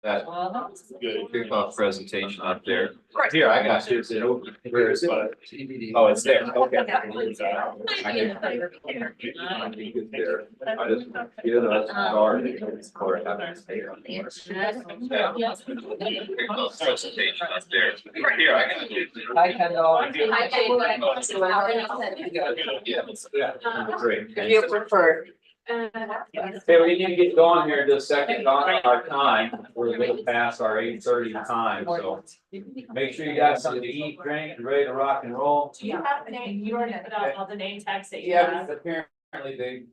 that kickoff presentation up there. Right here, I got you. Where is it? Oh, it's there. Okay. I just get us started for presentation up there. Right here, I got you. Hi, Kendall. Yeah, great. If you prefer. Hey, we need to get going here in just a second on our time. We're a little past our 8:30 time, so make sure you got something to eat, drink, and ready to rock and roll. Do you have the name, you already put out all the name tags that you Yeah, have? apparently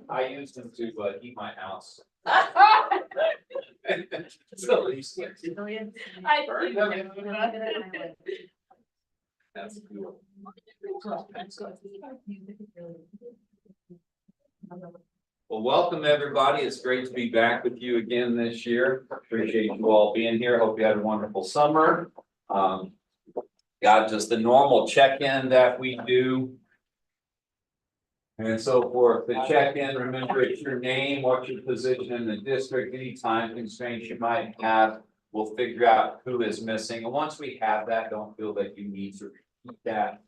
I used them to heat my house. So useless. That's cool. Well, welcome everybody. It's great to be back with you again this year. Appreciate you all being here. Hope you had a wonderful summer. Got just the normal check-in that we do. And so for the check-in, remember it's your name, what's your position in the district, any time constraints you might have. We'll figure out who is missing. And once we have that, don't feel that you need to repeat that.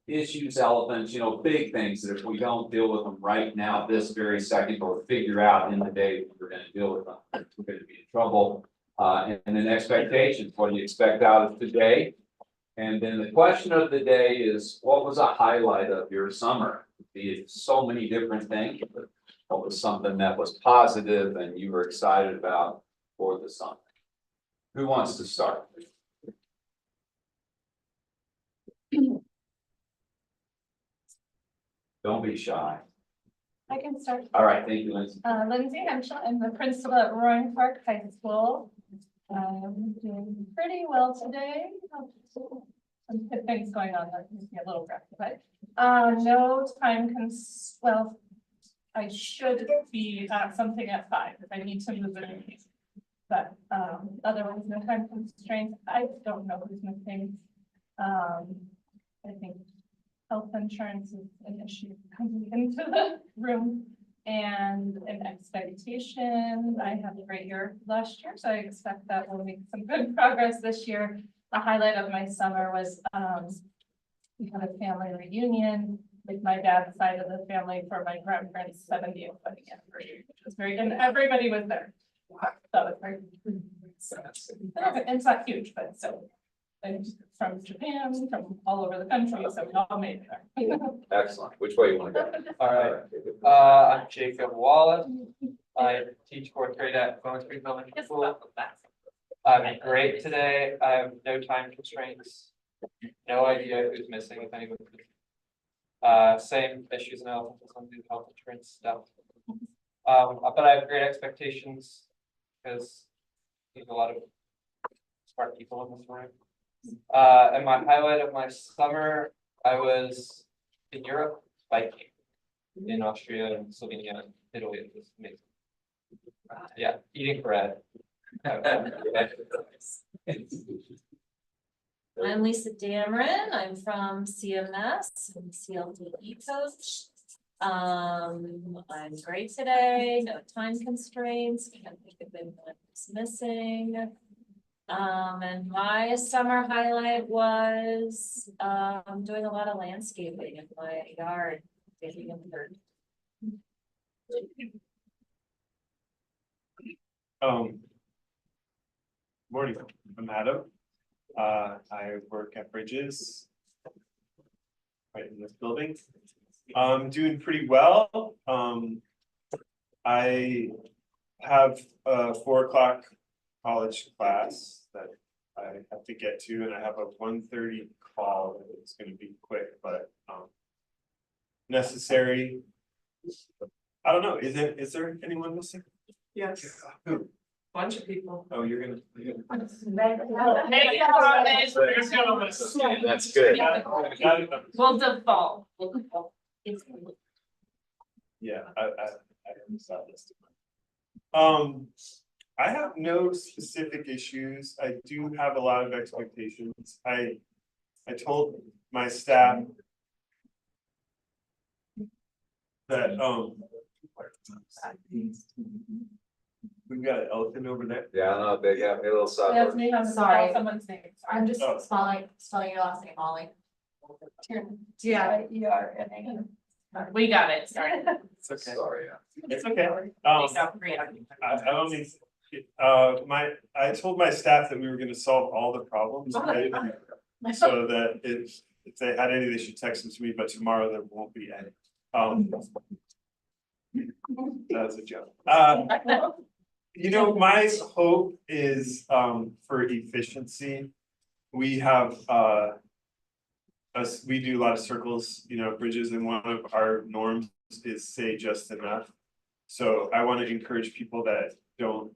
Issues, elephants, big things that if we don't deal with them right now, this very second, or figure out in the day we're going to deal with them, we're going to be in trouble. And then expectations, what do you expect out of today? And then the question of the day is, what was a highlight of your summer? Be so many different things, but what was something that was positive and you were excited about for the summer? Who wants to start? Don't be shy. I can start. All right, thank you, Lindsay. Lindsay Henshaw, I'm the principal at Roaring Park High School. I'm doing pretty well today. Some good things going on that makes me a little rough, but no time well, I should be at something at 5 if I need to move it. But otherwise, no time constraints. I don't know who's missing. I think health insurance is an issue coming into the room and an expectation. I had a great year last year, so I expect that we'll make some good progress this year. The highlight of my summer was we had a family reunion with my dad's side of the family for my grandparents' 70th wedding anniversary, which was very good, and everybody was there. That was very good. It's not huge, but so. And from Japan, from all over the country, so we all made it there. Excellent. Which way you want to go? All right. I'm Jacob Wallace. I teach fourth grade at Bowman Creek Elementary School. I'm great today. I have no time constraints. No idea who's missing, if anyone. Same issues now with some of the health insurance stuff. But I have great expectations because there's a lot of smart people in this room. And my highlight of my summer, I was in Europe biking in Austria and Slovenia and Italy. It was amazing. Yeah, eating bread. I'm Lisa Dameron. I'm from CMS. I'm CLDE coach. I'm great today. No time constraints. Can't think of anyone who's missing. And my summer highlight was doing a lot of landscaping in my yard, digging in dirt. Morning, I'm Adam. I work at Bridges right in this building. Doing pretty well. I have a 4 o'clock college class that I have to get to, and I have a 1:30 call. It's going to be quick, but necessary. I don't know. Is there anyone missing? Yes. Who? Bunch of people. Oh, you're gonna. That's good. We'll default. Yeah, I saw this. I have no specific issues. I do have a lot of expectations. I told my staff that we've got an elephant over there. Yeah, no, they got me a little That's sucker. me having to Sorry. spell someone's name. I'm just Oh. spelling your last name, Molly. T-I-E-R-N-A. We got it, sorry. It's okay. Sorry, yeah. It's okay. I only, I told my staff that we were gonna solve all the problems, right? So that if they had any, they should text them to me, but tomorrow there won't be any. That's a joke. You know, my hope is for efficiency. We have we do a lot of circles, you know, bridges, and one of our norms is say just enough. So I want to encourage people that don't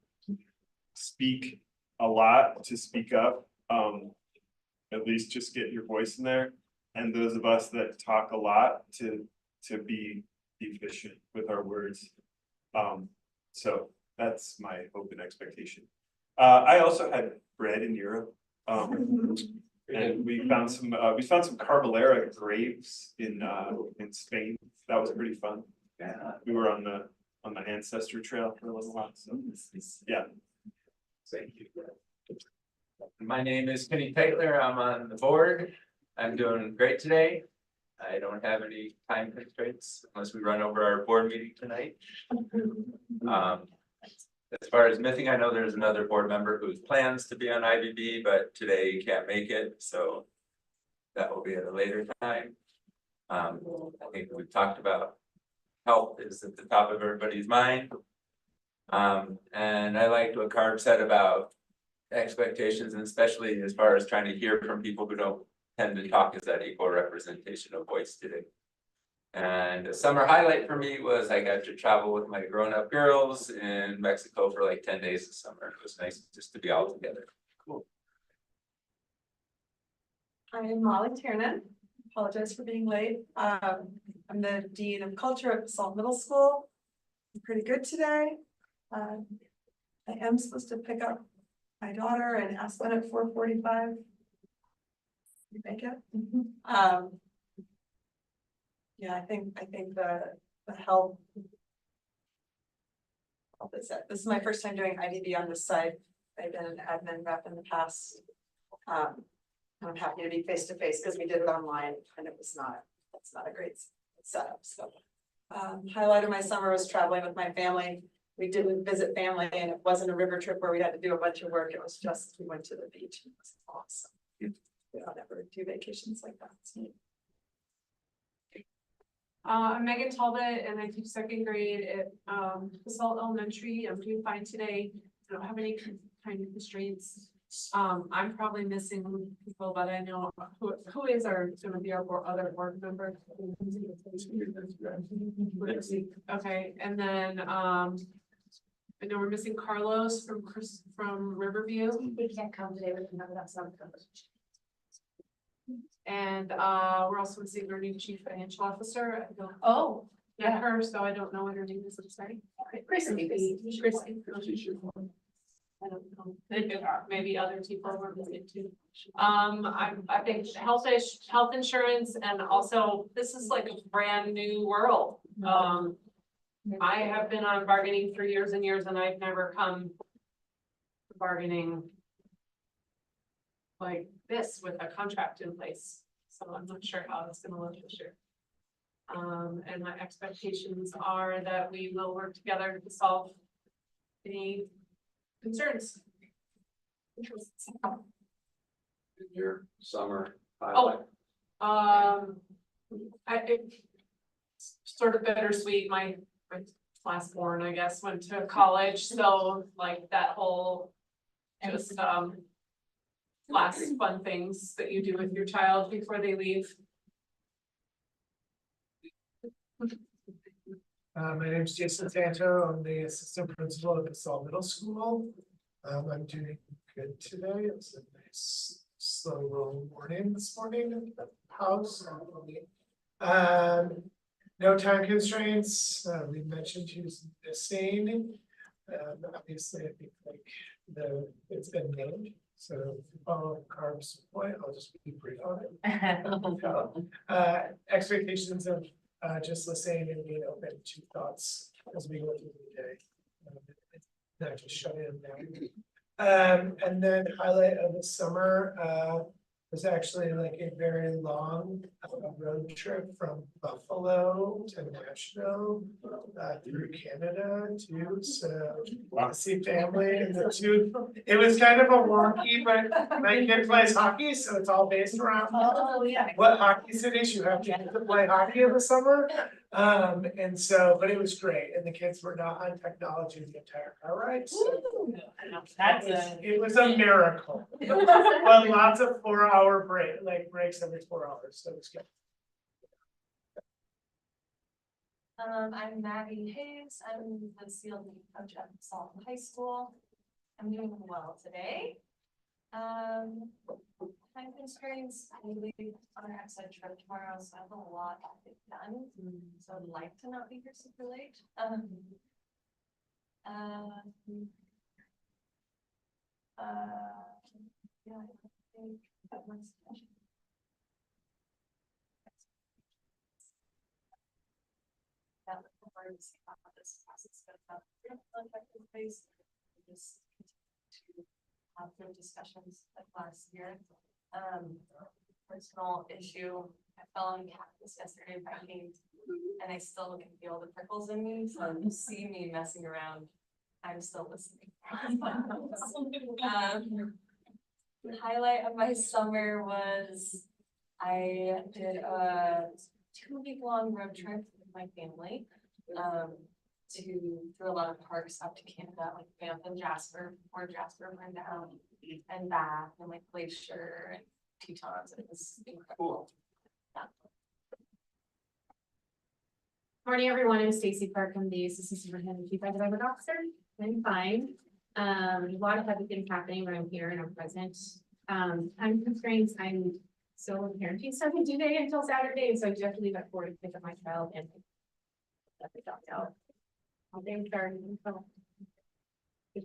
speak a lot to speak up. At least just get your voice in there. And those of us that talk a lot to be efficient with our words. So that's my hope and expectation. I also had bread in Europe. And we found some Carbonara graves in Spain. That was pretty fun. Yeah. We were on the ancestor trail for a little while, so yeah. Thank you. My name is Kenny Taylor. I'm on the board. I'm doing great today. I don't have any time constraints unless we run over our board meeting tonight. As far as missing, I know there's another board member who plans to be on IBB, but today can't make it, so that will be at a later time. I think we've talked about health is at the top of everybody's mind. And I liked what Carb said about expectations, and especially as far as trying to hear from people who don't tend to talk, is that equal representation of voice today. And a summer highlight for me was I got to travel with my grown-up girls in Mexico for like 10 days this summer. It was nice just to be all together. Cool. I am Molly Tiernan. Apologize for being late. I'm the Dean of Culture at Salt Middle School. I'm pretty good today. I am supposed to pick up my daughter and Aspen at 4:45. You make it? Yeah, I think the help. This is my first time doing IBB on this side. I've been an admin rep in the past. I'm happy to be face to face because we did it online and it's not a great setup. So highlight of my summer was traveling with my family. We didn't visit family and it wasn't a river trip where we had to do a bunch of work. It was just, we went to the beach and it was awesome. We don't ever do vacations like that. So. I'm Megan Talbot and I teach second grade at Basalt Elementary. I'm doing fine today. I don't have any kind of constraints. I'm probably missing people, but I know who is gonna be our other board member. Okay, and then I know we're missing Carlos from Riverview. We can't come today, we can have that some. And we're also missing our new chief financial officer. I don't Oh, met her, so I don't know what her name is. I'm sorry. Chrissy. I don't know. Maybe other people were missing too. I think health insurance, and also this is like a brand new world. I have been on bargaining for years and years, and I've never come to bargaining like this with a contract in place. So I'm not sure how it's gonna look this year. And my expectations are that we will work together to solve any concerns. Your summer highlight. It's sort of bittersweet. My last born, I guess, went to college, so like that whole just last fun things that you do with your child before they leave. My name is Jason Santo. I'm the assistant principal at Basalt Middle School. I'm doing good today. It's a nice slow roll morning this morning at the house. No time constraints. We mentioned using this saying. Obviously, I think like it's been named. So if you follow Carb's point, I'll just be brief on it. Expectations of just listening and being open to thoughts as we go through the day. not just shut in now. And then highlight of the summer, was actually like a very long road trip from Buffalo to Nashville, through Canada too, so. To see family and the two, it was kind of a wonky, but my kid plays hockey, so it's all based around. Oh, yeah. What hockey cities you have to play hockey in the summer, and so, but it was great, and the kids were not on technology the entire car ride, so. That's It was a miracle, but lots of 4-hour breaks every 4 hours, so it was good. I'm Maddie Hayes, I'm the CLD coach at Salton High School. I'm doing well today. Time constraints, I leave on an outside trip tomorrow, so I have a lot to get done, so I'd like to not be here super late. Yeah, I think that was. That words about this process, but contract in place, just continue to have good discussions like last year. Personal issue, I fell on cactus yesterday by hand, and I still can feel the prickles in me, so if you see me messing around, I'm still listening. The highlight of my summer was I did a 2-week-long road trip with my family through a lot of parks up to Canada, like Banff and Jasper, before Jasper burned down, and Bath and like Glacier and Tetons. It was incredible. Morning, everyone. I'm Stacy Park. I'm the Assistant Superintendent Chief Academic Officer. I'm fine. A lot of other things happening, but I'm here and I'm present. Time constraints. I'm still parenting stuff today until Saturday, so I do have to leave at 4 to pick up my child and let the dog out. All day starting. We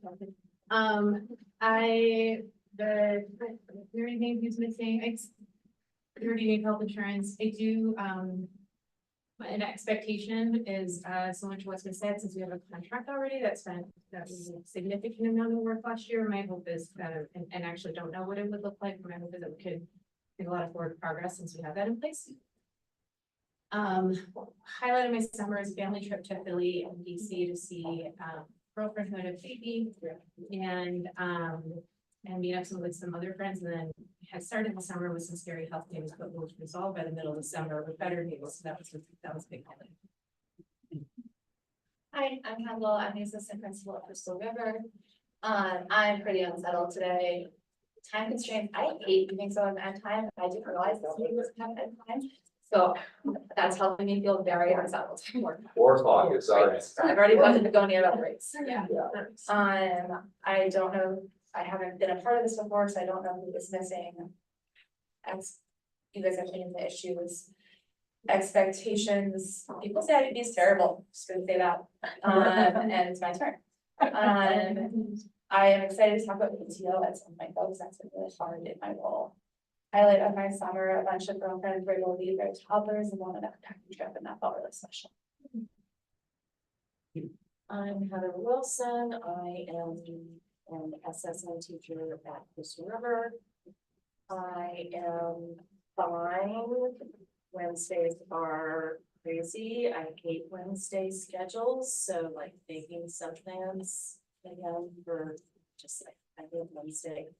already named who's missing. We already named health insurance. I do, an expectation is, similar to what's been said, since we have a contract already, that was a significant amount of work last year. My hope is, and actually don't know what it would look like, but my hope is that we could make a lot of forward progress since we have that in place. Highlight of my summer is a family trip to Philly and DC to see, girlfriend who had a baby, and meet up with some other friends, and then had started the summer with some scary health things, but was resolved by the middle of the summer with better news. So that was a big highlight. Hi, I'm Kendall. I'm the assistant principal at Crystal River. I'm pretty unsettled today. Time constraints. I hate doing so at time. I didn't realize that we was kind of at time. So that's helping me feel very unsettled. 4 o'clock, it's all right. I've already wanted to go near that race. Yeah. I don't know. I haven't been a part of this before, so I don't know who is missing. As you guys have seen, the issue is expectations. People say IBB is terrible. Just gonna say that. And it's my turn. I am excited to talk about PTO at some point, though, because that's been really hard in my role. Highlight of my summer, a bunch of girlfriends were able to leave their toddlers and wanted a backpacking trip, and that felt really special. I'm Heather Wilson. I am an SSN teacher at Crystal River. I am fine. Wednesdays are crazy. I hate Wednesday schedules, so like making some plans again for just like I hate Wednesday.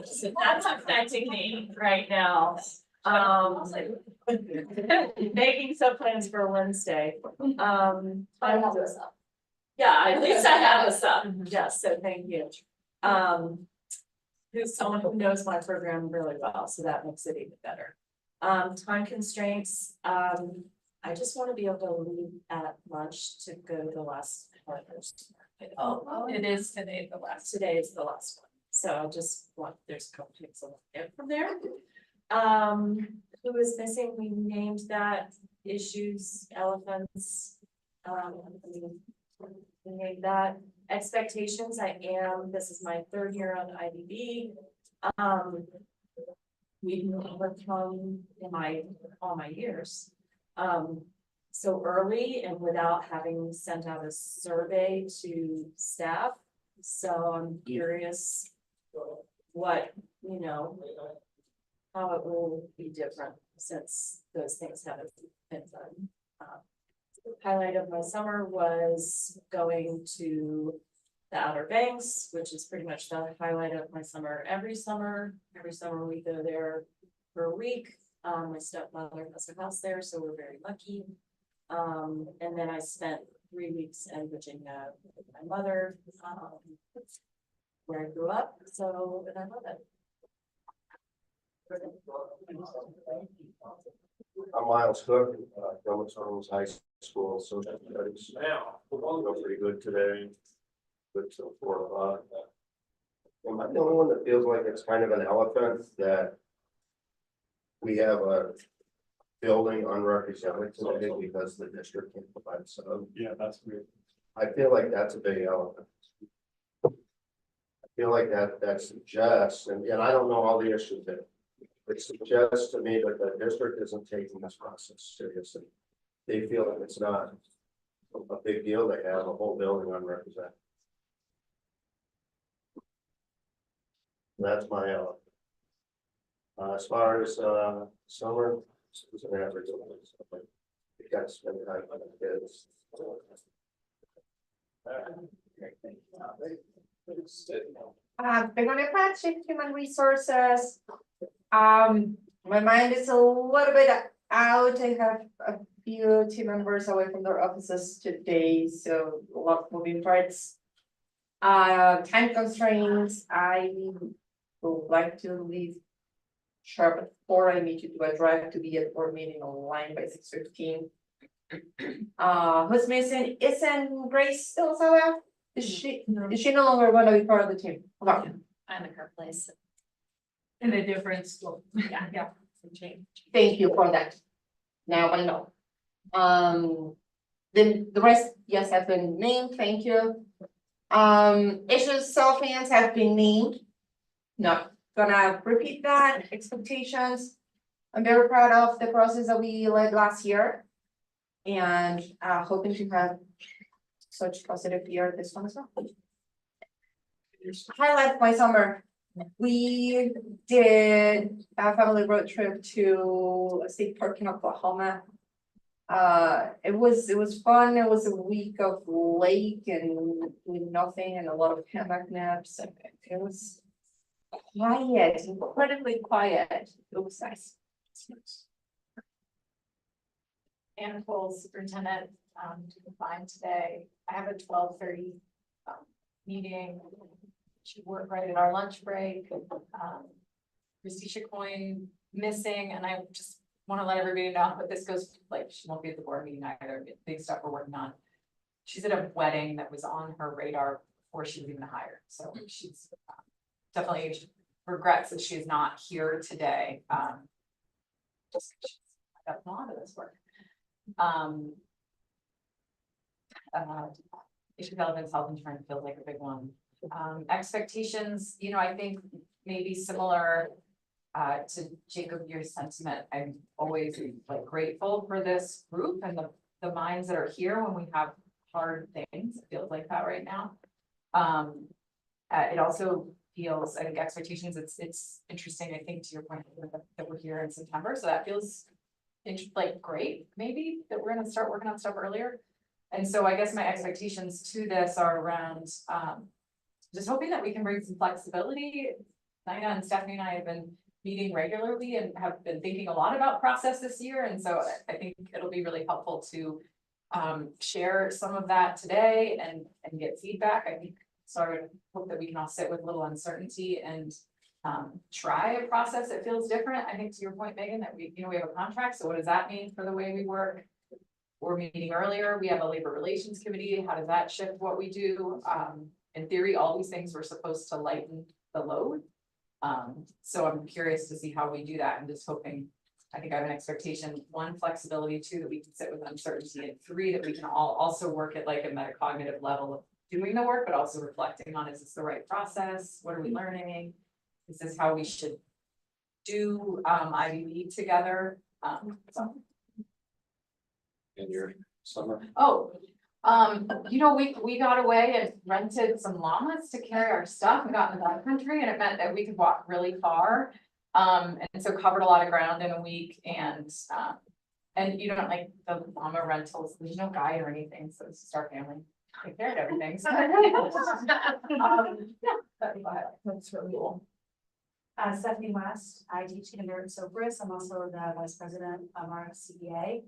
So that's affecting me right now. Making some plans for Wednesday. I have this up. Yeah, at least I have a son. Yes, so thank you. Who's someone who knows my program really well, so that makes it even better. Time constraints, I just want to be able to leave at lunch to go to the last partners. Oh, it is today, the last. Today is the last one, so I just want, there's a couple things I'll get from there. Who is missing? We named that issues, elephants. We named that expectations. This is my 3rd year on IBB. We've overcome in all my years. so early and without having sent out a survey to staff. So I'm curious what, you know, how it will be different since those things haven't been done. Highlight of my summer was going to the Outer Banks, which is pretty much the highlight of my summer. Every summer we go there for a week. My stepmother has a house there, so we're very lucky. And then I spent 3 weeks in Virginia with my mother, where I grew up, so, and I love it. I'm Miles Cook, Thomas Holmes High School Social Studies. Feel pretty good today. Good till 4 o'clock. Am I the only one that feels like it's kind of an elephant that we have a building unrepresented today because the district can't provide sub? Yeah, that's weird. I feel like that's a big elephant. I feel like that suggests, and I don't know all the issues there. It suggests to me that the district isn't taking this process seriously. They feel like it's not a big deal to have a whole building unrepresented. That's my elephant. As far as summer, it's an average. You got to spend time with the kids. Begonia Pat, Chief Human Resources. My mind is a little bit out. I have a few team members away from their offices today, so a lot of moving parts. Time constraints, I would like to leave sharp at 4. I need to do a drive to be at board meeting online by 6:15. Who's missing? Isn't Grace still somewhere? Is she no longer gonna be part of the team? Okay. I'm in her place. In a different school. Yeah. Change. Thank you for that. Now I know. Then the rest, yes, have been named, thank you. Issues self-hands have been named. Not gonna repeat that, expectations. I'm very proud of the process that we led last year. And hoping to have such positive year this one as well. Highlight of my summer. We did a family road trip to a state park in Oklahoma. It was fun. It was a week of lake and with nothing and a lot of hammock naps. It was quiet, incredibly quiet. It was nice. Anna Cole, superintendent, to define today. I have a 12:30 meeting. She worked right at our lunch break. Christy Chicoine missing, and I just want to let everybody know, but this goes, like, she won't be at the board meeting either. Big stuff we're working on. She's at a wedding that was on her radar before she was even hired, so she's definitely regrets that she's not here today. Just I got a lot of this work. Issue development, health insurance feels like a big one. Expectations, you know, I think maybe similar to Jacob, your sentiment. I'm always like grateful for this group and the minds that are here when we have hard things. It feels like that right now. It also feels, I think expectations, it's interesting, I think, to your point that we're here in September, so that feels like great, maybe that we're gonna start working on stuff earlier. And so I guess my expectations to this are around just hoping that we can bring some flexibility. Nina and Stephanie and I have been meeting regularly and have been thinking a lot about process this year. And so I think it'll be really helpful to share some of that today and get feedback. I think, so I would hope that we can all sit with a little uncertainty and try a process that feels different. I think to your point, Megan, that we have a contract. So what does that mean for the way we work? We're meeting earlier. We have a labor relations committee. How does that shift what we do? In theory, all these things were supposed to lighten the load. So I'm curious to see how we do that. I'm just hoping, I think I have an expectation, 1, flexibility, 2, that we can sit with uncertainty, and 3, that we can all also work at like a metacognitive level of doing the work, but also reflecting on, is this the right process? What are we learning? Is this how we should do IBB together? So. in your summer? Oh, we got away and rented some llamas to carry our stuff and got in the backcountry, and it meant that we could walk really far. And so covered a lot of ground in a week, and you don't like the llama rentals, there's no guide or anything, so it's just our family. Take care of everything, so. Yeah, that'd be fine. That's really cool. Stephanie West, I teach kindergarten Sopris. I'm also the vice president of our CBA.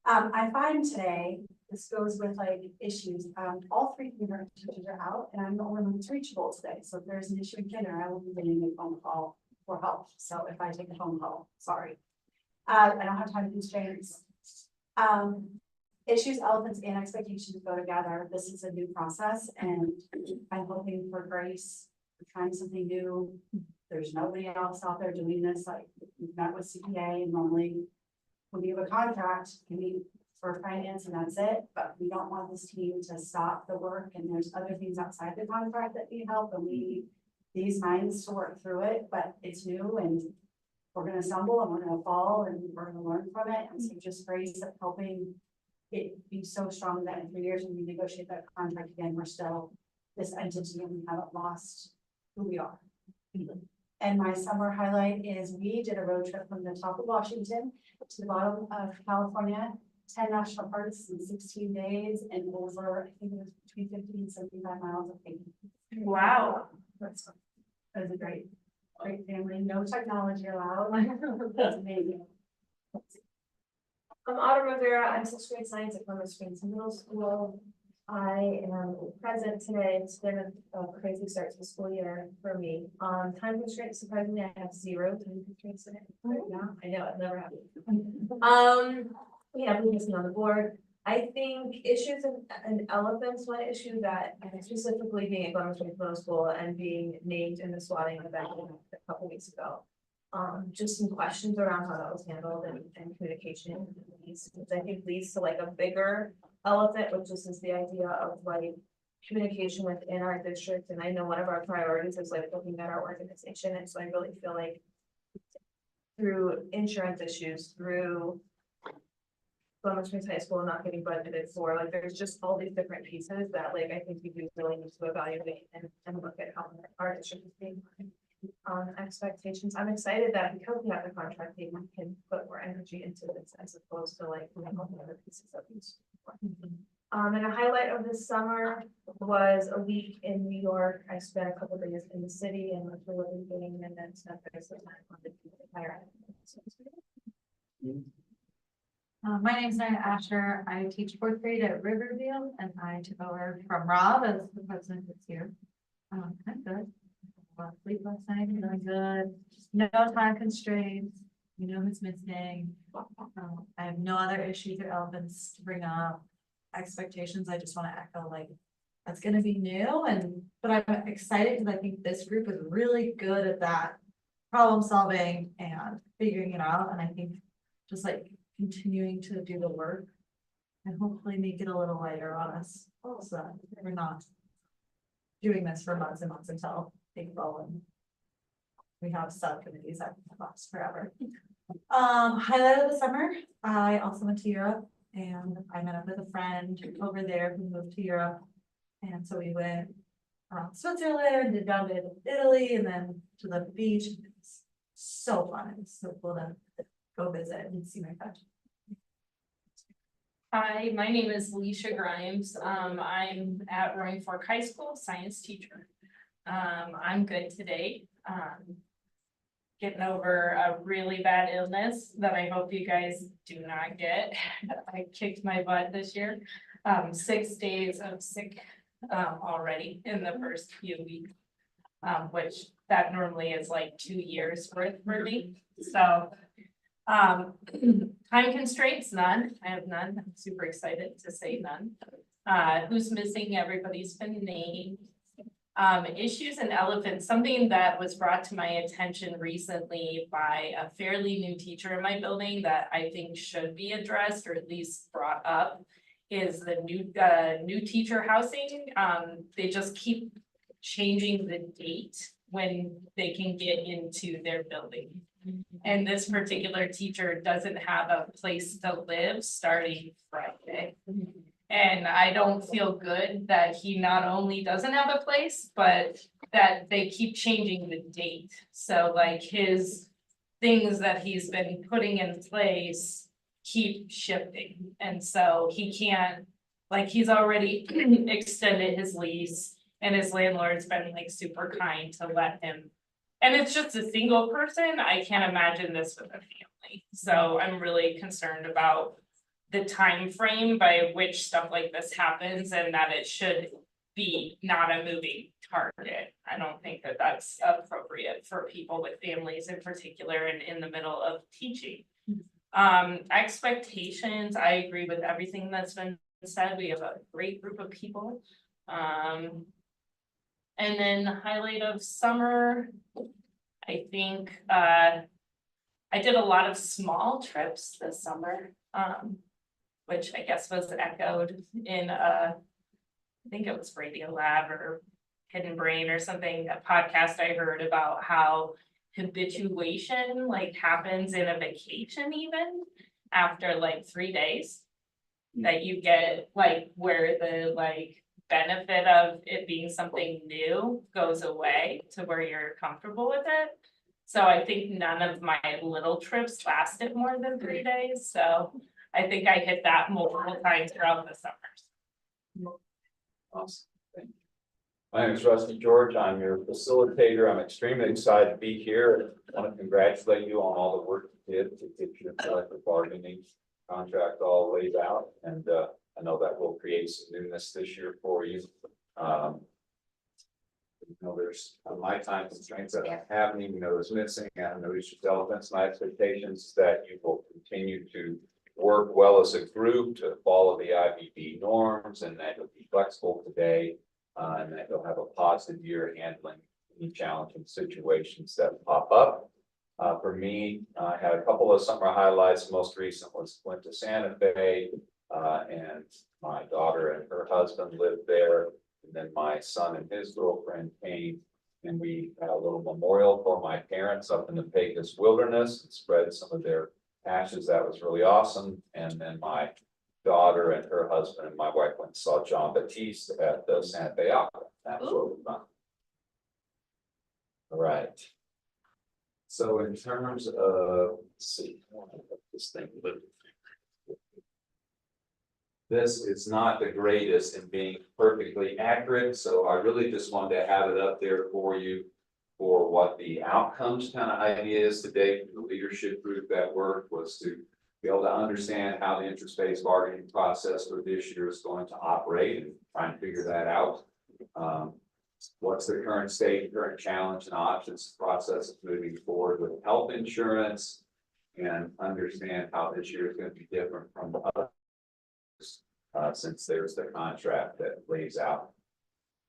I find today, this goes with like issues, all three kindergarten teachers are out and I'm the only one that's reachable today. So if there's an issue in kinder, I will be getting a phone call for help. So if I take a phone call, sorry. I don't have time constraints. Issues, elephants, and expectations go together. This is a new process and I'm hoping for grace. We're trying something new. There's nobody else out there doing this. Like we've met with CPA and normally when we have a contract, we meet for finance and that's it. But we don't want this team to stop the work and there's other things outside the contract that need help and we need these minds to work through it, but it's new and we're gonna stumble and we're gonna fall and we're gonna learn from it. And so just grace of helping it be so strong that in 3 years when we negotiate that contract again, we're still this entity and we haven't lost who we are. And my summer highlight is we did a road trip from the top of Washington to the bottom of California, 10 national parks in 16 days and over, I think it was between 50 and 75 miles of hiking. Wow. That was a great family, no technology allowed. That's amazing. I'm Autumn Rivera, I'm sixth grade science at Plymouth Springs Middle School. I am present today. It's been a crazy start to the school year for me. Time constraints, surprisingly, I have 0 time constraints today. Yeah, I know, it never happened. We have missing on the board. I think issues and elephants, one issue that specifically being at Plymouth Springs Middle School and being named in the swatting event a couple weeks ago. Just some questions around how that was handled and communication, which I think leads to like a bigger elephant, which is the idea of like communication within our district. And I know one of our priorities is like looking at our organization. And so I really feel like through insurance issues, through Plymouth Springs High School not getting budgeted for, like there's just all these different pieces that like I think we do really need to evaluate and look at how our district is being expectations. I'm excited that because we have the contract, we can put more energy into this as opposed to like all the other pieces of these. And a highlight of this summer was a week in New York. I spent a couple of days in the city and went to a living game and then spent the rest of the time on the entire island. My name is Diana Asher. I teach 4th grade at Riverview and I took over from Rob as the president this year. I'm good. Sleep last night, really good. No time constraints. You know who's missing. I have no other issues or elements to bring up. Expectations, I just want to echo like that's going to be new but I'm excited because I think this group is really good at that problem solving and figuring it out. And I think just like continuing to do the work and hopefully make it a little lighter on us. So we're not doing this for months and months until big fall and we have subcommittees that last forever. Highlight of the summer, I also went to Europe and I met up with a friend over there who moved to Europe. And so we went Switzerland, did down to Italy and then to the beach. It was so fun. It was so cool to go visit and see my friend. Hi, my name is Alicia Grimes. I'm at Roaring Fork High School, science teacher. I'm good today. Getting over a really bad illness that I hope you guys do not get. I kicked my butt this year. 6 days of sick already in the first few weeks, which that normally is like 2 years worth for me. So time constraints, none. I have none. I'm super excited to say none. Who's missing? Everybody's been named. Issues and elephants, something that was brought to my attention recently by a fairly new teacher in my building that I think should be addressed or at least brought up is the new teacher housing. They just keep changing the date when they can get into their building. And this particular teacher doesn't have a place to live starting Friday. And I don't feel good that he not only doesn't have a place, but that they keep changing the date. So like his things that he's been putting in place keep shifting. And so he can't, like, he's already extended his lease and his landlord's been like super kind to let him. And it's just a single person. I can't imagine this with a family. So I'm really concerned about the time frame by which stuff like this happens and that it should be not a moving target. I don't think that that's appropriate for people with families in particular and in the middle of teaching. Expectations, I agree with everything that's been said. We have a great group of people. And then the highlight of summer, I think I did a lot of small trips this summer, which I guess was echoed in I think it was Radio Lab or Hidden Brain or something, a podcast I heard about how habituation like happens in a vacation even after like 3 days. That you get like where the like benefit of it being something new goes away to where you're comfortable with it. So I think none of my little trips lasted more than 3 days. So I think I hit that multiple times throughout the summers. Awesome. Thank you. My name is Rusty George. I'm your facilitator. I'm extremely excited to be here. I want to congratulate you on all the work you did to get your collective bargaining contract all laid out. And I know that will create some newness this year for you. There's my time constraints that I haven't even noticed missing. I know you should develop my expectations that you will continue to work well as a group to follow the IBB norms and that you'll be flexible today. And that you'll have a positive year handling any challenging situations that pop up. For me, I had a couple of summer highlights. Most recent was went to Santa Fe, and my daughter and her husband lived there. And then my son and his girlfriend came, and we had a little memorial for my parents up in the Pecos Wilderness and spread some of their ashes. That was really awesome. And then my daughter and her husband and my wife went and saw John Batiste at the Santa Fe Opera. That was really fun. All right. So in terms of, let's see, I want to put this thing a little. This is not the greatest in being perfectly accurate, so I really just wanted to have it up there for you for what the outcomes kind of idea is today. The leadership group that worked was to be able to understand how the interest-based bargaining process for this year is going to operate and try and figure that out. What's the current state, current challenge and options process of moving forward with health insurance and understand how this year is going to be different from others. Since there's the contract that lays out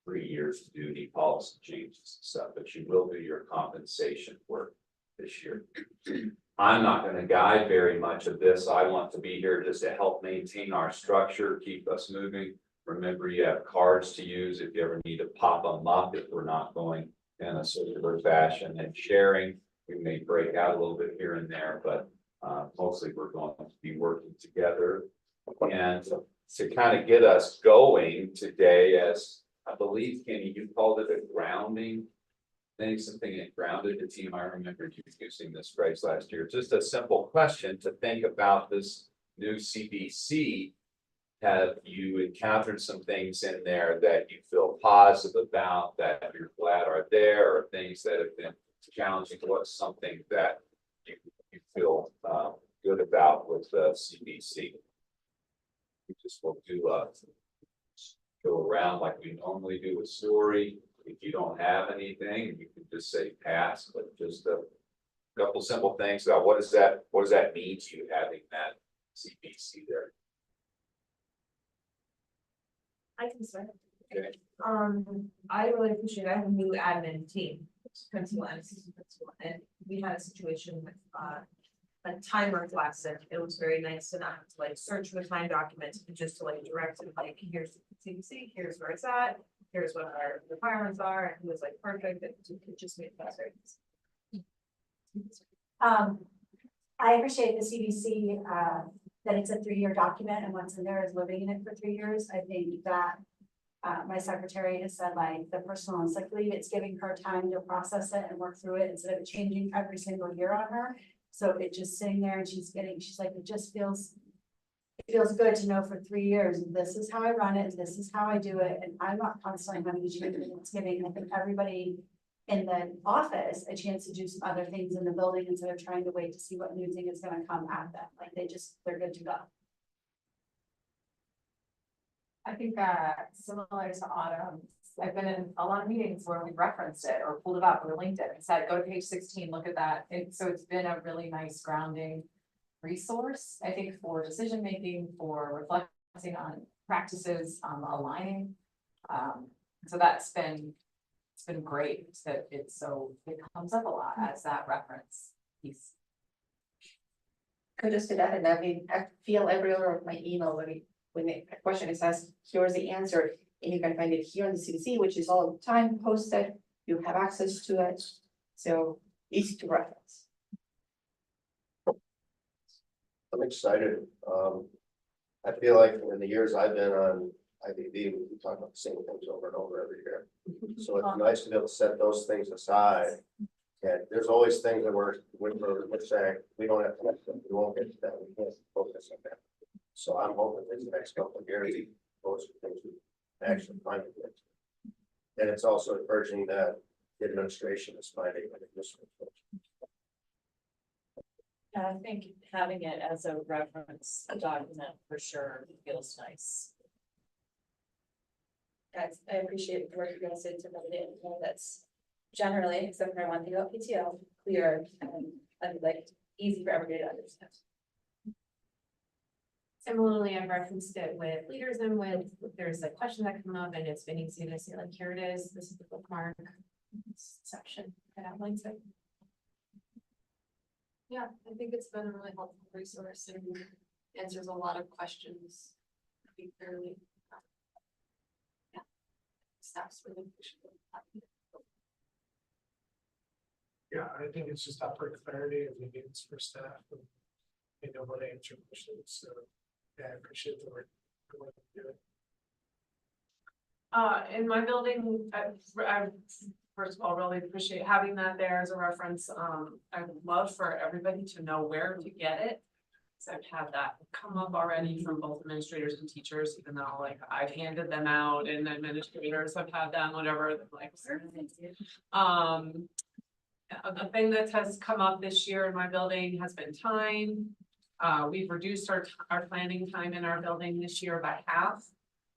3 years to do any policy changes and stuff, but you will do your compensation work this year. I'm not going to guide very much of this. I want to be here just to help maintain our structure, keep us moving. Remember, you have cards to use if you ever need to pop them up if we're not going in a circular fashion, and sharing. We may break out a little bit here and there, but mostly we're going to be working together. And to kind of get us going today, as I believe, Kenny, you called it a grounding thing, something that grounded the team. I remember you using this phrase last year. Just a simple question to think about this new CBC. Have you encountered some things in there that you feel positive about, that you're glad are there, or things that have been challenging? What's something that you feel good about with the CBC? We just will do go around like we normally do a story. If you don't have anything, you can just say pass, but just a couple simple things about what does that mean to you having that CBC there? I can start. Okay. I really appreciate, I have a new admin team, principal and assistant principal, and we had a situation with, a timer lesson. It was very nice to not have to like search for the time documents, but just to like direct it, like, here's the CBC, here's where it's at. here's what our requirements are, and he was like, perfect, it just made that very easy. I appreciate the CDC, that it's a 3-year document and once in there is living in it for 3 years. I think that my secretary has said like the personal and sick leave, it's giving her time to process it and work through it instead of it changing every single year on her. So it's just sitting there and she's like, it just feels, it feels good to know for 3 years, this is how I run it, this is how I do it, and I'm not constantly having to change it. It's giving, I think, everybody in the office a chance to do some other things in the building instead of trying to wait to see what new thing is gonna come at them. Like they're good to go. I think similar to Autumn, I've been in a lot of meetings where we referenced it or pulled it up or linked it and said, go to page 16, look at that. And so it's been a really nice grounding resource, I think, for decision making, for reflecting on practices, aligning. So it's been great that it comes up a lot as that reference piece. Kudos to that, and I mean, I feel every order of my email when the question is asked, here's the answer, and you can find it here on the CDC, which is all the time posted, you have access to it, so easy to reference. I'm excited. I feel like in the years I've been on IBB, we talk about the same things over and over every year. So it's nice to be able to set those things aside. And there's always things that we're saying, we don't have to, we won't get to that, we can't focus on that. So I'm hoping in the next couple of years, those are things we actually find it. And it's also encouraging that the administration is finding this. I think having it as a reference document for sure feels nice. Guys, I appreciate the work you're gonna say to validate, that's generally, except for one thing about PTO, clear and like easy for everybody to understand. Similarly, I've referenced it with leaders and with, if there's a question that come up and it's been easy to say like, here it is, this is the bookmark section that outlines it. Yeah, I think it's been a really helpful resource and answers a lot of questions. I think fairly. Yeah. Staff's really appreciative. Yeah, I think it's just up for clarity and needs for staff. And they know what to answer questions, so yeah, I appreciate the work. In my building, I first of all really appreciate having that there as a reference. I would love for everybody to know where to get it. So I've had that come up already from both administrators and teachers, even though like I've handed them out and administrators have had them, whatever, they're like, where is it? The thing that has come up this year in my building has been time. We've reduced our planning time in our building this year by half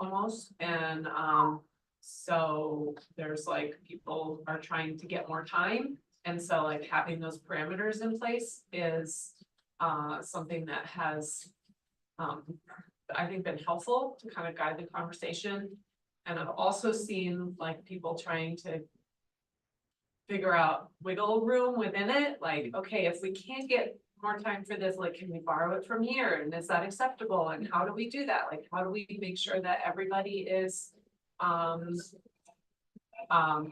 almost, and so there's like people are trying to get more time, and so like having those parameters in place is something that has I think been helpful to kind of guide the conversation. And I've also seen like people trying to figure out wiggle room within it, like, okay, if we can't get more time for this, like, can we borrow it from here? And is that acceptable? And how do we do that? Like, how do we make sure that everybody is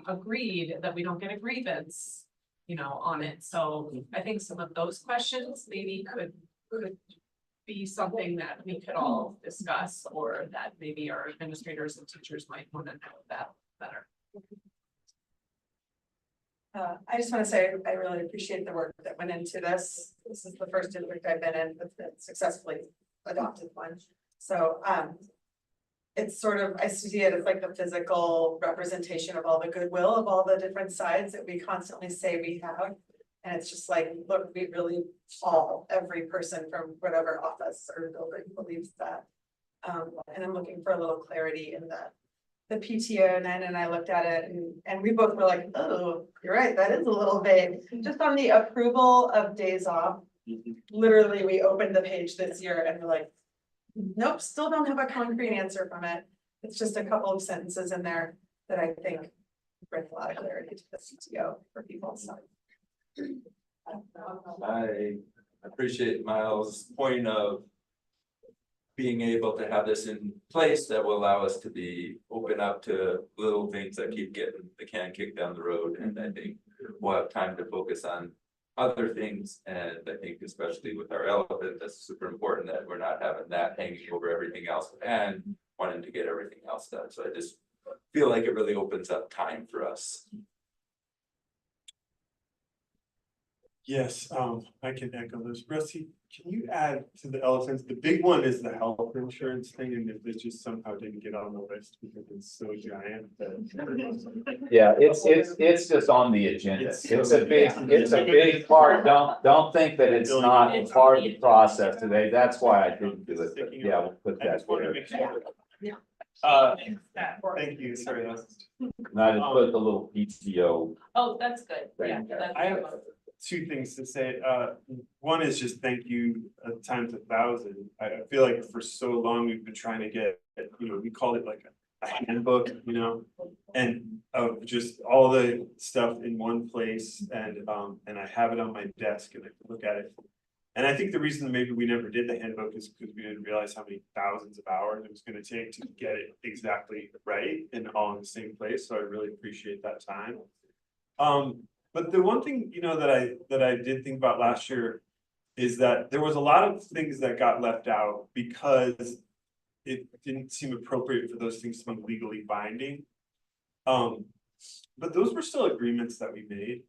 agreed that we don't get a grievance, on it? So I think some of those questions maybe could be something that we could all discuss, or that maybe our administrators and teachers might want to know that better. I just want to say, I really appreciate the work that went into this. This is the first district I've been in that's been successfully adopted one. So, it's sort of, I see it as like the physical representation of all the goodwill of all the different sides that we constantly say we have. And it's just like, look, we really every person from whatever office or building believes that. And I'm looking for a little clarity in that. The PTO and I looked at it and we both were like, oh, you're right, that is a little vague. Just on the approval of days off. Literally, we opened the page this year and we're like, nope, still don't have a concrete answer from it. It's just a couple of sentences in there that I think bring a lot of clarity to the PTO for people. So. I appreciate Miles' point of being able to have this in place that will allow us to be open up to little things that keep getting the can kicked down the road. And I think we'll have time to focus on other things. And I think especially with our elephant, that's super important that we're not having that hanging over everything else and wanting to get everything else done. So I just feel like it really opens up time for us. Yes, I can echo those. Rusty, can you add to the elephants? The big one is the health insurance thing, and it just somehow didn't get on the list because it's so giant that. Yeah, it's just on the agenda. It's a big part. Don't think that it's not part of the process today. That's why I didn't do it. But yeah, we'll put I that just wanted to there. make sure. Thank you, sorry. And I just put the little PTO. Oh, that's good, yeah. that's I have good. two things to say. One is just thank you times 1,000. I feel like for so long we've been trying to get, we called it like a handbook, and of just all the stuff in one place, and I have it on my desk and I can look at it. And I think the reason that maybe we never did the handbook is because we didn't realize how many thousands of hours it was going to take to get it exactly right and all in the same place. So I really appreciate that time. But the one thing, that I did think about last year is that there was a lot of things that got left out because it didn't seem appropriate for those things to be legally binding. But those were still agreements that we made.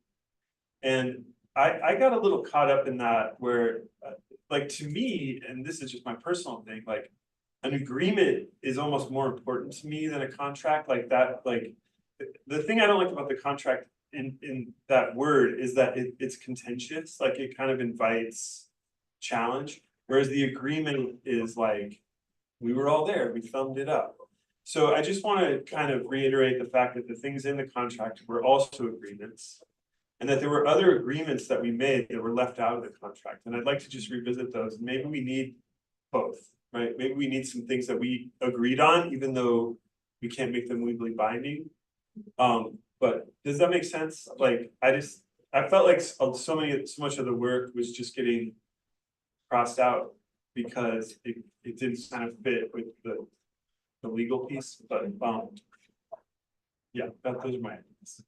And I got a little caught up in that where, like, to me, and this is just my personal thing, like, an agreement is almost more important to me than a contract like that. Like, the thing I don't like about the contract in that word is that it's contentious, like it kind of invites challenge, whereas the agreement is like, we were all there, we thumbed it up. So I just want to kind of reiterate the fact that the things in the contract were also agreements, and that there were other agreements that we made that were left out of the contract. And I'd like to just revisit those. Maybe we need both, right? Maybe we need some things that we agreed on, even though we can't make them legally binding. But does that make sense? Like, I felt like so much of the work was just getting crossed out because it didn't kind of fit with the legal piece, but yeah, those are my ideas.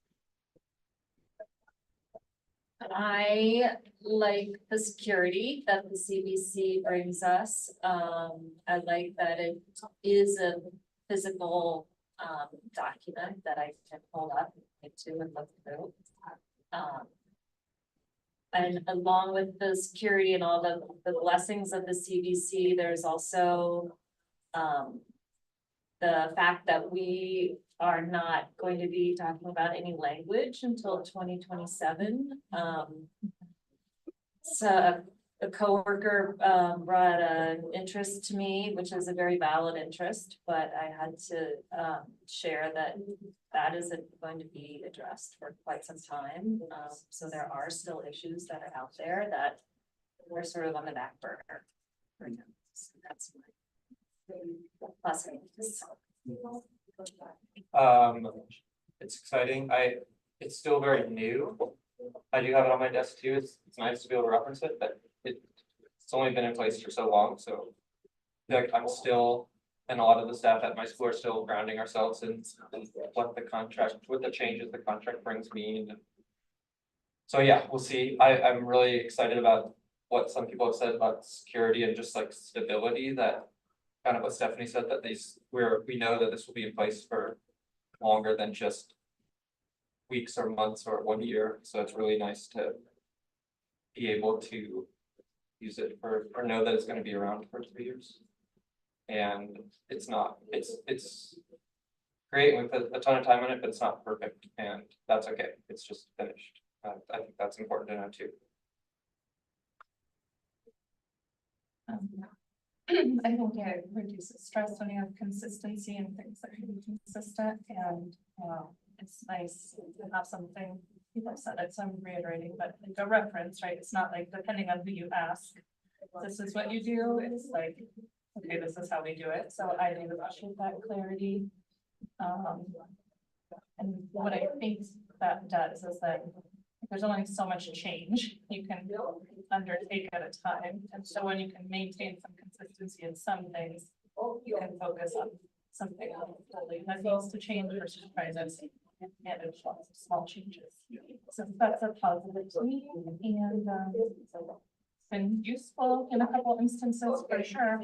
I like the security that the CBC brings us. I like that it is a physical document that I can pull up into and look through. And along with the security and all the blessings of the CBC, there's also the fact that we are not going to be talking about any language until 2027. So a coworker brought an interest to me, which is a very valid interest, but I had to share that that isn't going to be addressed for quite some time. So there are still issues that are out there that we're sort of on the back burner right now. So that's my plus. It's exciting. It's still very new. I do have it on my desk too. It's nice to be able to reference it, but it's only been in place for so long, so like I'm still, and a lot of the staff at my school are still grounding ourselves in what the contract, what the changes the contract brings me. And so yeah, we'll see. I'm really excited about what some people have said about security and just like stability, that kind of what Stephanie said, that we know that this will be in place for longer than just weeks or months or 1 year. So it's really nice to be able to use it or know that it's going to be around for 2 years. And it's great. We put a ton of time in it, but it's not perfect, and that's okay. It's just finished. I think that's important to know too. I think it reduces stress when you have consistency and things that can be consistent, and it's nice to have something, people have said it, so I'm reiterating, but like a reference, right? It's not like, depending on who you ask, this is what you do, it's like, okay, this is how we do it, so I do appreciate that clarity. And what I think that does is that there's only so much change you can undertake at a time, and so when you can maintain some consistency consistency in some things, you can focus on something else that needs to change versus trying to manage lots of small changes. So that's a positive to me, and it's been useful in a couple instances for sure.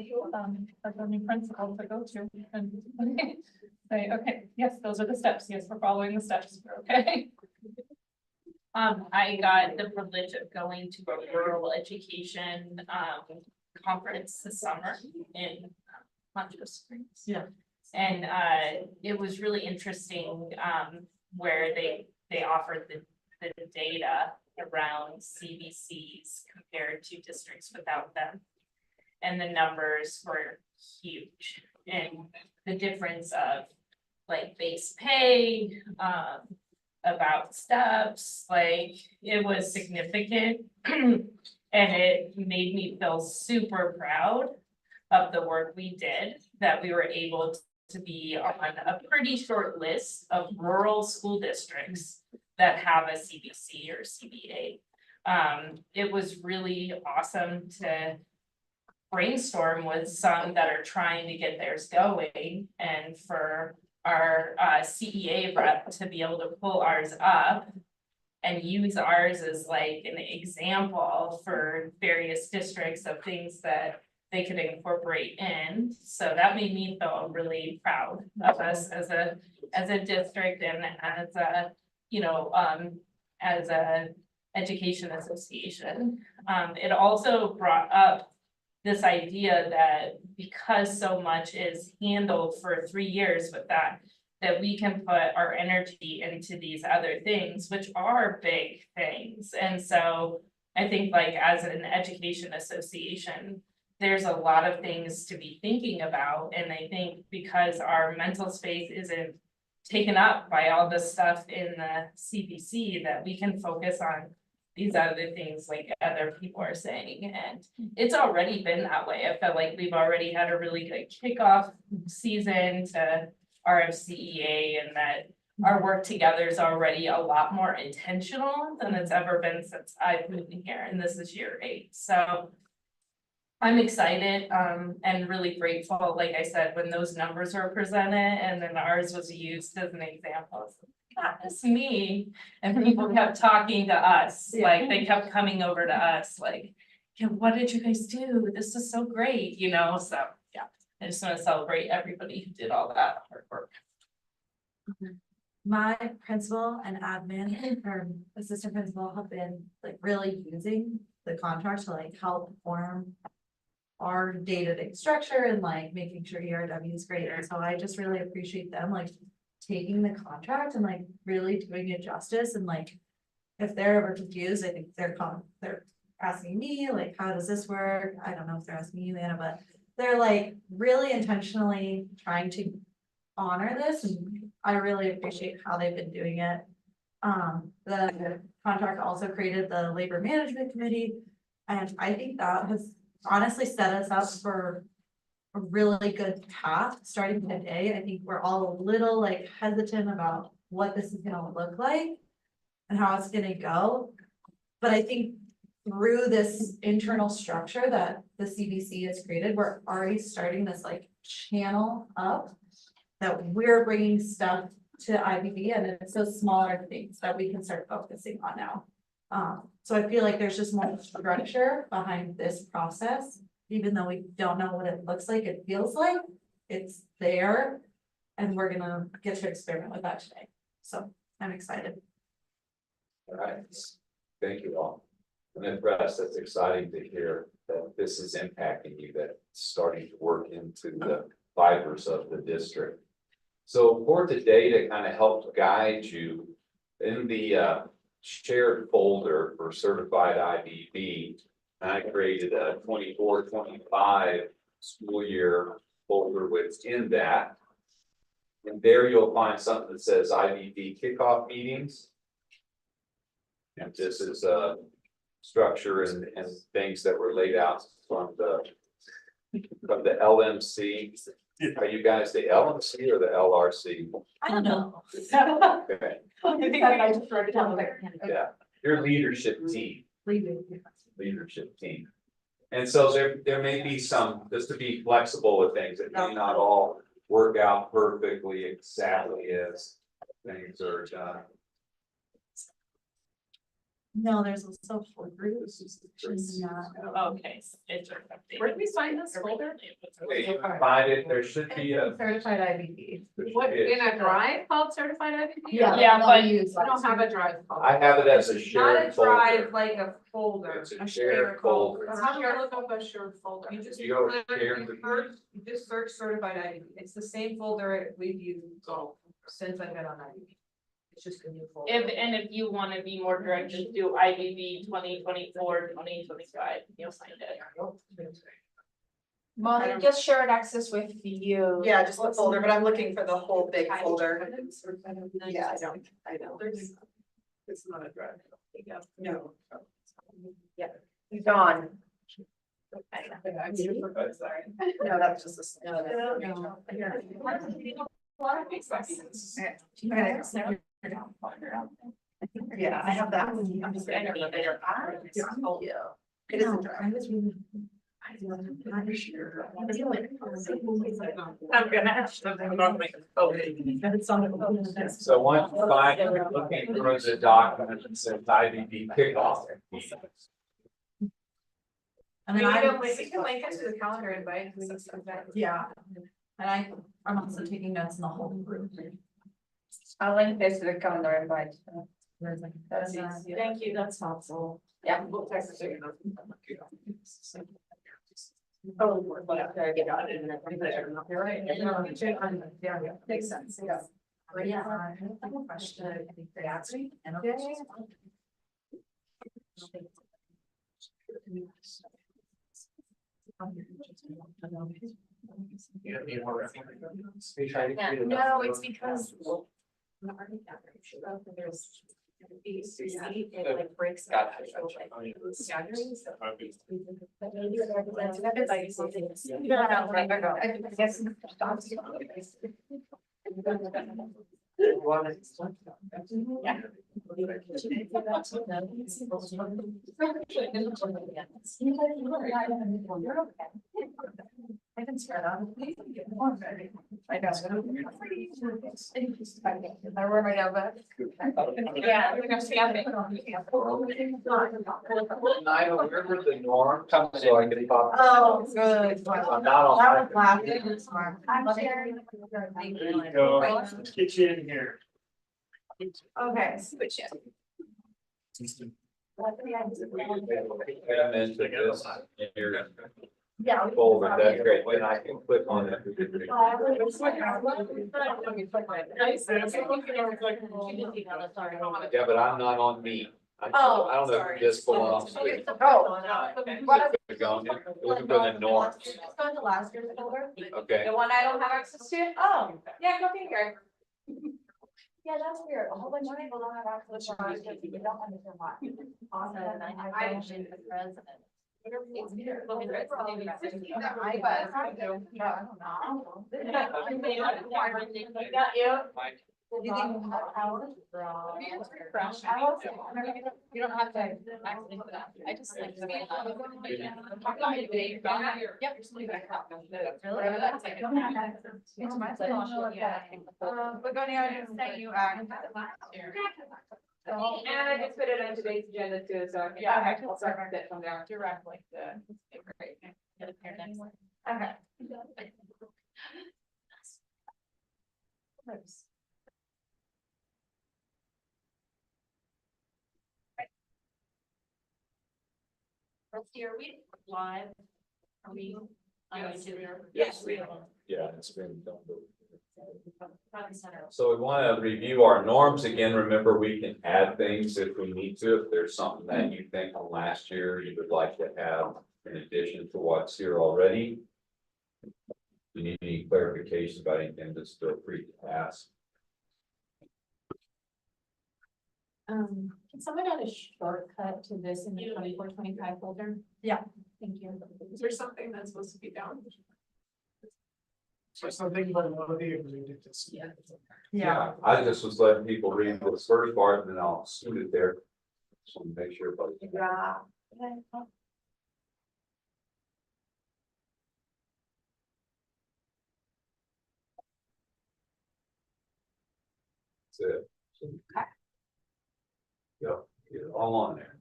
As a new principal to go to and say, okay, yes, those are the steps. Yes, we're following the steps. We're okay. I got the privilege of going to a rural education conference this summer in Poncho Springs. Yeah. And it was really interesting where they offered the data around CBCs compared to districts without them. And the numbers were huge, and the difference of like base pay, about steps, like it was significant. And it made me feel super proud of the work we did, that we were able to be on a pretty short list of rural school districts that have a CBC or CBA. It was really awesome to brainstorm with some that are trying to get theirs going, and for our CEA rep to be able to pull ours up and use ours as like an example for various districts of things that they could incorporate in. So that made me feel really proud of us as a district and as a, you know, as a education association. It also brought up this idea that because so much is handled for 3 years with that we can put our energy into these other things, which are big things. And so I think like as an education association, there's a lot of things to be thinking about. And I think because our mental space isn't taken up by all this stuff in the CBC, that we can focus on these other things like other people are saying. And it's already been that way. I felt like we've already had a really good kickoff season to RFCEA, and that our work together is already a lot more intentional than it's ever been since I've moved in here, and this is year 8. So I'm excited and really grateful, like I said, when those numbers were presented and then ours was used as an example. Not just me, and people kept talking to us, like they kept coming over to us, like, yeah, what did you guys do? This is so great, you know, so yeah. I just want to celebrate everybody who did all that hard work. My principal and admin or assistant principal have been like really using the contract to like help form our day-to-day structure and like making sure ERW is great. And so I just really appreciate them like taking the contract and like really doing it justice. And like if they're ever confused, I think they're asking me like, how does this work? I don't know if they're asking you, Anna, but they're like really intentionally trying to honor this, and I really appreciate how they've been doing it. The contract also created the labor management committee, and I think that has honestly set us up for a really good path starting today. I think we're all a little like hesitant about what this is gonna look like and how it's gonna go. But I think through this internal structure that the CBC has created, we're already starting this like channel up that we're bringing stuff to IBB, and it's those smaller things that we can start focusing on now. So I feel like there's just more structure behind this process, even though we don't know what it looks like, it feels like it's there, and we're gonna get to experiment with that today. So I'm excited. All right, thank you all. I'm impressed. That's exciting to hear that this is impacting you, that it's starting to work into the fibers of the district. So for today, to kind of help guide you in the shared folder for certified IBB, I created a 24-25 school year folder within that. And there you'll find something that says IBB kickoff meetings. And this is a structure and things that were laid out from the LMC. Are you guys the LMC or the LRC? I don't know. Okay, I just wrote it down. yeah, your leadership team. Leaving. Leadership team. And so there may be some, just to be flexible with things, it may not all work out perfectly exactly as things are done. No, there's also four groups. Okay. Where did we find this folder? Okay, you can find it, there should be a. Certified IBB. there should What, be a- in a drive called certified IBB? Yeah, but I don't have a drive. I have it as a Not shared a drive, folder. like a folder. It's a shared folder. How do I look up a shared folder? You just, You go you share the- just search certified IBB, it's the same folder we've used since I've been on IBB. It's just a new folder. If you wanna be more direct, just do IBB 2024, 2025, you'll find it. Molly, just shared access with you. Yeah, just the folder, but I'm looking for the whole big folder. Yeah, I know. It's not a drive. No. Gone. Sorry. No, that's just a. Yeah, I have that. I'm just gonna go there. Yeah. It is a drive. I'm gonna have something about my. So once you find it, you're looking through the document that says IBB kickoff. And then We can link it to the calendar invite. yeah, and I'm also taking notes in the whole group. I'll link this to the calendar invite. That's Thank you. That's helpful. Yeah. We'll text it. Oh, whatever. You're right. Yeah, makes sense, yeah. Yeah, I have a question. I think that's and okay. No, it's because. There's. It like breaks up. Staggering, so. I can start on. I know. I wear my notebook. Yeah, we're gonna see. Nina, where were the norms, so I can talk? Oh, good. I'm not on. I'm sharing. Go, get you in here. Okay. Amendment to this in your Yeah. folder, that's great, and I can click on it. Yeah, but I'm not on me. I don't know if this belongs to. Going in, looking for the norms, Let's go into last year's folder. okay? The one I don't have access to? Oh, yeah, go figure. Yeah, that's weird. A whole bunch of people don't have access to ours because we don't understand why. Awesome. I been the president. It's weird. But Got you. you think You don't have to actually put that. I just like to be. Yep. Begonia, I sent you act. And I just put it on today's agenda too, so. Yeah, I can start it from there. Directly to. Great. Okay. Rusty, are we live? Are we? On YouTube? Yes, we are. Yeah, it's been done. Front and center. So we want to review our norms again. Remember, we can add things if we need to. If there's something that you think from last year you would like to have in addition to what's here already. If you need any clarification about anything, just feel free to ask. Can someone add a shortcut to this in the 24-25 folder? Yeah. Thank you. Is there something that's supposed to be down? So something about melody agreed to this. Yeah. I just was letting people read this first part and then I'll scoot it there. Just want to make sure. Everybody- Yeah. That's it. Yep, get it all on there.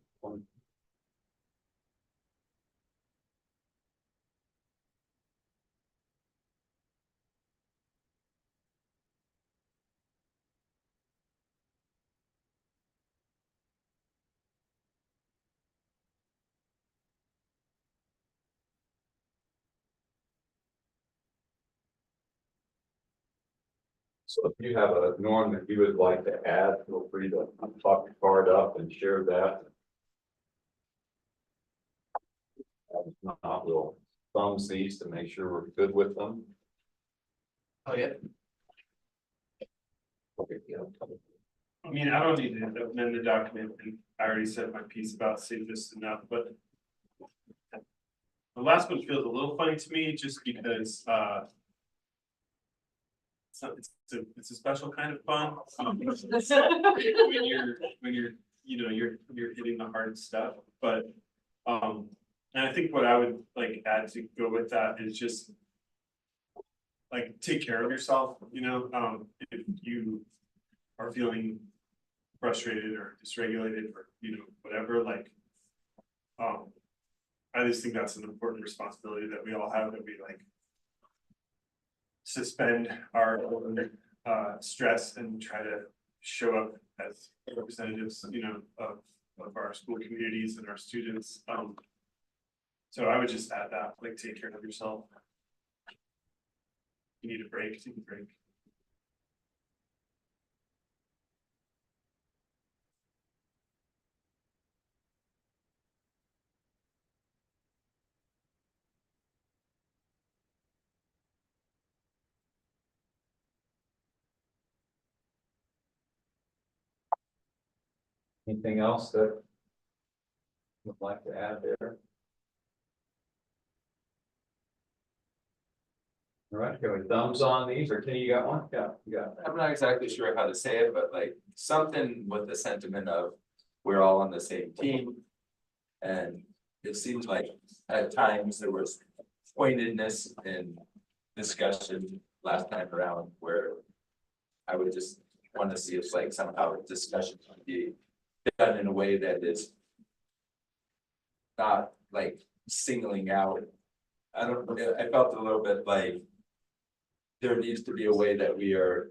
So if you have a norm that you would like to add, feel free to pop your card up and share that. If not, we'll thumbs these to make sure we're good with them. Oh, yeah. Okay, yeah. I mean, I don't need to amend the document, and I already said my piece about say just enough, but. The last one feels a little funny to me, just because, it's a special kind of fun. When you're, you know, you're hitting the hard stuff, but, and I think what I would like add to go with that is just. Like, take care of yourself, you know, if you are feeling frustrated or dysregulated or, you know, whatever, like. I just think that's an important responsibility that we all have, that we like. Suspend our stress and try to show up as representatives, you know, of our school communities and our students. So I would just add that, like, take care of yourself. You need a break, take a break. Anything else that you'd like to add there? All right, can we thumbs on these, or Kenny, you got one? Yeah, you got it. I'm not exactly sure how to say it, but like something with the sentiment of we're all on the same team. And it seems like at times there was pointedness in discussion last time around where I would just want to see if like somehow discussion would be done in a way that is not like singling out. I felt a little bit like there needs to be a way that we are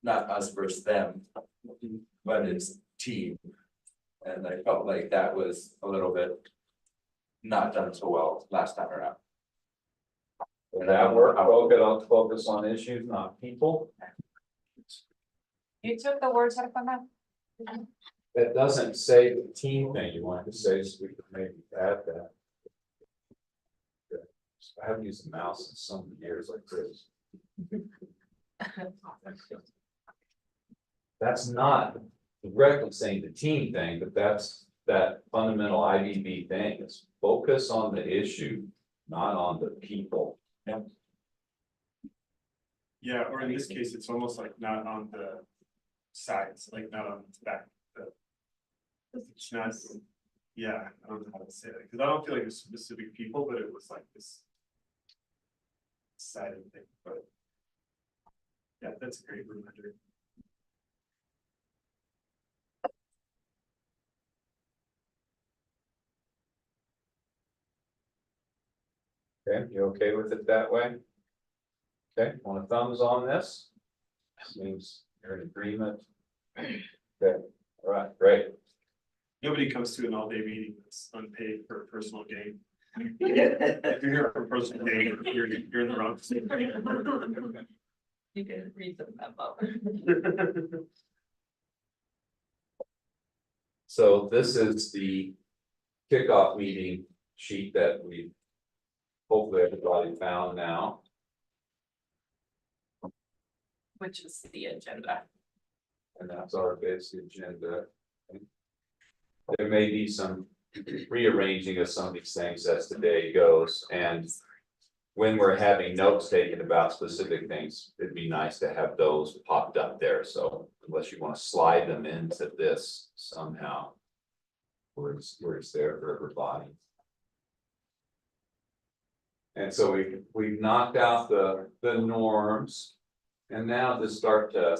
not us versus them, but it's team. And I felt like that was a little bit not done so well last time around. Would that work? Focus on issues, not people. You took the words out of my mouth. That doesn't say the team thing you wanted to say, so we could maybe add that. I haven't used the mouse in so many years like this. That's not directly saying the team thing, but that's that fundamental IBB thing. Is focus on the issue, not on the people. Yeah, or in this case, it's almost like not on the sides, like not on the back. It's not, yeah, I don't know how to say that, because I don't feel like it's specific people, but it was like this. Side thing, but. Yeah, that's a great reminder. Okay, you okay with it that way? Okay, want a thumbs on this? Means you're in agreement. Okay, all right, great. Nobody comes to an all-day meeting that's unpaid for personal gain. If you're here for personal gain, you're in the wrong. You can read the memo. So this is the kickoff meeting sheet that we hopefully everybody found now. Which is the agenda. And that's our basic agenda. There may be some rearranging of some of these things as the day goes, and when we're having notes taken about specific things, it'd be nice to have those popped up there. So unless you want to slide them into this somehow, where it's there for everybody. And so we've knocked out the norms. And now to start to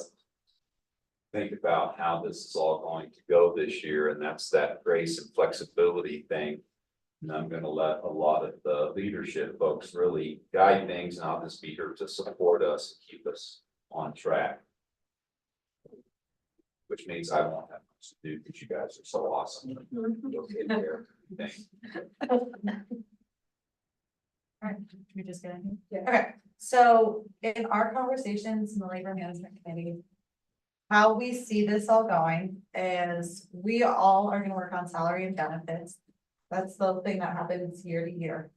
think about how this is all going to go this year, and that's that grace and flexibility thing. And I'm gonna let a lot of the leadership folks really guide things, and I'll just be here to support us, and keep us on track. Which means I won't have much to do, because you guys are so awesome. You'll take care of everything. Alright, should we just get in here? Okay, so in our conversations in the labor management committee. How we see this all going is we all are gonna work on salary and benefits. That's the thing that happens year to year.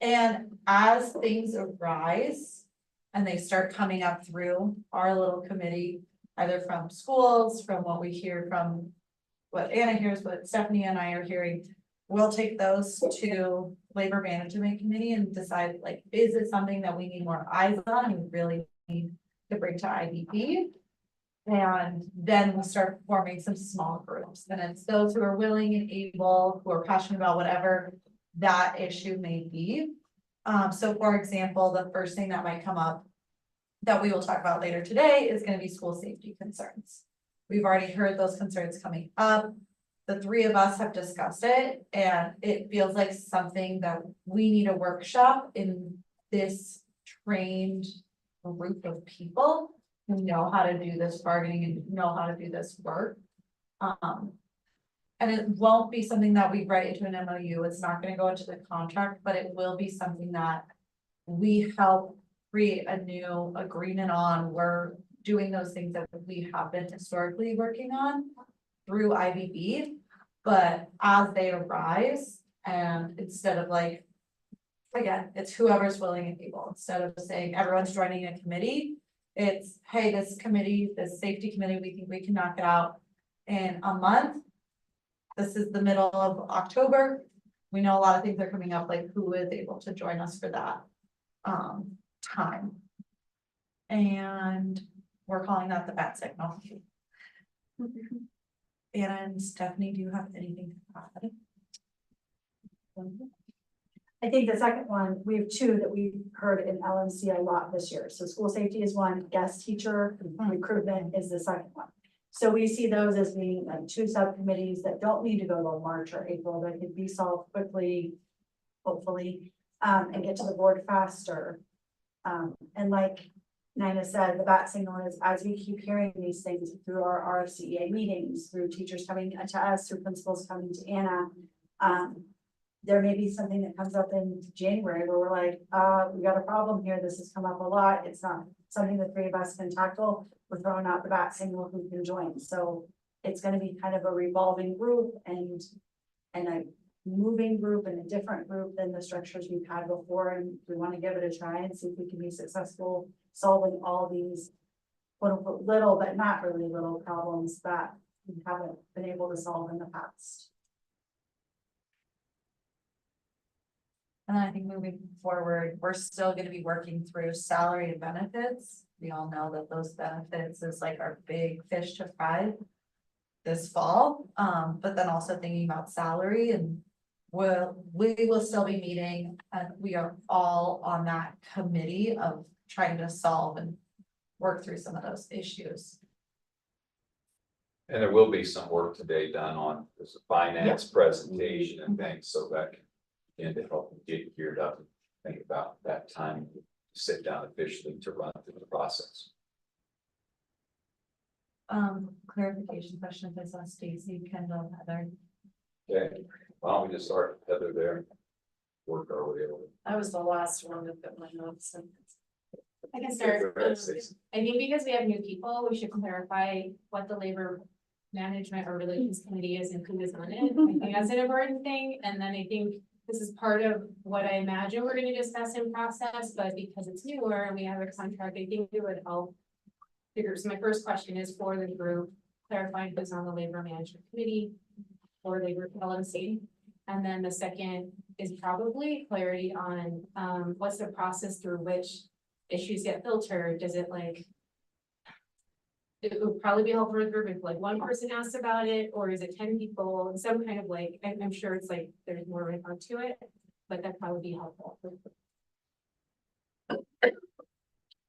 And as things arise and they start coming up through our little committee, either from schools, from what we hear from what Anna hears, what Stephanie and I are hearing, we'll take those to labor management committee and decide, like, is it something that we need more eyes on and we really need to bring to IBB? And then we'll start forming some small groups, and it's those who are willing and able, who are passionate about whatever that issue may be. So for example, the first thing that might come up that we will talk about later today is gonna be school safety concerns. We've already heard those concerns coming up. The three of us have discussed it, and it feels like something that we need a workshop in this trained group of people who know how to do this bargaining and know how to do this work. And it won't be something that we write into an MOU, it's not gonna go into the contract, but it will be something that we help create a new agreement on. We're doing those things that we have been historically working on through IBB, but as they arise, and instead of like, again, it's whoever's willing and able, instead of saying everyone's joining a committee, it's, hey, this committee, this safety committee, we think we can knock it out in a month. This is the middle of October. We know a lot of things are coming up, like who is able to join us for that time. And we're calling that the bat signal. And Stephanie, do you have anything to add? I think the second one, we have two that we've heard in LMC a lot this year. So school safety is one, guest teacher recruitment is the second one. So we see those as being like two subcommittees that don't need to go to March or April, that could be solved quickly, hopefully, and get to the board faster. And like Nina said, the bat signal is, as we keep hearing these things through our RFCEA meetings, through teachers coming to us, through principals coming to Anna, there may be something that comes up in January where we're like, we got a problem here. This has come up a lot. It's not something the three of us can tackle. We're throwing out the bat signal who can join. So it's going to be kind of a revolving group and a moving group and a different group than the structures we've had before. And we want to give it a try and see if we can be successful solving all these quote unquote little, but not really little problems that we haven't been able to solve in the past. And I think moving forward, we're still gonna be working through salary and benefits. We all know that those benefits is like our big fish to fry this fall. But then also thinking about salary, and we will still be meeting, and we are all on that committee of trying to solve and work through some of those issues. And there will be some work today done on this finance presentation and things, so that can begin to help them get geared up and think about that time, to sit down officially to run through the process. Clarification questions. I saw Stacy, Kendall, Heather. Okay, why don't we just start Heather there? Work our way over. I was the last one to put my notes in. I can Go start. ahead, Stacey. I think because we have new people, we should clarify what the labor management or relations committee is and who is on it. I think that's an important thing. And then I think this is part of what I imagine we're gonna discuss in process, but because it's newer and we have a contract, I think it would help. So my first question is for the group, clarifying who's on the labor management committee or labor LMC. And then the second is probably clarity on what's the process through which issues get filtered. Does it like, it would probably be helpful for the group if like one person asks about it, or is it 10 people, some kind of like, I'm sure it's like, there's more record to it, but that'd probably be helpful.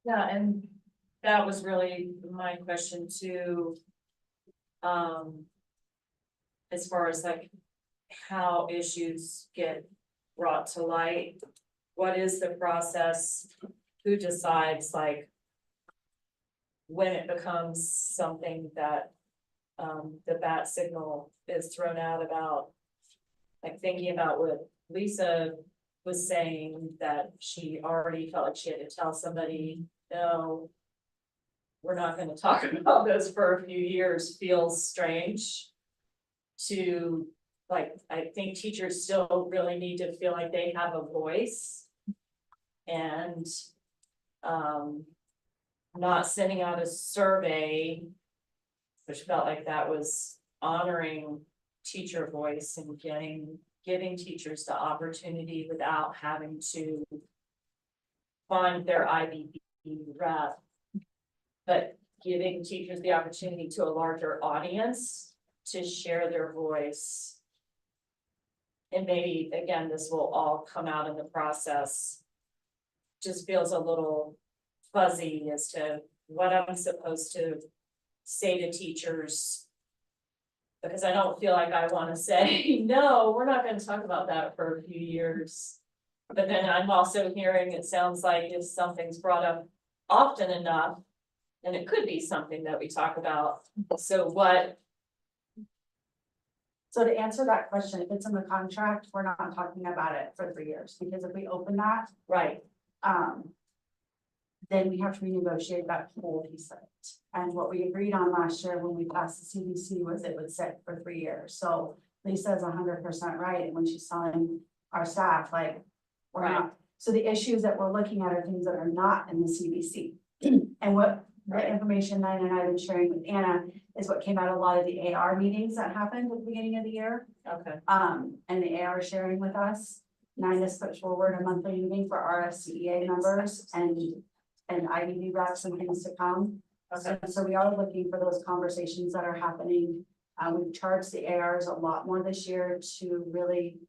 Yeah, and that was really my question too. As far as like how issues get brought to light, what is the process? Who decides like when it becomes something that the bat signal is thrown out about? Like thinking about what Lisa was saying, that she already felt like she had to tell somebody, no, we're not gonna talk about this for a few years, feels strange. To, like, I think teachers still really need to feel like they have a voice. And not sending out a survey, which felt like that was honoring teacher voice and giving teachers the opportunity without having to find their IBB rep, but giving teachers the opportunity to a larger audience to share their voice. And maybe, again, this will all come out in the process. Just feels a little fuzzy as to what I'm supposed to say to teachers. Because I don't feel like I want to say, no, we're not going to talk about that for a few years. But then I'm also hearing, it sounds like if something's brought up often enough, then it could be something that we talk about. So what? So to answer that question, if it's in the contract, we're not talking about it for 3 years, because if we open that, Right. then we have to renegotiate that whole piece of it. And what we agreed on last year when we passed the CBC was it would sit for 3 years. So Lisa is 100% right, and when she's telling our staff, like, we're not. So the issues that we're looking at are things that are not in the CBC. And what the information Nina and I have been sharing with Anna is what came out of a lot of the AR meetings that happened at the beginning of the year. Okay. And the AR sharing with us. Nina's put forward a monthly meeting for RFCEA members and IBB reps and things to come. Okay. So we are looking for those conversations that are happening. We've charged the ARs a lot more this year to really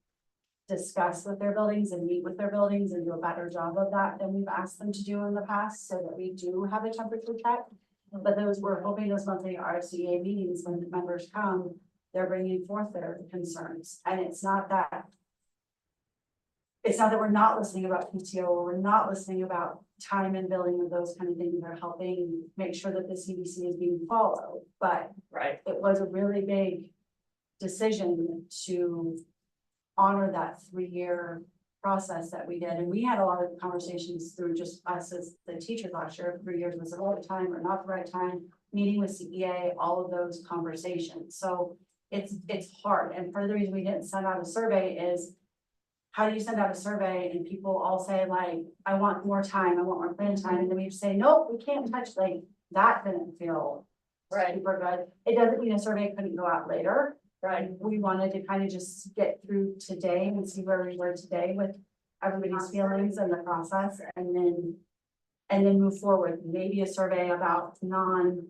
discuss with their buildings and meet with their buildings and do a better job of that than we've asked them to do in the past, so that we do have a temperature check. But we're hoping those monthly RFCA meetings, when the members come, they're bringing forth their concerns. And it's not that we're not listening about PTO, or we're not listening about time and billing and those kind of things. They're helping make sure that the CBC is being followed. But it was a really big decision to honor that 3-year process that we did. And we had a lot of conversations through just us as the teachers last year. 3 years was the right time or not the right time, meeting with CEA, all of those conversations. So it's hard. And part of the reason we didn't send out a survey is, how do you send out a survey and people all say like, I want more time, I want more plan time, and then we say, nope, we can't touch, like, that didn't feel super good. It doesn't mean a survey couldn't go out later. Right. We wanted to kind of just get through today and see where we were today with everybody's feelings and the process, and then move forward. Maybe a survey about non-CBC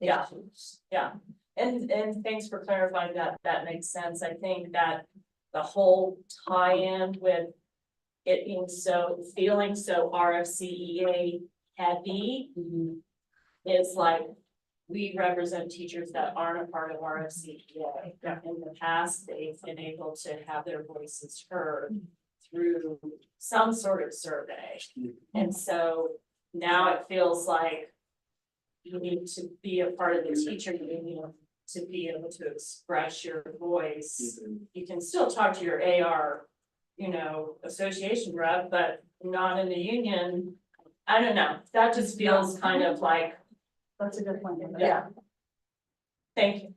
issues. Yeah. And thanks for clarifying that. That makes sense. I think that the whole tie-in with it being feeling so RFCEA heavy is like, we represent teachers that aren't a part of RFCEA. In the past, they've been able to have their voices heard through some sort of survey. And so now it feels like you need to be a part of the teacher union to be able to express your voice. You can still talk to your AR, association rep, but not in the union. I don't know. That just feels kind of like. That's a good point. Yeah. Thank you.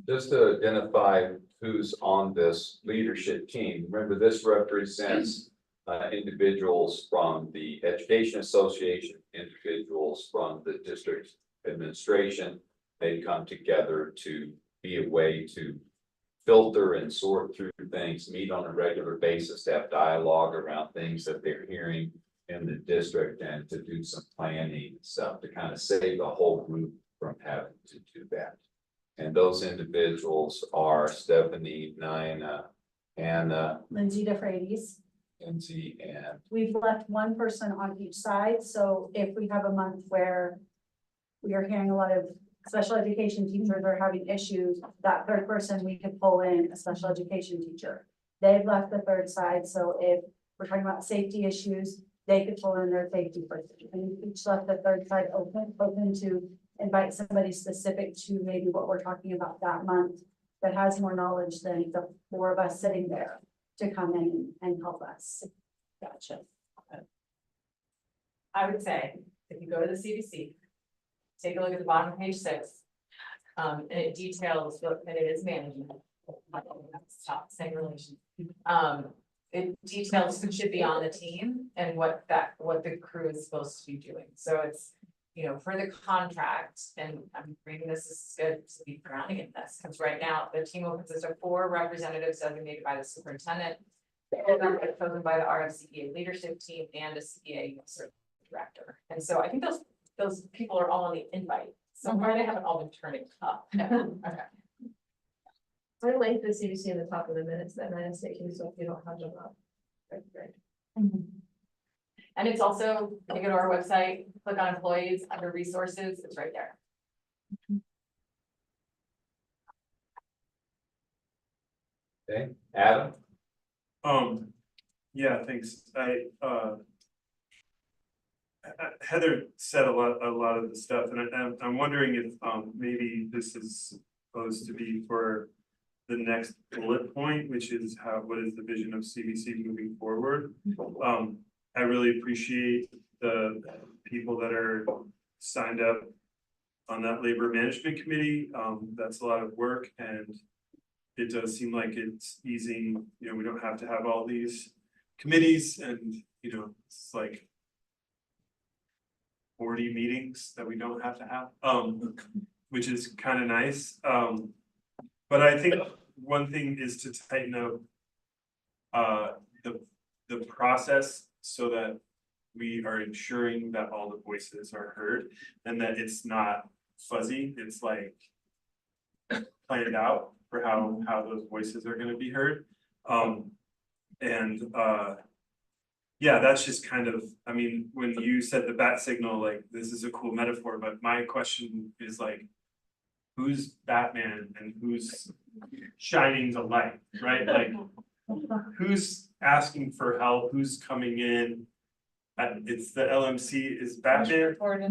Just to identify who's on this leadership team, remember this represents individuals from the Education Association, individuals from the district administration. They come together to be a way to filter and sort through things, meet on a regular basis, to have dialogue around things that they're hearing in the district, and to do some planning and stuff to kind of save the whole group from having to do that. And those individuals are Stephanie, Nina, Anna, Lindsay DeFreitas. NC and. We've left one person on each side, so if we have a month where we are hearing a lot of special education teachers are having issues, that third person, we could pull in a special education teacher. They've left the third side, so if we're talking about safety issues, they could pull in their safety person. And we each left the third side open to invite somebody specific to maybe what we're talking about that month that has more knowledge than the four of us sitting there to come in and help us. Gotcha. I would say, if you go to the CBC, take a look at the bottom of page 6. And it details what, and it is management. Stop saying relation. It details who should be on the team and what the crew is supposed to be doing. So it's, you know, for the contract, and I'm reading this is good to be grounding in this, because right now the team will consist of 4 representatives designated by the superintendent. Chosen by the RFCEA leadership team and a CEA director. And so I think those people are all on the invite. So why they haven't all been turning up? Okay. I like the CBC in the top of the minutes that I say, so if you don't have them up. Great. And it's also, you go to our website, click on employees under resources, it's right there. Okay, Adam? Yeah, thanks. Heather said a lot of the stuff, and I'm wondering if, maybe this is supposed to be for the next bullet point, which is what is the vision of CBC moving forward? I really appreciate the people that are signed up on that labor management committee. That's a lot of work, and it does seem like it's easing, you know, we don't have to have all these committees, and, you know, it's like 40 meetings that we don't have to have, which is kind of nice. But I think one thing is to tighten up the process so that we are ensuring that all the voices are heard and that it's not fuzzy, it's like planned out for how those voices are going to be heard. Yeah, that's just kind of, I mean, when you said the bat signal, like, this is a cool metaphor, but my question is like, who's Batman and who's shining the light, right? Like, who's asking for help, who's coming in? It's the LMC is Batman. We're the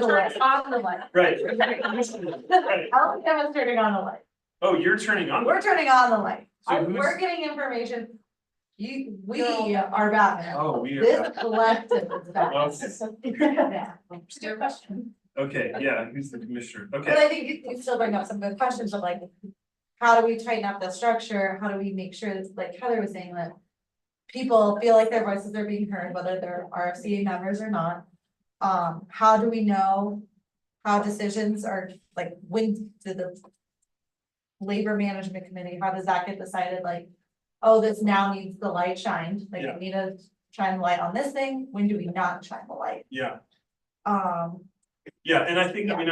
light. On the light. Right. Alabama's turning on the light. Oh, you're turning on. We're turning on the light. So who's- We're getting information. We are Batman. Oh, we are. This Batman. collective is Batman. Yeah. Your question. Okay, yeah, who's the commissioner? But Okay, I think you still bring up some good questions of like, how do we tighten up the structure? How do we make sure that, like Heather was saying, that people feel like their voices are being heard, whether they're RFCA members or not? How do we know how decisions are, like, when do the labor management committee, how does that get decided? Like, oh, this now needs the light shined, like, Yeah. we need to shine the light on this thing. When do we not shine the light? yeah. Um, Yeah, and I think, I mean,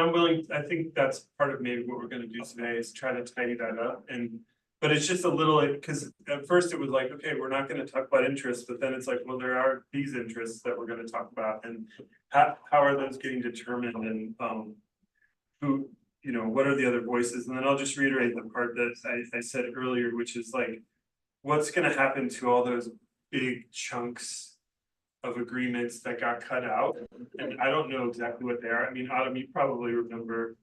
I think that's part of maybe what we're gonna do today is try to tidy that up but it's just a little, because at first it was like, okay, we're not gonna talk about interests, but then it's like, well, there are these interests that we're gonna talk about, and how are those getting determined, and who, you know, what are the other voices? And then I'll just reiterate the part that I said earlier, which is like, what's gonna happen to all those big chunks of agreements that got cut out? And I don't know exactly what they are. I mean, Autumn, you probably remember.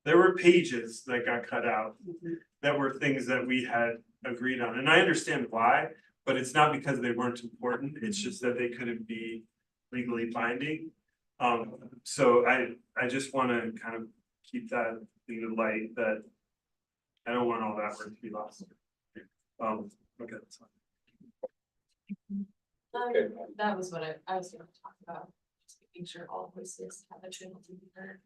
There were pages that got cut out that were things that we had agreed on. And I understand why, but it's not because they weren't important. It's just that they couldn't be legally binding. So I just want to kind of keep that in the light that I don't want all that work to be lost. Okay, that's fine. That was what I was gonna talk about, just making sure all voices have a channel to be heard.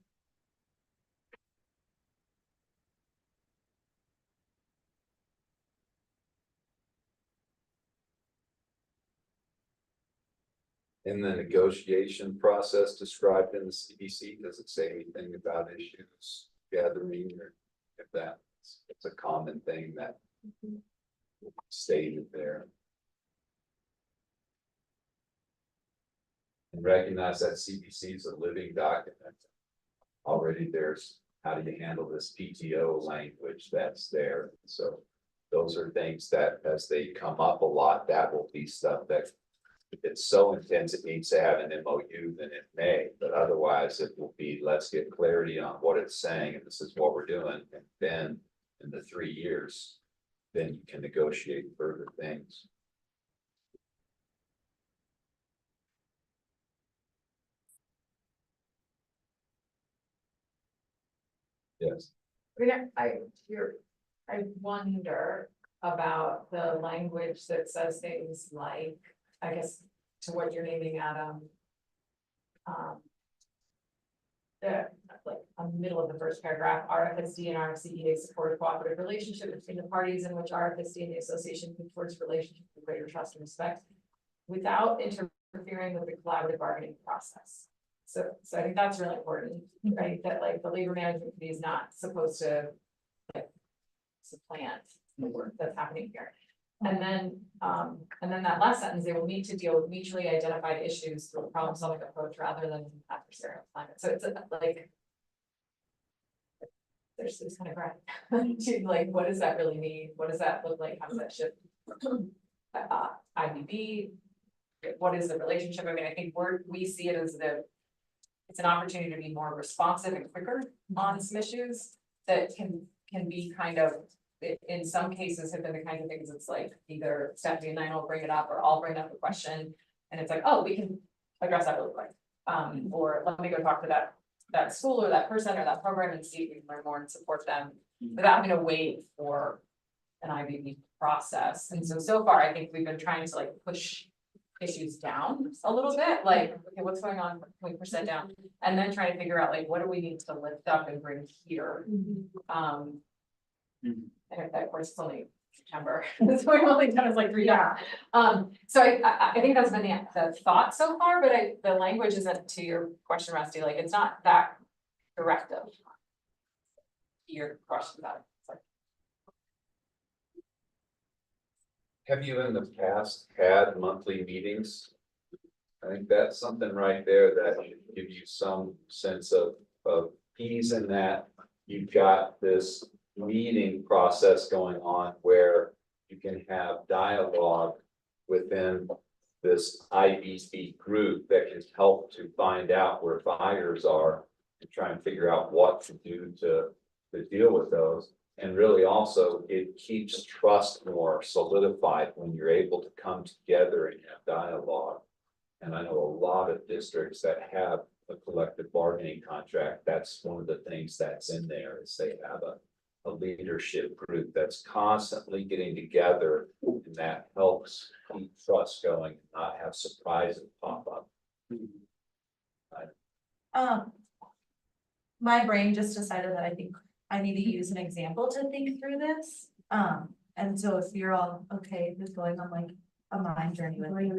In the negotiation process described in the CBC, does it say anything about issues gathering or if that's, it's a common thing that stated there. And recognize that CBC is a living document. Already there's, how do you handle this PTO language that's there? So those are things that as they come up a lot, that will be stuff that if it's so intense, it needs to have an MOU, then it may, but otherwise it will be, let's get clarity on what it's saying, and this is what we're doing, and then in the 3 years, then you can negotiate further things. Yes. I mean, I wonder about the language that says things like, I guess, to what you're naming, Adam. The, like, middle of the first paragraph, RFSD and RFCEA support a cooperative relationship between the parties in which RFSD and the association move towards relationship with greater trust and respect without interfering with the collaborative bargaining process. So I think that's really important, right? That like the labor management committee is not supposed to like supplant the work that's happening here. And then that last sentence, they will need to deal with mutually identified issues through a problem solving approach rather than adversarial climate. So it's like, there's this kind of graph to like, what does that really mean? What does that look like? How does that shift? IBB, what is the relationship? I mean, I think we see it as it's an opportunity to be more responsive and quicker on some issues that can be kind of, in some cases have been the kind of things it's like either Stephanie and I will bring it up or I'll bring up a question and it's like, oh, we can address that really quick. Or let me go talk to that school or that person or that program and see if we can learn more and support them without having to wait for an IBB process. And so far, I think we've been trying to like push issues down a little bit, like, okay, what's going on? Can we push that down? And then trying to figure out like, what do we need to lift up and bring here? And of course, it's only September, so we've only done it like 3 days. So I think that's been the thought so far, but the language isn't, to your question, Rusty, like, it's not that directive. Your question about it. Sorry. Have you in the past had monthly meetings? I think that's something right there that should give you some sense of ease in that you've got this meeting process going on where you can have dialogue within this IBB group that can help to find out where fires are and try and figure out what to do to deal with those. And really also it keeps trust more solidified when you're able to come together and have dialogue. And I know a lot of districts that have a collective bargaining contract. That's one of the things that's in there is they have a leadership group that's constantly getting together, and that helps keep trust going, and not have surprises pop up. My brain just decided that I think I need to use an example to think through this. And so if you're all okay with going on like a mind journey with me,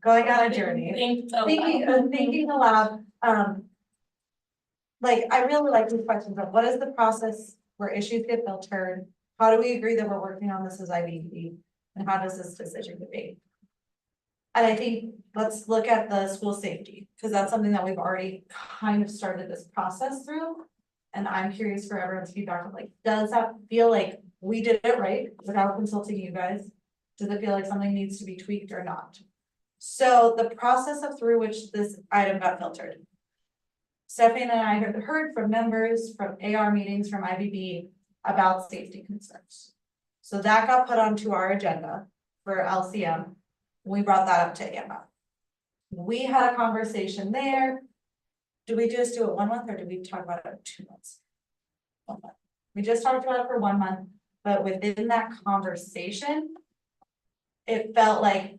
going on a journey, thinking aloud, like I really like these questions of what is the process where issues get filtered? How do we agree that we're working on this as IBB? And how does this decision get made? And I think let's look at the school safety, because that's something that we've already kind of started this process through. And I'm curious for everyone's feedback of like, does that feel like we did it right without consulting you guys? Does it feel like something needs to be tweaked or not? So the process of through which this item got filtered. Stephanie and I have heard from members from AR meetings from IBB about safety concerns. So that got put onto our agenda for LCM. We brought that up to Emma. We had a conversation there. Do we just do it 1 month or do we talk about it 2 months? 1 month. We just talked about it for 1 month, but within that conversation, it felt like,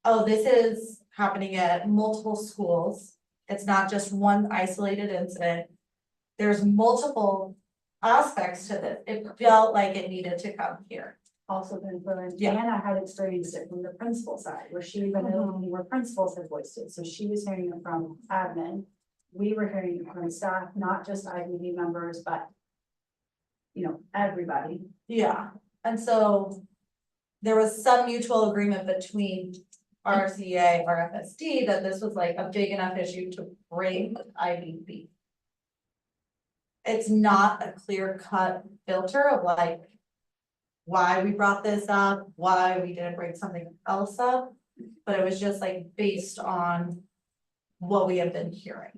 oh, this is happening at multiple schools. It's not just one isolated incident. There's multiple aspects to this. It felt like it needed to come here. Also been influenced. Anna had experienced it from the principal side, where she even knew where principals had voiced it. So she was hearing it from admin. We were hearing it from staff, not just IBB members, but you know, everybody. Yeah. And so there was some mutual agreement between RCA, RFSD, that this was like a big enough issue to bring IBB. It's not a clear cut filter of like why we brought this up, why we didn't bring something else up, but it was just like based on what we have been hearing.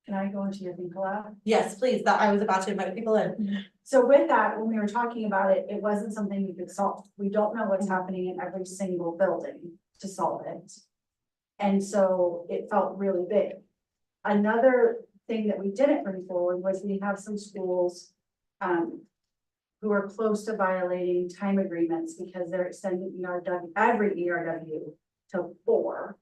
Can I go into your Think Lab? Yes, please, that I was about to invite people in. So with that, when we were talking about it, it wasn't something we could solve. We don't know what's happening in every single building to solve it. And so it felt really big. Another thing that we didn't bring forward was we have some schools who are close to violating time agreements because they're extending ERW, every ERW to 4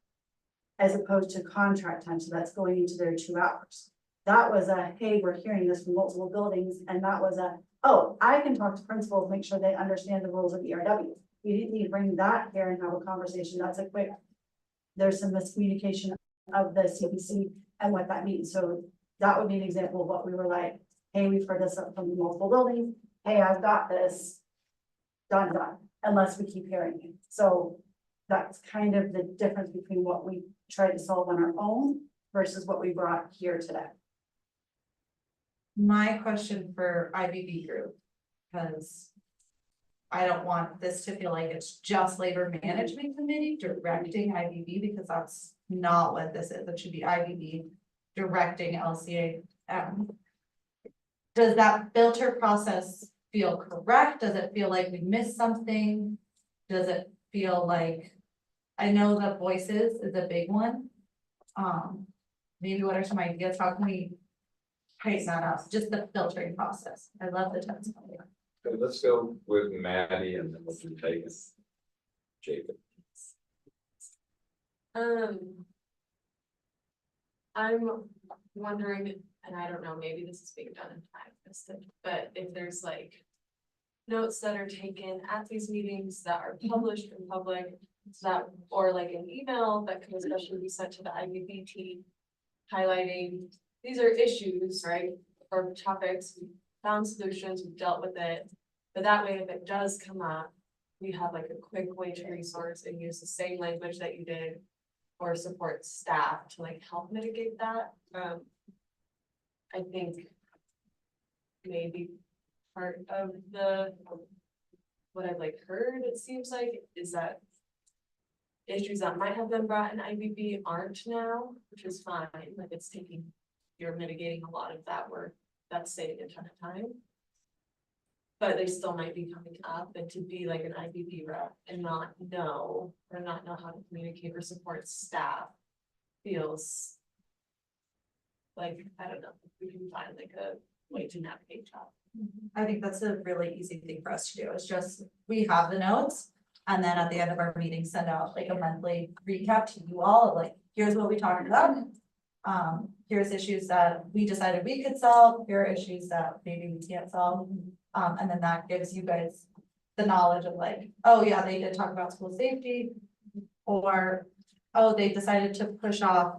as opposed to contract time, so that's going into their 2 hours. That was a, hey, we're hearing this from multiple buildings, and that was a, oh, I can talk to principals, make sure they understand the rules of ERW. You didn't need to bring that here and have a conversation, that's a quick, there's some miscommunication of the CPC and what that means, so that would be an example of what we were like, hey, we've heard this from multiple buildings, hey, I've got this, done, unless we keep hearing it. So that's kind of the difference between what we tried to solve on our own versus what we brought here today. My question for IBB group, because I don't want this to feel like it's just labor management committee directing IBB, because that's not what this is. It should be IBB directing LCA. Does that filter process feel correct? Does it feel like we missed something? Does it feel like, I know that voices is a big one. Maybe what are some ideas? How can we tighten that up? Just the filtering process. I love the tense. Okay, let's go with Maddie and then we'll do Megan. Jacob. I'm wondering, and I don't know, maybe this is being done in time, but if there's like notes that are taken at these meetings that are published in public, so that, or like an email that can especially be sent to the IBB team, highlighting, these are issues, right, or topics, we found solutions, we've dealt with it, but that way, if it does come up, we have like a quick way to resource and use the same language that you did, or support staff to like help mitigate that. I think maybe part of what I've like heard, it seems like, is that issues that might have been brought in IBB aren't now, which is fine, like it's taking, you're mitigating a lot of that work, that's saving a ton of time. But they still might be coming up, and to be like an IBB rep and not know how to communicate or support staff feels like, I don't know, we can find like a way to navigate that. I think that's a really easy thing for us to do. It's just, we have the notes. And then at the end of our meeting, send out like a monthly recap to you all of like, here's what we talked about. Here's issues that we decided we could solve. Here are issues that maybe we can't solve. And then that gives you guys the knowledge of like, oh yeah, they did talk about school safety. Or, oh, they decided to push off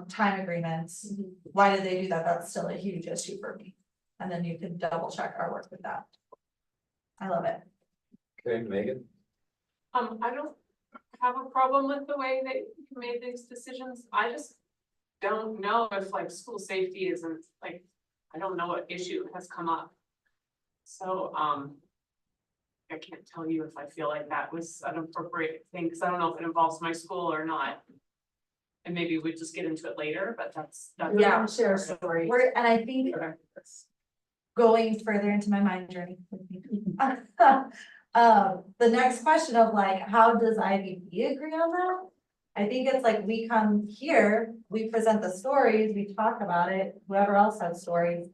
time agreements. Why did they do that? That's still a huge issue for me. And then you can double check our work with that. I love it. Okay, Megan. I don't have a problem with the way they made these decisions. I just don't know if like school safety isn't like, I don't know what issue has come up. So, I can't tell you if I feel like that was an appropriate thing, because I don't know if it involves my school or not. And maybe we just get into it later, but that's. Yeah, share a story. And I think going further into my mind journey. The next question of like, how does IBB agree on that? I think it's like, we come here, we present the stories, we talk about it, whoever else has stories.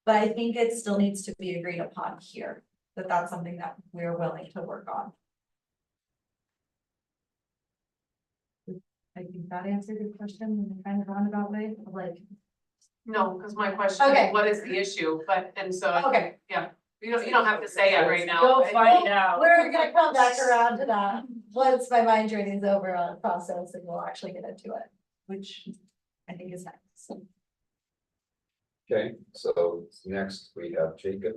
But I think it still needs to be agreed upon here, that that's something that we're willing to work on. I think that answered your question in a kind of roundabout way of like. No, because my question Okay. is, what is the issue? But, and so. Okay. Yeah, you don't have to say it right now. Go but- find out. We're gonna come back around to that once my mind journey is over on the process and we'll actually get into it, which I think is nice. Okay, so next we have Jacob.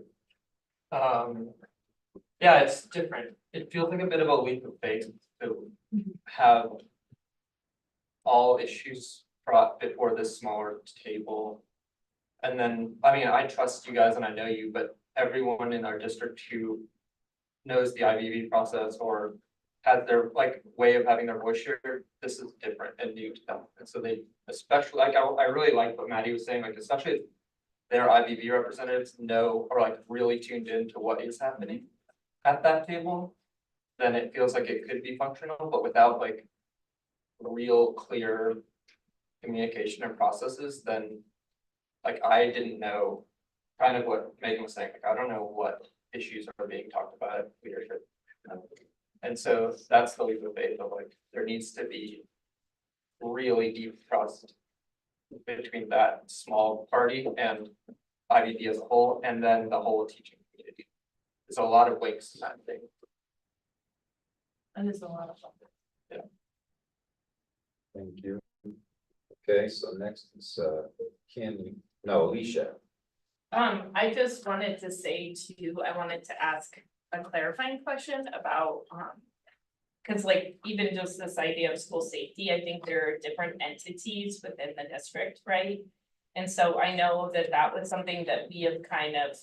Yeah, it's different. It feels like a bit of a leap of faith to have all issues brought before this smaller table. And then, I mean, I trust you guys and I know you, but everyone in our district who knows the IBB process or has their like way of having their voice heard, this is different and new to them. And so they, especially like, I really like what Maddie was saying, like especially if their IBB representatives know or like really tuned into what is happening at that table, then it feels like it could be functional, but without like real clear communication and processes, then like I didn't know kind of what Megan was saying, like I don't know what issues are being talked about at leadership. And so that's the leap of faith of like, there needs to be really deep trust between that small party and IBB as a whole, and then the whole teaching community. There's a lot of links in that thing. And it's a lot of fun. Thank you. Okay, so next is Alicia. I just wanted to say too, I wanted to ask a clarifying question about, cause like even just this idea of school safety, I think there are different entities within the district, right? And so I know that that was something that we have kind of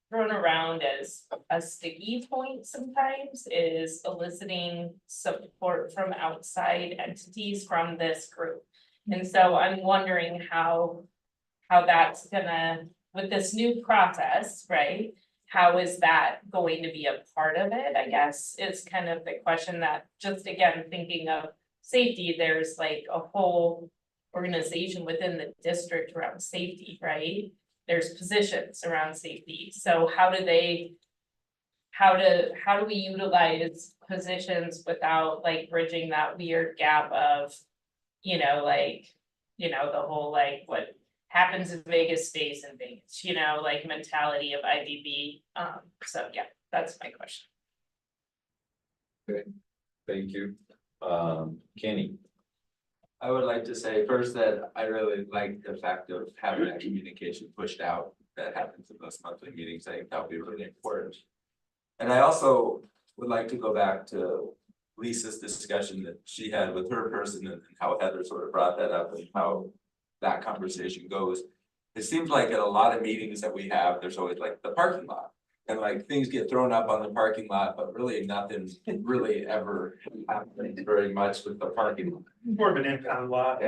thrown around as a sticky point sometimes, is eliciting support from outside entities from this group. And so I'm wondering how that's gonna, with this new process, right? How is that going to be a part of it, I guess, is kind of the question that, just again, thinking of safety, there's like a whole organization within the district around safety, right? There's positions around safety, so how do we utilize positions without like bridging that weird gap of, like, the whole like what happens in Vegas stays in Vegas, like mentality of IBB. So yeah, that's my question. Okay, thank you. Kenny. I would like to say first that I really like the fact of having that communication pushed out that happens in those monthly meetings. I think that would be really important. And I also would like to go back to Lisa's discussion that she had with her person and how Heather sort of brought that up and how that conversation goes. It seems like at a lot of meetings that we have, there's always like the parking lot. And like things get thrown up on the parking lot, but really nothing really ever happens very much with the parking lot. More of an impound lot.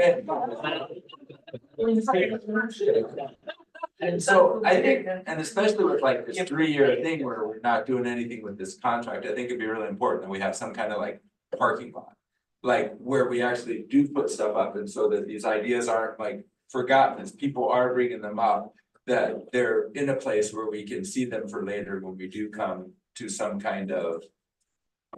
And so I think, and especially with like this 3-year thing where we're not doing anything with this contract, I think it'd be really important that we have some kind of like parking lot. Like where we actually do put stuff up, and so that these ideas aren't like forgotten, as people are bringing them up. That they're in a place where we can see them for later when we do come to some kind of.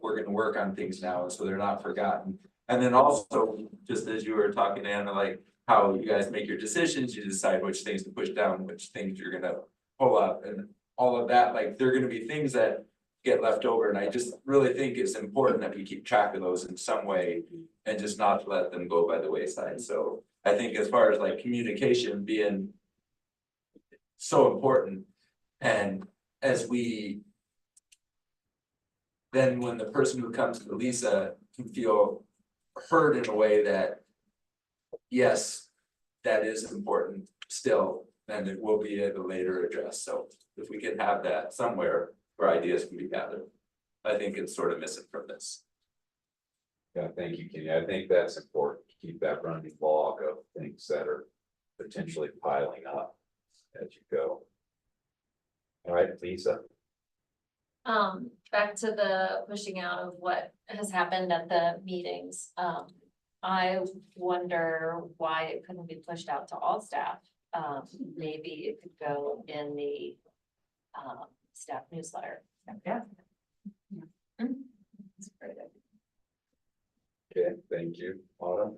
We're gonna work on things now, and so they're not forgotten. And then also, just as you were talking, Anna, like how you guys make your decisions, you decide which things to push down, which things you're gonna pull up, and all of that, like there are gonna be things that get left over, and I just really think it's important that we keep track of those in some way and just not let them go by the wayside. So I think as far as like communication being so important, and as we then when the person who comes to Lisa can feel heard in a way that yes, that is important still, and it will be at a later address. So if we can have that somewhere where ideas can be gathered, I think it's sort of missing from this. Yeah, thank you, Kenny. I think that's important to keep that running log of things that are potentially piling up as you go. All right, Lisa. Back to the pushing out of what has happened at the meetings. I wonder why it couldn't be pushed out to all staff. Maybe it could go in the staff newsletter. Yeah. That's a great idea. Okay, thank you. Autumn.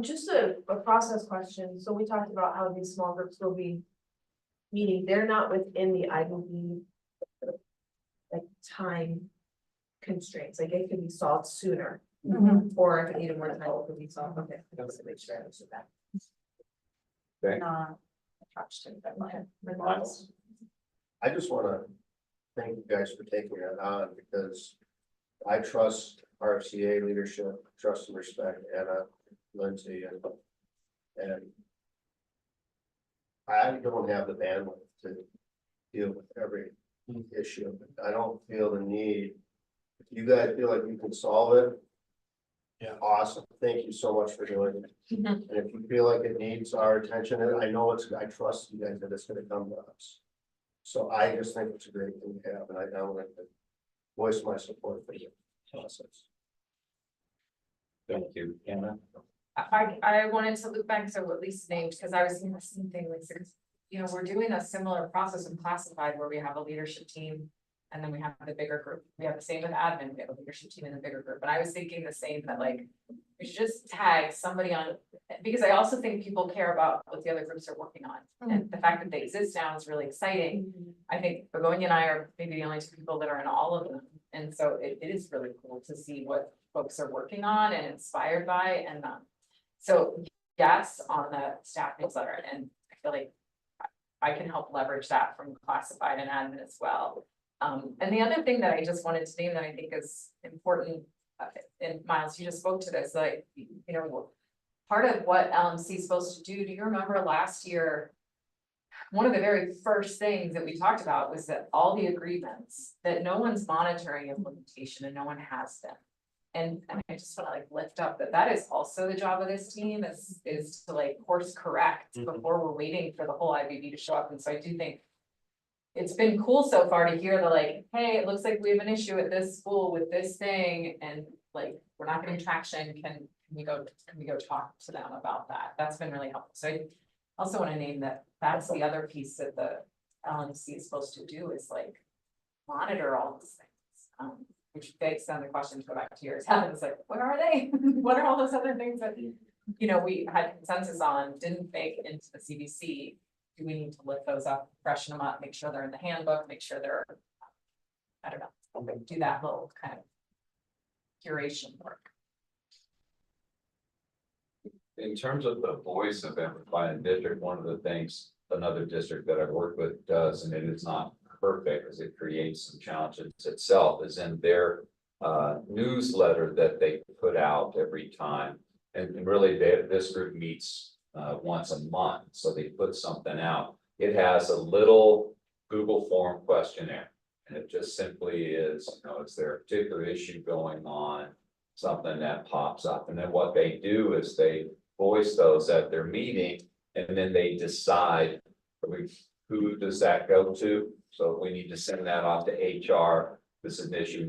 Just a process question. So we talked about how these small groups will be meeting. They're not within the IBB like time constraints. Like it could be solved sooner. Or if it needed more time, it could be solved. Okay, I just make sure I understood that. Okay. Attached to that line. I just wanna thank you guys for taking that on, because I trust RCA leadership, trust and respect Anna, Lindsay, and I don't have the bandwidth to deal with every issue. I don't feel the need. If you guys feel like you can solve it, yeah, awesome. Thank you so much for doing it. And if you feel like it needs our attention, and I know I trust you guys that it's gonna come to us. So I just think it's a great thing to have, and I would like to voice my support for the process. Thank you, Anna. I wanted to loop back to what Lisa named, because I was thinking the same thing, Lisa, 'cause, you know, we're doing a similar process in classified where we have a leadership team. And then we have the bigger group. We have the same with admin, we have a leadership team in the bigger group. And I was thinking the same, that like, we should just tag somebody on, because I also think people care about what the other groups are working on. And the fact that they exist now is really exciting. I think Begonia and I are maybe the only two people that are in all of them. And so it is really cool to see what folks are working on and inspired by, and so yes, on the staff newsletter, and I feel like I can help leverage that from classified and admin as well. And the other thing that I just wanted to name that I think is important, and Miles, you just spoke to this, like, you know, part of what LMC is supposed to do you remember last year? One of the very first things that we talked about was that all the agreements, that no one's monitoring implementation and no one has them. And I just want to like lift up that is also the job of this team, is to like course correct before we're waiting for the whole IBB to show up. And so I do think it's been cool so far to hear the like, hey, it looks like we have an issue at this school with this thing, and like, we're not getting traction, can we go talk to them about that? That's been really helpful. So I also want to name that's the other piece that the LMC is supposed to do, is like monitor all these things. Which begs the question to go back to yours, it's like, where are they? What are all those other things that, you know, we had consensus on, didn't make it into the CBC? Do we need to lift those up, freshen them up, make sure they're in the handbook, make sure they're, I don't know, do that little kind of curation work. In terms of the voice of Amplify in district, one of the things another district that I've worked with does, and it is not perfect, as it creates some challenges itself, is in their newsletter that they put out every time. And really this group meets once a month, so they put something out. It has a little Google form questionnaire, and it just simply is, you know, is there a particular issue going on, something that pops up, and then what they do is they voice those at their meeting, and then they decide who does that go to. So we need to send that off to HR. This is an issue,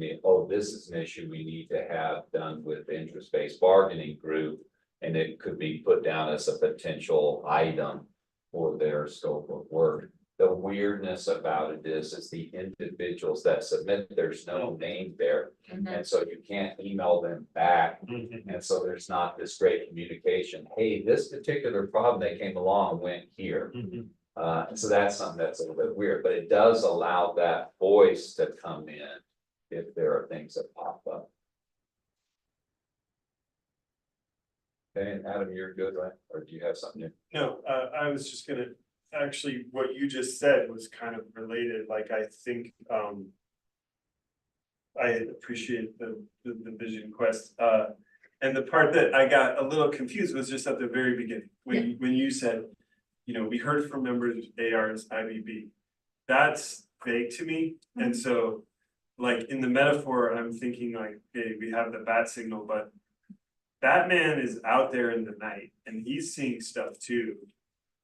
this is an issue we need to have done with the interest-based bargaining group. And it could be put down as a potential item for their scope of work. The weirdness about it is the individuals that submit, there's no name there. And so you can't email them back. And so there's not this great communication. Hey, this particular problem that came along went here. And so that's something that's a little bit weird, but it does allow that voice to come in if there are things that pop up. Okay, and Adam, you're good, right? Or do you have something new? No, I was just gonna, actually, what you just said was kind of related, like, I think, I appreciate the vision quest, and the part that I got a little confused was just at the very beginning, when you said, you know, we heard from members of AR's IBB. That's vague to me, and so, like, in the metaphor, I'm thinking like, hey, we have the bat signal, but Batman is out there in the night and he's seeing stuff too.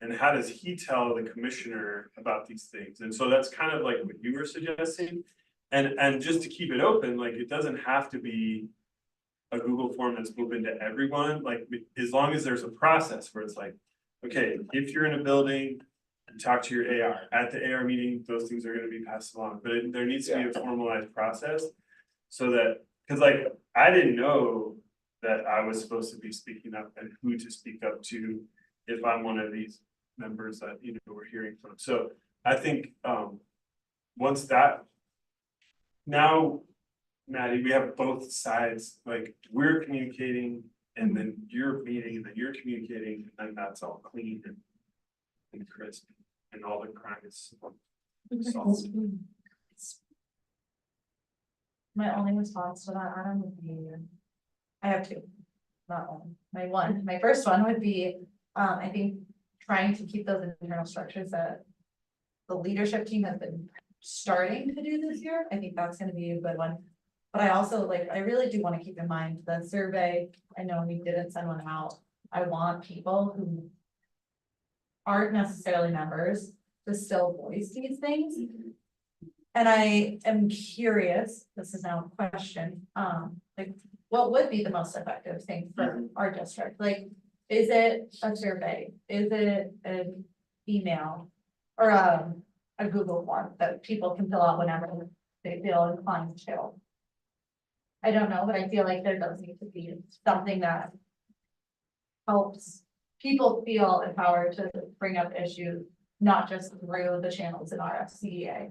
And how does he tell the commissioner about these things? And so that's kind of like what you were suggesting. And just to keep it open, like, it doesn't have to be a Google form that's open to everyone, like, as long as there's a process where it's like, okay, if you're in a building, talk to your AR. At the AR meeting, those things are gonna be passed along, but there needs to be a formalized process. So that, cause like, I didn't know that I was supposed to be speaking up and who to speak up to if I'm one of these members that, you know, we're hearing from. So I think, once that, now, Maddie, we have both sides, like, we're communicating and then you're meeting and then you're communicating, and then that's all clean and crisp and all the crime is solved. My only response to that, Adam, would be, I have two, not one. My first one would be, I think trying to keep those internal structures that the leadership team has been starting to do this year. I think that's gonna be a good one. But I also I really do want to keep in mind the survey. I know we didn't send one out. I want people who aren't necessarily members to still voice these things. And I am curious, this is now a question, what would be the most effective thing for our district? Like, is it a survey? Is it an email? Or a Google form that people can fill out whenever they feel inclined to? I don't know, but I feel like there does need to be something that helps people feel empowered to bring up issues, not just through the channels in RFCEA.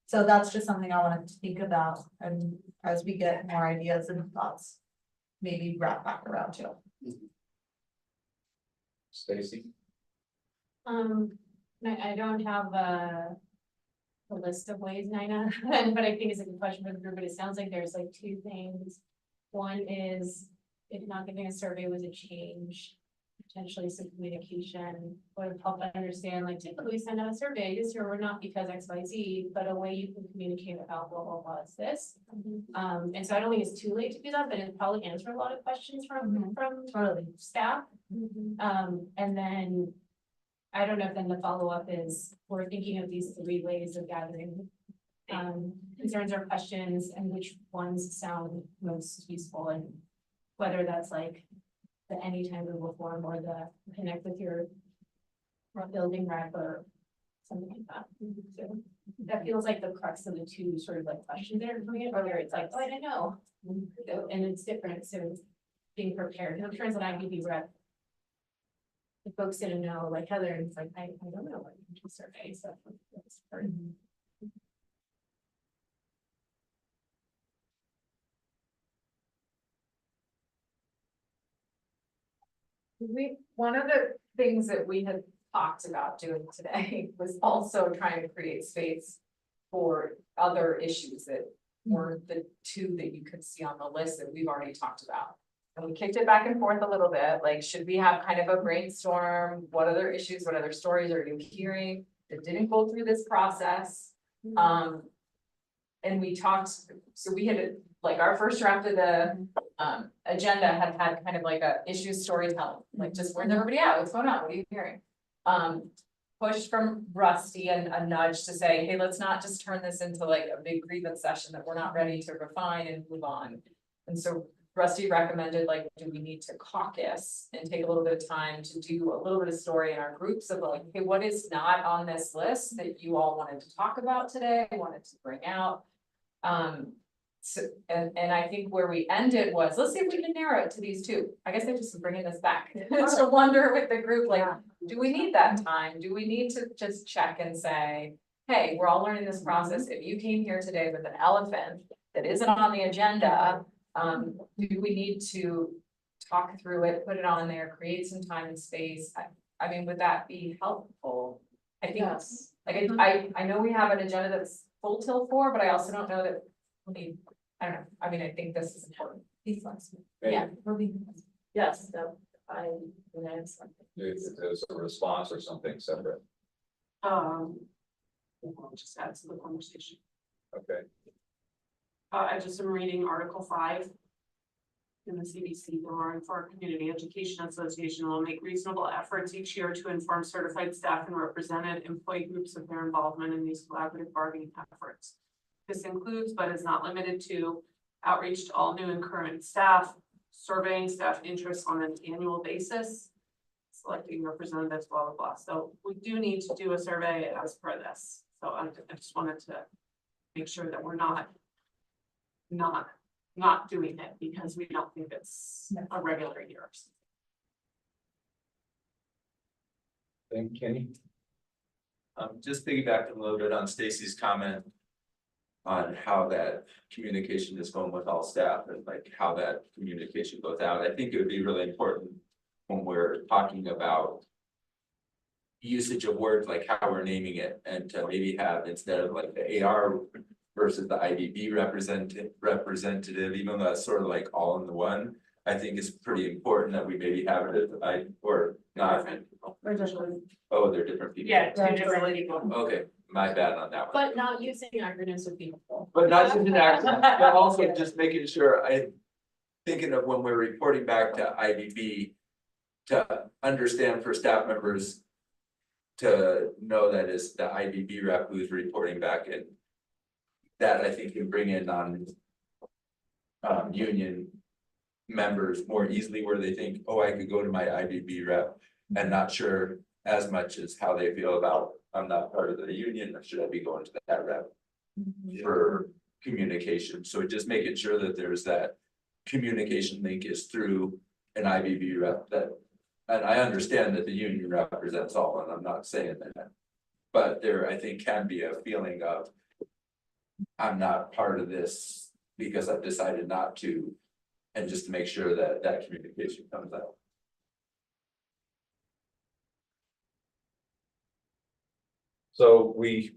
So that's just something I wanted to think about, and as we get more ideas and thoughts, maybe wrap back around to. Stacy? I don't have a list of ways, Nina, but I think it's a good question for the group, but it sounds like there's like two things. One is, if not giving a survey was a change, potentially some communication would help understand, like typically we send out a survey, this year we're not because X, Y, Z, but a way you can communicate about blah, blah, blah is this. And so I don't think it's too late to do that, but it probably answer a lot of questions from Totally. staff. And then I don't know if then the follow-up is, we're thinking of these three ways of gathering concerns or questions, and which ones sound most useful, and whether that's like the anytime Google form or the connect with your building rep or something like that. So that feels like the crux of the two sort of like questions there, whether it's like, oh, I don't know, and it's different, so being prepared. I'm sure as an IBB rep, the folks didn't know, like Heather, it's like, I don't know what you can survey, so that's part of One of the things that we had talked about doing today was also trying to create space for other issues that weren't the two that you could see on the list that we've already talked about. And we kicked it back and forth a little bit, like, should we have kind of a brainstorm? What other issues, what other stories are you hearing that didn't go through this process? And we talked, so we had, like, our first draft of the agenda had kind of like a issue storytelling, like just where's everybody at, what's going on, what are you hearing? Push from Rusty and a nudge to say, hey, let's not just turn this into like a big grievance session that we're not ready to refine and move on. And so Rusty recommended, like, do we need to caucus and take a little bit of time to do a little bit of story in our groups of like, hey, what is not on this list that you all wanted to talk about today, wanted to bring out? So, and I think where we ended was, let's see if we can narrow it to these two. I guess I just bringing this back to wonder with the group, like, do we need that time? Do we need to just check and say, hey, we're all learning this process. If you came here today with an elephant that isn't on the agenda, do we need to talk through it, put it on there, create some time and space? I mean, would that be helpful? I think, like, I know we have an agenda that's full till 4, but I also don't know that we need, I don't know, I mean, I think this is important. These ones. Yeah. Yes, no, when I have something. If there's a response or something separate, I'll just add to the conversation. okay. I just am reading Article 5 in the CBC, the Roaring Fork Community Education Association will make reasonable efforts each year to inform certified staff and represented employee groups of their involvement in these collaborative bargaining efforts. This includes, but is not limited to, outreach to all new and current staff, surveying staff interests on an annual basis, selecting representatives, blah, blah, blah. So we do need to do a survey as per this. So I just wanted to make sure that we're not doing it because we don't think it's a regular year. Thank you, Kenny. Just piggybacking a little bit on Stacy's comment on how that communication is going with all staff and like how that communication goes out. I think it would be really important when we're talking about usage of words, like how we're naming it, and to maybe have, instead of like the AR versus the IBB representative, even though that's sort of like all in the one. I think it's pretty important that we maybe have it as or not. Oh, they're different people. Yeah, two different people. Okay, my bad on that one. But not using acronyms would be helpful. But not just an accent, but also just making sure thinking of when we're reporting back to IBB. To understand for staff members. To know that is the IBB rep who's reporting back and. That I think can bring in on. Union. Members more easily where they think, oh, I could go to my IBB rep and not sure as much as how they feel about, I'm not part of the union, or should I be going to that rep? For communication, so just making sure that there's that communication link is through an IBB rep that. And I understand that the union represents all, and I'm not saying that. But there, I think, can be a feeling of. I'm not part of this because I've decided not to. And just to make sure that that communication comes out. So we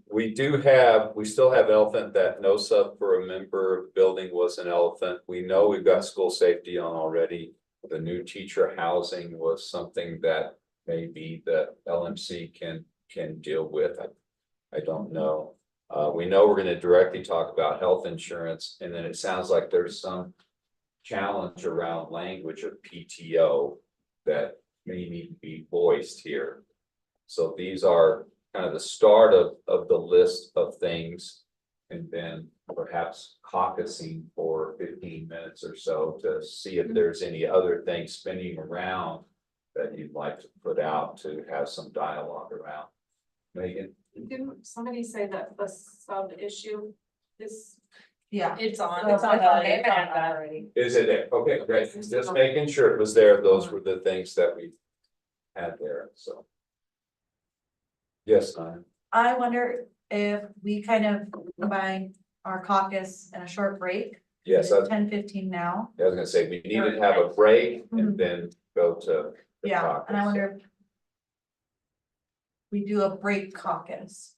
still have elephant, that no sub for a member building was an elephant. We know we've got school safety on already. The new teacher housing was something that maybe the LMC can deal with. I don't know. We know we're gonna directly talk about health insurance, and then it sounds like there's some challenge around language of PTO that may need to be voiced here. So these are kind of the start of the list of things. And then perhaps caucusing for 15 minutes or so to see if there's any other things spinning around that you'd like to put out to have some dialogue around. Megan? Didn't somebody say that the sub issue is? Yeah. It's on. It's on already. Is it there? Okay, great. Just making sure it was there. Those were the things that we had there, so. Yes, Nina. I wonder if we kind of combine our caucus and a short break. Yes, I was 10-15 now. gonna say, we needed to have a break and then go to. the Yeah, caucus. and I wonder if we do a break caucus.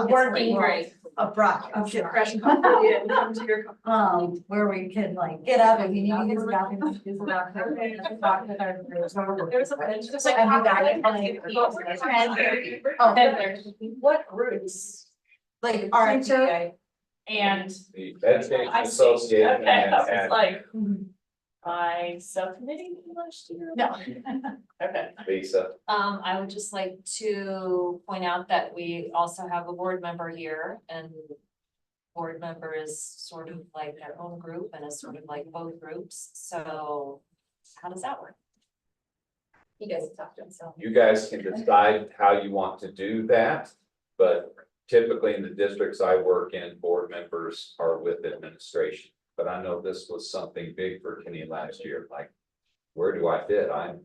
Working break. A break. Get fresh coffee and come to your. Where we can like get up and you need to use the bathroom, use the bathroom. Talk with our groups. There's a bench, just like. And you got it. What groups? Like RFCA. And. The Education I see. Association Okay, I was and like, my subcommittee last year? No. Okay. Lisa. I would just like to point out that we also have a board member here, and board member is sort of like their own group and is sort of like both groups, so how does that work? You guys talked to himself. You guys can decide how you want to do that, but typically in the districts I work in, board members are with administration. But I know this was something big for Kenny last year, like, where do I fit? I'm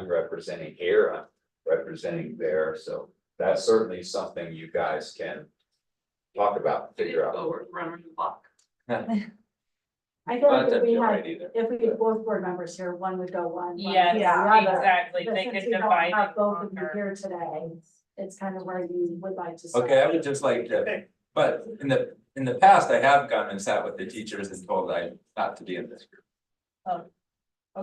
representing here, I'm representing there, so that's certainly something you guys can talk about, figure out. Running the clock. I feel like Not if we that had, right either. if we had both board members here, one would go one. Yes, the other. exactly. But They since could we don't divide have it both of you longer. here today, it's kind of where you would like to. start. Okay, I would just like to, but in the past, I have gone and sat with the teachers and told them not to be in this group.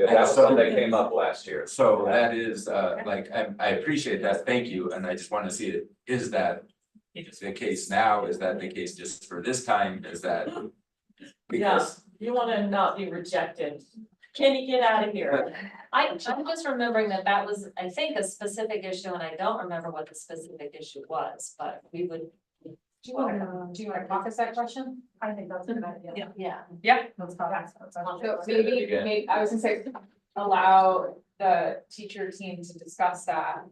Yeah, that's something that came up last year. So that is, like, I appreciate that, thank you, and I just want to see it, is that the case now, is that the case just for this time, is that? Because, You wanna not be rejected. Can you get out of here? I'm just remembering that was, I think, a specific issue, and I don't remember what the specific issue was, but we would. Do you want to caucus that question? I think that's a good idea. Yeah. Let's caucus. So maybe, I was gonna say, allow the teacher team to discuss that.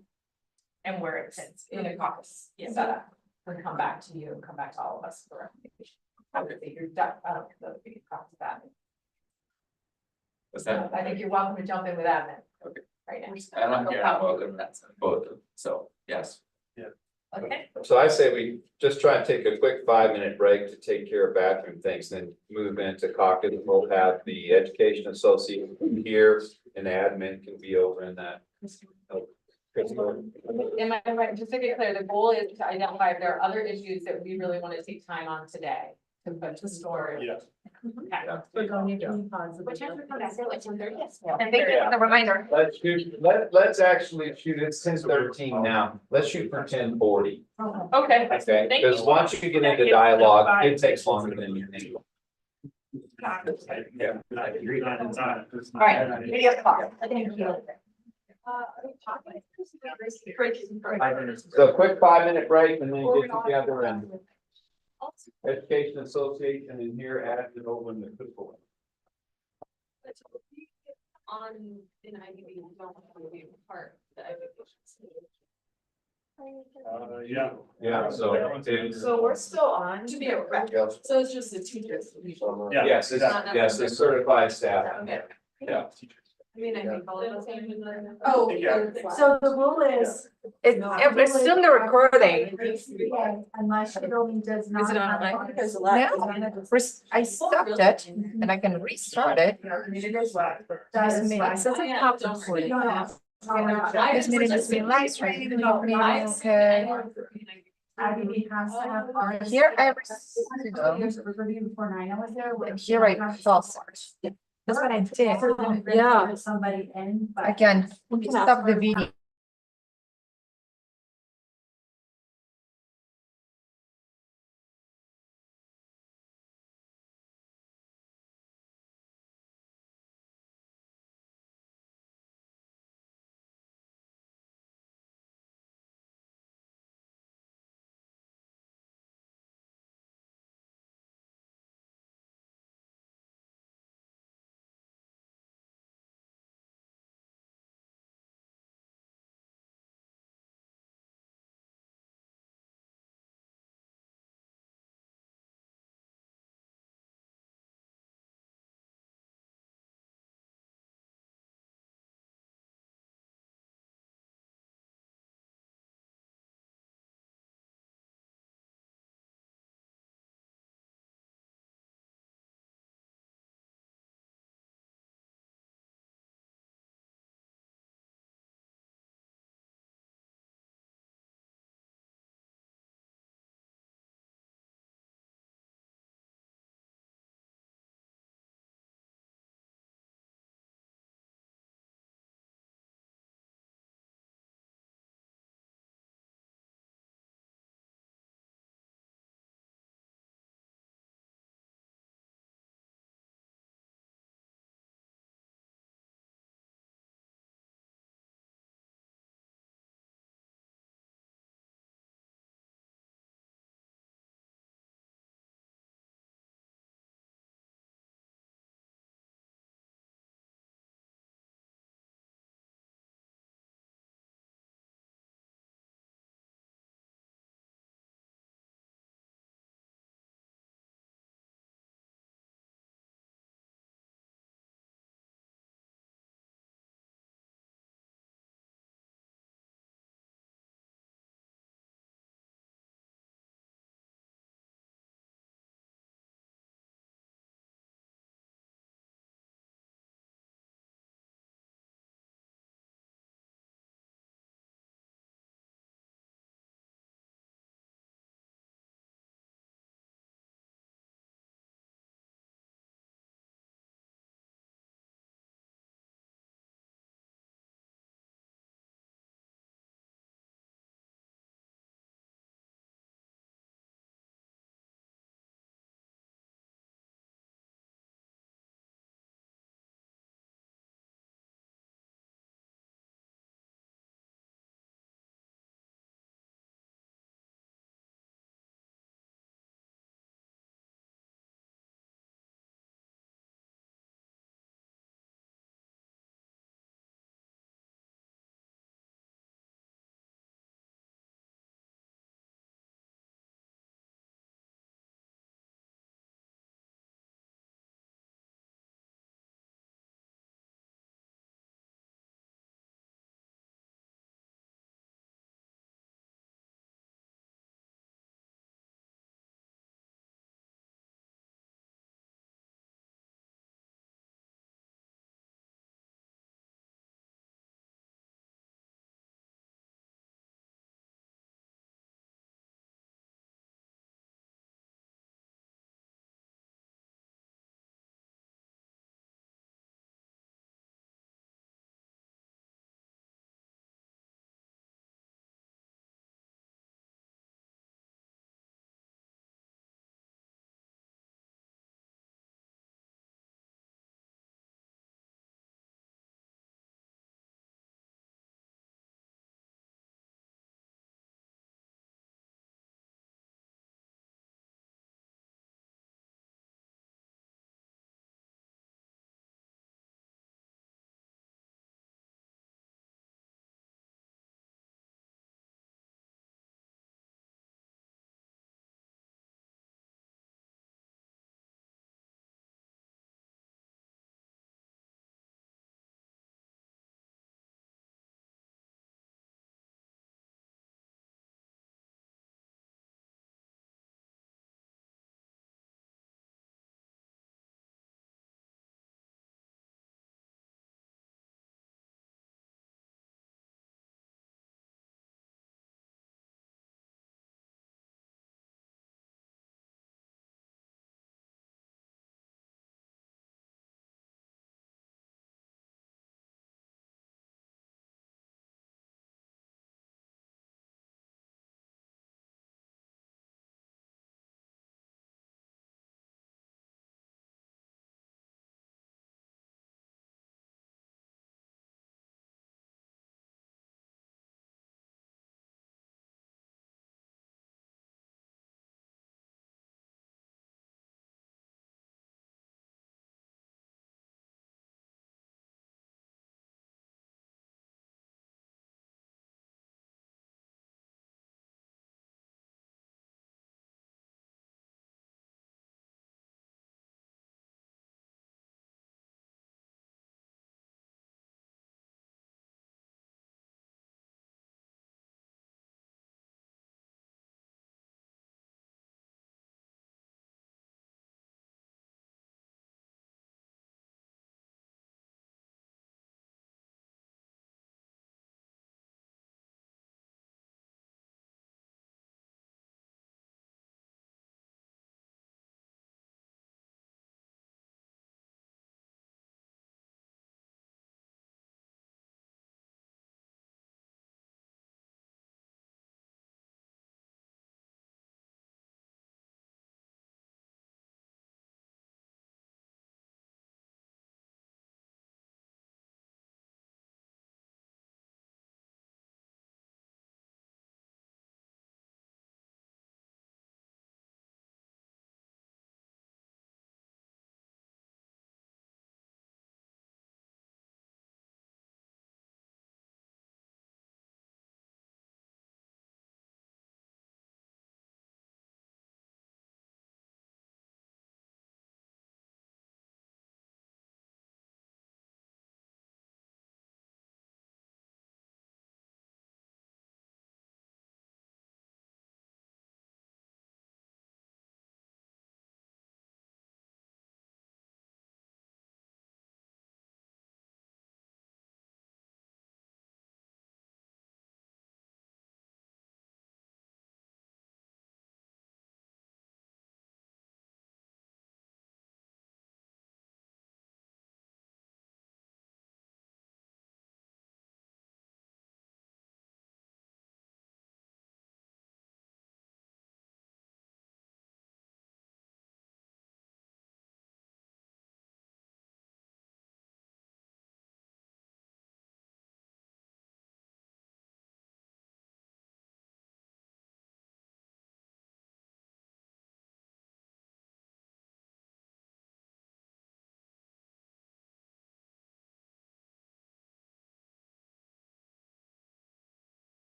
And where it fits in a caucus setup, and come back to you and come back to all of us for recommendation. I would think you're done, I don't know if we can copy that. what's that? I think you're welcome to jump in with admin. Okay. Right now. And I'm here, both of them, so, yes. Okay. So I say we just try and take a quick 5-minute break to take care of bathroom things, then move into caucus. We'll have the Education Association here and admin can be over in that. Oh, Crystal. Am I right, just to be clear, the goal is to identify if there are other issues that we really want to take time on today to put to storage. Yeah. Okay. We're going to pause. What time we come back? Like 10:30? And thank you for the reminder. Let's actually shoot, it's 10:13 now, let's shoot for 10:40. Okay. Okay, Thank because you. once you get into dialogue, it takes longer than you think. Yeah. I agree. All right, video call. Thank you. So a quick 5-minute break and then get together and Education Association in here, add it over in the football. On in IBB, you don't want to be part of the education. Yeah. Yeah, so it's, So we're still on. To be a rep. Yes. So it's just the teachers. Yeah. yes, it's certified staff. Okay. Yeah. I mean, I think all of them. Oh. Yeah. So the rule is. It's still in the recording. Unless the building does not. Is it have online? a- There's a lot. I stopped it and I can restart it. Does make. This meeting is being live streamed. Okay. IBB has to have ours. Here I Review before 9 was there. Here I fell. That's what I did. So then we Yeah. put somebody in, but. Again, stop the video.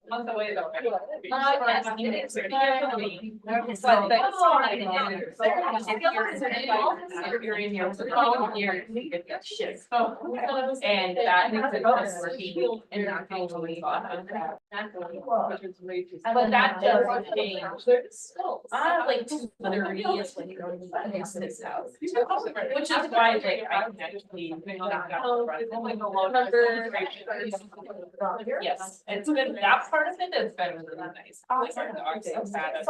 Month away though. Yes, it is. You're in your own year, you get that shit. And that makes it less working and not being really fun. But that does change. I have like 2 other ideas when you go to this house. Which is why like I can actually. Yes, it's been, that part of it is better than nice. So sad at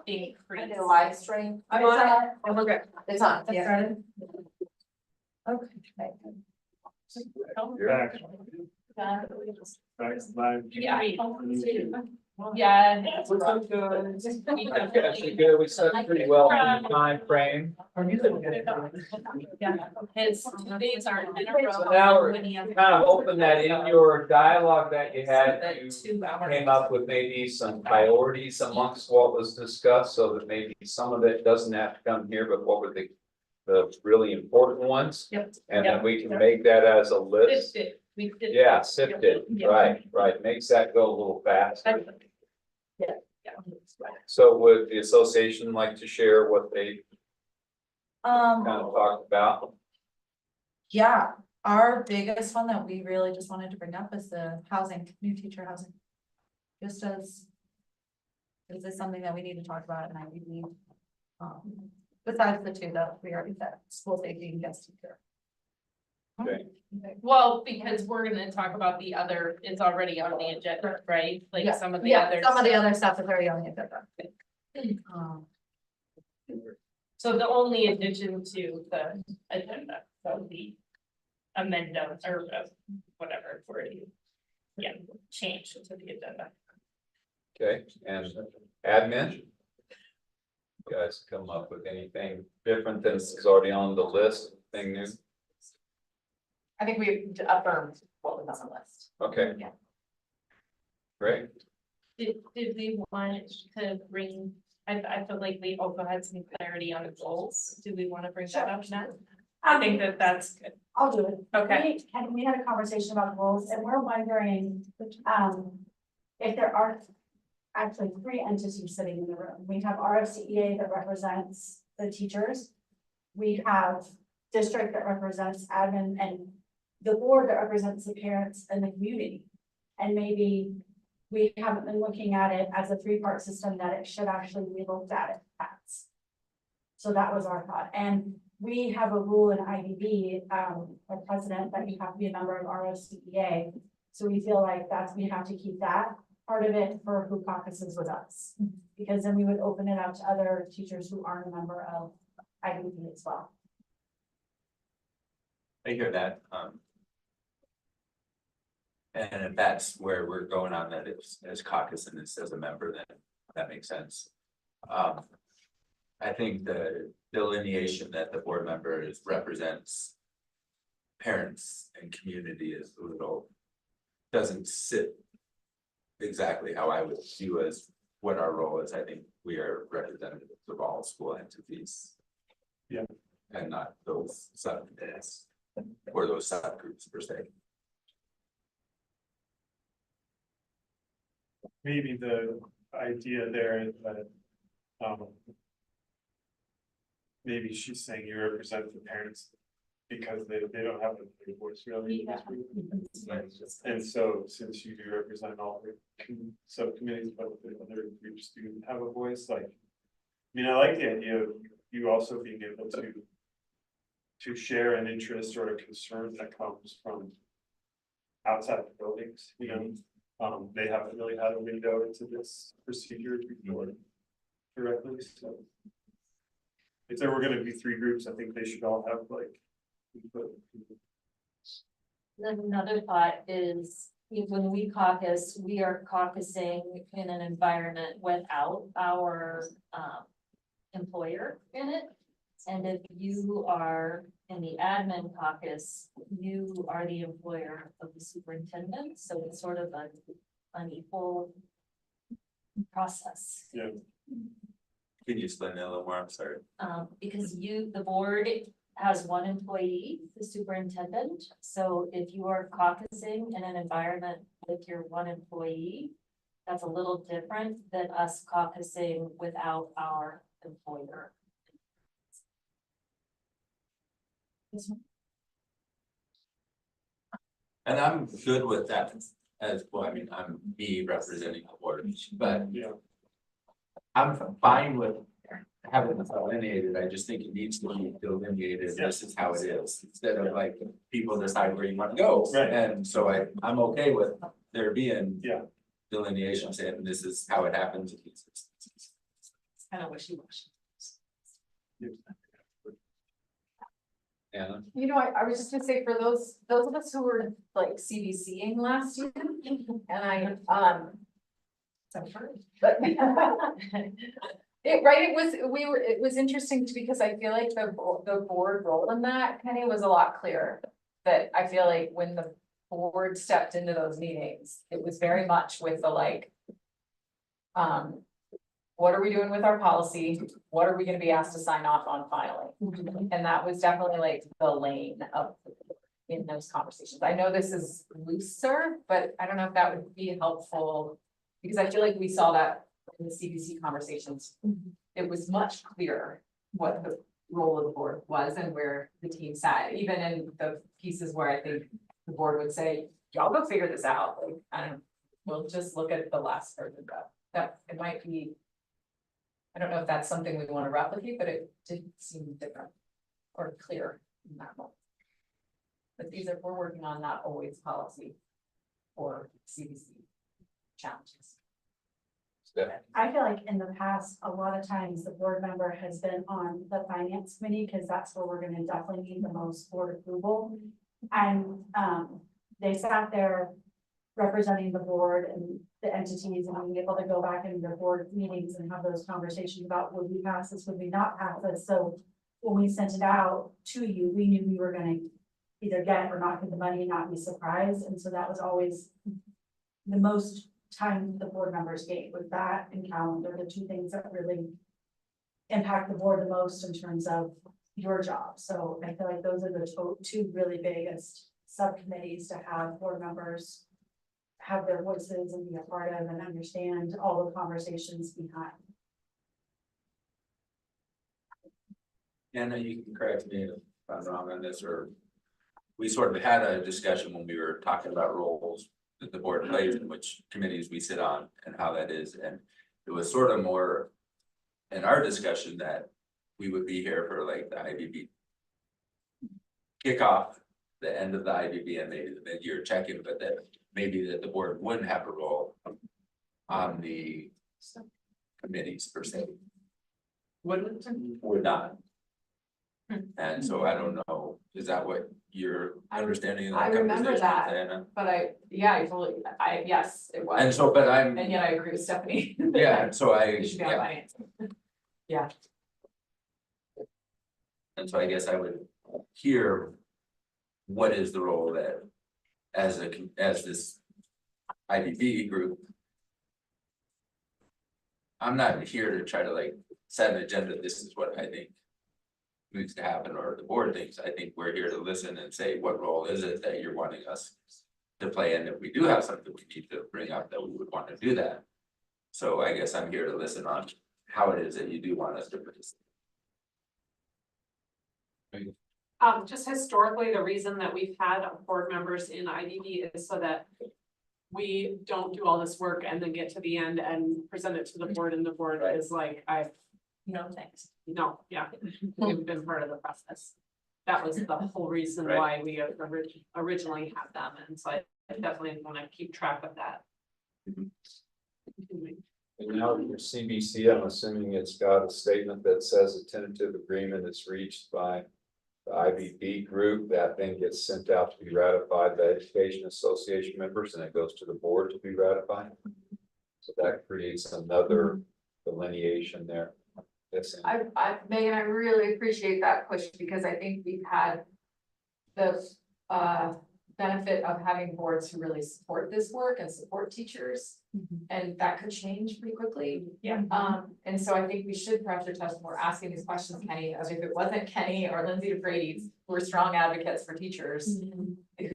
being I did free. a live stream. I'm on it. And we're good. It's on, Get yeah. started? Okay. You're back. Back live. Yeah. Yeah. Actually good, we set pretty well in the time frame. His 2 days aren't in a row. So now we're kind of hoping that in your dialogue that you had, you came up with maybe some priorities amongst what was discussed, so that maybe some of it doesn't have to come here, but what were the really important ones? Yep. And then we can make that as a list. We did. Yeah, sift it, Yeah. right, makes that go a little faster. Yeah. So would the association like to share what they kind of talked about? Yeah, our biggest one that we really just wanted to bring up is the housing, new teacher housing. Just as. Is this something that we need to talk about and I need, besides the 2 that we already said, school safety and guest teacher. Okay. Well, because we're gonna talk about the other, it's already on the agenda, right? Like Yeah, some of the yeah, other. some of the stuff. other stuff is already on the agenda. So the only addition to the agenda, so the amendment or whatever for you. Yeah, change to the agenda. Okay, and admin? You guys come up with anything different than is already on the list, thing new? I think we affirmed what was on the list. Okay. Yeah. Great, Did we want to bring, I feel like we also had some clarity on the goals. Do we want to bring that up now? I think that that's good. I'll do it. Okay. We had a conversation about goals and we're wondering, if there are actually 3 entities sitting in the room. We have RFCEA that represents the teachers. We have district that represents admin and the board that represents the parents and the community. And maybe we haven't been looking at it as a 3-part system that it should actually be looked at it as. So that was our thought. And we have a rule in IBB, a precedent that you have to be a member of ROCEA. So we feel like we have to keep that part of it for who caucuses with us. Because then we would open it up to other teachers who aren't a member of IBB as well. I hear that, and if that's where we're going on that, as caucus and this as a member, then that makes sense. I think the delineation that the board members represents parents and community is a little, doesn't sit exactly how I would view as what our role is. I think we are representatives of all school entities. Yeah. And not those subunits or those subgroups per se. Maybe the idea there is that, maybe she's saying you represent the parents because they don't have a voice really in this group. And so since you do represent all the subcommittees, but the other groups do have a voice, like, I mean, I like the idea of you also being able to share an interest or a concern that comes from outside the buildings, you know. They haven't really had a window into this procedure before directly, so. If there were gonna be 3 groups, I think they should all have like input. Then another thought is, when we caucus, we are caucusing in an environment without our employer in it. And if you are in the admin caucus, you are the employer of the superintendent, so it's sort of an unequal process. Yeah. Can you explain that a little more? I'm sorry. Because the board has 1 employee, the superintendent. So if you are caucusing in an environment with your 1 employee, That's a little different than us caucusing without our employer. And I'm good with that as well. I mean, I'm me representing the board, but Yeah. I'm fine with having it delineated. I just think it needs to be delineated. This is how it is, instead of like people decide where you want to go. Right. And so I'm okay with there being Yeah. delineation saying this is how it happens. It's kind of wishy-washy. Anna? You know, I was just gonna say, for those of us who were like CBCing last year, and but it was interesting because I feel like the board role in that kind of was a lot clearer. But I feel like when the board stepped into those meetings, it was very much with the like, what are we doing with our policy? What are we gonna be asked to sign off on finally? And that was definitely like the lane of in those conversations. I know this is looser, but I don't know if that would be helpful. Because I feel like we saw that in the CBC conversations. It was much clearer what the role of the board was and where the team sat, even in the pieces where I think the board would say, y'all go figure this out. Like, I don't know, we'll just look at the last version of that. It might be. I don't know if that's something we want to replicate, but it did seem different or clear in that moment. But we're working on not always policy or CBC challenges. I feel like in the past, a lot of times the board member has been on the finance committee, because that's where we're gonna definitely need the most board approval. And, they sat there representing the board and the entities and being able to go back into their board meetings and have those conversations about would we pass this, would we not pass this? So when we sent it out to you, we knew we were gonna either get or not get the money and not be surprised. And so that was always the most time the board members gave, with that and calendar, the two things that really impact the board the most in terms of your job. So I feel like those are the two really biggest subcommittees to have board members have their voices and be a part of and understand all the conversations behind. Anna, you can correct me if I'm wrong on this, or we sort of had a discussion when we were talking about roles that the board plays and which committees we sit on and how that is, and it was sort of more in our discussion that we would be here for like the IBB kickoff, the end of the IBB, and maybe the mid-year check-in, but that maybe that the board wouldn't have a role on the committees per se. Would not. And so I don't know, is that what your understanding of I that remember conversation that. was, Anna? But yes, it was. And so, but I'm, And yet I agree with Stephanie. yeah, so We should be on finance. Yeah. and so I guess I would hear what is the role that as this IBB group. I'm not here to try to like set an agenda, this is what I think needs to happen, or the board thinks. I think we're here to listen and say, what role is it that you're wanting us to play, and if we do have something we need to bring up, that we would want to do that. So I guess I'm here to listen on how it is that you do want us to participate. Just historically, the reason that we've had board members in IBB is so that we don't do all this work and then get to the end and present it to the board, and the board is like, No, thanks. no, yeah, we've been part of the process. That was the whole reason Right. why we originally had them, and so I definitely want to keep track of that. And now your CBC, I'm assuming it's got a statement that says a tentative agreement is reached by the IBB group, that then gets sent out to be ratified by Education Association members, and it goes to the board to be ratified. So that creates another delineation there. Yes, Ann. Megan, I really appreciate that push, because I think we've had the benefit of having boards who really support this work and support teachers. And that could change pretty quickly. Yeah. And so I think we should pressure test more asking these questions, Kenny, as if it wasn't Kenny or Lindsay DeFreitas, who are strong advocates for teachers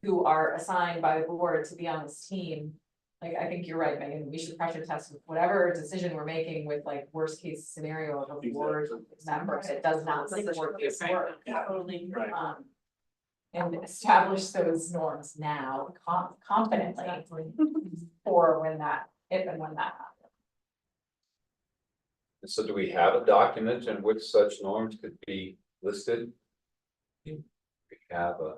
who are assigned by the board to be on this team. Like, I think you're right, Megan, we should pressure test whatever decision we're making with like worst case scenario of a board member, it does not support this work. Right. And establish those norms now confidently for when that, if and when that happens. So do we have a document in which such norms could be listed? We have a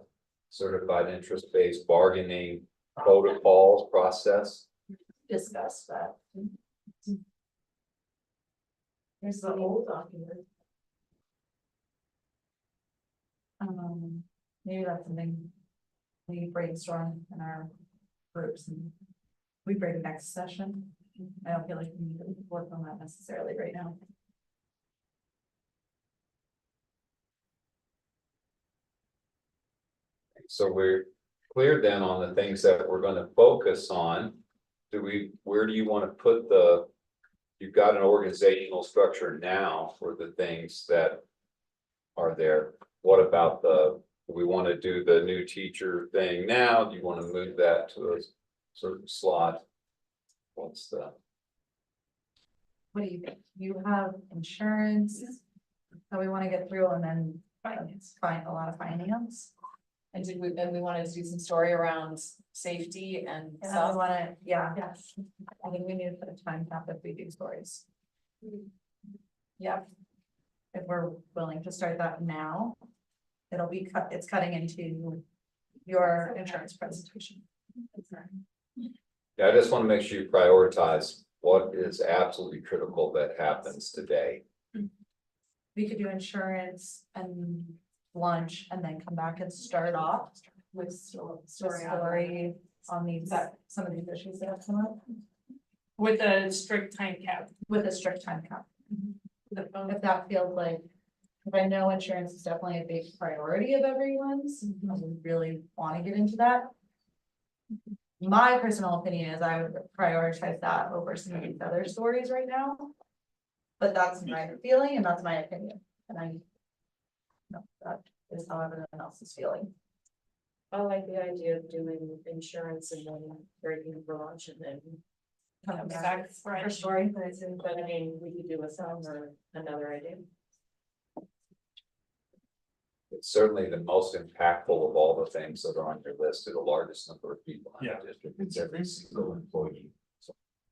certified interest-based bargaining protocols process. Discuss that. Here's the old document. Maybe that's something we brainstorm in our groups and we bring next session. I don't feel like we need to work on that necessarily right now. So we're clear then on the things that we're gonna focus on. Where do you want to put you've got an organizational structure now for the things that are there. What about do we want to do the new teacher thing now? Do you want to move that to a certain slot? What's the? What do you think? You have insurance that we want to get through and then find a lot of finance. And we wanted to do some story around safety and And then stuff. we want to, yeah, I think we need to put a time cap if we do stories. Yeah. If we're willing to start that now, it'll be it's cutting into your insurance presentation. Yeah, I just want to make sure you prioritize what is absolutely critical that happens today. We could do insurance and lunch and then come back and start off with story on these, some of these issues that have come up. With a strict time cap. With a strict time cap. If that feels like, if I know insurance is definitely a big priority of everyone's, and we really want to get into that. My personal opinion is I would prioritize that over some of these other stories right now. But that's my feeling and that's my opinion, and that is how everyone else is feeling. I like the idea of doing insurance and then breaking for lunch and then. Come Back back for for story. But I mean, we could do a song or another idea. It's certainly the most impactful of all the things that are on your list to the largest number of people in the district. It's every single employee.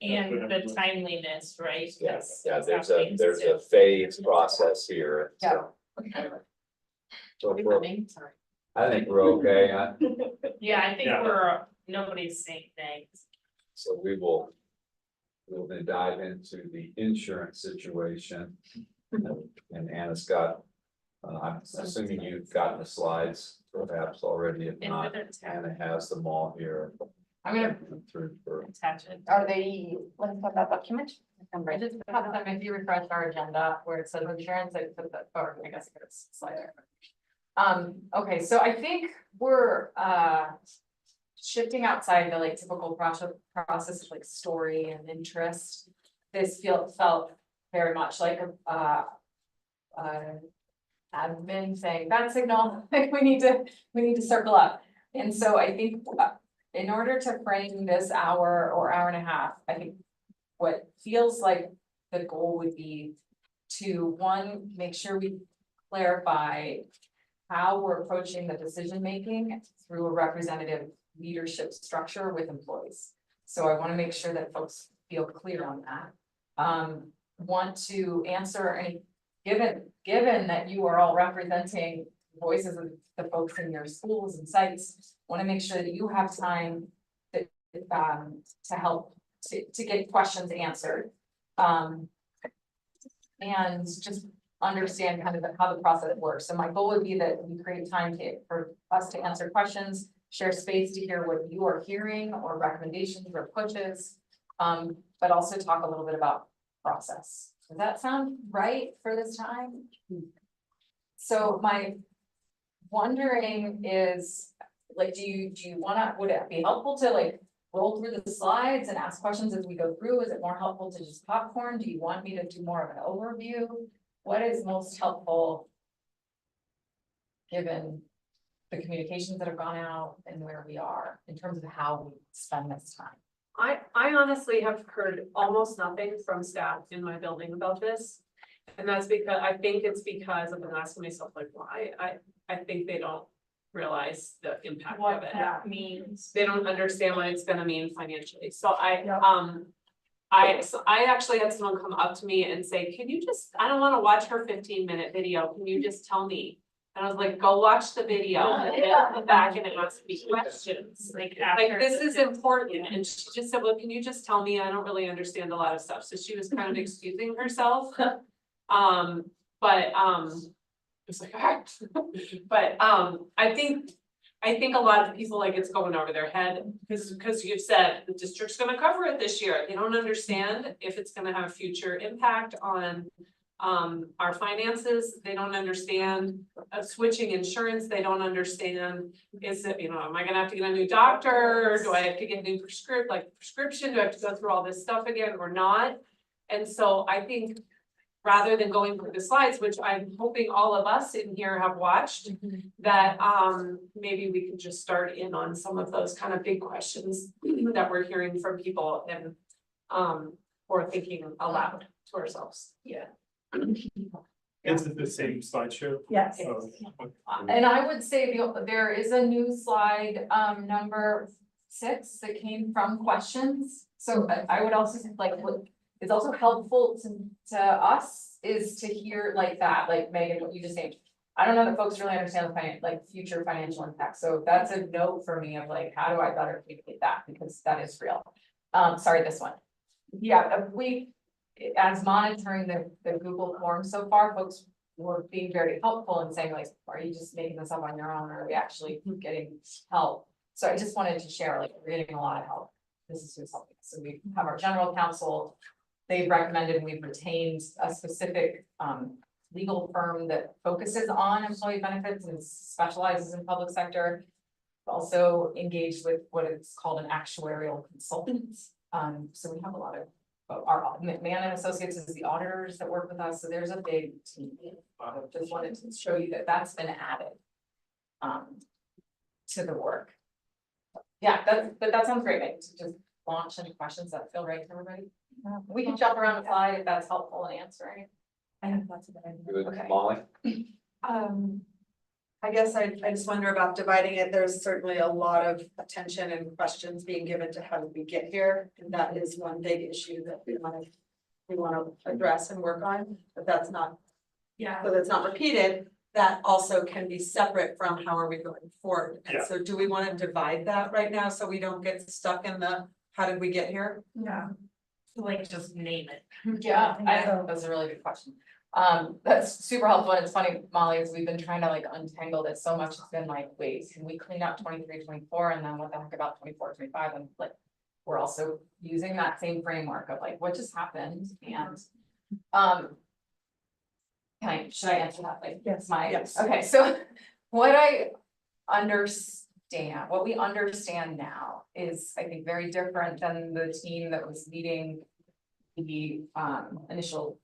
And the timeliness, right? Yes, yeah, there's a phase process here. So Sorry. I think we're okay. Yeah, I think Yeah. nobody's saying things. So we'll then dive into the insurance situation. And Anna's got, I'm assuming you've gotten the slides perhaps already, if And not, with it, Anna has them all here. I'm gonna Through for. attach it. Are they linked on that document? I just have them, if you refresh our agenda where it says insurance, I put that, or I guess it's slide there. Okay, so I think we're shifting outside the like typical process of like story and interest. This felt very much like a admin saying that signal, like we need to circle up. And so I think in order to frame this hour or hour and a half, I think what feels like the goal would be to, one, make sure we clarify how we're approaching the decision-making through a representative leadership structure with employees. So I want to make sure that folks feel clear on that. Want to answer any, given that you are all representing voices of the folks in your schools and sites, want to make sure that you have time to help to get questions answered. And just understand kind of how the process works. So my goal would be that we create time for us to answer questions, share space to hear what you are hearing or recommendations or pushes, but also talk a little bit about process. Does that sound right for this time? So my wondering is, like, do you wanna, would it be helpful to like roll through the slides and ask questions as we go through? Is it more helpful to just popcorn? Do you want me to do more of an overview? What is most helpful? Given the communications that have gone out and where we are in terms of how we spend this time. I honestly have heard almost nothing from staff in my building about this. And that's because, I think it's because I've been asking myself like, why, I think they don't realize the impact of it. means. They don't understand what it's gonna mean financially, so Yep. I actually had someone come up to me and say, can you just, I don't wanna watch her 15-minute video, can you just tell me? And I was like, go watch the video and then come back and ask me questions. Like this is important, and she just said, well, can you just tell me, I don't really understand a lot of stuff, so she was kind of excusing herself. It's like, alright, but I think a lot of people, like, it's going over their head, because you've said the district's gonna cover it this year, they don't understand if it's gonna have a future impact on our finances, they don't understand switching insurance, they don't understand, is it, you know, am I gonna have to get a new doctor, or do I have to get a new prescription, do I have to go through all this stuff again or not? And so I think rather than going through the slides, which I'm hoping all of us in here have watched, that maybe we could just start in on some of those kind of big questions that we're hearing from people, and or thinking aloud to ourselves. Yeah. Is it the same slideshow? Yes. Oh, And I would say there is a new slide, number 6 that came from questions. So I would also say, like, what is also helpful to us is to hear like that, like Megan, what you just named. I don't know that folks really understand the future financial impact. So that's a note for me of like, how do I better communicate that? Because that is real. Sorry, this one. Yeah, as monitoring the Google form so far, folks were being very helpful and saying like, are you just making this up on your own, or are we actually getting help? So I just wanted to share, like, we're getting a lot of help. This is who's helping. So we have our general counsel. They've recommended, and we've retained a specific legal firm that focuses on employee benefits and specializes in public sector. Also engaged with what is called an actuarial consultant. So we have a lot of our McMahon and Associates is the auditors that work with us. So there's a big team. Just wanted to show you that that's been added to the work. Yeah, that sounds great. Maybe to just launch any questions that feel right to everybody. We can jump around the slide if that's helpful in answering. I have lots of ideas. Good, Okay. Molly? I guess I just wonder about dividing it. There's certainly a lot of attention and questions being given to how did we get here? And that is one big issue that we want to address and work on, but that's not, so that's not repeated. That also can be separate from how are we going forward. And Yeah. so do we want to divide that right now so we don't get stuck in the, how did we get here? Yeah. Like, just name it. Yeah, that's a really good question. That's super helpful. And it's funny, Molly, is we've been trying to like untangle this so much. It's been like, wait, can we clean up 23, 24, and then what the heck about 24, 25? And like, we're also using that same framework of like, what just happened? And should I answer that? Like, Yes. Yes. Okay, so what we understand now is, I think, very different than the team that was leading the initial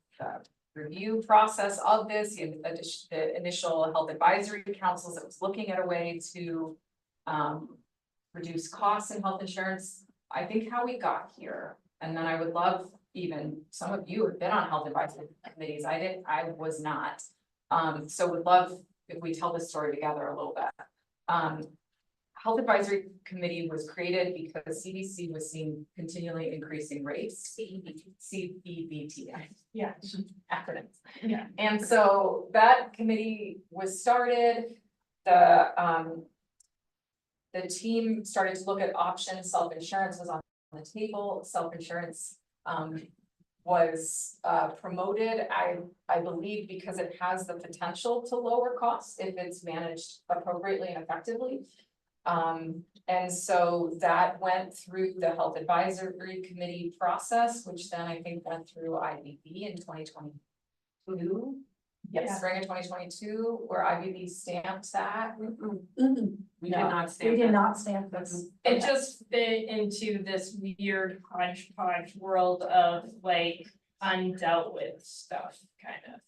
review process of this, the initial health advisory councils that was looking at a way to reduce costs in health insurance. I think how we got here, and then I would love, even some of you have been on health advisory committees. I was not. So would love if we tell this story together a little bit. Health Advisory Committee was created because CDC was seeing continually increasing rates. CBT. Yeah. Acronyms. Yeah. And so that committee was started. The team started to look at options. Self-insurance was on the table. Self-insurance was promoted, I believe, because it has the potential to lower costs if it's managed appropriately and effectively. And so that went through the Health Advisory Committee process, which then I think went through IBB in 2022. Yes, spring of 2022, where IBB stamped that. We did not We stand did that. not stamp this. It just fit into this weird hodgepodge world of like undealt with stuff, kind of.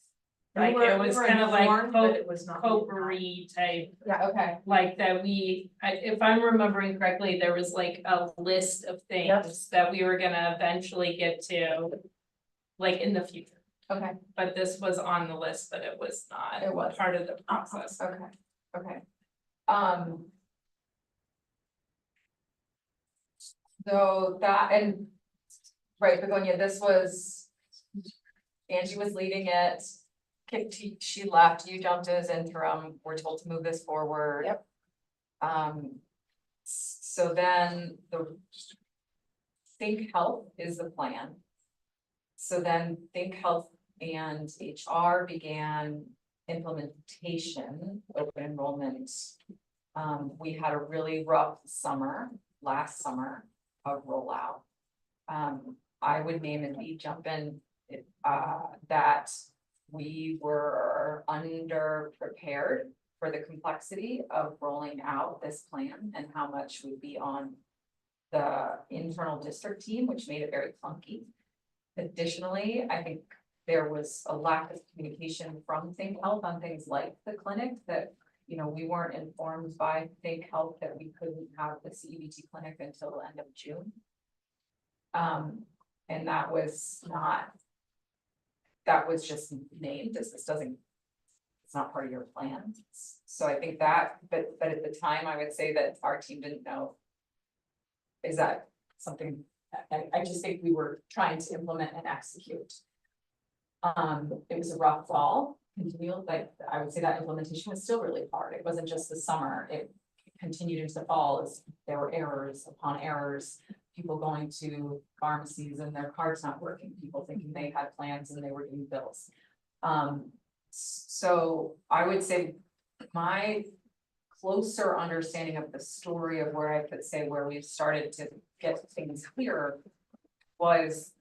Like, it was kind of like It was not. potpourri type, Yeah, okay. like that if I'm remembering correctly, there was like a list of things that we were gonna eventually get to. Like in the future, Okay, but this was on the list, but it was not. It was. part of the process. okay, okay. So that, and, right, Begonia, this was, Angie was leading it. She left, you jumped as interim, we're told to move this forward. Yep. So then the Think Health is the plan. So then Think Health and HR began implementation, open enrollment. We had a really rough summer, last summer of rollout. I would name and be jump in, that we were under-prepared for the complexity of rolling out this plan and how much would be on the internal district team, which made it very clunky. Additionally, I think there was a lack of communication from Think Health on things like the clinic that, you know, we weren't informed by Think Health that we couldn't have the CEBT clinic until the end of June. And that was just named, this doesn't, it's not part of your plan. So I think that, but at the time, I would say that our team didn't know. Is that something, I just think we were trying to implement and execute. It was a rough fall, continual, like, I would say that implementation was still really hard. It wasn't just the summer, it continued into the fall as there were errors upon errors. People going to pharmacies and their cards not working, people thinking they had plans and they were getting bills. So I would say my closer understanding of the story of where I could say where we've started to get things clear was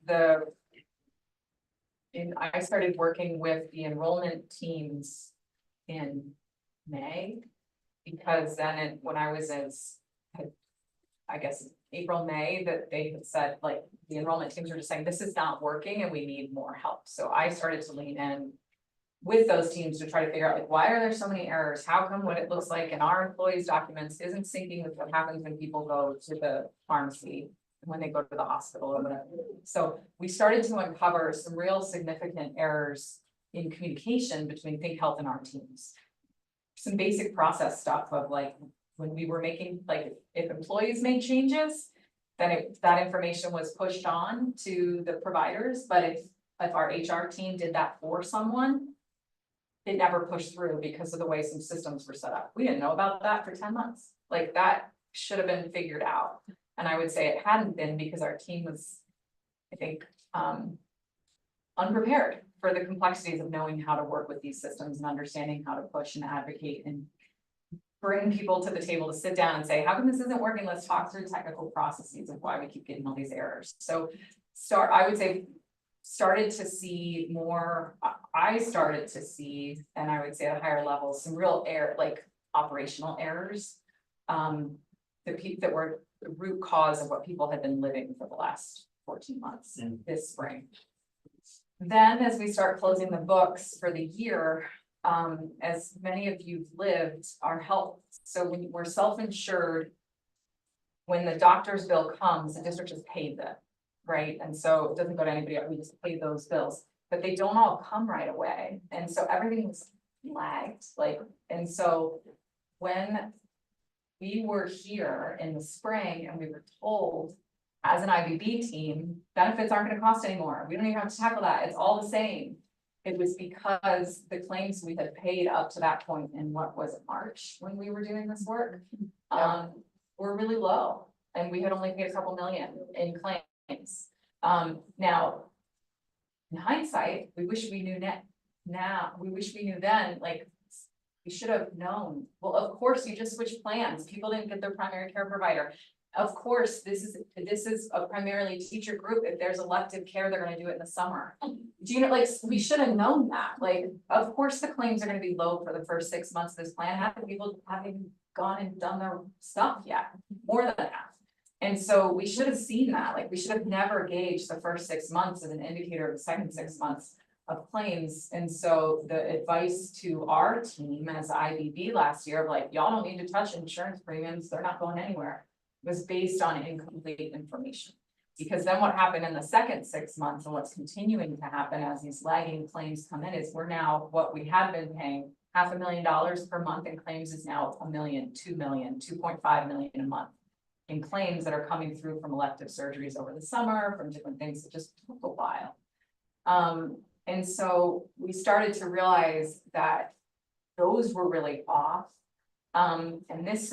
I started working with the enrollment teams in May. Because then when I was I guess April, May, that they had said, like, the enrollment teams were just saying, this is not working and we need more help. So I started to lean in with those teams to try to figure out, like, why are there so many errors? How come what it looks like in our employees' documents isn't syncing with what happens when people go to the pharmacy, when they go to the hospital or whatever. So we started to uncover some real significant errors in communication between Think Health and our teams. Some basic process stuff of, like, when we were making, like, if employees made changes, then that information was pushed on to the providers, but if our HR team did that for someone, it never pushed through because of the way some systems were set up. We didn't know about that for 10 months. Like, that should have been figured out. And I would say it hadn't been because our team was, I think, unprepared for the complexities of knowing how to work with these systems and understanding how to push and advocate and bring people to the table to sit down and say, how come this isn't working? Let's talk through technical processes of why we keep getting all these errors. So I would say started to see more, I started to see, and I would say at a higher level, some real like operational errors. That were the root cause of what people had been living for the last 14 months this spring. Then as we start closing the books for the year, as many of you've lived, our health, so when we're self-insured, when the doctor's bill comes, the district just paid them, right? And so it doesn't go to anybody else, we just pay those bills, but they don't all come right away. And so everything's lagged, like, and so when we were here in the spring and we were told as an IBB team, benefits aren't gonna cost anymore. We don't even have to tackle that. It's all the same. It was because the claims we had paid up to that point in what was it, March, when we were doing this work, were really low. And we had only paid a couple million in claims. Now, in hindsight, we wish we knew we wish we knew then, like, we should have known. Well, of course, you just switched plans. People didn't get their primary care provider. Of course, this is a primarily teacher group. If there's elective care, they're gonna do it in the summer. Do you know, like, we should have known that. Like, of course, the claims are gonna be low for the first 6 months of this plan. Half the people haven't gone and done their stuff yet, more than half. And so we should have seen that. Like, we should have never gauged the first 6 months as an indicator of the second 6 months. of claims. And so the advice to our team as IBB last year of like, y'all don't need to touch insurance premiums, they're not going anywhere, was based on incomplete information. Because then what happened in the second 6 months and what's continuing to happen as these lagging claims come in is we're now, what we had been paying $500,000 per month in claims is now $1 million, $2 million, $2.5 million a month. In claims that are coming through from elective surgeries over the summer, from different things that just took a while. And so we started to realize that those were really off. And this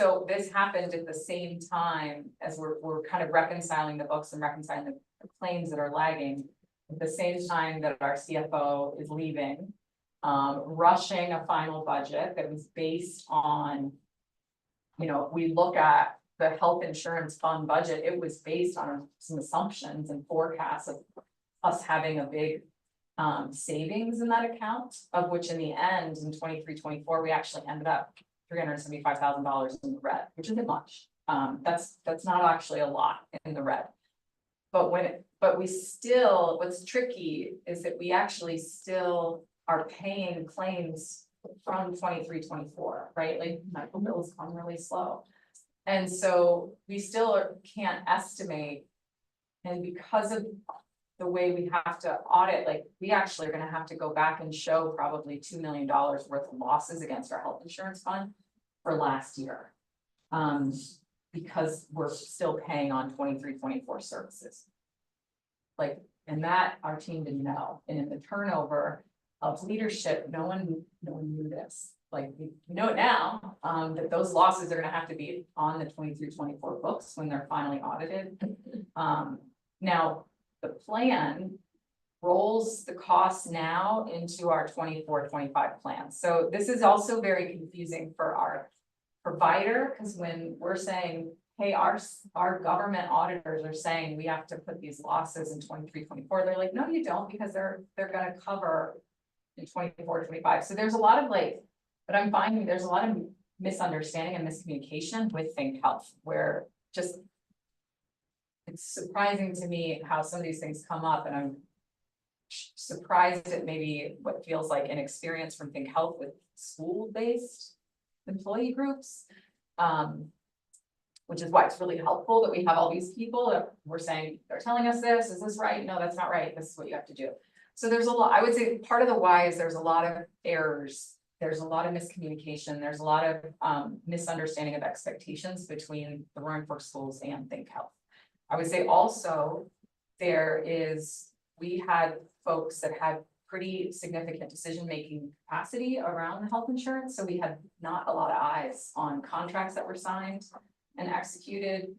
happened at the same time as we're kind of reconciling the books and reconciling the claims that are lagging. At the same time that our CFO is leaving, rushing a final budget that was based on, we look at the health insurance fund budget, it was based on some assumptions and forecasts of us having a big savings in that account, of which in the end, in 23-24, we actually ended up $375,000 in the red, which isn't much. That's not actually a lot in the red. But we still, what's tricky is that we actually still are paying claims from 23-24, right? Like medical bills come really slow. And so we still can't estimate. And because of the way we have to audit, like we actually are gonna have to go back and show probably $2 million worth of losses against our health insurance fund for last year. Because we're still paying on 23-24 services. Like, and that our team didn't know. And in the turnover of leadership, no one knew this. Like, we know it now, that those losses are gonna have to be on the 23-24 books when they're finally audited. Now, the plan rolls the costs now into our 24-25 plan. So this is also very confusing for our provider, because when we're saying, hey, our government auditors are saying we have to put these losses in 23-24, they're like, no, you don't, because they're gonna cover in 24-25. So there's a lot of but I'm finding there's a lot of misunderstanding and miscommunication with Think Health, where just it's surprising to me how some of these things come up, and I'm surprised at maybe what feels like inexperience from Think Health with school-based employee groups. Which is why it's really helpful that we have all these people that we're saying, they're telling us this, is this right? No, that's not right. This is what you have to do. So there's a lot, I would say part of the why is there's a lot of errors. There's a lot of miscommunication. There's a lot of misunderstanding of expectations between the Roaring Fork schools and Think Health. I would say also we had folks that had pretty significant decision-making capacity around the health insurance. So we had not a lot of eyes on contracts that were signed and executed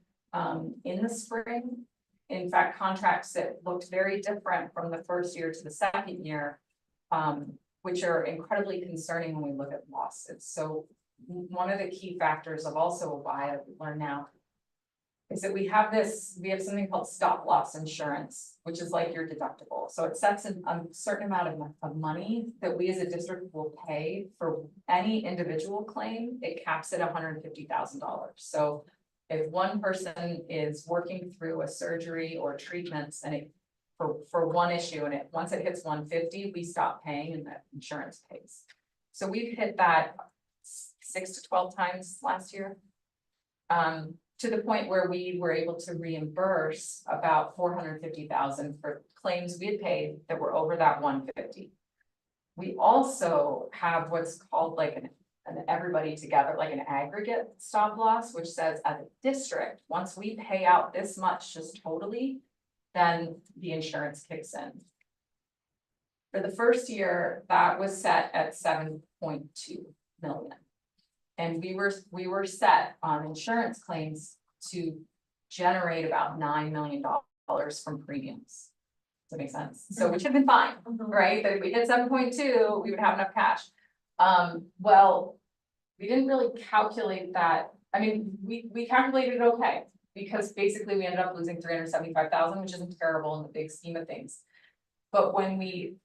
in the spring. In fact, contracts that looked very different from the first year to the second year, which are incredibly concerning when we look at losses. So one of the key factors of also why I've learned now is that we have something called stop loss insurance, which is like your deductible. So it sets a certain amount of money that we as a district will pay for any individual claim. It caps at $150,000. So if one person is working through a surgery or treatments and for one issue, and once it hits 150, we stop paying and the insurance pays. So we've hit that 6 to 12 times last year. To the point where we were able to reimburse about $450,000 for claims we had paid that were over that 150. We also have what's called like an everybody together, like an aggregate stop loss, which says as a district, once we pay out this much just totally, then the insurance kicks in. For the first year, that was set at 7.2 million. And we were set on insurance claims to generate about $9 million from premiums. Does that make sense? So which have been fine, right? That if we hit 7.2, we would have enough cash. Well, we didn't really calculate that. I mean, we calculated it okay, because basically we ended up losing $375,000, which isn't terrible in the big scheme of things. But when we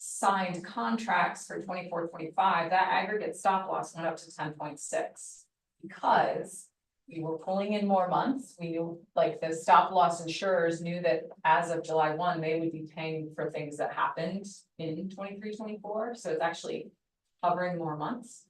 signed contracts for 24-25, that aggregate stop loss went up to 10.6 because we were pulling in more months. We knew, like, the stop loss insurers knew that as of July 1, they would be paying for things that happened in 23-24. So it's actually covering more months.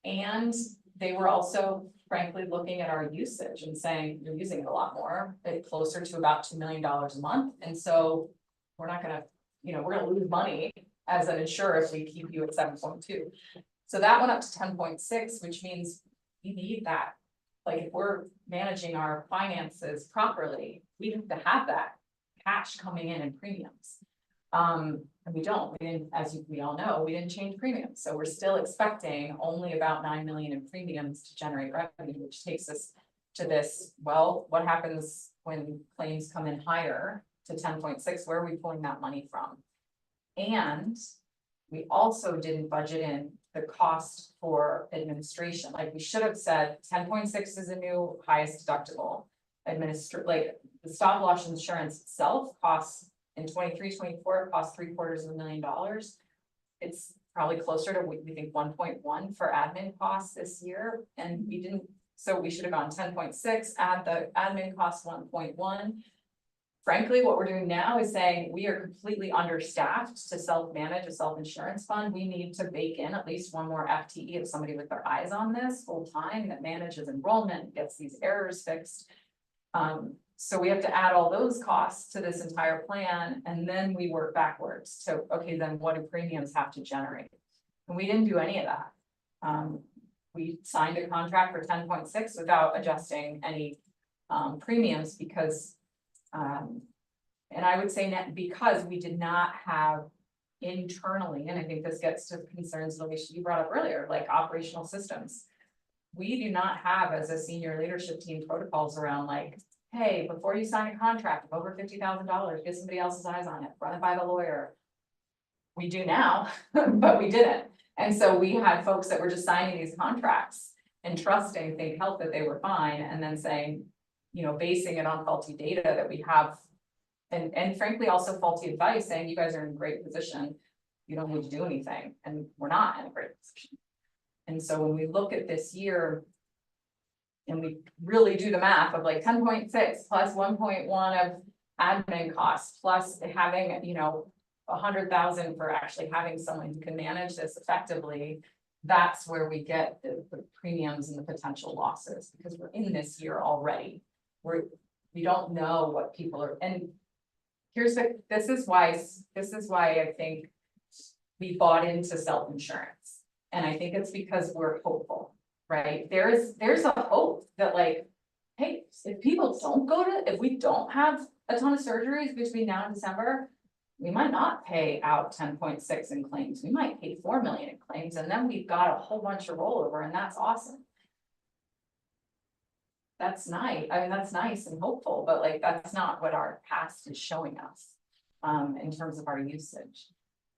And they were also frankly looking at our usage and saying, you're using it a lot more, closer to about $2 million a month. And so we're not gonna, we're gonna lose money as an insurer if we keep you at 7.2. So that went up to 10.6, which means we need that. Like, if we're managing our finances properly, we have to have that cash coming in premiums. And we didn't, as we all know, we didn't change premiums. So we're still expecting only about 9 million in premiums to generate revenue, which takes us to this, well, what happens when claims come in higher to 10.6? Where are we pulling that money from? And we also didn't budget in the cost for administration. Like, we should have said 10.6 is a new highest deductible. Like, the stop loss insurance itself costs in 23-24, it costs $750,000. It's probably closer to, we think 1.1 for admin costs this year. And we didn't, so we should have gone 10.6, add the admin cost 1.1. Frankly, what we're doing now is saying we are completely understaffed to self-manage a self-insurance fund. We need to bake in at least one more FTE of somebody with their eyes on this full time that manages enrollment, gets these errors fixed. So we have to add all those costs to this entire plan, and then we work backwards to, okay, then what do premiums have to generate? And we didn't do any of that. We signed a contract for 10.6 without adjusting any premiums because and I would say that because we did not have internally, and I think this gets to concerns that you brought up earlier, like operational systems. We do not have, as a senior leadership team, protocols around like, hey, before you sign a contract of over $50,000, get somebody else's eyes on it, run it by the lawyer. We do now, but we didn't. And so we had folks that were just signing these contracts and trusting Think Health that they were fine, and then saying, basing it on faulty data that we have, and frankly, also faulty advice, saying you guys are in a great position, you don't need to do anything, and we're not in a great position. And so when we look at this year, and we really do the math of like 10.6 plus 1.1 of admin costs, plus having, 100,000 for actually having someone who can manage this effectively, that's where we get the premiums and the potential losses, because we're in this year already. We don't know what people are, and this is why I think we bought into self-insurance. And I think it's because we're hopeful, right? There's a hope that, like, hey, if we don't have a ton of surgeries between now and December, we might not pay out 10.6 in claims. We might pay 4 million in claims, and then we've got a whole bunch of rollover, and that's awesome. That's nice. I mean, that's nice and hopeful, but like, that's not what our past is showing us in terms of our usage.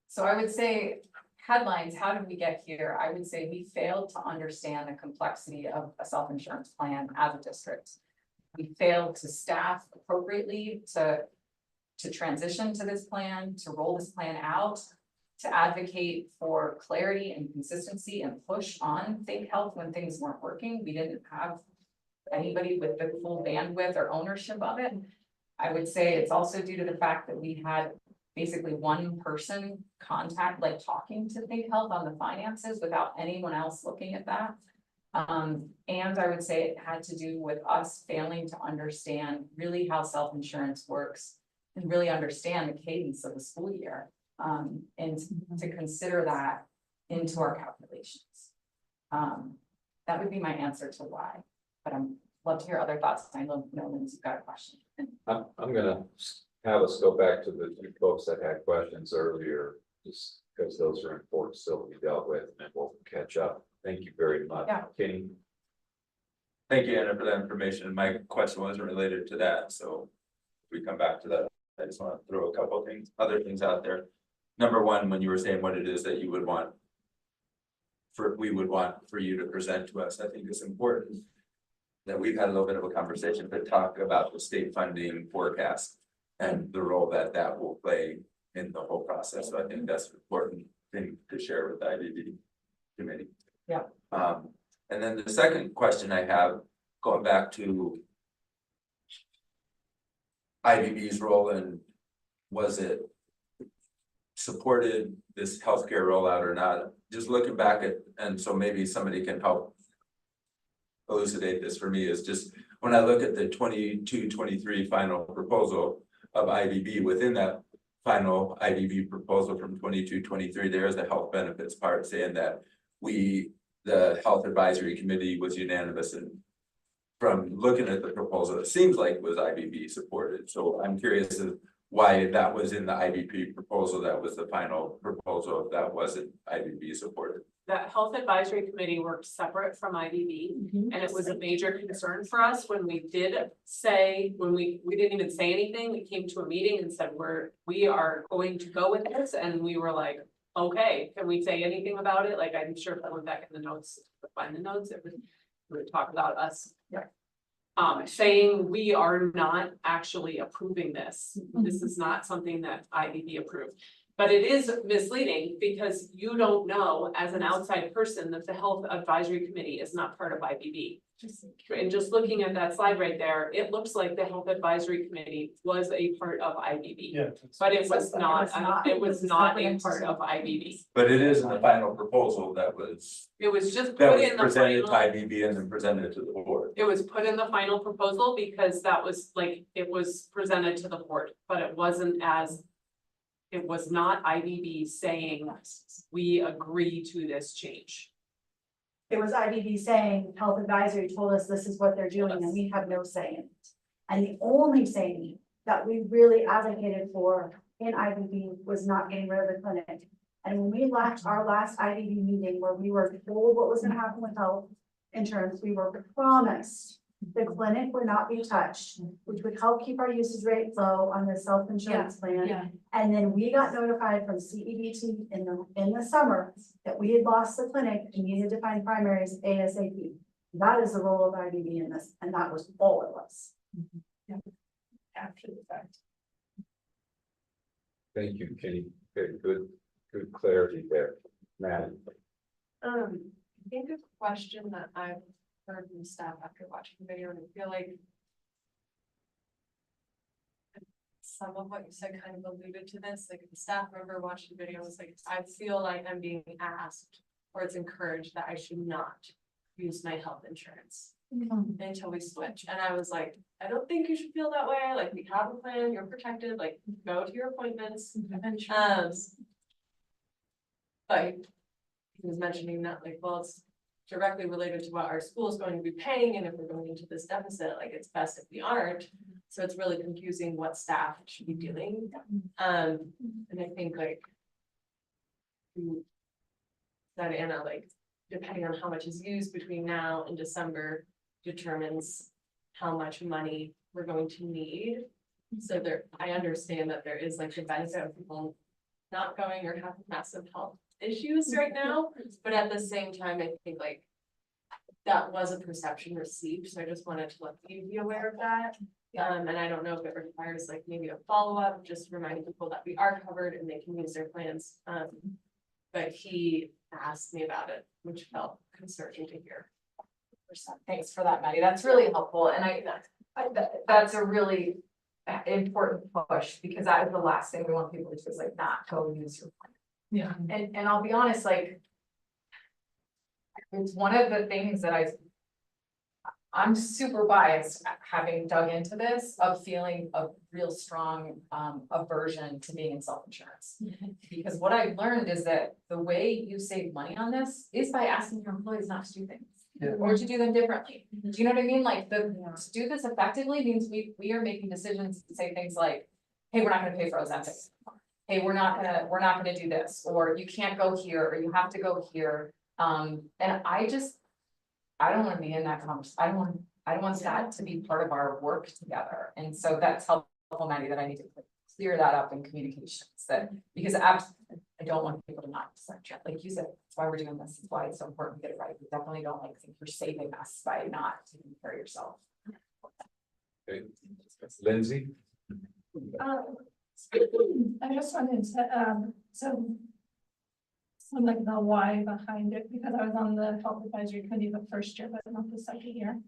So I would say headlines, how did we get here? I would say we failed to understand the complexity of a self-insurance plan as a district. We failed to staff appropriately to transition to this plan, to roll this plan out, to advocate for clarity and consistency and push on Think Health when things weren't working. We didn't have anybody with the full bandwidth or ownership of it. I would say it's also due to the fact that we had basically one person talking to Think Health on the finances without anyone else looking at that. And I would say it had to do with us failing to understand really how self-insurance works and really understand the cadence of the school year, and to consider that into our calculations. That would be my answer to why, but I'm love to hear other thoughts. I know Lynn's got a question. I'm gonna have us go back to the two folks that had questions earlier, just because those are important still to be dealt with, and we'll catch up. Thank you very much. Yeah. Kenny? Thank you, Anna, for that information. My question wasn't related to that, so if we come back to that, I just want to throw a couple of other things out there. Number one, when you were saying what it is that you would want we would want for you to present to us, I think it's important that we've had a little bit of a conversation to talk about the state funding forecast and the role that that will play in the whole process. So I think that's an important thing to share with the IBB committee. Yeah. And then the second question I have going back to IBB's role and was it supported this healthcare rollout or not? Just looking back at, and so maybe somebody can help elucidate this for me, is just when I look at the 22-23 final proposal of IBB, within that final IBB proposal from 22-23, there is the health benefits part saying that the health advisory committee was unanimous, and from looking at the proposal, it seems like it was IBB supported. So I'm curious as why that was in the IBB proposal, that was the final proposal, if that wasn't IBB supported. That health advisory committee worked separate from IBB, and it was a major concern for us when we did say, when we didn't even say anything, we came to a meeting and said, we are going to go with this, and we were like, okay, can we say anything about it? Like, I'm sure if I went back in the notes, find the notes, it would talk about us. Yeah. Saying we are not actually approving this. This is not something that IBB approved. But it is misleading because you don't know as an outside person that the health advisory committee is not part of IBB. And just looking at that slide right there, it looks like the health advisory committee was a part of IBB. Yeah. But it was not, it was not a separate part of IBB. But it is in the final proposal that was It was just put in the presented to final. IBB and then presented to the board. It was put in the final proposal because that was like, it was presented to the board, but it wasn't as. It was not IBB saying, we agree to this change. It was IBB saying, health advisory told us this is what they're doing and we have no say in it. And the only saying that we really advocated for in IBB was not getting rid of the clinic. And when we left our last IBB meeting where we were told what was gonna happen with health insurance, we were promised the clinic would not be touched, which would help keep our usage rate low on the self-insurance plan. yeah. And then we got notified from CEBT in the summer that we had lost the clinic and needed to find primaries ASAP. That is the role of IBB in this, and that was all it was. After the fact. Thank you, Kenny. Good clarity there. Matt. I think a question that I've heard from staff after watching the video, and I feel like some of what you said kind of alluded to this, like the staff member watching the video was like, I feel like I'm being asked or it's encouraged that I should not use my health insurance until we switch. And I was like, I don't think you should feel that way. Like, we have a plan, you're protected, like, go to your appointments. But he was mentioning that, like, well, it's directly related to what our school is going to be paying, and if we're going into this deficit, like, it's best if we aren't. So it's really confusing what staff should be doing. And I think, like, that Anna, like, depending on how much is used between now and December determines how much money we're going to need. So there, I understand that there is like the benefit of people not going or having massive health issues right now, but at the same time, I think like that was a perception received, so I just wanted to let you be aware of that. And I don't know if it requires like maybe a follow-up, just reminding people that we are covered and they can use their plans. But he asked me about it, which felt concerning to hear. Thanks for that, Maddie. That's really helpful. And that's a really important push, because that is the last thing we want people to do, is like not go use your plan. Yeah. And I'll be honest, like, it's one of the things that I'm super biased at having dug into this, of feeling a real strong aversion to being in self-insurance. Because what I've learned is that the way you save money on this is by asking your employees not to do things. Or to do them differently. Do you know what I mean? Like, to do this effectively means we are making decisions to say things like, hey, we're not gonna pay for Ozempic. Hey, we're not gonna do this, or you can't go here, or you have to go here. And I don't wanna be in that conversation. I don't want that to be part of our work together. And so that's helpful, Maddie, that I need to clear that up in communications, because I don't want people to not accept, like you said, that's why we're doing this, that's why it's so important to get it right. We definitely don't like think you're saving us by not taking care of yourself. Okay. Lindsay? I just wanted to, some like the why behind it, because I was on the health advisory committee the first year, but not the second year.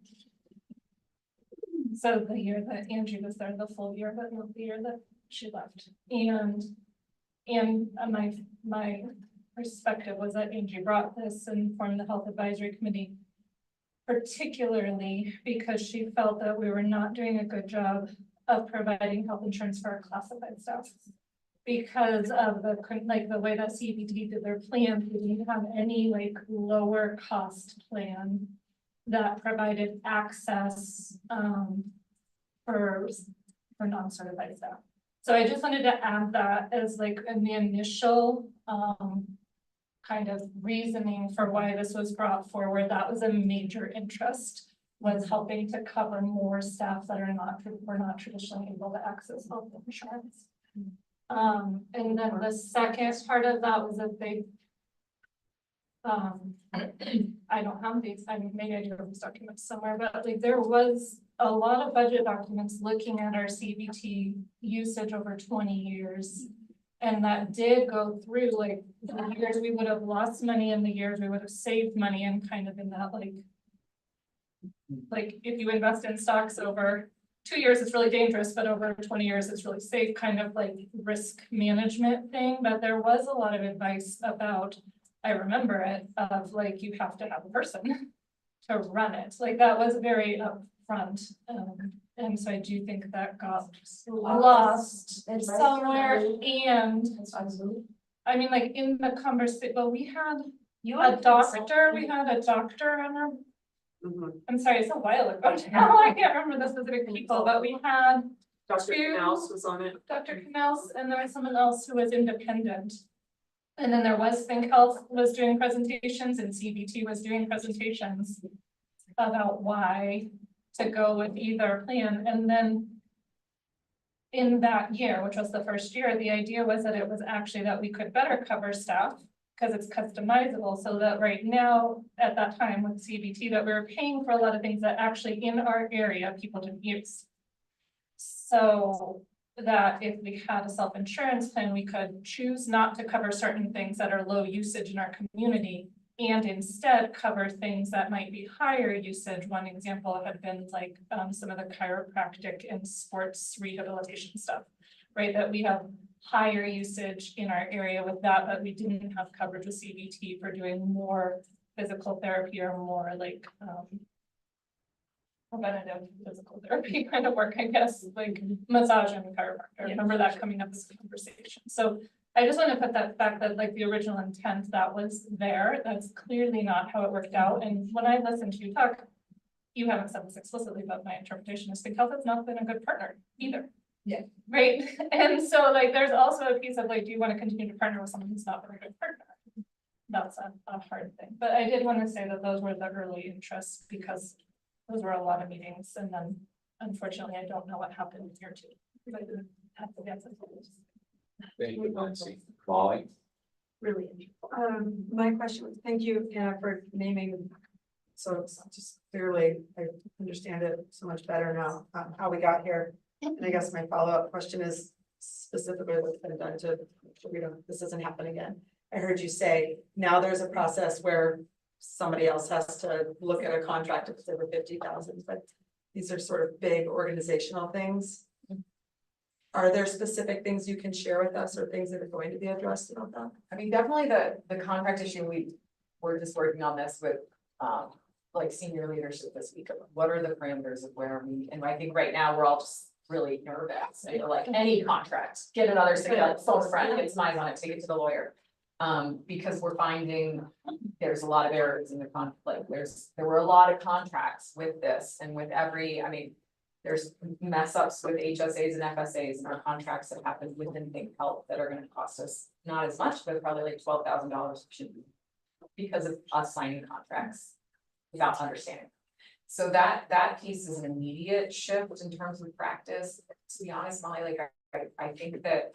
So the year that Angie was there, the full year, but not the year that she left. And my perspective was that Angie brought this and formed the Health Advisory Committee, particularly because she felt that we were not doing a good job of providing health insurance for our classified staff. Because of the way that CBT did their plans, we didn't have any like lower cost plan that provided access for non-certified staff. So I just wanted to add that as like in the initial kind of reasoning for why this was brought forward. That was a major interest, was helping to cover more staff that were not traditionally able to access health insurance. And then the second part of that was that they I don't have these, I mean, maybe I do have these documents somewhere, but like there was a lot of budget documents looking at our CBT usage over 20 years. And that did go through like the years we would have lost money and the years we would have saved money, and kind of in that like if you invest in stocks over 2 years, it's really dangerous, but over 20 years, it's really safe, kind of like risk management thing. But there was a lot of advice about, I remember it, of like, you have to have a person to run it. Like that was very upfront. And so I do think that got lost somewhere. And I mean, like in the conversation, but we had a doctor on our, I'm sorry, it's a while ago now. I can't remember the specific people, but we had Dr. Knauss was on it. Dr. Knauss, and there was someone else who was independent. And then there was Think Health was doing presentations, and CBT was doing presentations about why to go with either plan. And then in that year, which was the first year, the idea was that it was actually that we could better cover staff because it's customizable, so that right now, at that time with CBT, that we were paying for a lot of things that actually in our area, people didn't use. So that if we had a self-insurance plan, we could choose not to cover certain things that are low usage in our community and instead cover things that might be higher usage. One example had been like some of the chiropractic and sports rehabilitation stuff, right? That we have higher usage in our area with that, but we didn't have coverage with CBT for doing more physical therapy or more like preventative physical therapy kind of work, I guess, like massage and chiropractor. I remember that coming up as a conversation. So I just want to put that fact that like the original intent that was there, that's clearly not how it worked out. And when I listened to you talk, you haven't said this explicitly, but my interpretation is Think Health has not been a good partner either. Yeah. Right. And so like there's also a piece of like, do you want to continue to partner with someone who's not been a good partner? That's a hard thing. But I did want to say that those were the early interests because those were a lot of meetings. And then unfortunately, I don't know what happened in year 2. I didn't have to get some. Thank you, Nancy. Molly? Really. My question was, thank you, Anna, for naming. So it's just clearly, I understand it so much better now, how we got here. And I guess my follow-up question is specifically what's been done to, this doesn't happen again. I heard you say, now there's a process where somebody else has to look at a contract if it's over 50,000, but these are sort of big organizational things. Are there specific things you can share with us or things that are going to be addressed about that? I mean, definitely the contract issue, we're just working on this with, like senior leadership this week. What are the parameters of where we, and I think right now we're all just really nervous. You know, like any contract, get another phone friend, it's mine on it, take it to the lawyer. Because we're finding there's a lot of errors in the conflict. There were a lot of contracts with this and with every, I mean, there's mess ups with HSAs and FSAs and our contracts that happen within Think Health that are going to cost us not as much, but probably like $12,000 because of us signing contracts without understanding. So that piece is an immediate shift in terms of practice. To be honest, Molly, like I think that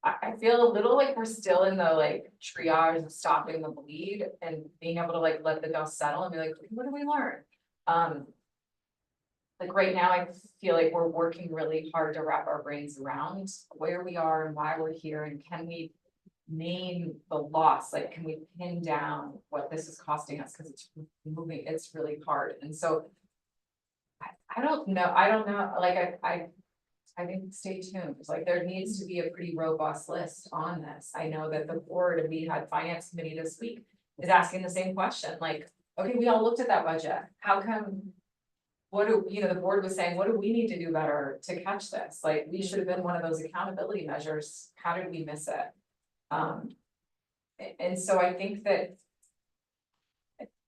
I feel a little like we're still in the like triage of stopping the bleed and being able to like let the dust settle and be like, what did we learn? Like right now, I feel like we're working really hard to wrap our brains around where we are and why we're here and can we name the loss, like, can we pin down what this is costing us, because it's moving, it's really hard, and so. I don't know, like, I think stay tuned, like, there needs to be a pretty robust list on this. I know that the board, we had finance committee this week, is asking the same question, like, okay, we all looked at that budget, how come? What do, the board was saying, what do we need to do better to catch this? Like, we should have been one of those accountability measures, how did we miss it? And so I think that.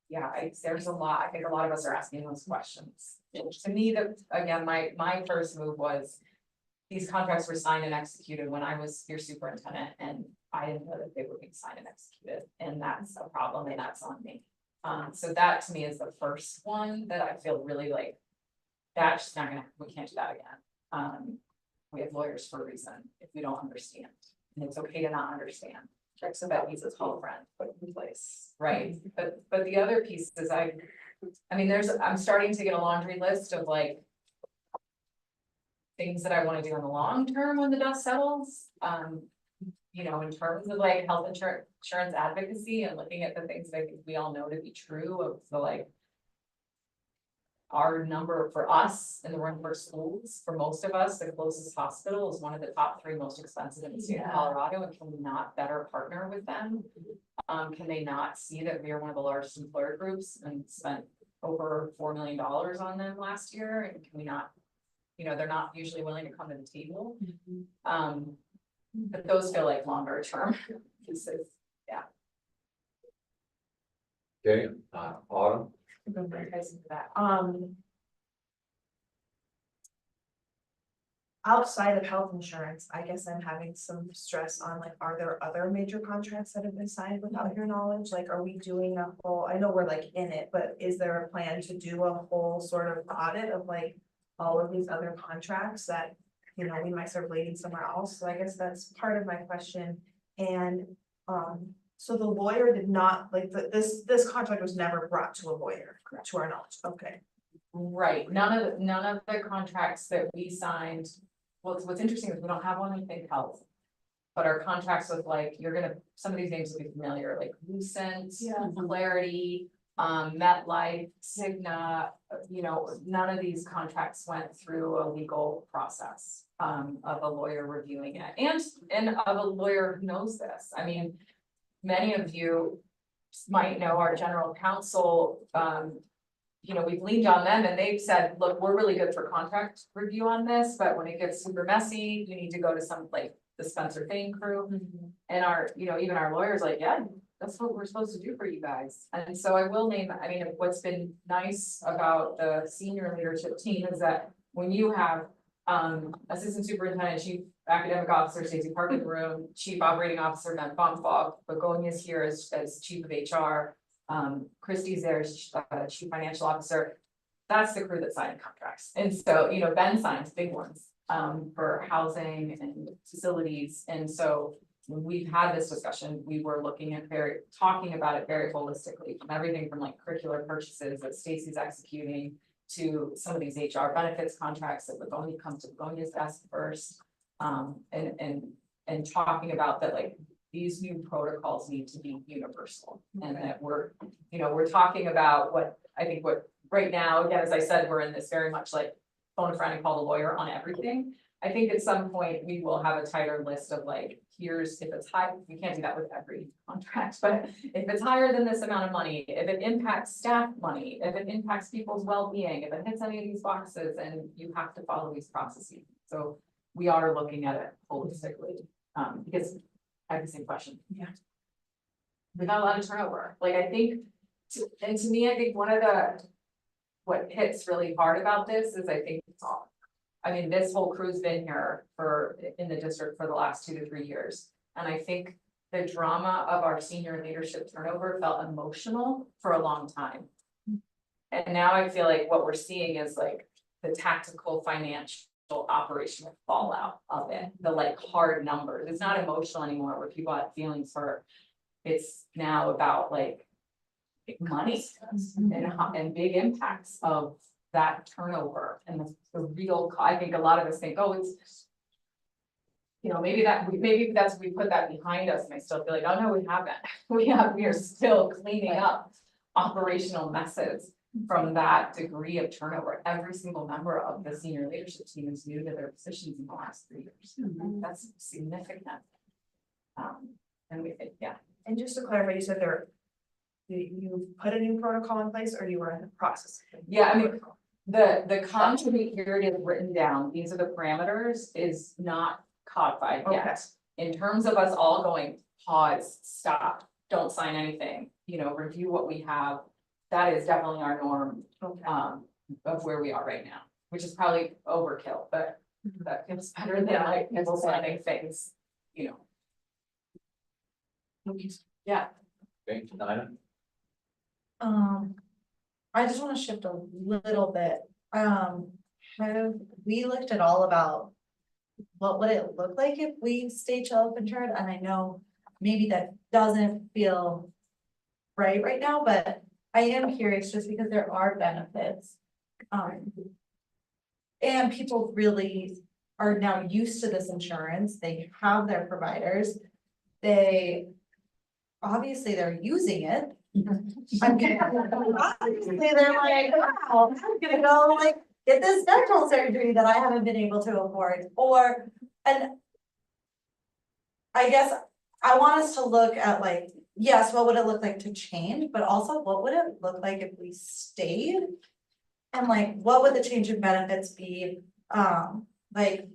Yeah, there's a lot, I think a lot of us are asking those questions. To me, again, my first move was. These contracts were signed and executed when I was your superintendent, and I didn't know that they were being signed and executed, and that's a problem, and that's on me. So that to me is the first one that I feel really like. That's just not gonna, we can't do that again. We have lawyers for a reason, if we don't understand, and it's okay to not understand. So that means it's called a friend, put in place, right? But the other piece is I mean, I'm starting to get a laundry list of like. Things that I wanna do in the long term when the dust settles, in terms of like health insurance advocacy and looking at the things that I think we all know to be true of the like. Our number for us in the Runcorn schools, for most of us, the closest hospital is one of the top 3 most expensive in the state of Colorado, and can we not better partner with them? Can they not see that we are one of the largest employer groups and spent over $4 million on them last year, and can we not? They're not usually willing to come to the table. But those feel like longer term pieces, yeah. Okay, Autumn. Outside of health insurance, I guess I'm having some stress on like, are there other major contracts that have been signed without your knowledge? Like, are we doing a whole, I know we're like in it, but is there a plan to do a whole sort of audit of like all of these other contracts that, we might start bleeding somewhere else? So I guess that's part of my question. And, so the lawyer did not, like, this contract was never brought to a lawyer, to our knowledge, okay. Right, none of the contracts that we signed, what's interesting is we don't have one in Think Health. But our contracts with like, some of these names will be familiar, like Lucent, Clarity, MetLife, Cigna, none of these contracts went through a legal process. Of a lawyer reviewing it, and of a lawyer who knows this, I mean. Many of you might know our general counsel, we've leaned on them and they've said, look, we're really good for contract review on this, but when it gets super messy, you need to go to some like the Spencer Fane crew. And our, even our lawyers like, yeah, that's what we're supposed to do for you guys. And so I will name, what's been nice about the senior leadership team is that when you have assistant superintendent, chief academic officer, Stacey Park in the room, chief operating officer, Matt Bonfog, Begonia's here as chief of HR, Christie's there as chief financial officer. That's the crew that signed contracts. And so, Ben signs big ones for housing and facilities. And so when we've had this discussion, we were talking about it very holistically, from everything from like curricular purchases that Stacey's executing to some of these HR benefits contracts that Begonia comes to Begonia's desk first. And talking about that, like, these new protocols need to be universal, and that we're talking about what right now, again, as I said, we're in this very much like phone a friend and call the lawyer on everything. I think at some point we will have a tighter list of like, here's, if it's high, we can't do that with every contract, but if it's higher than this amount of money, if it impacts staff money, if it impacts people's well-being, if it hits any of these boxes, and you have to follow these processes. So we are looking at it holistically, because I have the same question. Yeah. We've got a lot of turnover. Like, I think, and to me, I think what hits really hard about this is this whole crew's been here in the district for the last 2 to 3 years. And I think the drama of our senior leadership turnover felt emotional for a long time. And now I feel like what we're seeing is like the tactical financial operational fallout of it, the like hard numbers. It's not emotional anymore where people have feelings hurt. It's now about like money and big impacts of that turnover and the real, I think a lot of us think, oh, you know, maybe that's, we put that behind us and I still feel like, oh no, we haven't. We are still cleaning up operational messes from that degree of turnover. Every single member of the senior leadership team is new to their positions in the last 3 years. That's significant. And we think, yeah. And just to clarify, you said you put a new protocol in place or you were in the process? Yeah, I mean, the contribute period is written down, these are the parameters, is not codified yet. In terms of us all going, pause, stop, don't sign anything, you know, review what we have. That is definitely our norm, of where we are right now, which is probably overkill, but that feels better than like people signing things, you know. Yeah. Okay, Nina? I just wanna shift a little bit. Have we looked at all about what would it look like if we stayed self-insured? And I know maybe that doesn't feel right now, but I am curious just because there are benefits. And people really are now used to this insurance. They have their providers. Obviously they're using it. Obviously they're like, wow, I'm gonna go like get this dental surgery that I haven't been able to afford, and I guess I want us to look at like, yes, what would it look like to change, but also what would it look like if we stayed? And like, what would the change in benefits be? Like,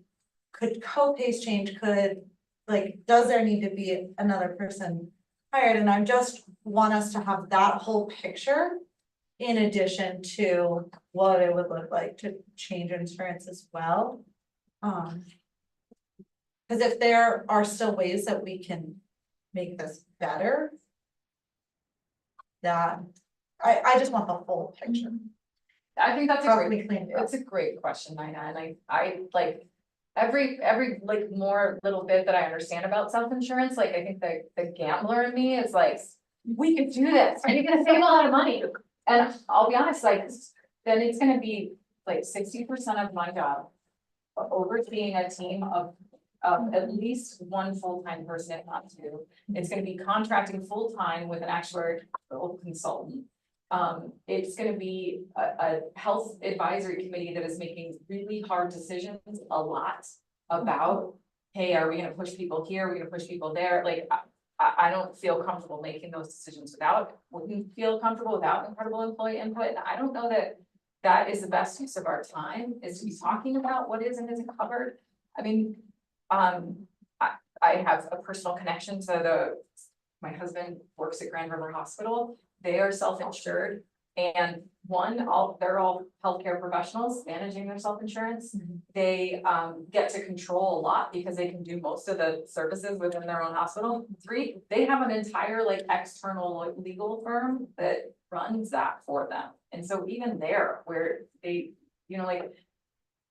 could co-pays change? Does there need to be another person hired? And I just want us to have that whole picture in addition to what it would look like to change insurance as well. Because if there are still ways that we can make this better, that I just want the whole picture. I think that's How can we clean it up? it's a great question, Nina, and I like every like more little bit that I understand about self-insurance, like I think the gambler in me is like, we can do this, and you're gonna save a lot of money. And I'll be honest, like, then it's gonna be like 60% of my job overseeing a team of at least one full-time person, if not two. It's gonna be contracting full-time with an actuarial consultant. It's gonna be a health advisory committee that is making really hard decisions a lot about, hey, are we gonna push people here? Are we gonna push people there? Like, I don't feel comfortable making those decisions wouldn't feel comfortable without incredible employee input. And I don't know that that is the best use of our time, is to be talking about what is and isn't covered. I mean, I have a personal connection to my husband works at Grand River Hospital. They are self-insured, and they're all healthcare professionals managing their self-insurance. They get to control a lot because they can do most of the services within their own hospital. 3, they have an entire like external legal firm that runs that for them. And so even there, where they, you know, like,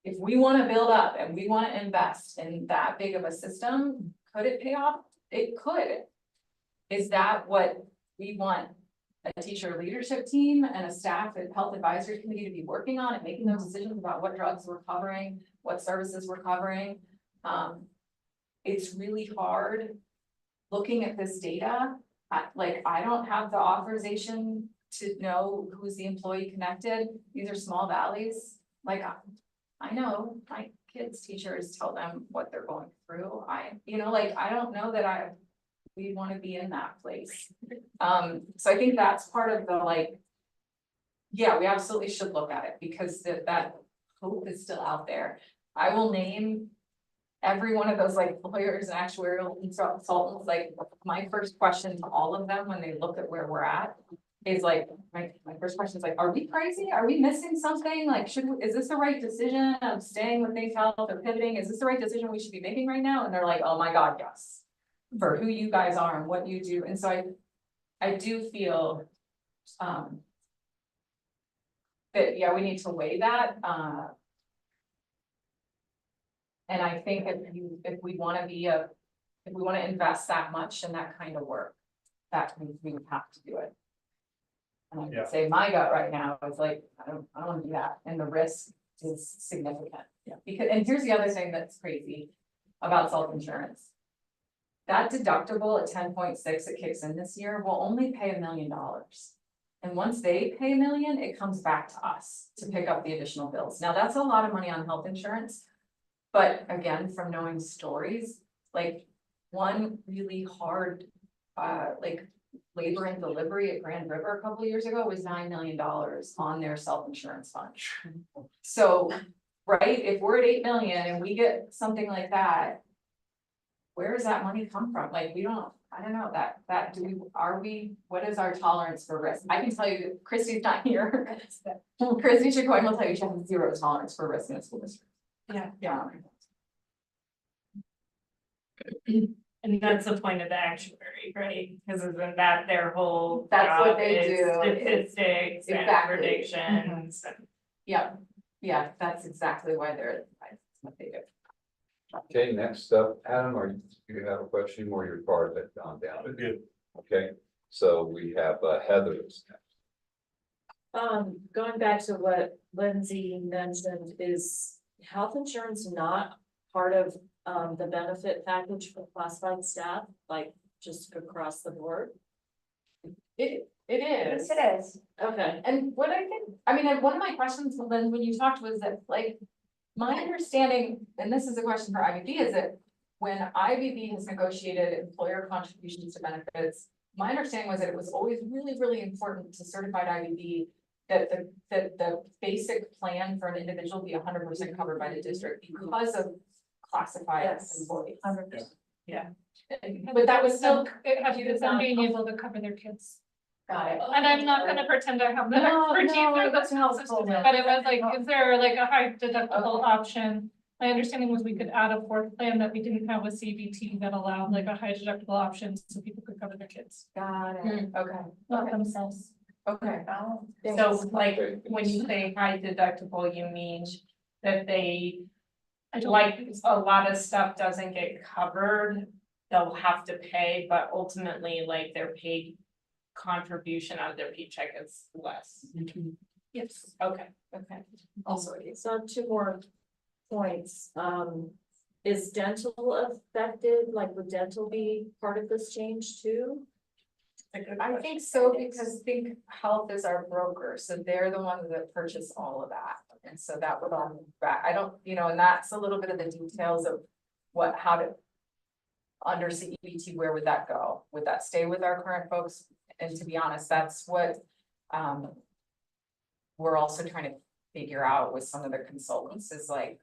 if we want to build up and we want to invest in that big of a system, could it pay off? It could. Is that what we want a teacher leadership team and a staff and health advisory committee to be working on and making those decisions about what drugs we're covering, what services we're covering? It's really hard looking at this data. I don't have the authorization to know who's the employee connected. These are small valleys. Like, I know my kids' teachers tell them what they're going through. I don't know that we want to be in that place. So I think that's part of the yeah, we absolutely should look at it because that hope is still out there. I will name every one of those lawyers and actuarial consultants. My first question to all of them when they look at where we're at is my first question is are we crazy? Are we missing something? Is this the right decision of staying with Base Health or pivoting? Is this the right decision we should be making right now? And they're like, oh my God, yes. For who you guys are and what you do. And so I do feel that, yeah, we need to weigh that. And I think if we want to invest that much in that kind of work, that means we would have to do it. And I would say my gut right now is I don't want to do that. And the risk is significant. Yeah. And here's the other thing that's crazy. about self-insurance. That deductible at 10.6 that kicks in this year will only pay $1 million. And once they pay $1 million, it comes back to us to pick up the additional bills. Now, that's a lot of money on health insurance. But again, from knowing stories, like one really hard, like labor and delivery at Grand River a couple of years ago was $9 million on their self-insurance fund. So, right, if we're at 8 million and we get something like that, where does that money come from? Like, we don't, I don't know, what is our tolerance for risk? I can tell you, Christy's not here. Christy Chicoine will tell you she has 0 tolerance for risk in a school district. Yeah. And that's the point of the actuary, right? Because isn't that their whole That's what job they is do. statistics and Exactly. predictions. Yeah, that's exactly why that's what they do. Okay, next up, Adam, or you have a question or your card that gone down? Good. Okay, so we have Heather. Going back to what Lindsay mentioned, is health insurance not part of the benefit package for classified staff, like just across the board? It Yes, is. it is. Okay. And what I think, I mean, and one of my questions, Lynn, when you talked was that, like, my understanding, and this is a question for IBB, is that when IBB has negotiated employer contributions to benefits, my understanding was that it was always really, really important to certified IBB that the basic plan for an individual be 100% covered by the district because of classified Yes. employees. 100%. Yeah. But that was still. It has to do with them being able to cover their kids. Got it. And I'm not gonna pretend I have the No, expertise no, or the that's helpful, systems, but- but it was like, is there like a high deductible option? My understanding was we could add a 4th plan that we didn't have with CBT that allowed like a high deductible option so people could cover their kids, Got it. Okay. not themselves. Okay. So like, when you say high deductible, you mean that they, like, a lot of stuff doesn't get covered, they'll have to pay, but ultimately, like, their paid contribution out of their paycheck is less. Yes. Okay. Also, So 2 more points. Is dental affected? Like, would dental be part of this change too? I think so, because Think Health is our broker, so they're the ones that purchase all of that. And so that would all move back. I don't, and that's a little bit of the details of how to. Under CEBT, where would that go? Would that stay with our current folks? And to be honest, that's what we're also trying to figure out with some of the consultants is like,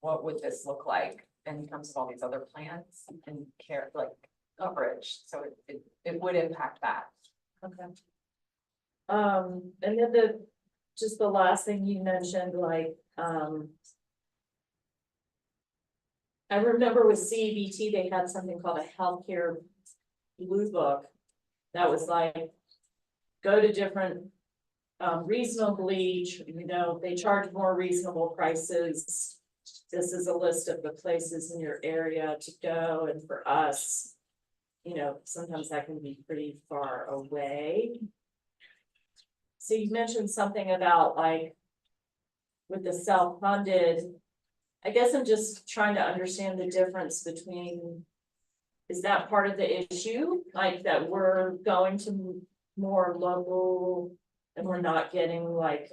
what would this look like in terms of all these other plans and care, like coverage? So it would impact that. Okay. And then just the last thing you mentioned, like, I remember with CEBT, they had something called a healthcare blue book. That was like, go to different, reasonably, they charge more reasonable prices. This is a list of the places in your area to go, and for us, sometimes that can be pretty far away. So you mentioned something about like, with the self-funded, I guess I'm just trying to understand the difference between, is that part of the issue? Like that we're going to more local and we're not getting like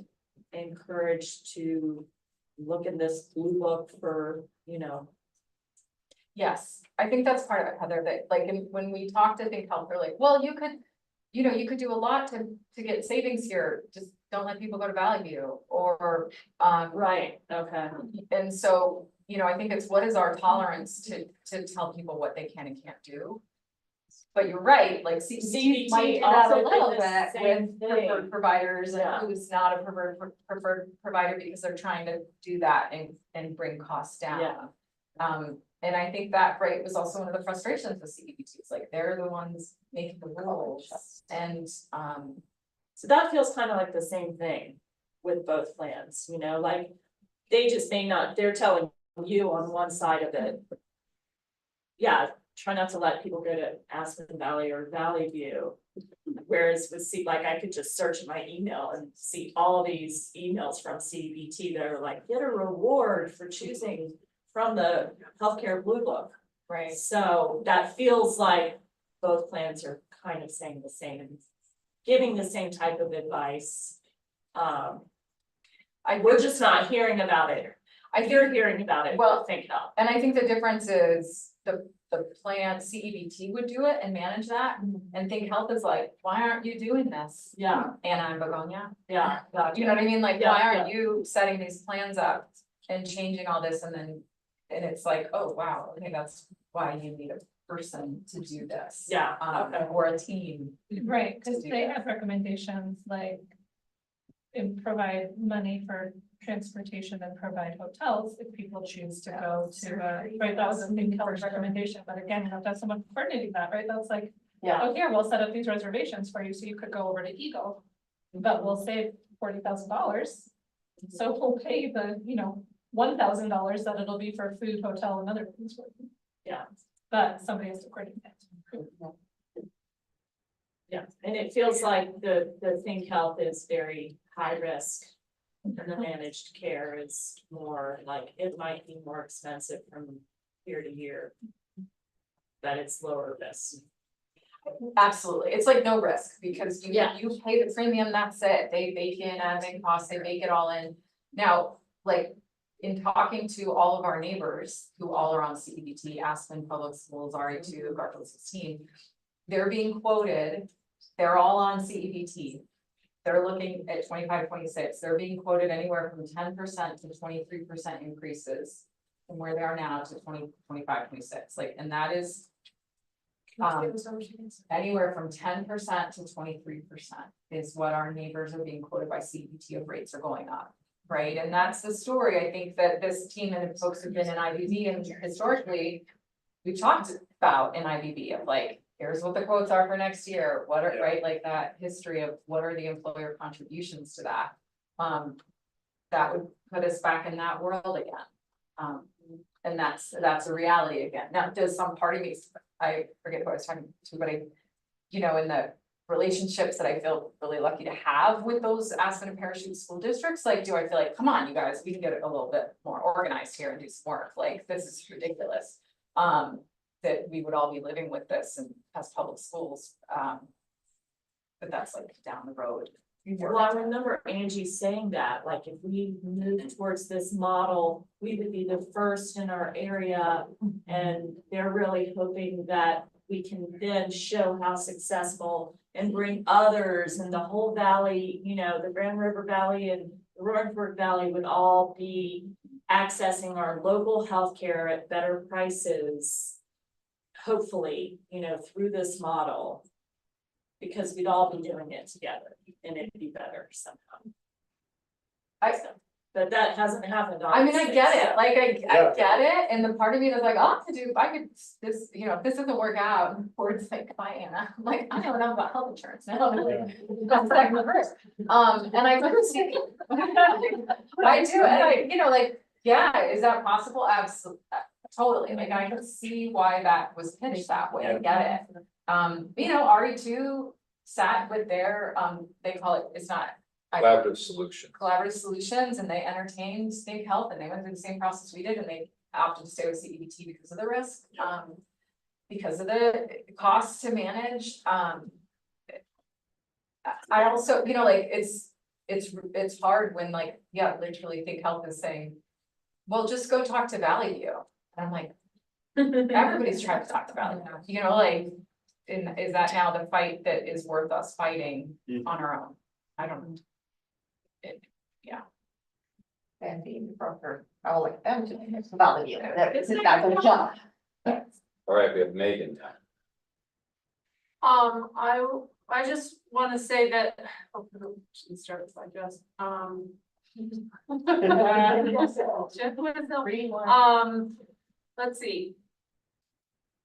encouraged to look in this blue book for, Yes, I think that's part of it, Heather, that like, when we talk to Think Health, they're like, well, you could do a lot to get savings here, just don't let people go to Valley View, or, right, okay. and so, I think it's what is our tolerance to tell people what they can and can't do. But you're right, like CBT might do that a little bit with preferred providers and who's not a preferred provider because they're trying to do that and bring costs down. And I think that, right, was also one of the frustrations with CBT, it's like, they're the ones making the rules, and, so that feels kind of like the same thing with both plans, like, they just may not, they're telling you on one side of it. Yeah, try not to let people go to Aspen Valley or Valley View. Whereas with I could just search my email and see all these emails from CBT that are like, get a reward for choosing from the healthcare blue book. Right. So that feels like both plans are kind of saying the same, giving the same type of advice. We're just not hearing about it. You're hearing about it, Well, Think Health. And I think the difference is the plan, CEBT would do it and manage that, and Think Health is like, why aren't you doing this? Yeah, Anna and Begonia, yeah, you know what I mean, like, Yeah, why aren't you setting these plans up and changing all this, and then, and it's like, oh, wow, okay, that's why you need a person to do this. yeah, okay. Or a team. Right, cause do they that. have recommendations like. And provide money for transportation and provide hotels if people choose to go to, right, that was a big Kelly's recommendation, but again, you have to have someone coordinating that, right, that's like. Yeah. Oh, here, we'll set up these reservations for you, so you could go over to Eagle, but we'll save $40,000. So we'll pay the, $1,000 that it'll be for food, hotel and other things. Yeah. But somebody has to coordinate that. Yeah, and it feels like the Think Health is very high risk. And the managed care is more like, it might be more expensive from year to year. But it's lower risk. Absolutely, it's like no risk, because you, Yeah. you pay the premium, that's it, they bake in admin costs, they bake it all in. Now, like, in talking to all of our neighbors, who all are on CEBT, Aspen Public Schools, RE2, Garfield 16. They're being quoted, they're all on CEBT. They're looking at 25, 26. They're being quoted anywhere from 10% to 23% increases. From where they are now to 20, 25, 26, like, and that is. Anywhere from 10% to 23% is what our neighbors are being quoted by CEBT of rates are going up. Right, and that's the story, I think that this team and folks who've been in IBB and historically. We've talked about in IBB of like, here's what the quotes are for next year, what are, right, like that history of what are the employer contributions to that? That would put us back in that world again. And that's a reality again. Now, does some part of me, I forget who I was talking to, but in the relationships that I feel really lucky to have with those Aspen and Parachute school districts, like, do I feel like, come on, you guys, we can get a little bit more organized here and do some work, like, this is ridiculous. That we would all be living with this and as public schools, but that's like down the road. Well, I remember Angie saying that, like, if we move towards this model, we would be the first in our area. And they're really hoping that we can then show how successful and bring others in the whole valley, the Grand River Valley and the Roarsburg Valley would all be accessing our local healthcare at better prices. Hopefully, through this model. Because we'd all be doing it together and it'd be better somehow. But that hasn't happened. I mean, I get it, like, I Yeah. get it, and the part of me that's like, oh, if I could, this, if this doesn't work out, or it's like, bye, Anna, I'm like, I don't know about health insurance now. That's like the first, and I couldn't see. I do, and like, yeah, is that possible? Absolutely, totally, like, I could see why that was pitched that way, I get it. RE2 sat with their, they call it, it's not. Collaborative solution. Collaborative solutions, and they entertained Think Health, and they went through the same process we did, and they opted to stay with CEBT because of the risk, because of the costs to manage, I also, like, it's hard when, like, literally Think Health is saying, well, just go talk to Valley View, and I'm like, everybody's trying to talk to Valley View, like, is that now the fight that is worth us fighting on our own? I don't know. And being the broker, I would like them to value you, that's their job. All right, we have Megan. I just wanna say that, she starts like this, let's see.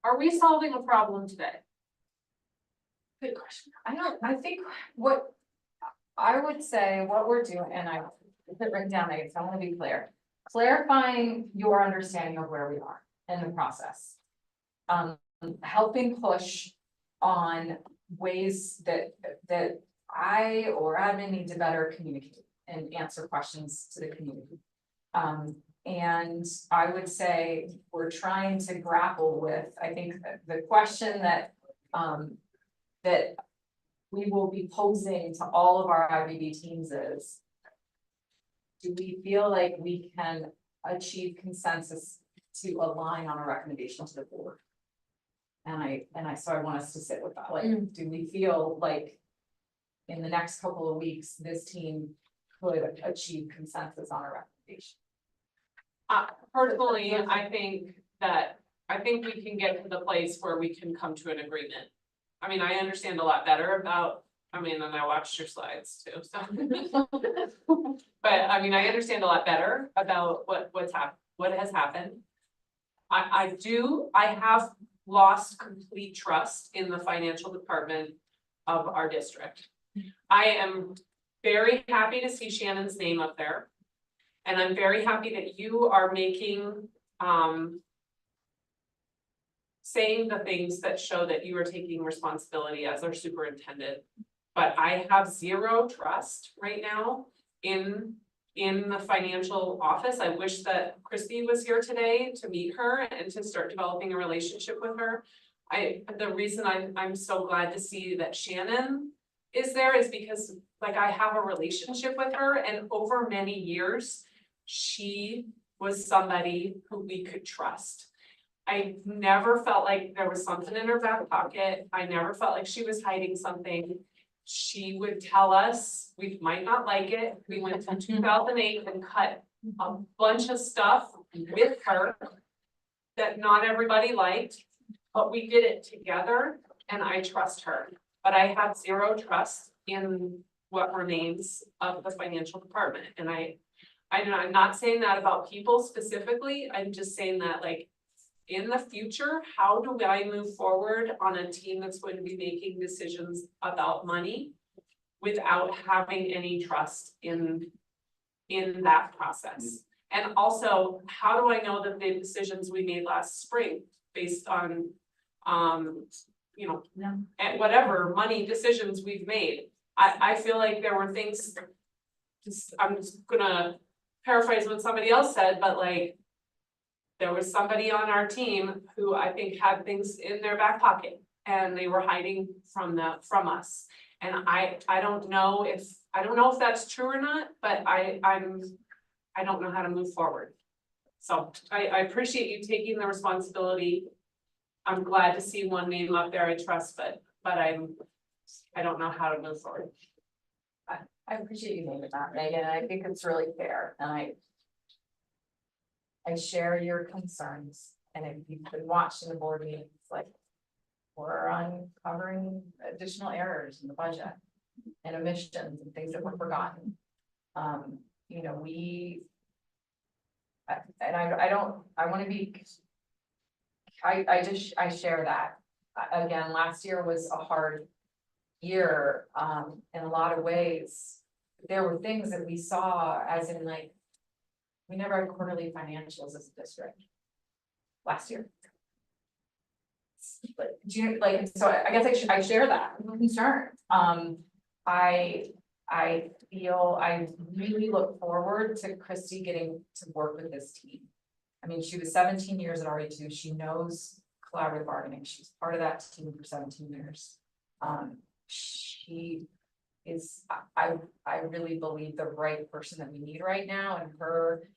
Are we solving a problem today? Good question. I think what I would say, what we're doing, and I put it written down, so I want to be clear. Clarifying your understanding of where we are in the process. Helping push on ways that I or admin need to better communicate and answer questions to the community. And I would say we're trying to grapple with, I think the question that, that we will be posing to all of our IBB teams is, do we feel like we can achieve consensus to align on a recommendation to the board? So I want us to sit with that, like, do we feel like in the next couple of weeks, this team could achieve consensus on a recommendation? Personally, I think we can get to the place where we can come to an agreement. I mean, I understand a lot better about, and I watched your slides too, so. But I mean, I understand a lot better about what has happened. I have lost complete trust in the financial department of our district. I am very happy to see Shannon's name up there. And I'm very happy that you are making, saying the things that show that you are taking responsibility as our superintendent. But I have zero trust right now in the financial office. I wish that Christy was here today to meet her and to start developing a relationship with her. The reason I'm so glad to see that Shannon is there is because like I have a relationship with her, and over many years, she was somebody who we could trust. I never felt like there was something in her back pocket. I never felt like she was hiding something. She would tell us, we might not like it. We went to 2008 and cut a bunch of stuff with her that not everybody liked, but we did it together and I trust her. But I have zero trust in what remains of the financial department. And I'm not saying that about people specifically. I'm just saying that like in the future, how do I move forward on a team that's going to be making decisions about money without having any trust in that process? And also, how do I know that the decisions we made last spring based on, and whatever money decisions we've made, I feel like there were things, I'm just gonna paraphrase what somebody else said, but like, there was somebody on our team who I think had things in their back pocket and they were hiding from us. And I don't know if that's true or not, but I don't know how to move forward. So I appreciate you taking the responsibility. I'm glad to see one name up there I trust, but I don't know how to move forward. I appreciate you naming that, Megan. I think it's really fair, and I share your concerns, and if you've been watching the board meetings, like we're uncovering additional errors in the budget and omissions and things that were forgotten. I share that. Again, last year was a hard year, in a lot of ways. There were things that we saw as in like, we never had quarterly financials as a district last year. But so I guess I share that concern. I feel I really look forward to Christy getting to work with this team. I mean, she was 17 years at RE2. She knows collaborative bargaining. She's part of that team for 17 years. She is, I really believe, the right person that we need right now, and her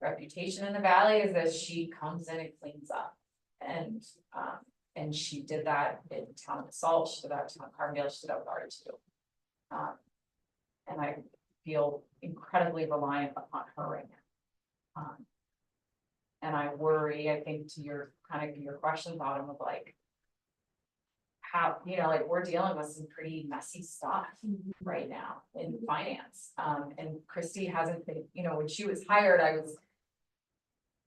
reputation in the valley is that she comes in and cleans up, and she did that in town of Salt, she did that in town of Carbondale, she did that with RE2. And I feel incredibly reliant upon her right now. And I worry, I think, to your question, Bottom, of like how, like we're dealing with some pretty messy stuff right now in finance. And Christy hasn't been, when she was hired,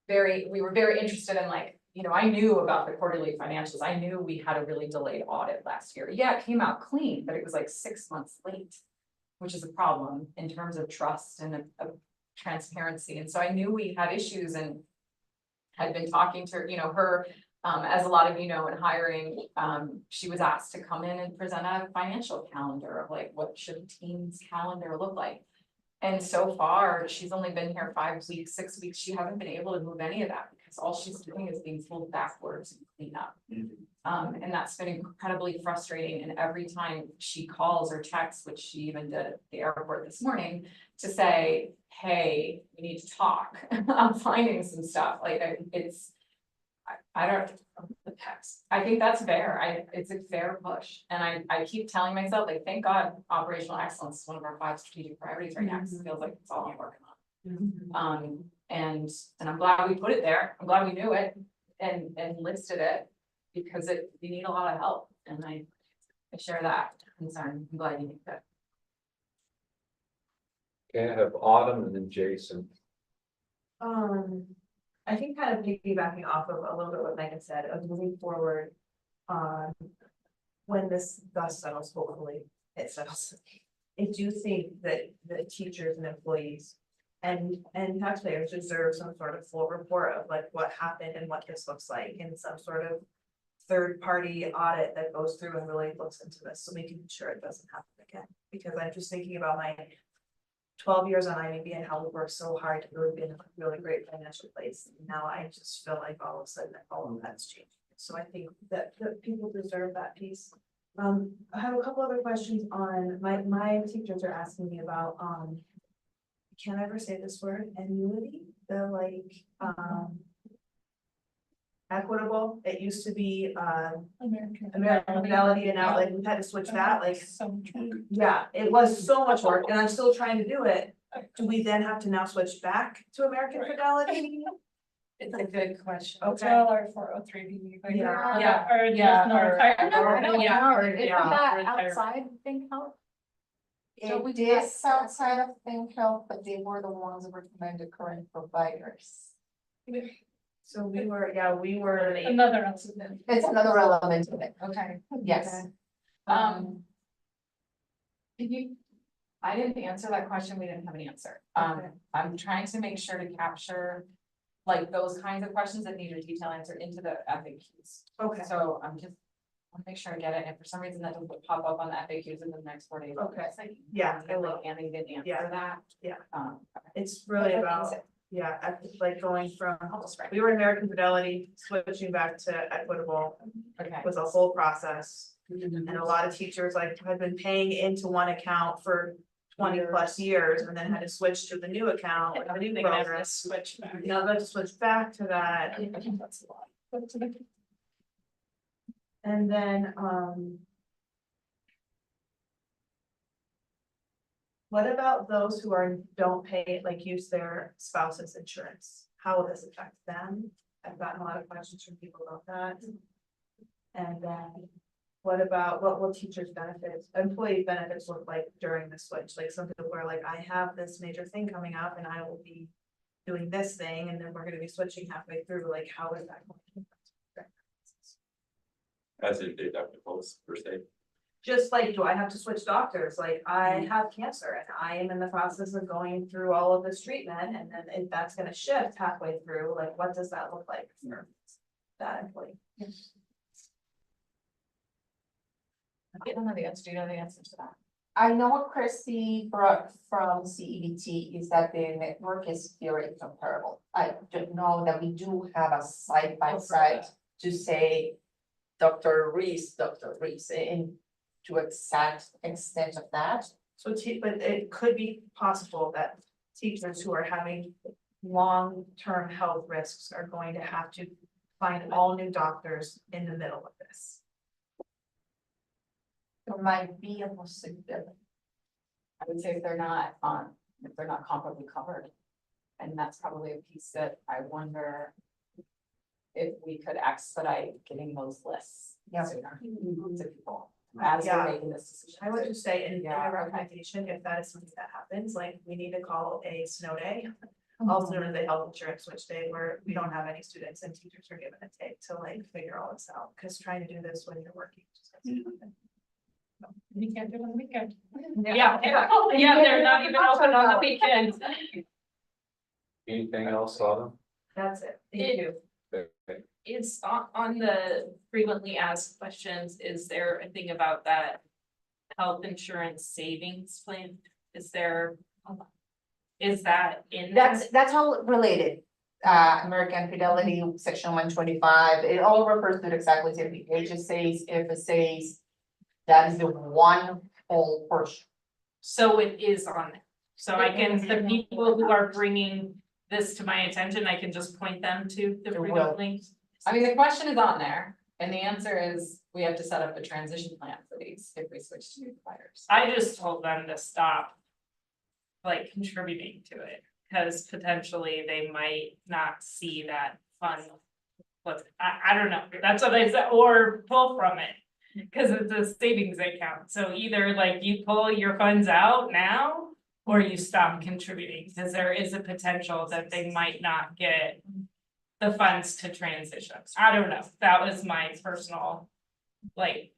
we were very interested in like, I knew about the quarterly financials. I knew we had a really delayed audit last year. Yeah, it came out clean, but it was like 6 months late, which is a problem in terms of trust and of transparency. And so I knew we had issues, and had been talking to her, as a lot of in hiring, she was asked to come in and present a financial calendar of like, what should a team's calendar look like? And so far, she's only been here 5 weeks, 6 weeks, she hasn't been able to move any of that, because all she's doing is being pulled backwards and clean up. And that's been incredibly frustrating, and every time she calls or texts, which she even did at the airport this morning, to say, hey, we need to talk, I'm finding some stuff, like, I don't, the text, I think that's fair, it's a fair push, and I keep telling myself, like, thank God, operational excellence is one of our 5 strategic priorities right now, 'cause it feels like it's all I'm working on. And I'm glad we put it there, I'm glad we knew it, and listed it, because we need a lot of help, and I share that concern, I'm glad you did that. Okay, I have Autumn and then Jason. I think kind of piggybacking off of a little bit what Megan said, of moving forward. When this dust settles, hopefully it settles. I do think that the teachers and employees and taxpayers deserve some sort of full report of like what happened and what this looks like, and some sort of third-party audit that goes through and really looks into this, so we can ensure it doesn't happen again. Because I'm just thinking about my 12 years on IBB and how we worked so hard to really be in a really great financial place. And now I just feel like all of a sudden all of that's changing. So I think that people deserve that piece. I have a couple other questions on my teachers are asking me about can I ever say this word, annuity, the like equitable, it used to be American Fidelity, and now like we've had to switch that, like, yeah, it was so much work, and I'm still trying to do it. Do we then have to now switch back to American Fidelity? It's a good question. Okay. All our 403B. Yeah. Or Yeah, just no or- retirement. Isn't that outside Think Health? It is outside of Think Health, but they were the ones that recommended current providers. So we were. Another incident. It's another element of it. Okay. Yes. I didn't answer that question, we didn't have an answer. I'm trying to make sure to capture like those kinds of questions that need a detailed answer into the FAQs. Okay. So I'm just, want to make sure I get it, and if for some reason that doesn't pop up on the FAQs in the next 4 days. Okay. it's like, Yeah, I will. like Annie didn't answer Yeah. that. Yeah. Okay. It's really about, yeah, like going from, Almost right. we were American Fidelity, switching back to Equitable Okay. was a whole process. And a lot of teachers like had been paying into one account for 20+ years and then had to switch to the new account with the new program. Switch back. Now let's switch back to that. I think that's a lot. And then, what about those who don't pay, like use their spouse's insurance? How will this affect them? I've gotten a lot of questions from people about that. And then what will teachers' benefits, employee benefits look like during the switch? Like some people are like, I have this major thing coming up and I will be doing this thing, and then we're gonna be switching halfway through, like how is that going to affect? As in deductibles per se. Just like, do I have to switch doctors? Like, I have cancer and I am in the process of going through all of this treatment, and then if that's gonna shift halfway through, like, what does that look like for that employee? I don't know the answer, do you know the answer to that? I know what Chrissy brought from CEBT is that the network is very comparable. I don't know that we do have a side by side to say Dr. Reese, and to exact extent of that. So but it could be possible that teachers who are having long-term health risks are going to have to find all new doctors in the middle of this. There might be a possibility. I would say if they're not comparably covered. And that's probably a piece that I wonder if we could expedite getting those lists sooner to people as we're making this decision. I would just say in Yeah, a recommendation, if that is something that happens, like we need to call a snow day. Also known as the health insurance switch day, where we don't have any students and teachers are given a take to like figure all this out, because trying to do this when you're working just doesn't happen. You can't do it on the weekend. Yeah, they're not even open on the weekends. Anything else, Autumn? That's it. Thank you. Okay. Is on the frequently asked questions, is there a thing about that health insurance savings plan? Is there Is that in? there? That's all related. American Fidelity, section 125, it all refers to exactly the same thing. It just says, if it says that is the one whole portion. So it is on there. So I can, the people who are bringing this to my attention, I can just point them to the It freedom will. link. I mean, the question is on there, and the answer is, we have to set up a transition plan for these if we switch to new providers. I just told them to stop. Like contributing to it, because potentially they might not see that fund. But I don't know, that's what I said, or pull from it. Cause it's a savings account, so either like you pull your funds out now. Or you stop contributing, because there is a potential that they might not get. The funds to transition, I don't know, that was my personal. Like.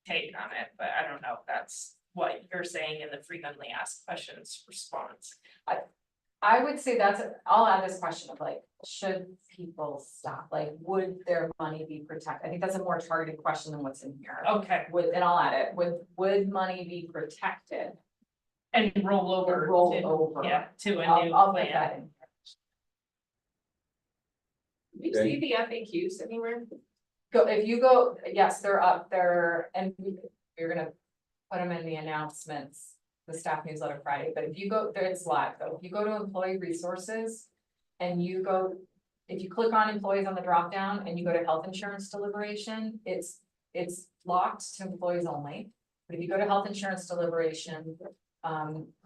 Take on it, but I don't know if that's what you're saying in the frequently asked questions response. I would say I'll add this question of like, should people stop, like, would their money be protected? I think that's a more targeted question than what's in here. Okay, And I'll add it, would money be protected? and roll over. And roll to- over. Yeah, to a new I'll put plan. that in. Do you see the FAQs anywhere? Go, if you go, yes, they're up there, and we're gonna put them in the announcements, the staff newsletter Friday, but if you go, there it's live though, if you go to employee resources. And you go, if you click on employees on the drop down and you go to health insurance deliberation, it's locked to employees only. But if you go to health insurance deliberation,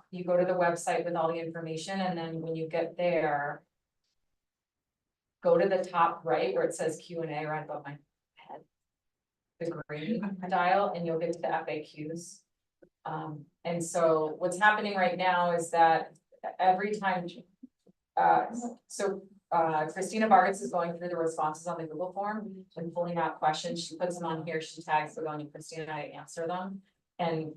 you go to the website with all the information, and then when you get there. Go to the top right where it says Q&A right above my head. The green dial, and you'll get to the FAQs. And so what's happening right now is that every time. Christina Vargas is going through the responses on the Google form and pulling out questions. She puts them on here, she tags them on, and Christina and I answer them. And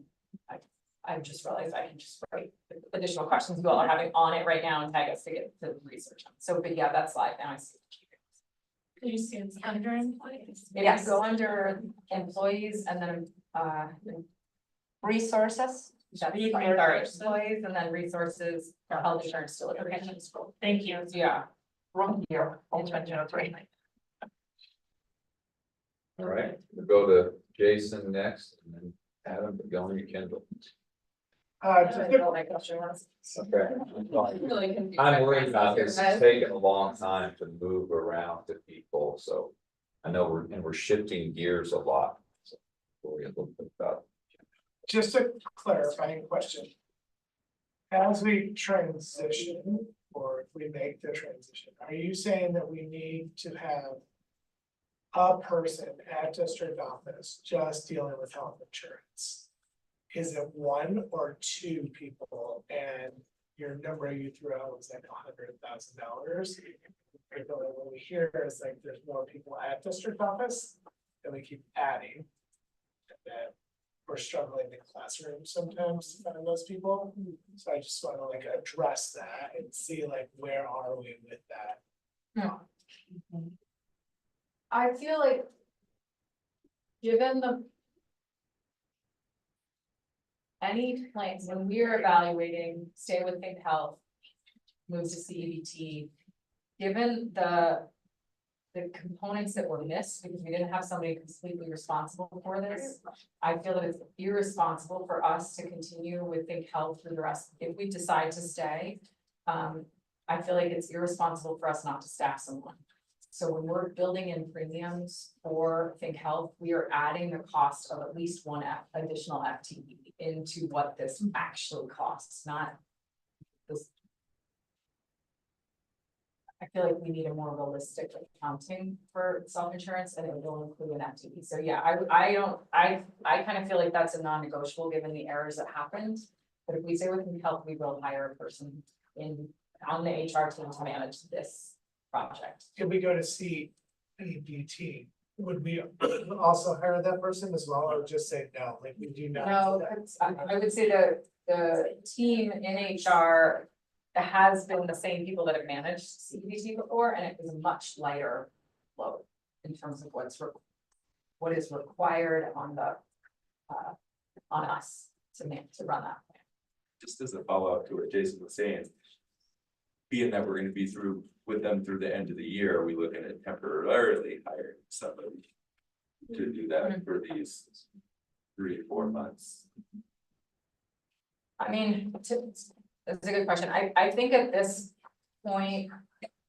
I've just realized I can just write additional questions you all are having on it right now and tag us to get to research them. So, but yeah, that's live now. I see. Can you see it's under employees? If you go under employees and then, Resources. that's employees and then resources, health insurance delivery. Thank you. Yeah. Wrong here. All right, we'll go to Jason next, and then Adam, go on your Kindle. Just a Okay. Really confused. I'm worried about this, it's taking a long time to move around to people, so I know we're shifting gears a lot. So worry a little bit about. Just a clarifying question. As we transition, or if we make the transition, are you saying that we need to have a person at district office just dealing with health insurance? Is it one or two people, and your number you threw out was like $100,000? What we hear is like there's more people at district office, and we keep adding. That we're struggling in the classroom sometimes to find those people, so I just want to like address that and see like where are we with that? I feel like. Given the. Any plans, when we are evaluating, stay with Think Health. Move to CEBT. Given the components that were missed, because we didn't have somebody completely responsible for this. I feel that it's irresponsible for us to continue with Think Health through the rest, if we decide to stay. I feel like it's irresponsible for us not to staff someone. So when we're building in premiums for Think Health, we are adding the cost of at least one additional FTE into what this actually costs, not this. I feel like we need a more realistic accounting for self-insurance, and it will include an FTE. So yeah, I kind of feel like that's a non-negotiable given the errors that happened. But if we say we can help, we will hire a person on the HR team to manage this project. If we go to CEBT, would we also hire that person as well, or just say no, like we do not? No, I would say the team in HR has been the same people that have managed CBT before, and it was a much lighter load in terms of what is required on the on us to run that plan. just as a follow-up to what Jason was saying. Being that we're gonna be through with them through the end of the year, are we looking at temporarily hiring somebody to do that for these 3 to 4 months? I mean, that's a good question. I think at this point,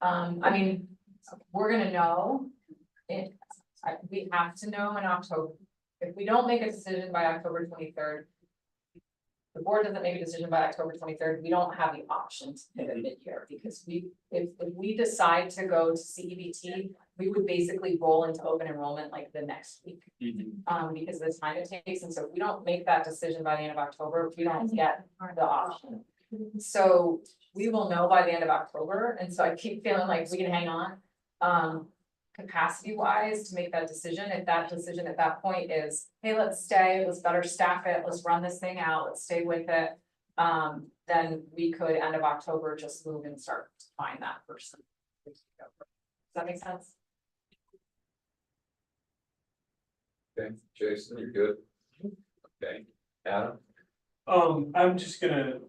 I mean, we're gonna know. We have to know in October. If we don't make a decision by October 23rd. The board doesn't make a decision by October 23rd, we don't have the option to pivot mid-year, because if we decide to go to CEBT, we would basically roll into open enrollment like the next week. Because of the time it takes, and so if we don't make that decision by the end of October, we don't get the option. So we will know by the end of October, and so I keep feeling like we can hang on. Capacity wise to make that decision, if that decision at that point is, hey, let's stay, let's better staff it, let's run this thing out, let's stay with it. Then we could end of October just move and start to find that person. Does that make sense? Okay, Jason, you're good? Okay, Adam? I'm just gonna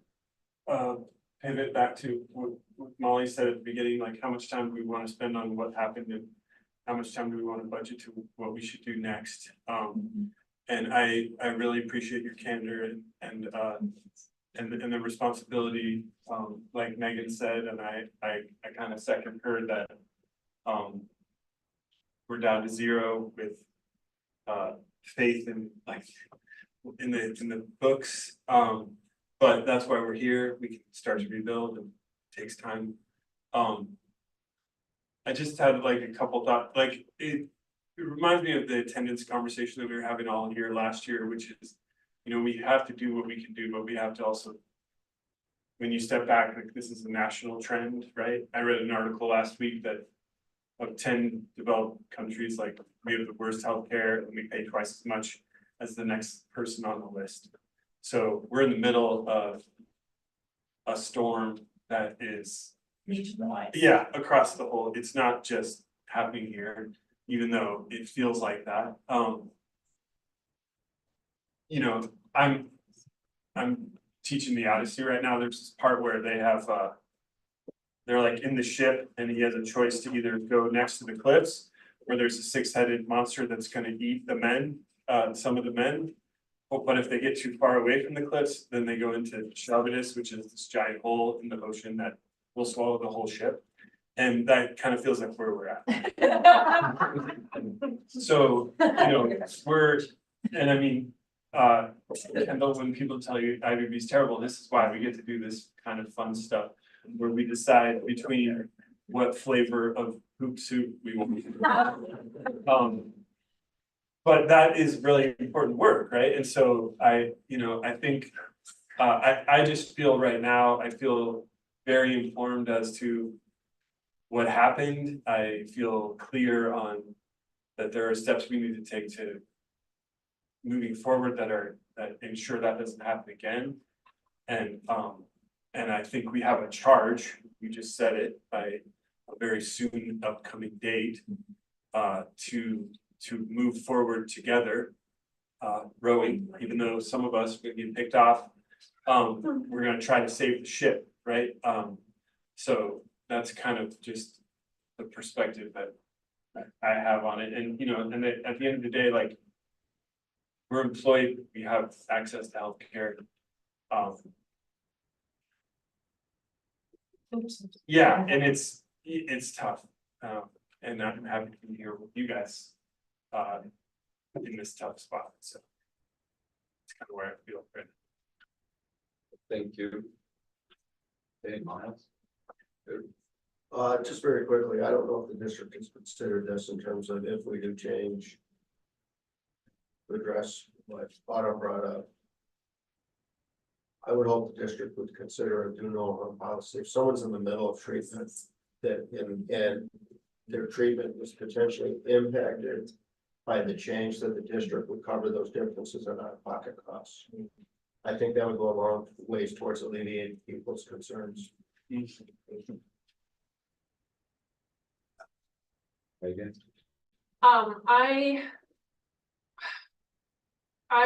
pivot back to what Molly said at the beginning, like how much time do we want to spend on what happened and how much time do we want to budget to what we should do next? And I really appreciate your candor and the responsibility, like Megan said, and I kind of second her that we're down to 0 with faith in like in the books. But that's why we're here. We can start to rebuild, and it takes time. I just had like a couple thoughts, like it reminds me of the attendance conversation that we were having all year last year, which is, you know, we have to do what we can do, but we have to also, when you step back, like this is a national trend, right? I read an article last week that of 10 developed countries, like we have the worst healthcare and we pay twice as much as the next person on the list. So we're in the middle of a storm that is, yeah, across the whole, it's not just happening here, even though it feels like that. You know, I'm teaching the Odyssey right now. There's this part where they have they're like in the ship and he has a choice to either go next to the cliffs where there's a 6-headed monster that's gonna eat the men, some of the men. But if they get too far away from the cliffs, then they go into Shalbidus, which is this giant hole in the ocean that will swallow the whole ship. And that kind of feels like where we're at. So, you know, and I mean, Kendall, when people tell you IBB is terrible, this is why we get to do this kind of fun stuff where we decide between what flavor of hoop soup we want. But that is really important work, right? And so I think I just feel right now, I feel very informed as to what happened. I feel clear on that there are steps we need to take to moving forward that ensure that doesn't happen again. And I think we have a charge, you just said it, by a very soon upcoming date, to move forward together, rowing, even though some of us will get picked off. We're gonna try to save the ship, right? So that's kind of just the perspective that I have on it. And, you know, and at the end of the day, like, we're employed, we have access to healthcare. Yeah, and it's tough. And I'm happy to be here with you guys in this tough spot. So it's kind of where I feel right now. Thank you. Hey, Miles? Good. Just very quickly, I don't know if the district has considered this in terms of if we do change to address what Otto brought up. I would hope the district would consider a do no harm policy. If someone's in the middle of treatment that and their treatment is potentially impacted by the change, that the district would cover those differences in out-of-pocket costs. I think that would go a long ways towards alleviating people's concerns. Megan? I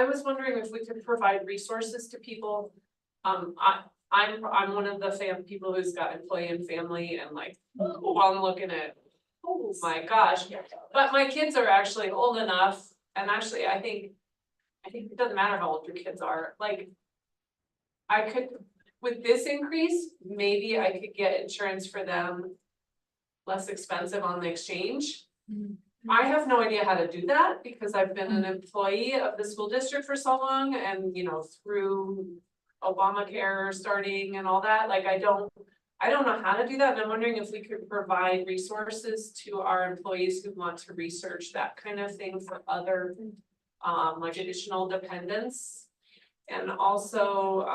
was wondering if we could provide resources to people I'm one of the people who's got employee and family and like, oh, I'm looking at, oh my gosh. But my kids are actually old enough, and actually, I think it doesn't matter how old your kids are, like. I could, with this increase, maybe I could get insurance for them less expensive on the exchange. I have no idea how to do that because I've been an employee of the school district for so long and, you know, through Obamacare starting and all that, like I don't know how to do that. And I'm wondering if we could provide resources to our employees who want to research that kind of thing for other like additional dependents. And also,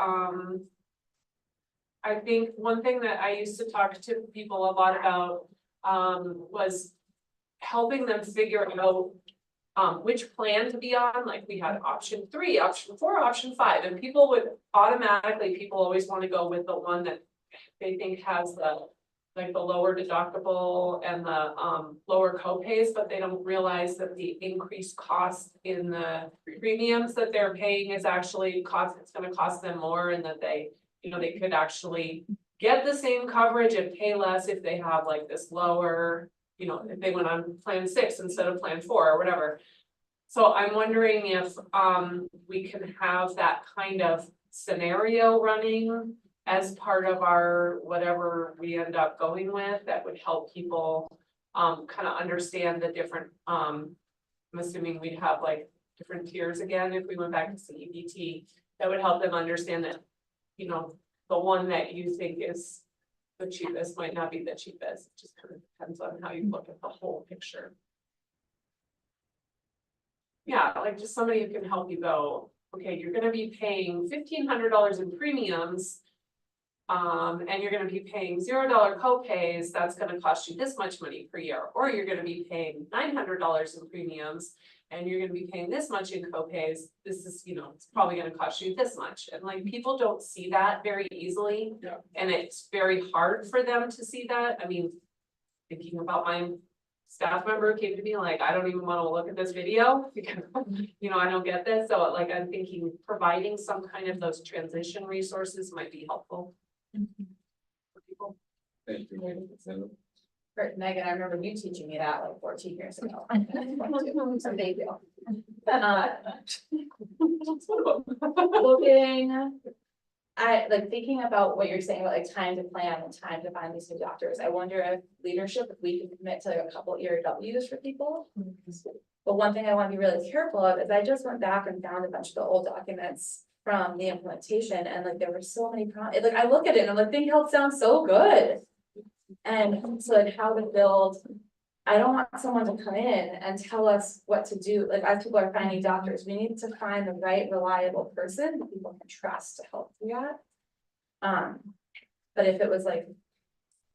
I think one thing that I used to talk to people a lot about was helping them figure out which plan to be on. Like we had option 3, option 4, option 5, and people would automatically, always want to go with the one that they think has the lower deductible and the lower copays, but they don't realize that the increased cost in the premiums that they're paying is actually it's gonna cost them more, and that they, you know, they could actually get the same coverage and pay less if they have like this lower, you know, if they went on plan 6 instead of plan 4 or whatever. So I'm wondering if we can have that kind of scenario running as part of our, whatever we end up going with, that would help people kind of understand the different, I'm assuming we'd have like different tiers again if we went back to CEBT, that would help them understand that, you know, the one that you think is the cheapest might not be the cheapest. It just kind of depends on how you look at the whole picture. Yeah, like just somebody who can help you go, okay, you're gonna be paying $1,500 in premiums. And you're gonna be paying $0 copays, that's gonna cost you this much money per year, or you're gonna be paying $900 in premiums. And you're gonna be paying this much in copays, this is, you know, it's probably gonna cost you this much, and like, people don't see that very easily. Yeah. And it's very hard for them to see that, I mean, thinking about my staff member who came to me like, I don't even wanna look at this video, because, you know, I don't get this, so like, I'm thinking providing some kind of those transition resources might be helpful. For people. Thank you. Megan, I remember you teaching me that like 14 years ago. It's a big deal. Looking, I like thinking about what you're saying about like time to plan and time to find these new doctors. I wonder if leadership, if we can commit to like a couple ERWs for people. But one thing I want to be really careful of is I just went back and found a bunch of the old documents from the implementation, and like there were so many like I look at it and I'm like, Think Health sounds so good. And so like how to build, I don't want someone to come in and tell us what to do. Like as people are finding doctors, we need to find the right reliable person that people can trust to help do that. But if it was like,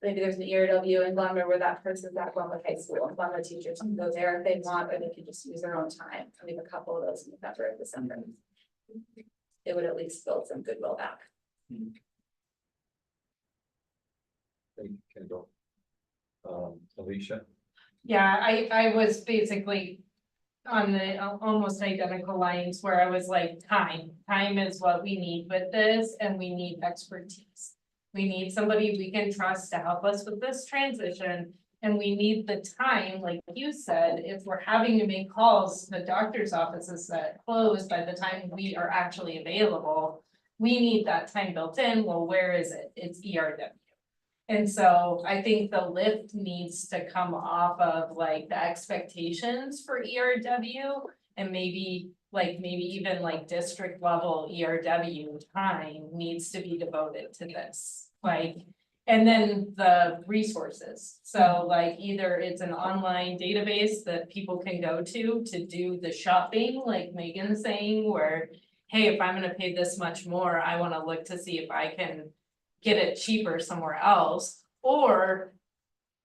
maybe there's an ERW in Glenwood where that person's at Glenwood High School, and Glenwood teachers can go there if they want, or they can just use their own time. I leave a couple of those in November and December. It would at least build some goodwill back. Thank you, Kendall. Alicia? Yeah, I was basically on the almost identical lines where I was like, time is what we need with this, and we need expertise. We need somebody we can trust to help us with this transition, and we need the time, like you said, if we're having to make calls, the doctor's offices that close by the time we are actually available. We need that time built in. Well, where is it? It's ERW. And so I think the lift needs to come off of like the expectations for ERW, and maybe even like district level ERW time needs to be devoted to this, like. And then the resources, so like either it's an online database that people can go to do the shopping, like Megan's saying, where, hey, if I'm gonna pay this much more, I wanna look to see if I can get it cheaper somewhere else, or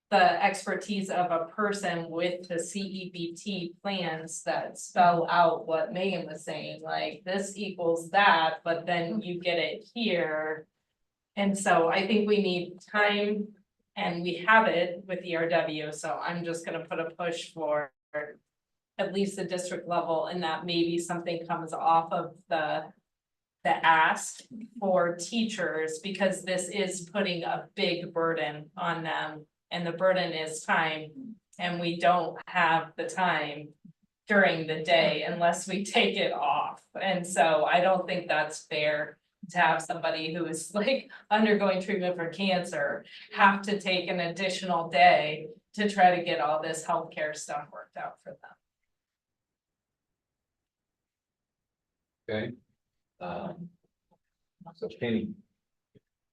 the expertise of a person with the CEBT plans that spell out what Megan was saying, like this equals that, but then you get it here. And so I think we need time, and we have it with ERW, so I'm just gonna put a push for at least the district level, and that maybe something comes off of the the ask for teachers, because this is putting a big burden on them. And the burden is time, and we don't have the time during the day unless we take it off. And so I don't think that's fair to have somebody who is like undergoing treatment for cancer have to take an additional day to try to get all this healthcare stuff worked out for them. Okay. So Kenny,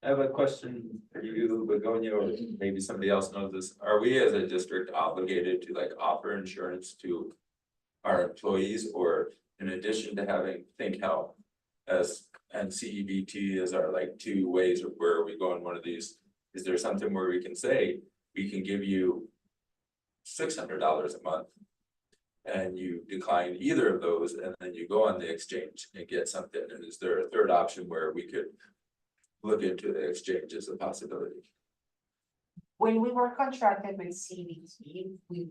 I have a question for you, Begonia, or maybe somebody else knows this. Are we as a district obligated to like offer insurance to our employees, or in addition to having Think Health as and CEBT as our like two ways of where we go in one of these, is there something where we can say, we can give you $600 a month and you decline either of those, and then you go on the exchange and get something? And is there a third option where we could look into the exchange as a possibility? When we were contracted with CBT, we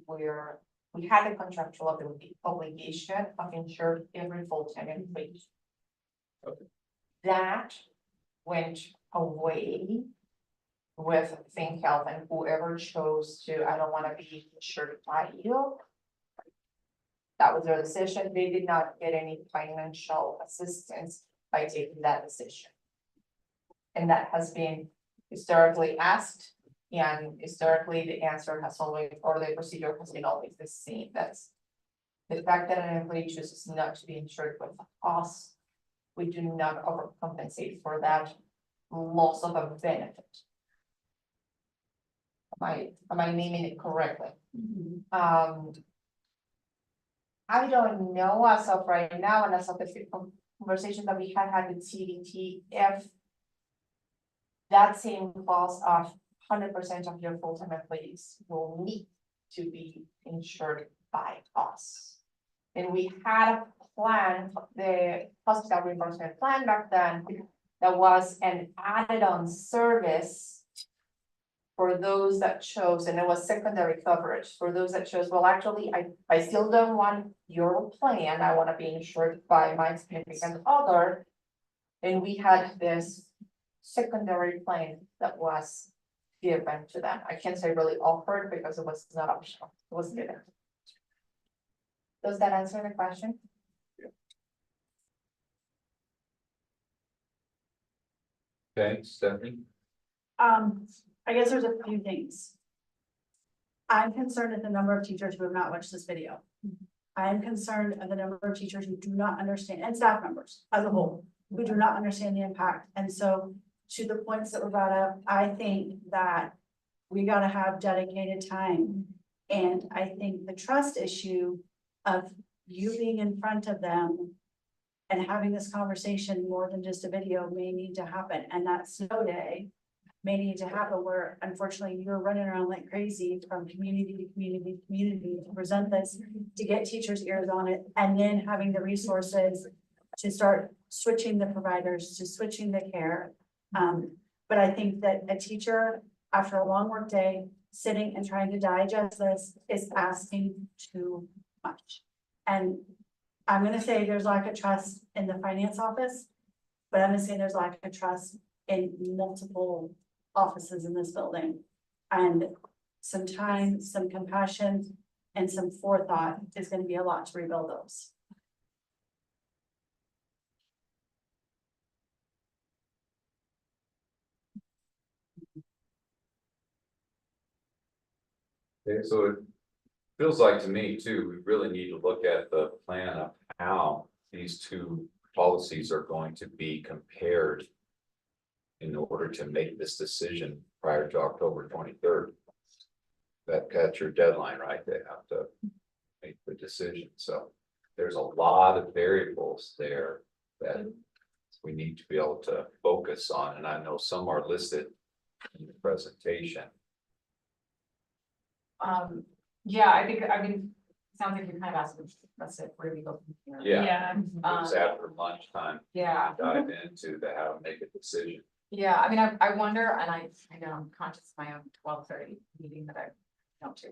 had a contractual obligation of insuring every full-time employee. Okay. That went away with Think Health, and whoever chose to, I don't wanna be insured by you. That was their decision. They did not get any financial assistance by taking that decision. And that has been historically asked, and historically the answer has always, or the procedure has been always the same. That's the fact that an employee chooses not to be insured with us, we do not overcompensate for that loss of a benefit. Am I naming it correctly? I don't know as of right now, and as of the conversation that we had with CDT, if that same clause of 100% of your full-time employees will need to be insured by us. And we had a plan, the hospital reimbursement plan back then, that was an added-on service for those that chose, and it was secondary coverage for those that chose, well, actually, I still don't want your plan, I want to be insured by my significant other. And we had this secondary plan that was given to them. I can't say really offered because it was not optional, it was given. Does that answer the question? okay, Stephanie, I guess there's a few things. I'm concerned at the number of teachers who have not watched this video. I'm concerned at the number of teachers who do not understand, and staff members as a whole, who do not understand the impact. And so to the points that were brought up, I think that we gotta have dedicated time. And I think the trust issue of you being in front of them and having this conversation more than just a video may need to happen. And that snow day may need to happen where unfortunately you're running around like crazy from community to community to community to present this, to get teachers' ears on it, and then having the resources to start switching the providers, to switching the care. But I think that a teacher, after a long work day, sitting and trying to digest this is asking too much. And I'm gonna say there's lack of trust in the finance office, but I'm gonna say there's lack of trust in multiple offices in this building. And some time, some compassion, and some forethought is gonna be a lot to rebuild those. okay, so it feels like to me too, we really need to look at the plan of how these two policies are going to be compared in order to make this decision prior to October 23rd. That's your deadline, right? They have to make the decision. So there's a lot of variables there that we need to be able to focus on. And I know some are listed in the presentation. Yeah, I mean, sounds like you're kind of asking, that's it, where do we go from here? Yeah. It was after lunchtime. Yeah. Dive into the how to make a decision. Yeah, I mean, I wonder, and I know I'm conscious of my own 12:30 meeting that I don't to.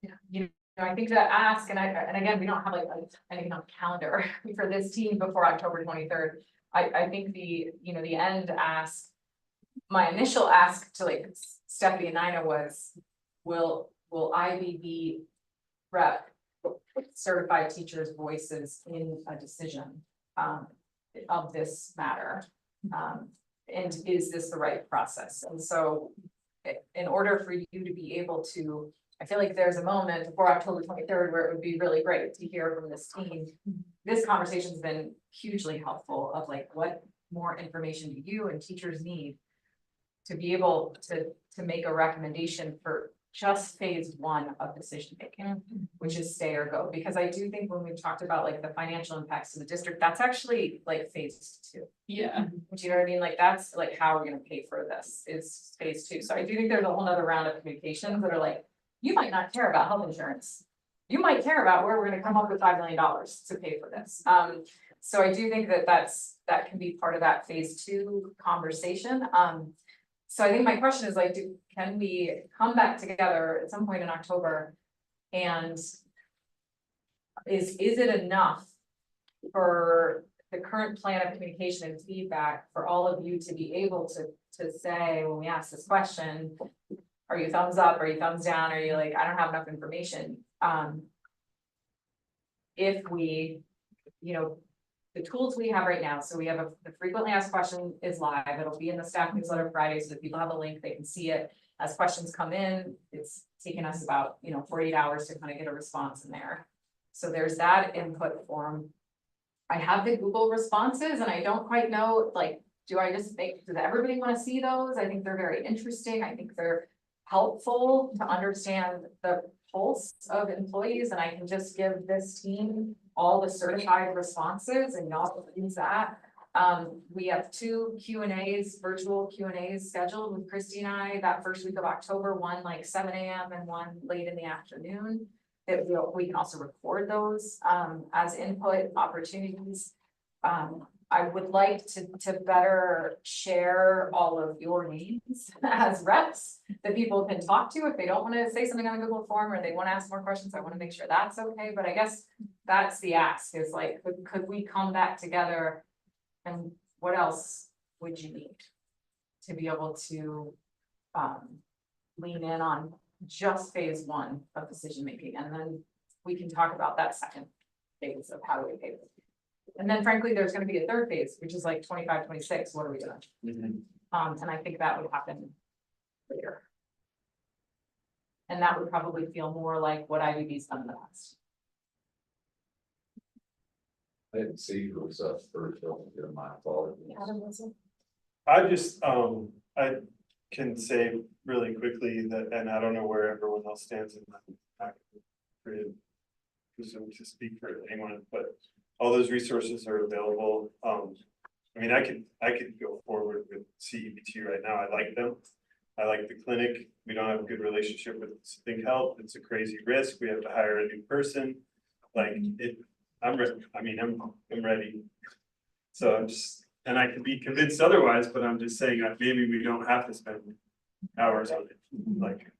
Yeah, you I think to ask, and again, we don't have like anything on the calendar for this team before October 23rd. I think the end ask, my initial ask to like Stephanie and Nina was, will IBB rep certified teachers' voices in a decision of this matter? And is this the right process? And so in order for you to be able to, I feel like there's a moment before October 23rd where it would be really great to hear from this team. This conversation's been hugely helpful of like, what more information do you and teachers need to be able to make a recommendation for just phase one of decision making, which is stay or go. Because I do think when we've talked about like the financial impacts to the district, that's actually like phase two. Yeah. Do you know what I mean? Like, that's like how we're gonna pay for this is phase two. So I do think there's a whole nother round of communications that are like, you might not care about health insurance. You might care about where we're gonna come up with $5 million to pay for this. So I do think that can be part of that phase two conversation. So I think my question is like, can we come back together at some point in October? And is it enough for the current plan of communication and feedback for all of you to be able to say, when we ask this question, are you thumbs up, are you thumbs down, are you like, I don't have enough information? If we, the tools we have right now, so we have the frequently asked question is live, it'll be in the staff newsletter Friday, so that people have a link, they can see it. As questions come in, it's taken us about, 48 hours to kind of get a response in there. So there's that input form. I have the Google responses and I don't quite know, like, does everybody want to see those? I think they're very interesting. I think they're helpful to understand the pulse of employees, and I can just give this team all the certified responses and y'all can use that. We have 2 Q&As, virtual Q&As scheduled with Christy and I that first week of October, one like 7 a.m. and one late in the afternoon. That we can also record those as input opportunities. I would like to better share all of your names as reps that people can talk to if they don't want to say something on a Google form or they want to ask more questions. I want to make sure that's okay. But I guess that's the ask is like, could we come back together and what else would you need to be able to lean in on just phase one of decision making? And then we can talk about that second phase of how do we pay for it. And then frankly, there's gonna be a third phase, which is like 25, 26, what are we doing? And I think that would happen later. And that would probably feel more like what IBB's done in the past. I didn't see who was up first, so my apologies. I just, I can say really quickly that, and I don't know where everyone else stands in that. I presume to speak for anyone, but all those resources are available. I mean, I could go forward with CEBT right now. I like them. I like the clinic. We don't have a good relationship with Think Health. It's a crazy risk. We have to hire a new person. Like it, I'm ready. I mean, I'm ready. So I'm just, and I can be convinced otherwise, but I'm just saying that maybe we don't have to spend hours on it. Like.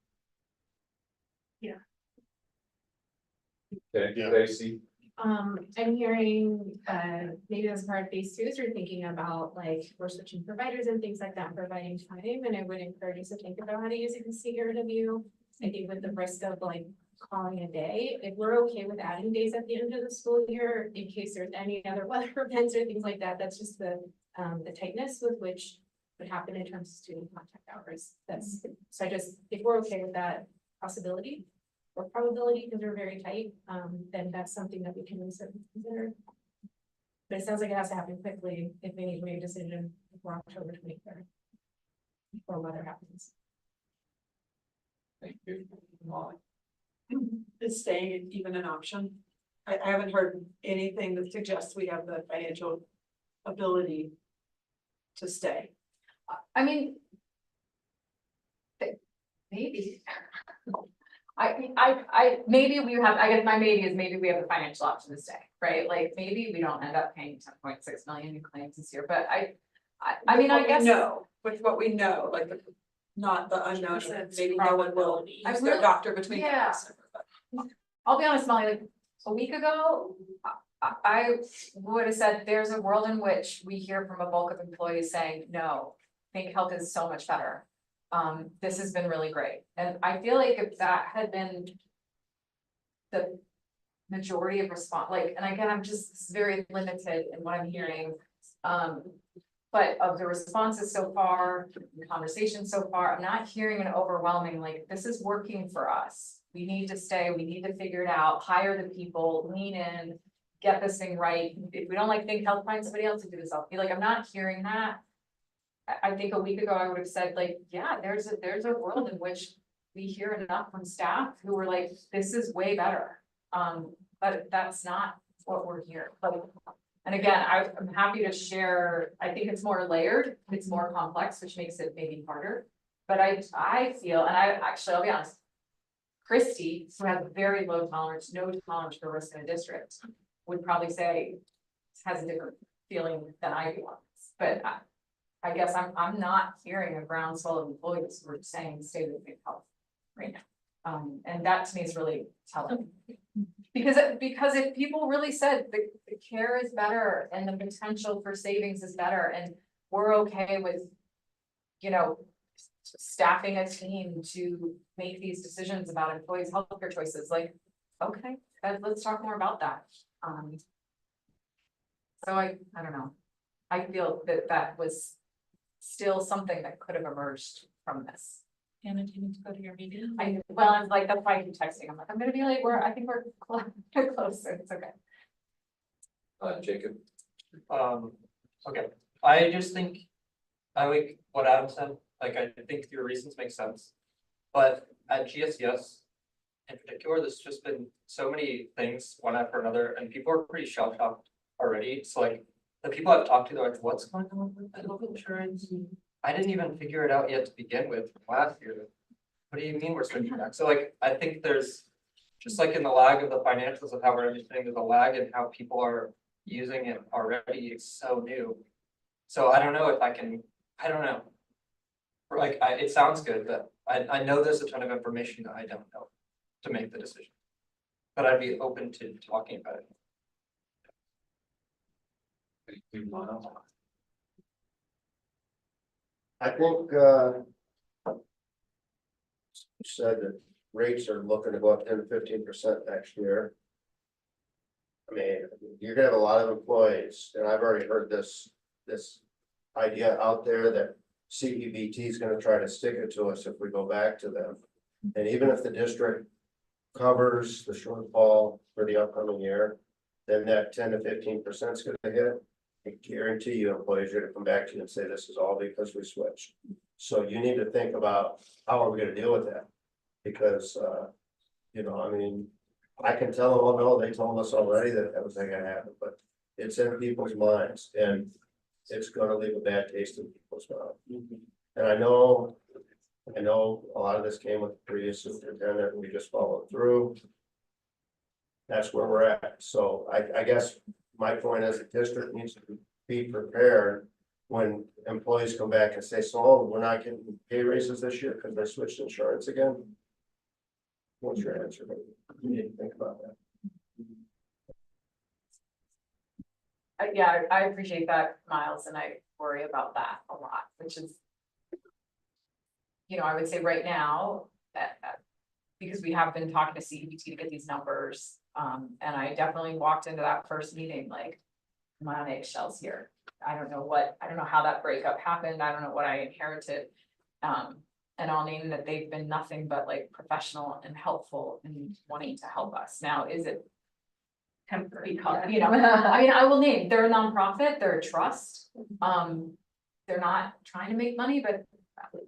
Okay, Yeah. Stacy. I'm hearing, maybe as part of phase 2, you're thinking about like, we're switching providers and things like that, providing time, and I would encourage you to think about how to use it in CRW. I think with the risk of like calling a day, if we're okay with adding days at the end of the school year, in case there's any other weather events or things like that, that's just the tightness with which would happen in terms of student contact hours. So if we're okay with that possibility, or probability, because we're very tight, then that's something that we can consider. But it sounds like it has to happen quickly if we need to make a decision before October 23rd. Or whether it happens. Thank you, Molly. Is staying even an option? I haven't heard anything that suggests we have the financial ability to stay. I mean, maybe. Maybe we have, I guess my maybe is maybe we have the financial option to stay, right? Like maybe we don't end up paying 10.6 million in claims this year, but I mean, I guess. No, with what we know, like not the unknown, maybe no one will use their doctor between. Yeah. I'll be honest, Molly, like, a week ago, I would have said, there's a world in which we hear from a bulk of employees saying, no, think health is so much better. This has been really great, and I feel like if that had been the majority of response, like, and again, I'm just very limited in what I'm hearing. But of the responses so far, the conversation so far, I'm not hearing an overwhelming, like, this is working for us. We need to stay, we need to figure it out, hire the people, lean in, get this thing right. If we don't like think health, find somebody else to do this. I'll feel like I'm not hearing that. I think a week ago, I would have said like, yeah, there's a world in which we hear enough from staff who were like, this is way better. But that's not what we're hearing. And again, I'm happy to share, I think it's more layered, it's more complex, which makes it maybe harder. But I feel, and I'll be honest, Christy, who has very low tolerance, no tolerance for risk in a district, would probably say, has a different feeling than I do on this. But I guess I'm not hearing a groundswell of employees who are saying stay with good health right now. And that to me is really telling. Because if people really said the care is better and the potential for savings is better, and we're okay with, you know, staffing a team to make these decisions about employees' healthcare choices, like, okay, let's talk more about that. So I don't know. I feel that was still something that could have emerged from this. Anna, do you need to go to your meeting? I'm like, that's why I keep texting. I'm like, I'm gonna be late. I think we're close, so it's okay. Jacob? Okay, I just think, I like what Adam said, like, I think your reasons make sense. But at GSES in particular, there's just been so many things, one after another, and people are pretty shell shocked already. So like, the people I've talked to, they're like, what's going on with health insurance? I didn't even figure it out yet to begin with last year. What do you mean we're switching back? So like, I think there's, just like in the lag of the financials of how we're understanding, there's a lag in how people are using it already. It's so new. So I don't know if I don't know. Like, it sounds good, but I know there's a ton of information that I don't know to make the decision. But I'd be open to talking about it. I think, you said that rates are looking to go up 10 to 15% next year. I mean, you're gonna have a lot of employees, and I've already heard this idea out there that CEBT is gonna try to stick it to us if we go back to them. And even if the district covers the shortfall for the upcoming year, then that 10 to 15% is gonna hit. I guarantee you employees are gonna come back to you and say, this is all because we switched. So you need to think about how are we gonna deal with that? Because, you know, I mean, I can tell them, oh no, they told us already that was not gonna happen, but it's in people's minds and it's gonna leave a bad taste in people's mouth. And I know a lot of this came with the previous superintendent, we just followed through. That's where we're at. So I guess my point is the district needs to be prepared when employees come back and say, so we're not getting pay raises this year because they switched insurance again. What's your answer? You need to think about that. Yeah, I appreciate that, Miles, and I worry about that a lot, which is, you know, I would say right now that because we have been talking to CEBT to get these numbers, and I definitely walked into that first meeting like, am I on eggshells here? I don't know how that breakup happened. I don't know what I inherited. And I'll name that they've been nothing but like professional and helpful and wanting to help us. Now, is it temporary? You know, I mean, I will name, they're a nonprofit, they're a trust. They're not trying to make money, but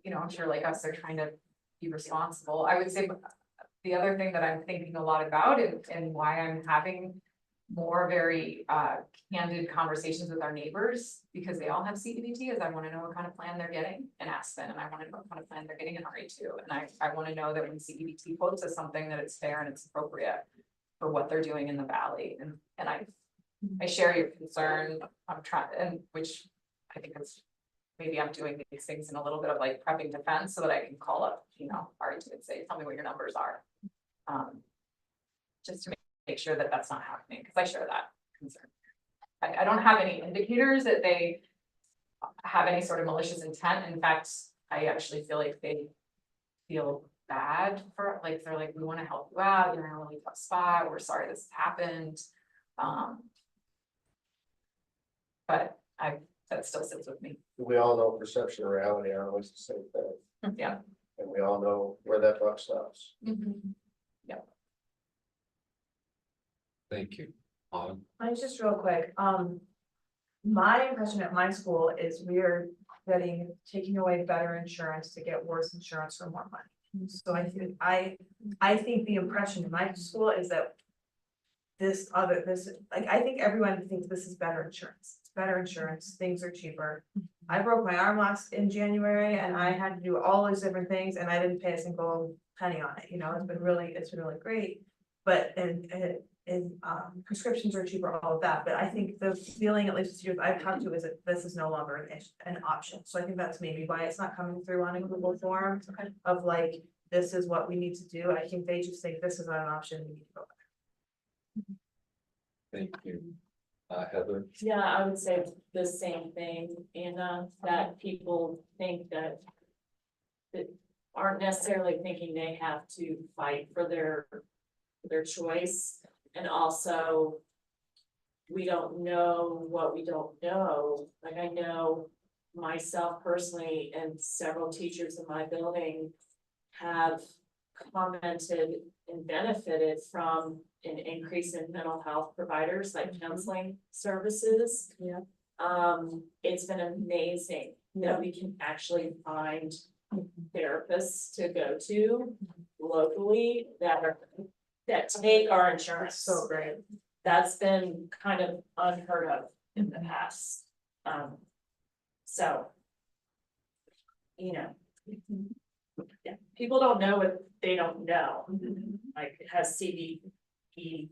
you know, I'm sure like us, they're trying to be responsible. I would say the other thing that I'm thinking a lot about and why I'm having more very candid conversations with our neighbors, because they all have CDBT, is I want to know what kind of plan they're getting in Aspen, and I want to know what kind of plan they're getting in RA2, and I want to know that when CDBT quotes us something that it's fair and it's appropriate for what they're doing in the valley, and I share your concern. I'm trying, and which I think it's maybe I'm doing these things in a little bit of like prepping defense so that I can call up, you know, RA2 and say, tell me what your numbers are. just to make sure that that's not happening, because I share that concern. I don't have any indicators that they have any sort of malicious intent. In fact, I actually feel like they feel bad for, like, they're like, we want to help you out, you're in a really tough spot, we're sorry this happened. But that still sits with me. We all know perception and reality aren't always the same thing, Yeah. and we all know where that buck stops. Yeah. Thank you. Mine's just real quick, my impression at my school is we're taking away better insurance to get worse insurance for more money. So I think the impression in my school is that I think everyone thinks this is better insurance. It's better insurance, things are cheaper. I broke my arm in January and I had to do all these different things and I didn't pay a single penny on it, you know, it's been really great. But, and prescriptions are cheaper, all of that, but I think the feeling, at least with students I've talked to, is that this is no longer an option. So I think that's maybe why it's not coming through on a Google form of like, this is what we need to do. I think they just think this is not an option, we need to go back. Thank you. Heather? Yeah, I would say the same thing, Anna, that people think that aren't necessarily thinking they have to fight for their choice. And also, we don't know what we don't know. Like, I know myself personally and several teachers in my building have commented and benefited from an increase in mental health providers like counseling services. Yeah. It's been amazing that we can actually find therapists to go to locally that take our insurance. So great. That's been kind of unheard of in the past. So, you know, yeah, people don't know what they don't know. Like, has CBT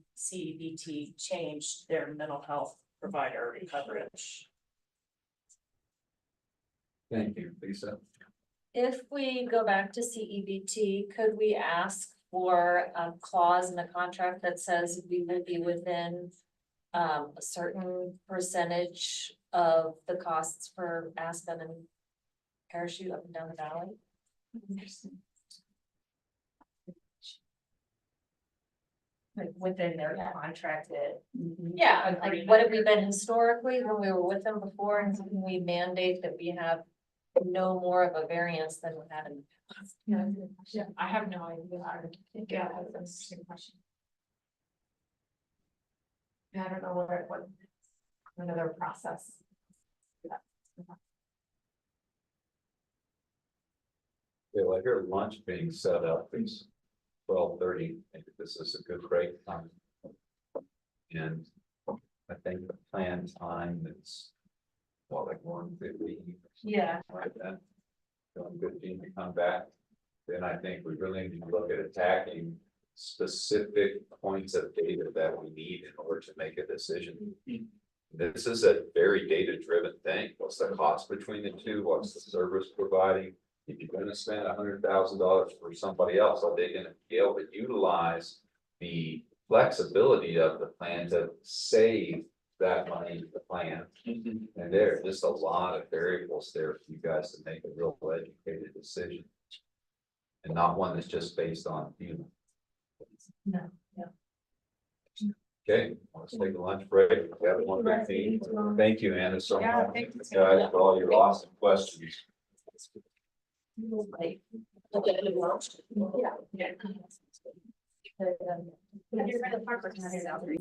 changed their mental health provider coverage? Thank you, Lisa. If we go back to CEBT, could we ask for a clause in the contract that says we will be within a certain percentage of the costs for Aspen and Parachute up and down the valley? Like within their contracted. Yeah, like what have we been historically when we were with them before, and can we mandate that we have no more of a variance than we had in the past? Yeah, I have no idea. Yeah, that's an interesting question. Yeah, I don't know what another process. Yeah, well, I hear lunch being set up, it's 12:30, maybe this is a good break time. And I think the planned time is, well, like 1:50. Yeah. Right then. 1:15 to come back. Then I think we really need to look at attacking specific points of data that we need in order to make a decision. This is a very data-driven thing. What's the cost between the two? What's the service providing? If you're gonna spend $100,000 for somebody else, are they gonna be able to utilize the flexibility of the plan to save that money in the plan? And there are just a lot of variables there for you guys to make a real educated decision. And not one that's just based on feeling. No, yeah. Okay, let's take a lunch break. We have 1:15. Thank you, Anna, so Yeah, much, thank you. guys, for all your awesome questions. Like, look at it lunch. Yeah. Yeah. You're gonna park for 10 hours.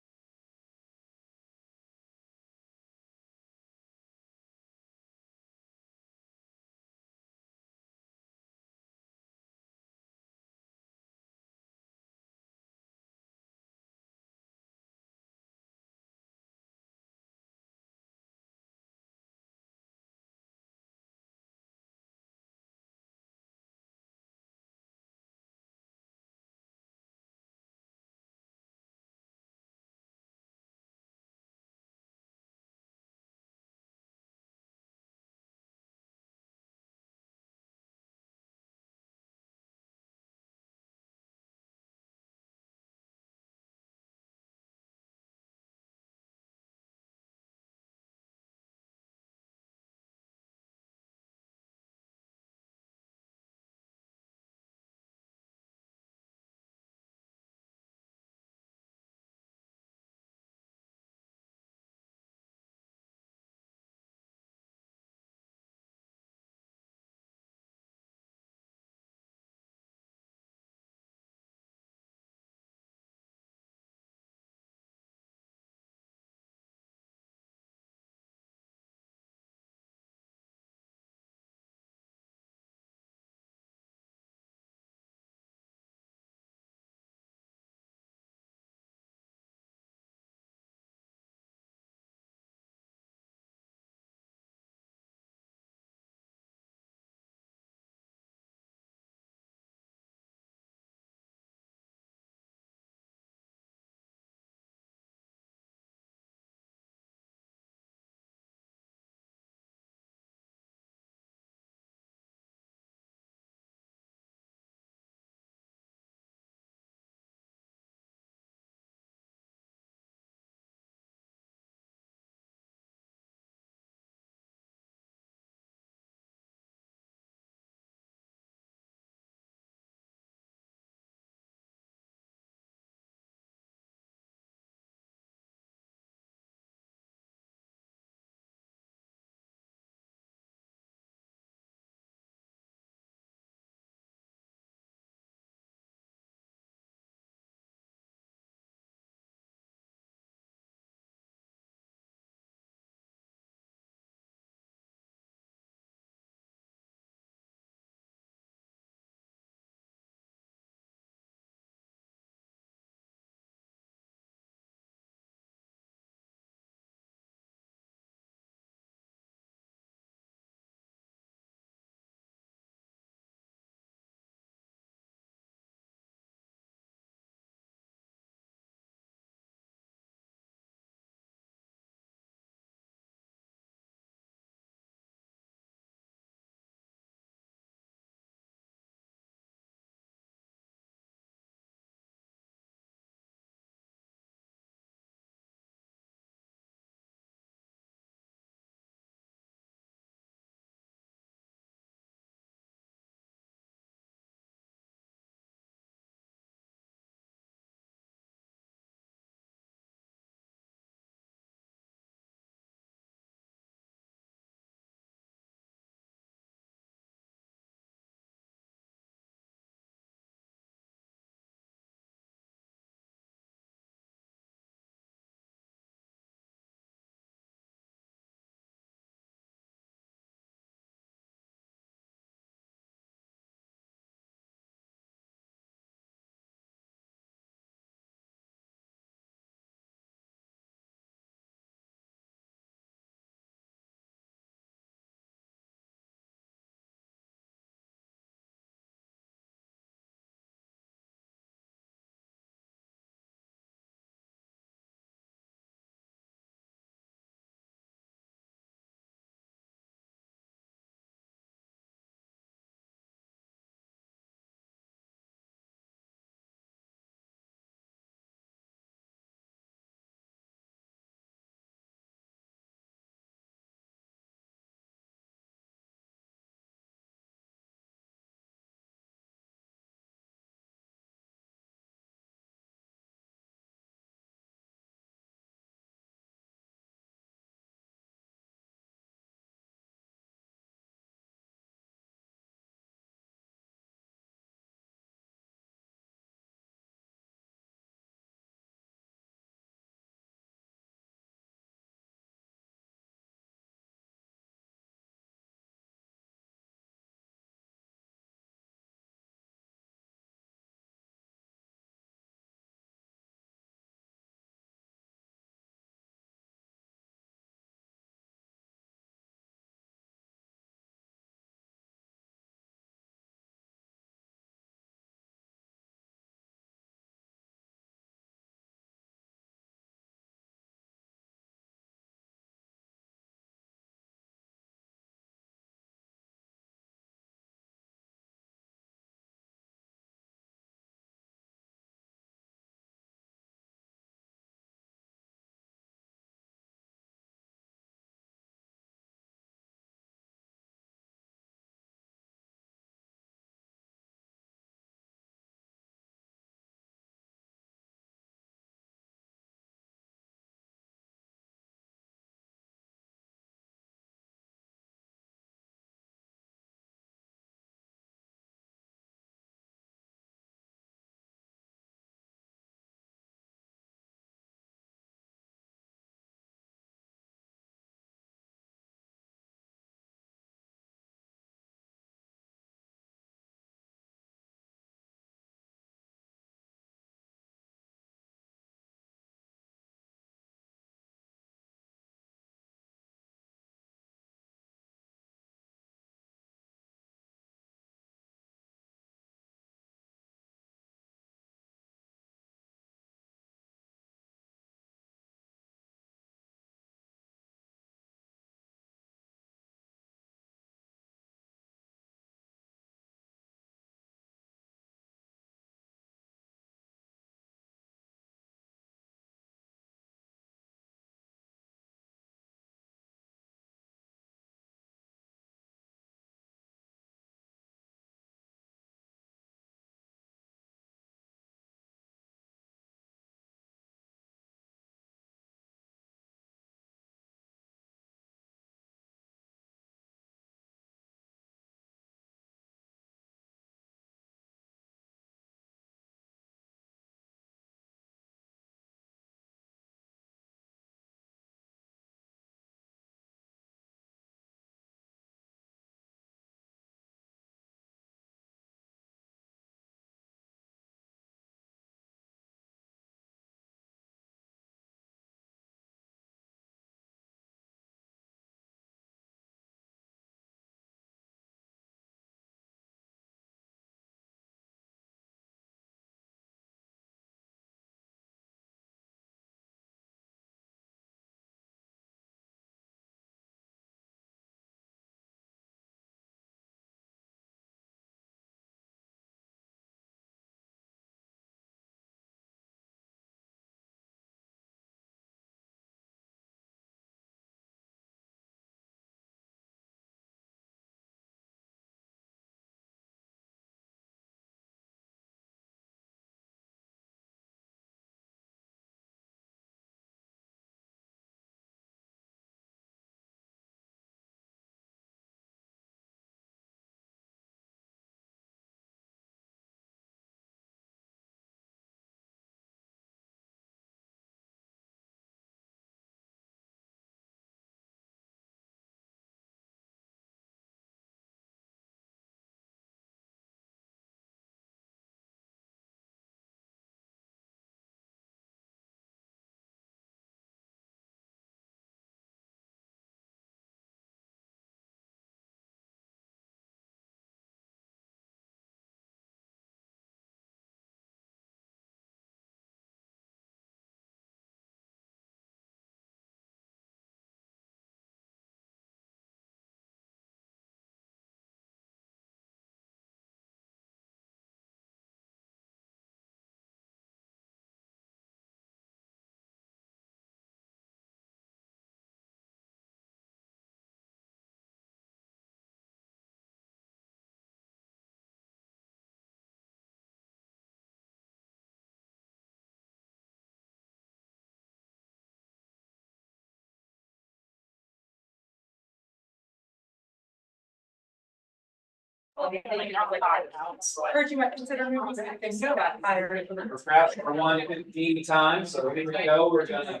Heard you might consider moving something so about higher. Perhaps for 1:15 time, so here we go, we're gonna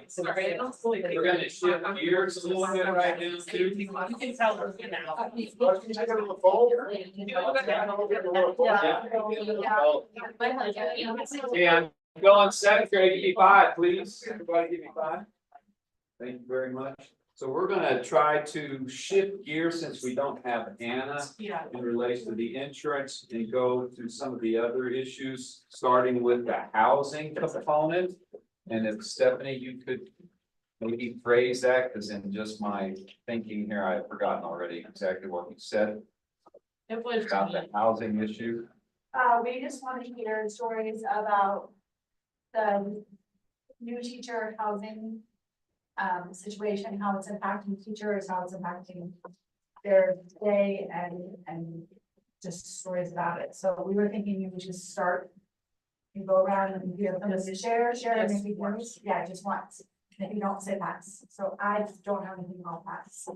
shift gears a little bit right now too. You can tell her now. Yeah, go on 7th grade, give me 5, please, everybody give me 5. Thank you very much. So we're gonna try to shift gears since we don't have Anna Yeah. in relation to the insurance and go to some of the other issues, starting with the housing component. And if Stephanie, you could maybe phrase that, because in just my thinking here, I've forgotten already exactly what you said It was. about the housing issue. We just want to hear stories about the new teacher housing situation, how it's impacting teachers, how it's impacting their day and just stories about it. So we were thinking you would just start and go around and hear them, just share and maybe once, yeah, just once. And if you don't say pass, so I don't have anything on pass.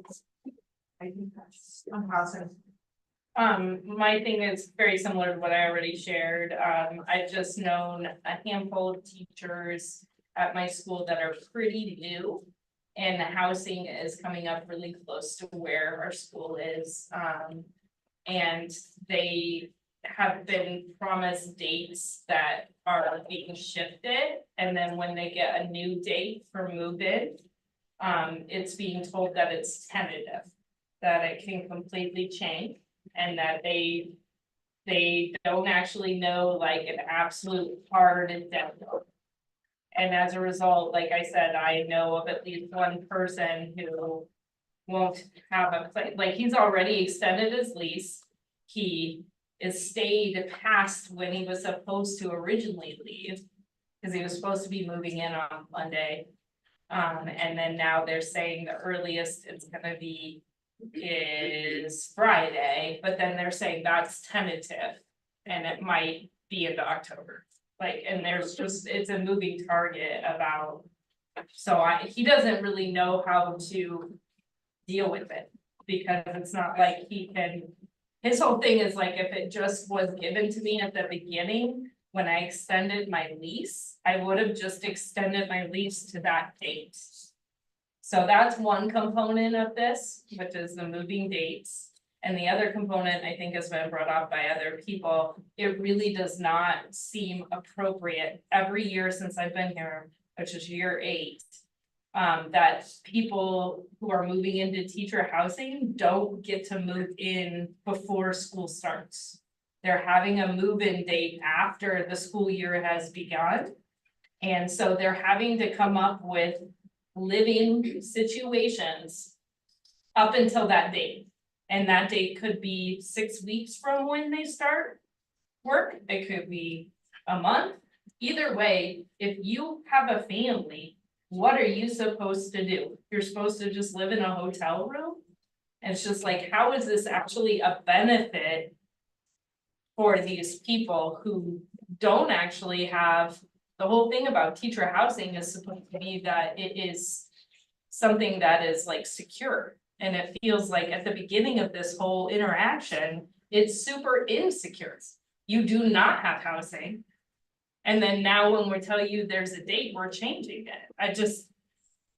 I think that's On housing. My thing is very similar to what I already shared. I've just known a handful of teachers at my school that are pretty new. And the housing is coming up really close to where our school is. And they have been promised dates that are being shifted. And then when they get a new date for move-in, it's being told that it's tentative, that it can completely change. And that they don't actually know like an absolute hard deadline. And as a result, like I said, I know of at least one person who won't have a place, like he's already extended his lease. He is stayed past when he was supposed to originally leave. Because he was supposed to be moving in on Monday. And then now they're saying the earliest it's gonna be is Friday, but then they're saying that's tentative. And it might be into October, like, and there's just, it's a moving target about. So he doesn't really know how to deal with it, because it's not like he can. His whole thing is like, if it just was given to me at the beginning, when I extended my lease, I would have just extended my lease to that date. So that's one component of this, which is the moving dates. And the other component, I think, has been brought up by other people. It really does not seem appropriate every year since I've been here, which is year 8. That people who are moving into teacher housing don't get to move in before school starts. They're having a move-in date after the school year has begun. And so they're having to come up with living situations up until that date. And that date could be 6 weeks from when they start work. It could be a month. Either way, if you have a family, what are you supposed to do? You're supposed to just live in a hotel room? And it's just like, how is this actually a benefit for these people who don't actually have? The whole thing about teacher housing is supposed to be that it is something that is like secure. And it feels like at the beginning of this whole interaction, it's super insecure. You do not have housing. And then now when we tell you there's a date, we're changing it. I just.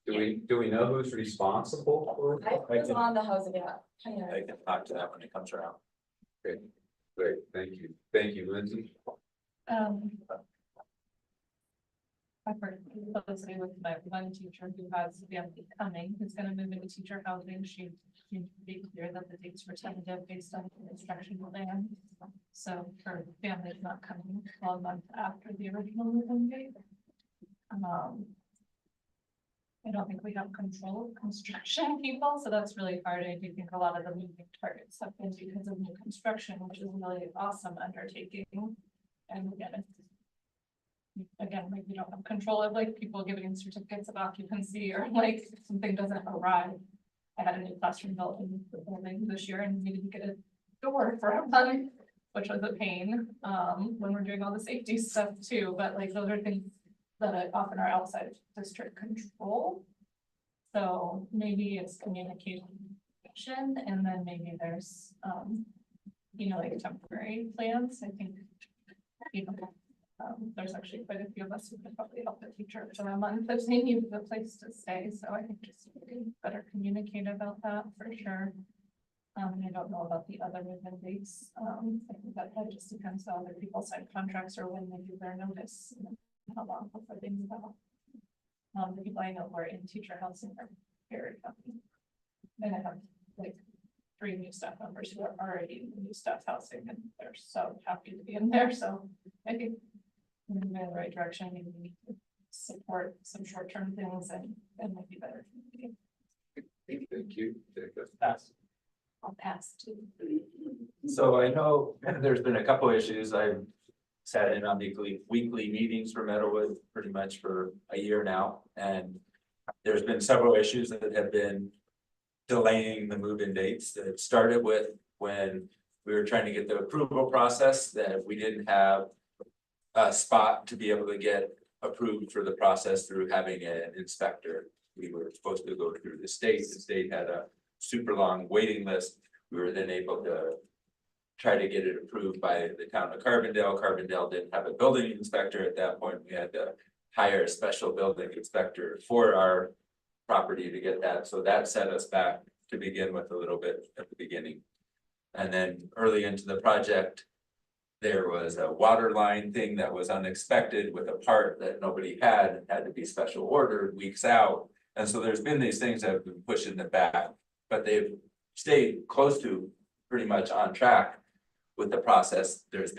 Do we know who's responsible for? I was on the housing app. I can talk to that when it comes around. Great, thank you, Lindsay. I've worked closely with my one teacher who has family coming, who's gonna move into teacher housing. She seemed to be clear that the dates were tentative based on the instruction plan. So her family is not coming 12 months after the original move-in date. I don't think we have control of construction people, so that's really hard. I do think a lot of the moving targets have been because of new construction, which is a really awesome undertaking. And again, like we don't have control of like people giving certificates of occupancy or like if something doesn't arrive. I had a new classroom built in the building this year and needed to get a door for a month, which was a pain when we're doing all the safety stuff too. But like those are things that often are outside of district control. So maybe it's communication and then maybe there's like temporary plans, I think. There's actually quite a few of us who could probably help the teacher for a month if they need a place to stay, so I think just better communicate about that for sure. I don't know about the other move-in dates, I think that just depends on other people sign contracts or when they do their notice, and how long before they move out. The people I know who are in teacher housing are very happy. And I have like 3 new staff members who are already in the new staff housing and they're so happy to be in there, so I think we're moving in the right direction. I mean, we need to support some short-term things and might be better. Thank you. That's. I'll pass to. So I know there's been a couple issues. I've sat in on the weekly meetings for Meadowwood pretty much for a year now. And there's been several issues that have been delaying the move-in dates. That started with when we were trying to get the approval process, that we didn't have a spot to be able to get approved for the process through having an inspector. We were supposed to go through the state had a super long waiting list. We were then able to try to get it approved by the town of Carbondale. Carbondale didn't have a building inspector at that point. We had to hire a special building inspector for our property to get that. So that set us back to begin with a little bit at the beginning. And then early into the project, there was a water line thing that was unexpected with a part that nobody had to be special ordered weeks out. And so there's been these things that have been pushing it back, but they've stayed close to pretty much on track with the process. There's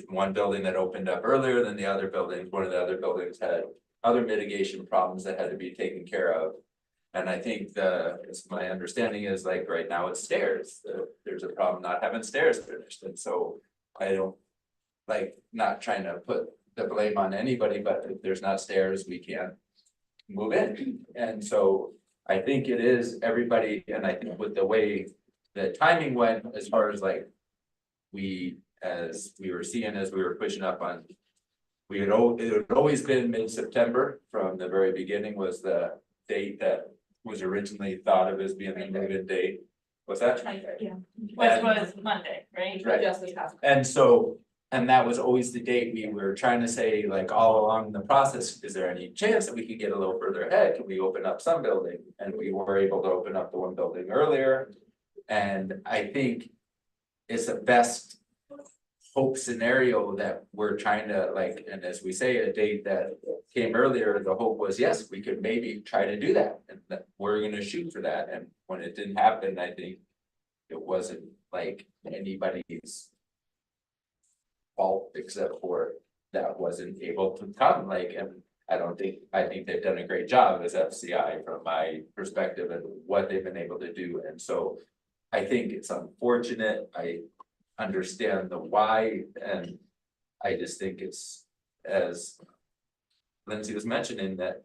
one building that opened up earlier than the other buildings. One of the other buildings had other mitigation problems that had to be taken care of. And I think my understanding is like right now it's stairs. There's a problem not having stairs finished. And so I don't not trying to put the blame on anybody, but if there's not stairs, we can't move in. And so I think it is everybody, and I think with the way the timing went, as far as as we were seeing as we were pushing up on, it had always been mid-September from the very beginning was the date that was originally thought of as being the move-in date. What's that? Yeah. Which was Monday, right? Right. Just this past. And that was always the date we were trying to say, all along the process, is there any chance that we could get a little further ahead? Can we open up some building? And we were able to open up the one building earlier. And I think it's the best hope scenario that we're trying to and as we say, a date that came earlier, the hope was, yes, we could maybe try to do that. And that we're gonna shoot for that. And when it didn't happen, I think it wasn't anybody's fault except for that wasn't able to come, and I think they've done a great job as FCI from my perspective and what they've been able to do. And so I think it's unfortunate. I understand the why, and I just think it's, as Lindsay was mentioning, that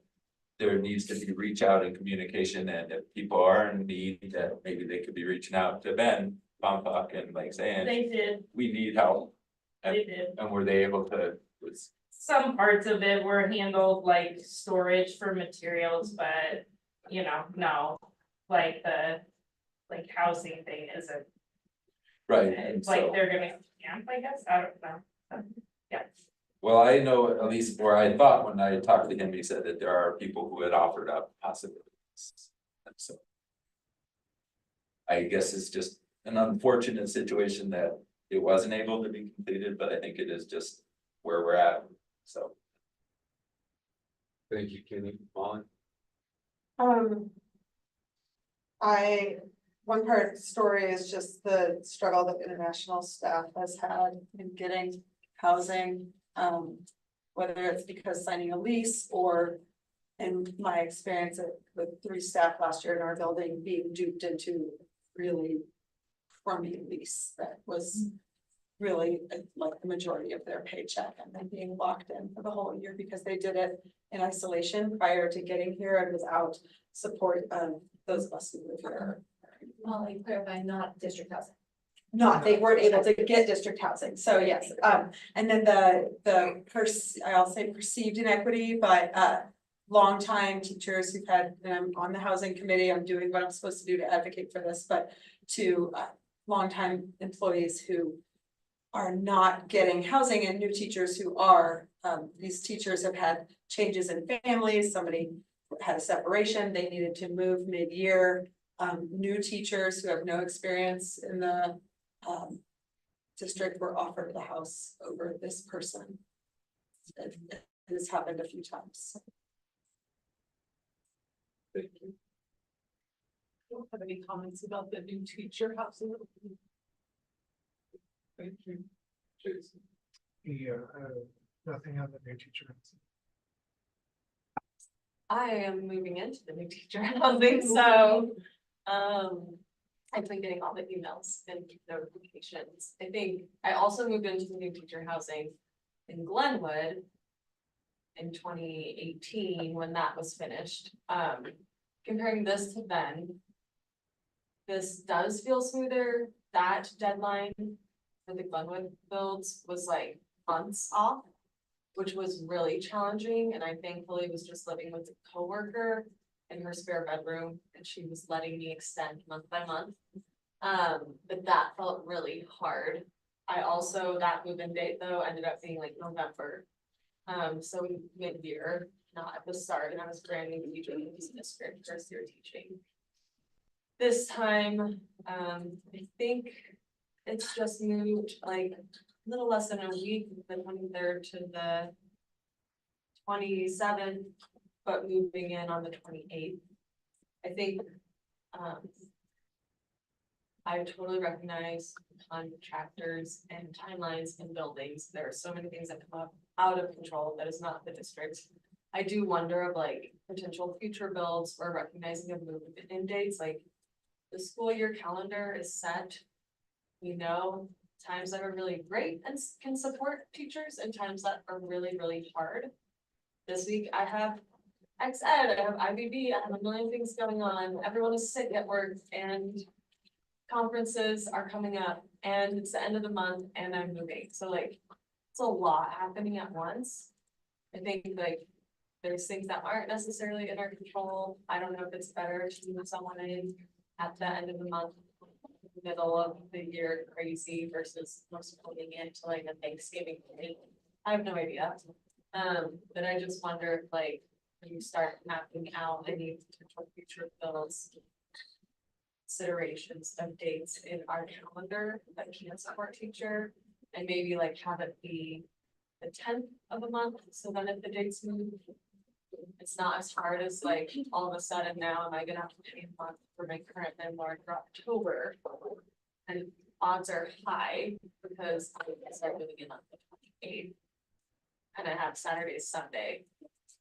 there needs to be reach out and communication, and if people are in need, that maybe they could be reaching out to Ben Bompock and saying, They did, we need help. they did. And were they able to, Some parts of it were handled like storage for materials, but no, the housing thing isn't. right, and so, They're gonna camp, I guess, I don't know. Yeah. well, I know at least where I thought when I talked to him, he said that there are people who had offered up possibilities. And so I guess it's just an unfortunate situation that it wasn't able to be completed, but I think it is just where we're at, so. Thank you, Kenny. Molly? One part of the story is just the struggle that international staff has had in getting housing. Whether it's because signing a lease or, in my experience with 3 staff last year in our building, being duped into really crummy lease that was really the majority of their paycheck, and then being locked in for the whole year because they did it in isolation prior to getting here and without support of those of us who live here. Well, like clarify, not district housing. They weren't able to get district housing, so yes, and then I'll say perceived inequity, but longtime teachers who've had, and I'm on the housing committee, I'm doing what I'm supposed to do to advocate for this, but to longtime employees who are not getting housing and new teachers who are. These teachers have had changes in families, somebody had a separation, they needed to move mid-year. New teachers who have no experience in the district were offered the house over this person. It has happened a few times. Don't have any comments about the new teacher housing. Thank you. Jason. Yeah, nothing on the new teacher. I am moving into the new teacher housing, so, I've been getting all the emails and notifications. I think I also moved into the new teacher housing in Glenwood in 2018 when that was finished. Comparing this to then, this does feel smoother. That deadline for the Glenwood builds was like months off, which was really challenging, and I thankfully was just living with a coworker in her spare bedroom, and she was letting me extend month by month. But that felt really hard. I also, that move-in date though, ended up being like November. So mid-year, not at the start, and I was brand new teacher in this district, first year teaching. This time, I think it's just moved like a little less than a week, the 23rd to the 27th, but moving in on the 28th. I think I totally recognize contractors and timelines and buildings. There are so many things that come up out of control that is not the district. I do wonder of like potential future builds or recognizing of move-in dates, like the school year calendar is set. We know times that are really great and can support teachers and times that are really, really hard. This week I have X Ed, I have IBB, I have a million things going on. Everyone is sick at work and conferences are coming up and it's the end of the month and I'm moving. So like, it's a lot happening at once. I think like there's things that aren't necessarily in our control. I don't know if it's better to move someone in at the end of the month, middle of the year crazy versus postponing it to like a Thanksgiving break. I have no idea. But I just wonder if like when you start mapping out any potential future bills, considerations of dates in our calendar that can support teacher, and maybe like have it be the 10th of the month, so then if the dates move, it's not as hard as like all of a sudden now am I gonna have to pay a month for my current landlord for October, and odds are high because I start moving in on the 28th and I have Saturday, Sunday,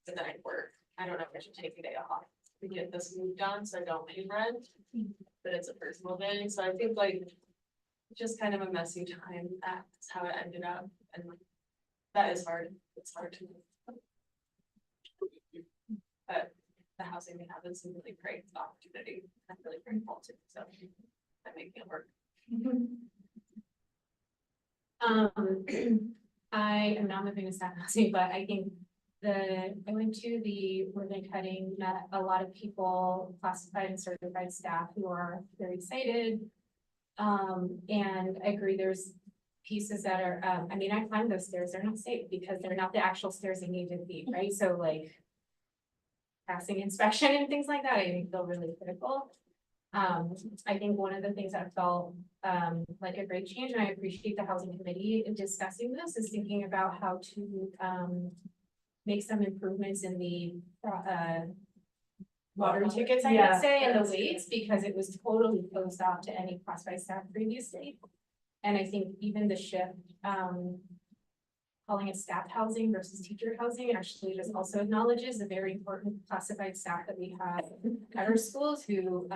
and then I work. I don't know if I should take a day off to get this move done so I don't pay rent, but it's a personal day, so I think like just kind of a messy time. That's how it ended up, and that is hard. It's hard to move. But the housing we have is a really great opportunity. I'm really grateful to, so I'm making it work. I am not moving to staff housing, but I think I went to the ribbon cutting, met a lot of people, classified and certified staff who are very excited. And I agree, there's pieces that are, I mean, I climbed those stairs, they're not safe because they're not the actual stairs they need to be, right? So like passing inspection and things like that, I think feel really critical. I think one of the things that felt like a great change, and I appreciate the housing committee in discussing this, is thinking about how to make some improvements in the lottery tickets, I would say, and the weights, because it was totally closed off to any classified staff previously. And I think even the shift, calling it staff housing versus teacher housing, actually just also acknowledges the very important classified staff that we have at our schools who,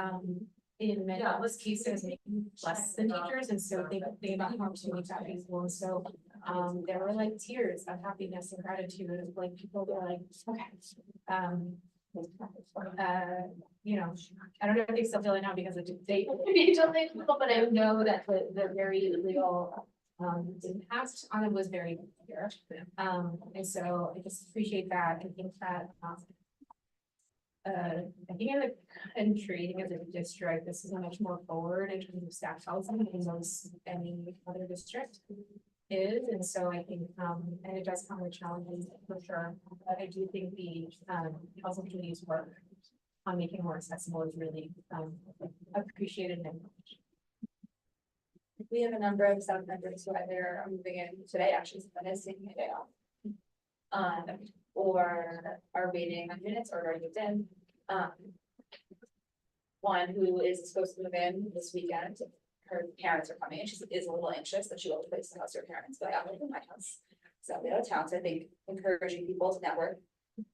in many cases, make less than teachers, and so think about how to make that feasible. And so there were like tears of happiness and gratitude, of like people were like, okay, you know, I don't know if they still feel it now because of they delayed people, but I know that the very real impact on it was very clear. And so I just appreciate that. I think that I think in the country, I think as a district, this is much more forward in terms of staff housing than most any other district is, and so I think, and it does come with challenges for sure, but I do think the, housing committee's work on making it more accessible is really, appreciated and acknowledged. We have a number of staff members who either are moving in today, actually, someone is taking a day off. Or are waiting on units or already moved in. One who is supposed to move in this weekend, her parents are coming and she is a little anxious that she will place the house to her parents, but I live in my house. So we out of town, so I think encouraging people to network.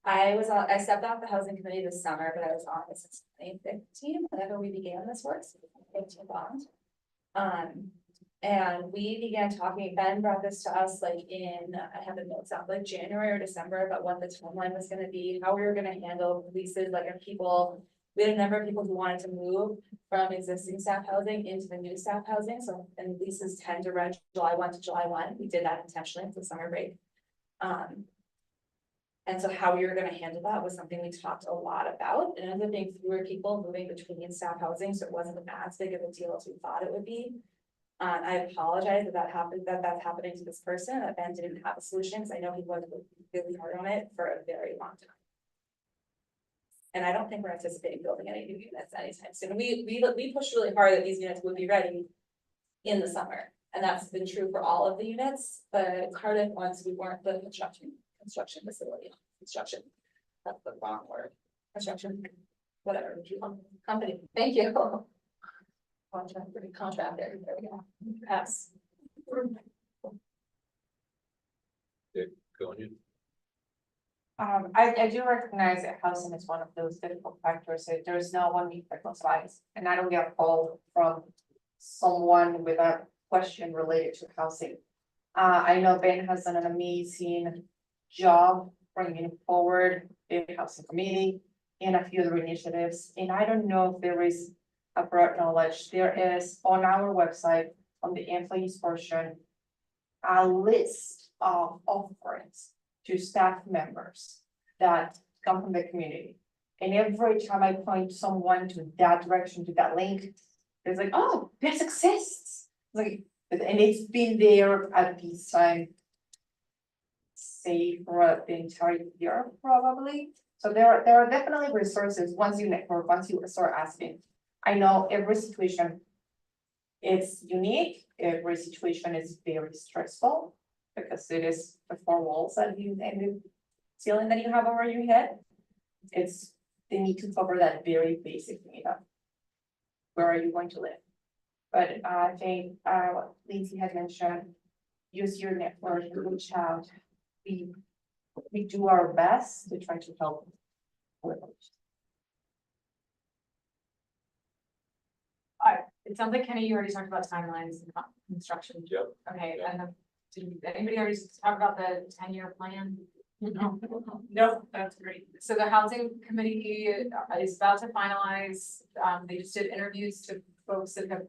I stepped off the housing committee this summer, but I was on it since 2015, whenever we began this work, so 15 bond. And we began talking, Ben brought this to us like in, I have the notes out, like January or December about what the timeline was gonna be, how we were gonna handle leases, like if people. We had a number of people who wanted to move from existing staff housing into the new staff housing, so, and leases tend to run July 1 to July 1, we did that intentionally for the summer break. And so how we were gonna handle that was something we talked a lot about, and another thing, fewer people moving between staff housing, so it wasn't as big of a deal as we thought it would be. I apologize that that happened, that's happening to this person, that Ben didn't have a solution, because I know he was really hard on it for a very long time. And I don't think we're anticipating building any new units anytime soon. We pushed really hard that these units would be ready in the summer, and that's been true for all of the units, but Cardiff ones, we weren't the construction facility, that's the wrong word, construction, whatever, company, thank you. Contractor, there we go. Yes. Going in. I do recognize that housing is one of those difficult factors, so there's no one neat that slides, and I don't get a call from someone with a question related to housing. I know Ben has done an amazing job bringing forward the housing committee and a few other initiatives, and I don't know if there is a broad knowledge, there is on our website, on the employees portion, a list of offerings to staff members that come from the community. And every time I point someone to that direction, to that link, it's like, oh, this exists. Like, and it's been there at this time, say for the entire year, probably. So there are definitely resources once you network, once you start asking. I know every situation is unique, every situation is very stressful because it is the four walls that you and the ceiling that you have over your head. It's the need to cover that very basic need of where are you going to live. But I think what Lindsay had mentioned, use your network, reach out. We do our best to try to help with it. It sounds like Kenny, you already talked about timelines and construction. Yep. Okay, and did anybody already talk about the 10-year plan? No, that's great. So the housing committee is about to finalize, they just did interviews to folks that have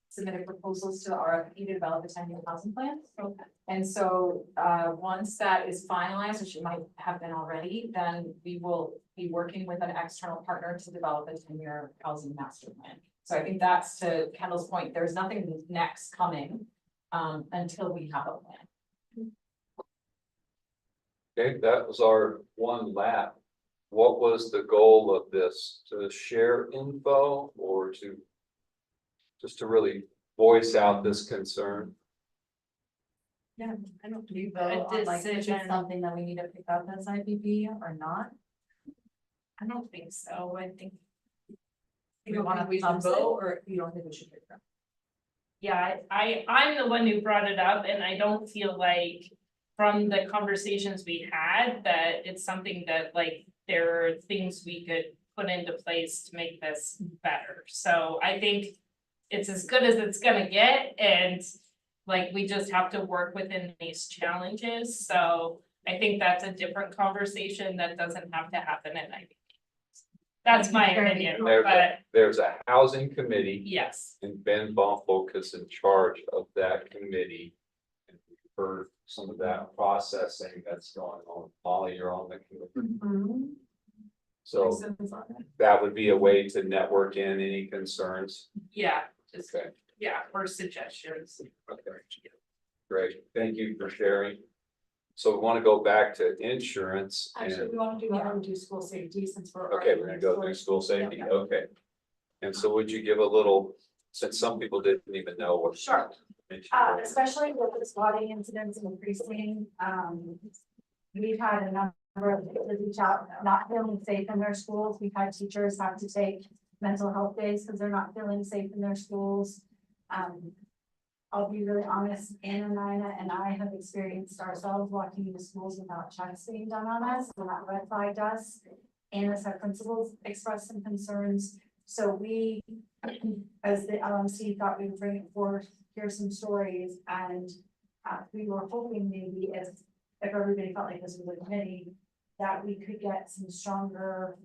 submitted proposals to the RFP to develop a 10-year housing plan. Okay. And so, once that is finalized, which it might have been already, then we will be working with an external partner to develop a 10-year housing master plan. So I think that's to Kendall's point, there's nothing next coming, until we have a plan. Okay, that was our one lap. What was the goal of this? To share info or to just to really voice out this concern? Yeah, I don't Do you vote vote on like, is it decision? something that we need to pick up as IBB or not? I don't think so. I think. We want to vote, or you don't think we should pick them? Yeah, I'm the one who brought it up, and I don't feel like from the conversations we had that it's something that like there are things we could put into place to make this better. So I think it's as good as it's gonna get, and like we just have to work within these challenges. So I think that's a different conversation that doesn't have to happen at IBB. That's my opinion, but There's a housing committee. yes. And Ben Bonfolk is in charge of that committee. And we've heard some of that processing that's going on. Molly, you're on the committee. So that would be a way to network in any concerns. Yeah, just, Okay, yeah, or suggestions. okay. Great, thank you for sharing. So we want to go back to insurance Actually, and, we want to do school safety since we're. okay, we're gonna go through school safety, okay. And so would you give a little, since some people didn't even know what. Sure. Especially with the spotting incidents increasing, we've had a number of kids reach out, not feeling safe in their schools. We've had teachers have to take mental health days because they're not feeling safe in their schools. I'll be really honest, Anna and I have experienced ourselves walking into schools without checks being done on us, and that red flagged us. Anna's had principals express some concerns, so we, as the LMC, thought we would bring it forth, hear some stories, and we were hoping maybe if everybody felt like this was a committee, that we could get some stronger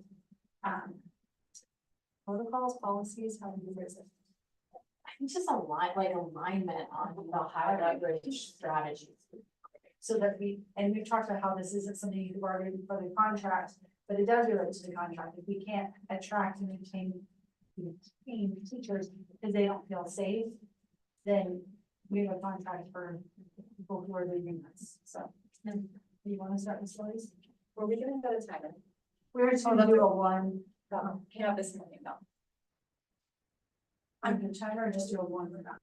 protocols, policies, how do you use it? I think just alignment on the high leverage strategies. So that we've talked about how this isn't something you can bargain for the contract, but it does relate to the contract. If we can't attract and retain teachers because they don't feel safe, then we have a contract for people who are leaving us. So, do you want to start with stories? Were we gonna go to time? We're just gonna do a one. You have this morning, no. I'm gonna try or just do a one for that.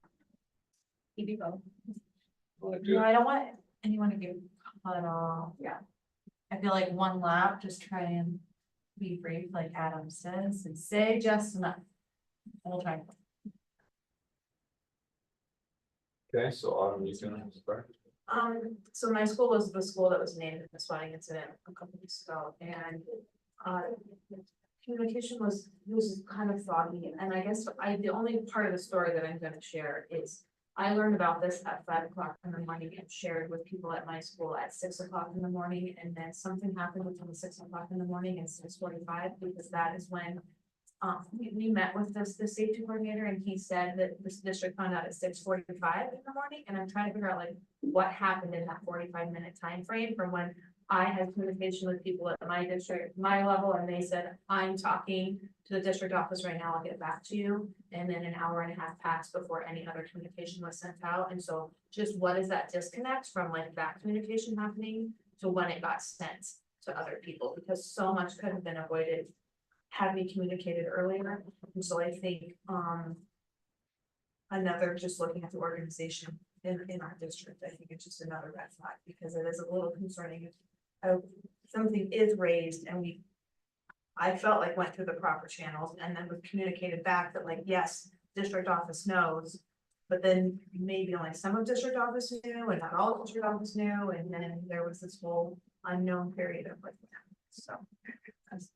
EB vote. No, I don't want anyone to get cut off. Yeah. I feel like one lap, just try and be brief, like Adam says, and say just enough. We'll try. Okay, so Autumn, you can start. So my school was the school that was named in the spotting incident a couple weeks ago, and communication was kind of foggy, and I guess the only part of the story that I'm gonna share is I learned about this at 5 o'clock in the morning and shared with people at my school at 6 o'clock in the morning, and then something happened between 6 o'clock in the morning and 6:45, because that is when we met with the safety coordinator, and he said that this district found out at 6:45 in the morning, and I'm trying to figure out like what happened in that 45-minute time frame from when I had communication with people at my district, my level, and they said, I'm talking to the district office right now, I'll get back to you. And then an hour and a half passed before any other communication was sent out. And so just what is that disconnect from like that communication happening to when it got sent to other people? Because so much could have been avoided had we communicated earlier. And so I think another, just looking at the organization in our district, I think it's just another red flag, because it is a little concerning if something is raised and I felt like went through the proper channels and then was communicated back that like, yes, district office knows, but then maybe only some of district office knew and not all of district office knew, and then there was this whole unknown period of like that. So that's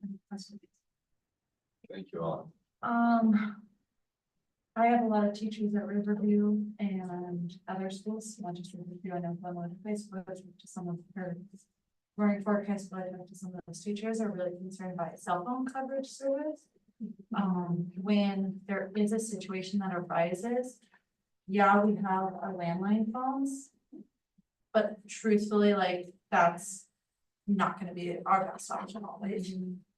Thank you all. I have a lot of teachers at Riverview and other schools, not just Riverview. I know Glenwood High School, to some of her Roaring Fork High School, I talked to some of those teachers are really concerned by cell phone coverage service. When there is a situation that arises, yeah, we have our landline phones, but truthfully, like that's not going to be our best option always.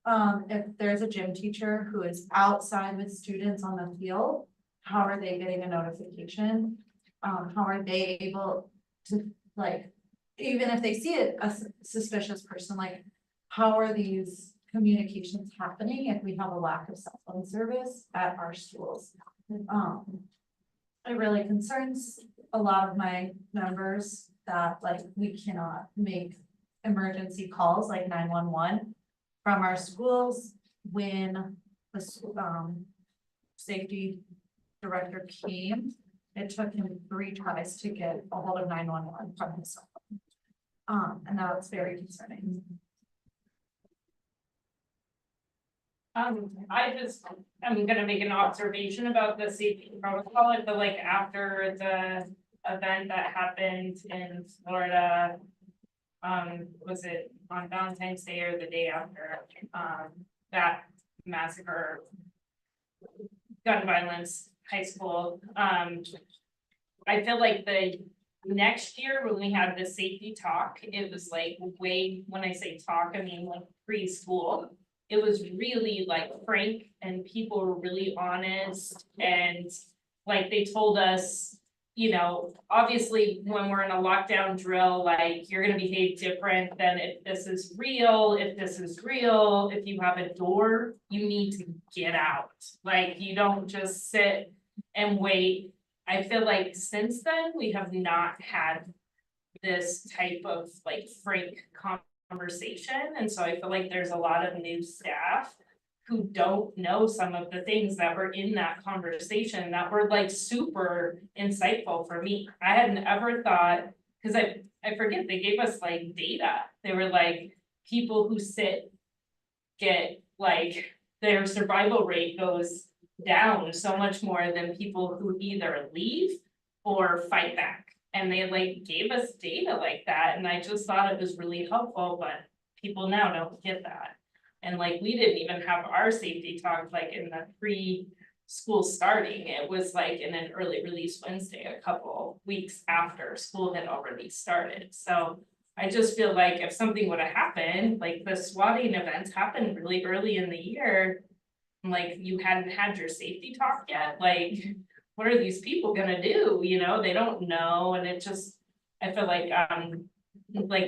If there's a gym teacher who is outside with students on the field, how are they getting a notification? How are they able to, like, even if they see a suspicious person, like, how are these communications happening if we have a lack of cell phone service at our schools? It really concerns a lot of my members that like we cannot make emergency calls like 911 from our schools when the safety director came. It took him 3 tries to get a hold of 911 from his cell phone. And now it's very concerning. I'm gonna make an observation about the safety protocol. I feel like after the event that happened in Florida, was it on Valentine's Day or the day after, that massacre, gun violence, high school, I feel like the next year when we had the safety talk, it was like way, when I say talk, I mean like preschool. it was really like frank and people were really honest and like they told us, you know, obviously when we're in a lockdown drill, like you're gonna behave different than if this is real, if you have a door, you need to get out. Like you don't just sit and wait. I feel like since then, we have not had this type of like frank conversation, and so I feel like there's a lot of new staff who don't know some of the things that were in that conversation that were like super insightful for me. I hadn't ever thought, because I forget, they gave us like data. They were like, people who sit get like their survival rate goes down so much more than people who either leave or fight back. And they like gave us data like that, and I just thought it was really helpful, but people now don't get that. And like, we didn't even have our safety talk like in the pre-school starting. It was like in an early release Wednesday, a couple weeks after school had already started. So I just feel like if something would have happened, like the swatting events happened really early in the year, like you hadn't had your safety talk yet, like, what are these people gonna do? You know, they don't know, and it just, I feel like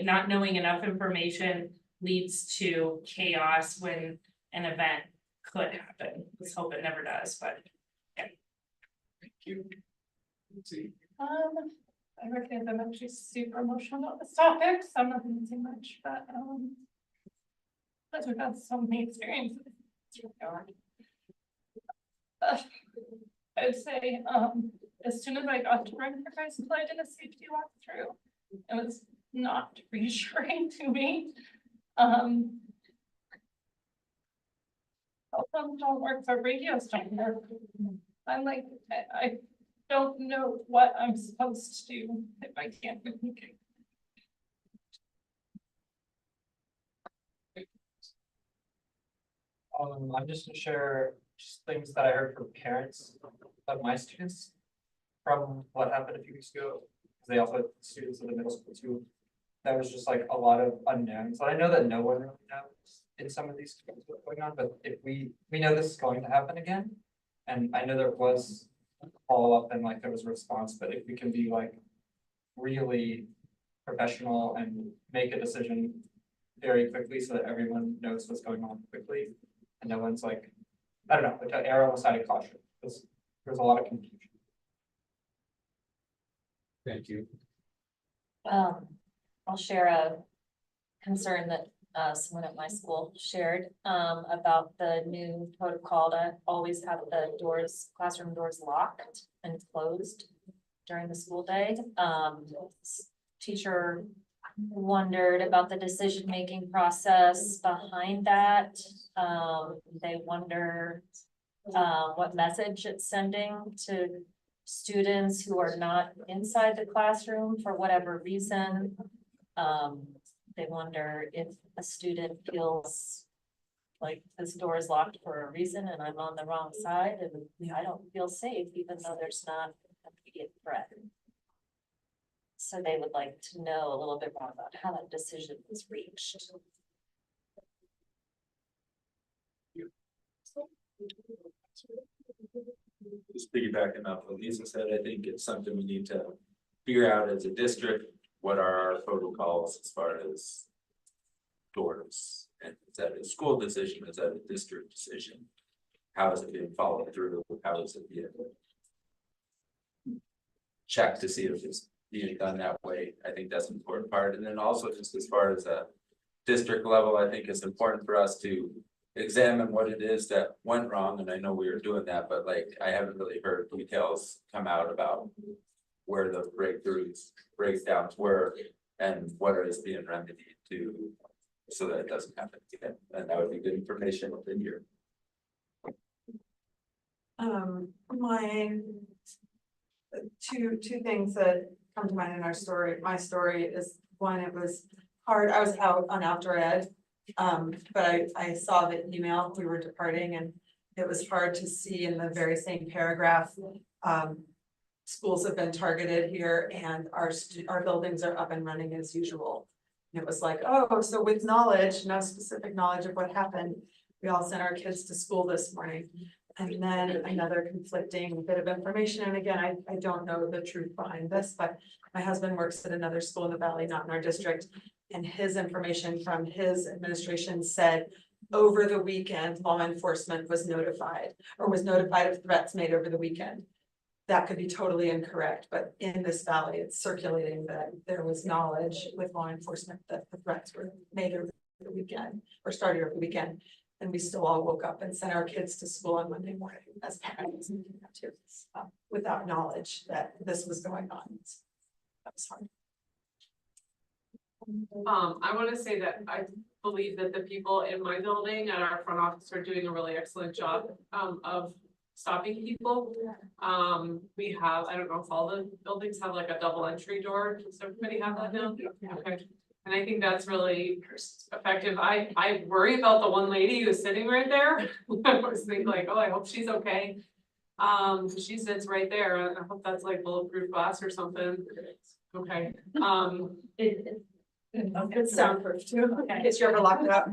not knowing enough information leads to chaos when an event could happen. Let's hope it never does, but yeah. Thank you. Let's see. I recognize I'm actually super emotional about this topic, so I'm not gonna say much, but we've had so many experiences. It's really hard. I'd say, as soon as I got to Run for High School, I did a safety walkthrough. It was not reassuring to me. Cell phones don't work, so radios don't work. I'm like, I don't know what I'm supposed to do if I can't communicate. I'm just gonna share just things that I heard from parents of my students from what happened a few weeks ago. They also had students in the middle school too. There was just like a lot of unknowns. I know that no one really knows in some of these schools what's going on, but if we know this is going to happen again. And I know there was follow-up and like there was a response, but if we can be like really professional and make a decision very quickly so that everyone knows what's going on quickly. And no one's like, I don't know, like an error on the side of caution, because there's a lot of confusion. Thank you. I'll share a concern that someone at my school shared about the new protocol to always have the doors, classroom doors locked and closed during the school day. Teacher wondered about the decision-making process behind that. They wonder what message it's sending to students who are not inside the classroom for whatever reason. They wonder if a student feels like this door is locked for a reason and I'm on the wrong side and I don't feel safe, even though there's not an immediate threat. So they would like to know a little bit more about how that decision was reached. Just piggybacking off what Lisa said, I think it's something we need to figure out as a district, what are our protocols as far as doors? And is that a school decision, is that a district decision? How is it being followed through? How is it being checked to see if it's being done that way? I think that's an important part. And then also just as far as a district level, I think it's important for us to examine what it is that went wrong. And I know we were doing that, but like, I haven't really heard details come out about where the breakdowns were and what is being remedied to, so that it doesn't happen again. And that would be good information within your. My two things that come to mind in our story. My story is one, it was hard. I was out on outdoor ed. But I saw the email, we were departing, and it was hard to see in the very same paragraph. Schools have been targeted here and our buildings are up and running as usual. And it was like, oh, so with knowledge, no specific knowledge of what happened, we all sent our kids to school this morning. And then another conflicting bit of information, and again, I don't know the truth behind this, but my husband works at another school in the valley, not in our district. And his information from his administration said, over the weekend, law enforcement was notified of threats made over the weekend. That could be totally incorrect, but in this valley, it's circulating that there was knowledge with law enforcement that the threats were made over the weekend or started over the weekend. And we still all woke up and sent our kids to school on Monday morning as parents without knowledge that this was going on. That was hard. I want to say that I believe that the people in my building and our front office are doing a really excellent job of stopping people. We have, I don't know if all the buildings have like a double entry door. Does everybody have that now? Okay. And I think that's really effective. I worry about the one lady who's sitting right there. I was thinking like, oh, I hope she's okay. She sits right there. I hope that's like bulletproof glass or something. Okay. It's soundproof too, in case you're ever locked up.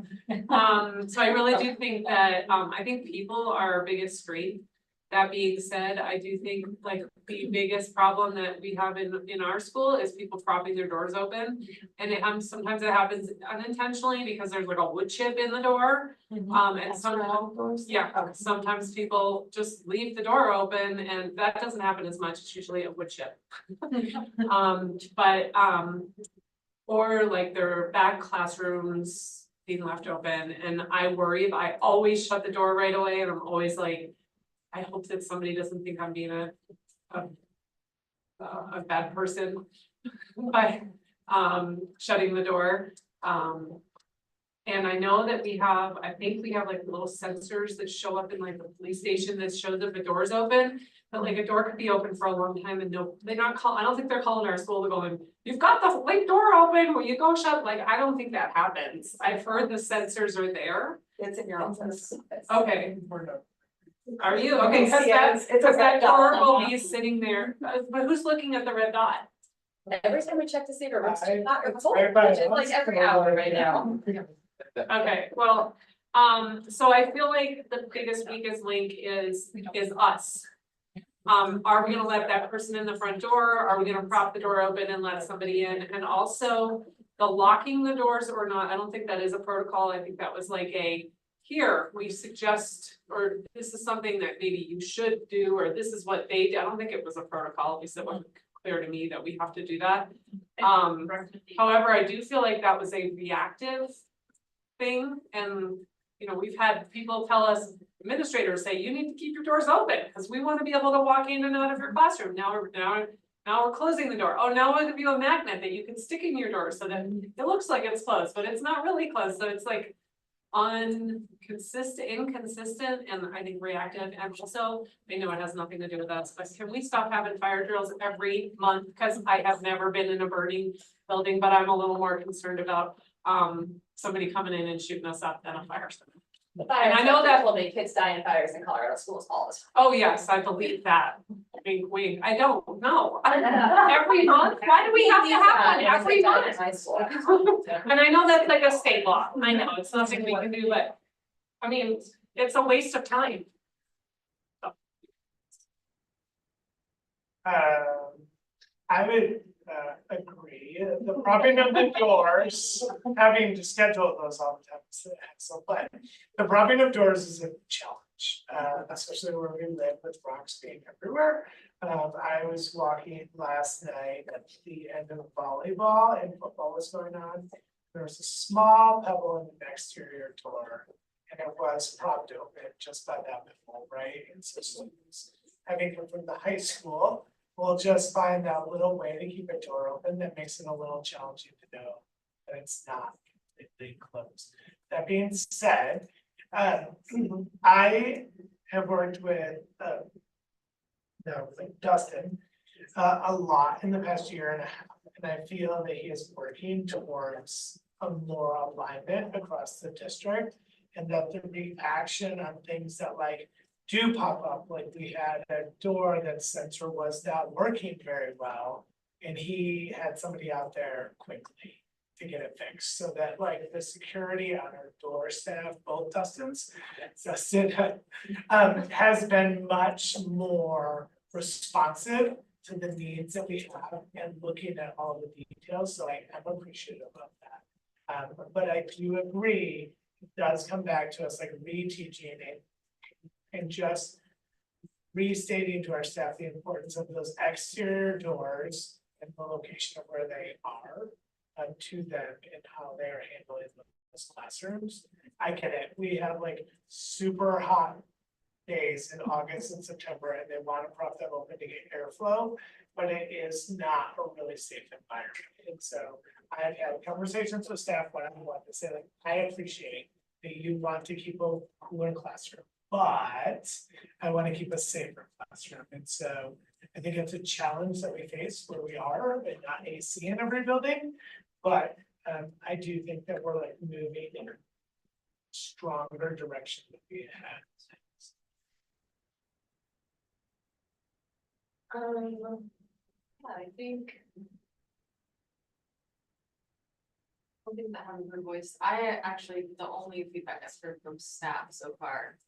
So I really do think that, I think people are our biggest strength. That being said, I do think like the biggest problem that we have in our school is people propping their doors open. And sometimes it happens unintentionally because there's like a wood chip in the door. And sometimes people just leave the door open and that doesn't happen as much. It's usually a wood chip. Or like their back classrooms being left open, and I worry, I always shut the door right away, and I'm always like, I hope that somebody doesn't think I'm being a bad person by shutting the door. And I know that I think we have like little sensors that show up in like the police station that shows if a door's open. But like a door could be open for a long time and I don't think they're calling our school to going, you've got the like door open, will you go shut? Like, I don't think that happens. I've heard the sensors are there. It's in your office. Okay. Are you? Okay, cause Yes, it's a that red door dot. will be sitting there, but who's looking at the red dot? Every time we check to see if it's I- hot or it's cold, right by which is the like every hospital hour right right now. Okay, well, so I feel like the biggest weakest link is us. Are we gonna let that person in the front door? Are we gonna prop the door open and let somebody in? And also the locking the doors or not, I don't think that is a protocol. I think that was like here, we suggest, or this is something that maybe you should do, or this is what they do. I don't think it was a protocol. At least it wasn't clear to me that we have to do that. However, I do feel like that was a reactive thing. And, we've had people tell us, administrators say, you need to keep your doors open because we want to be able to walk in and out of your classroom. Now we're closing the door. Oh, now we're gonna be a magnet that you can stick in your door so that it looks like it's closed, but it's not really closed. So it's like inconsistent, and I think reactive. And also, I know it has nothing to do with us, but can we stop having fire drills every month? Because I have never been in a burning building, but I'm a little more concerned about somebody coming in and shooting us up than a fire. And I know that will make kids die in fires in Colorado schools all the time. Oh, yes, I believe that. Wink, wink. I don't know. Every month, why do we have to have one every month? High school. And I know that's like a state law. I know it's nothing we can do, but I mean, it's a waste of time. I would agree, the propping of the doors, having to schedule those all the time, but the propping of doors is a challenge, especially where we live with rocks being everywhere. I was walking last night at the end of volleyball and football was going on. There was a small pebble in the exterior door and it was propped open just by that pebble, right? And so students having come from the high school, we'll just find that little way to keep a door open that makes it a little challenging to know that it's not completely closed. That being said, I have worked with Dustin a lot in the past year and a half, and I feel that he is working towards a more alignment across the district, and that the reaction on things that like do pop up, like we had a door that sensor was not working very well, and he had somebody out there quickly. to get it fixed, so that like the security on our door staff, both Dustin has been much more responsive to the needs that we have and looking at all the details, so I am appreciative of that. But I do agree, it does come back to us like reteaching it and just restating to our staff the importance of those exterior doors and the location of where they are to them and how they're handling those classrooms. I get it. We have like super hot days in August and September, and they want to prop them open to get airflow, but it is not a really safe environment. And so I've had conversations with staff when I want to say, like, I appreciate that you want to keep a cooler classroom, but I want to keep a safer classroom. And so I think it's a challenge that we face where we are, and not AC in every building. But I do think that we're like moving in a stronger direction than we had. I think. Something that having her voice, I actually, the only feedback I've heard from staff so far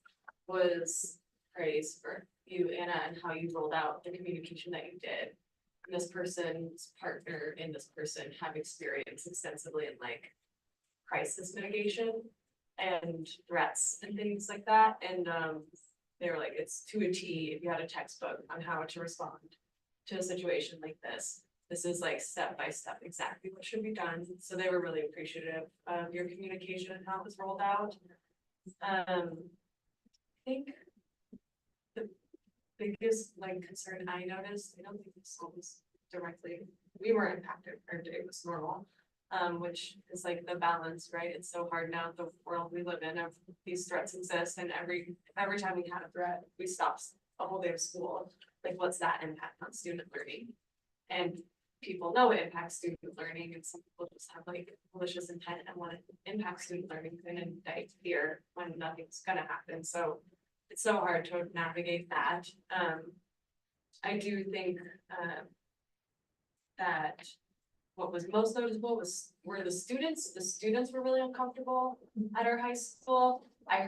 was praise for you, Anna, and how you rolled out the communication that you did. And this person's partner and this person have experience extensively in like crisis mitigation and threats and things like that. And they were like, it's to a T if you had a textbook on how to respond to a situation like this. This is like step by step exactly what should be done. So they were really appreciative of your communication and how it was rolled out. I think the biggest like concern I noticed, I don't think the schools directly, we were impacted, our day was normal. Which is like the balance, right? It's so hard now, the world we live in, of these threats exist, and every time we had a threat, we stopped a whole day of school. Like, what's that impact on student learning? And people know it impacts student learning, and some people just have like malicious intent and want to impact student learning and indict fear when nothing's gonna happen. So it's so hard to navigate that. I do think that what was most noticeable were the students. The students were really uncomfortable at our high school. I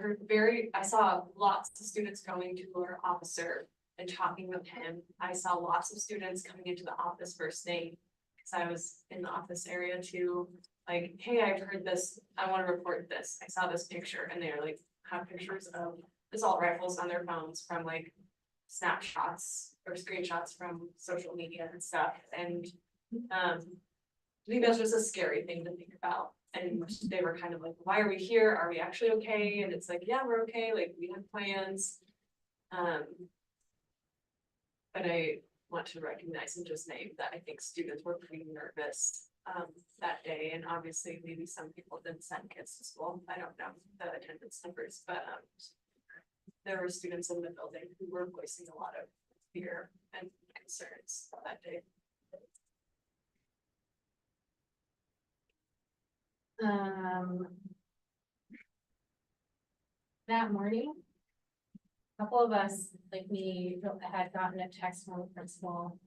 saw lots of students going to our officer and talking with him. I saw lots of students coming into the office first thing, because I was in the office area too. Like, hey, I've heard this, I want to report this. I saw this picture, and they're like, have pictures of assault rifles on their phones from like snapshots or screenshots from social media and stuff. And I think that's just a scary thing to think about. And they were kind of like, why are we here? Are we actually okay? And it's like, yeah, we're okay. Like, we have plans. But I want to recognize and just name that I think students were pretty nervous that day. And obviously maybe some people didn't send kids to school. I don't know the attendance numbers, but there were students in the building who were voicing a lot of fear and concerns that day. That morning, a couple of us, like me, had gotten a text from the principal.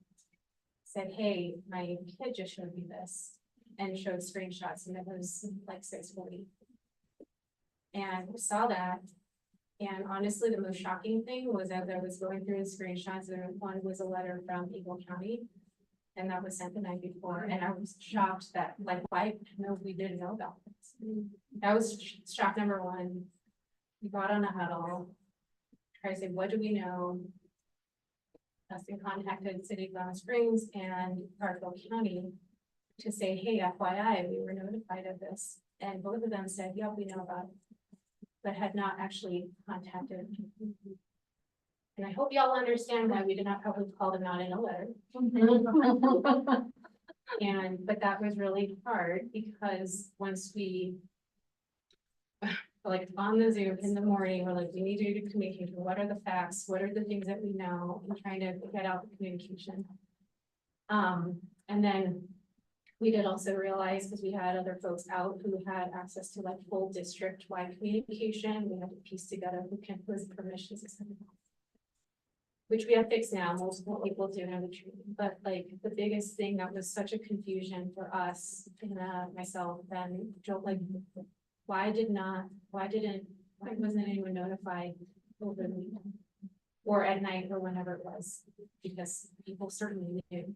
Said, hey, my kid just showed me this, and showed screenshots, and it was like 6:40. And we saw that, and honestly, the most shocking thing was as I was going through the screenshots, and one was a letter from Eagle County. And that was sent the night before, and I was shocked that, like, why, no, we didn't know about this. That was shock number one. We got on a huddle, tried to say, what do we know? Dustin contacted City of Glen Springs and Parkville County to say, hey, FYI, we were notified of this. And both of them said, yeah, we know about it, but had not actually contacted. And I hope y'all understand why we did not probably call them out in a letter. But that was really hard, because once we, like, on the Zoom in the morning, we're like, we need to do communication. What are the facts? What are the things that we know? And trying to get out the communication. And then we did also realize, because we had other folks out who had access to like full district-wide communication, we had to piece together who was permissions, etc. which we have fixed now, multiple people do have the training, but like the biggest thing that was such a confusion for us, and myself and Joe, like, why wasn't anyone notified over the weekend? Or at night or whenever it was, because people certainly knew.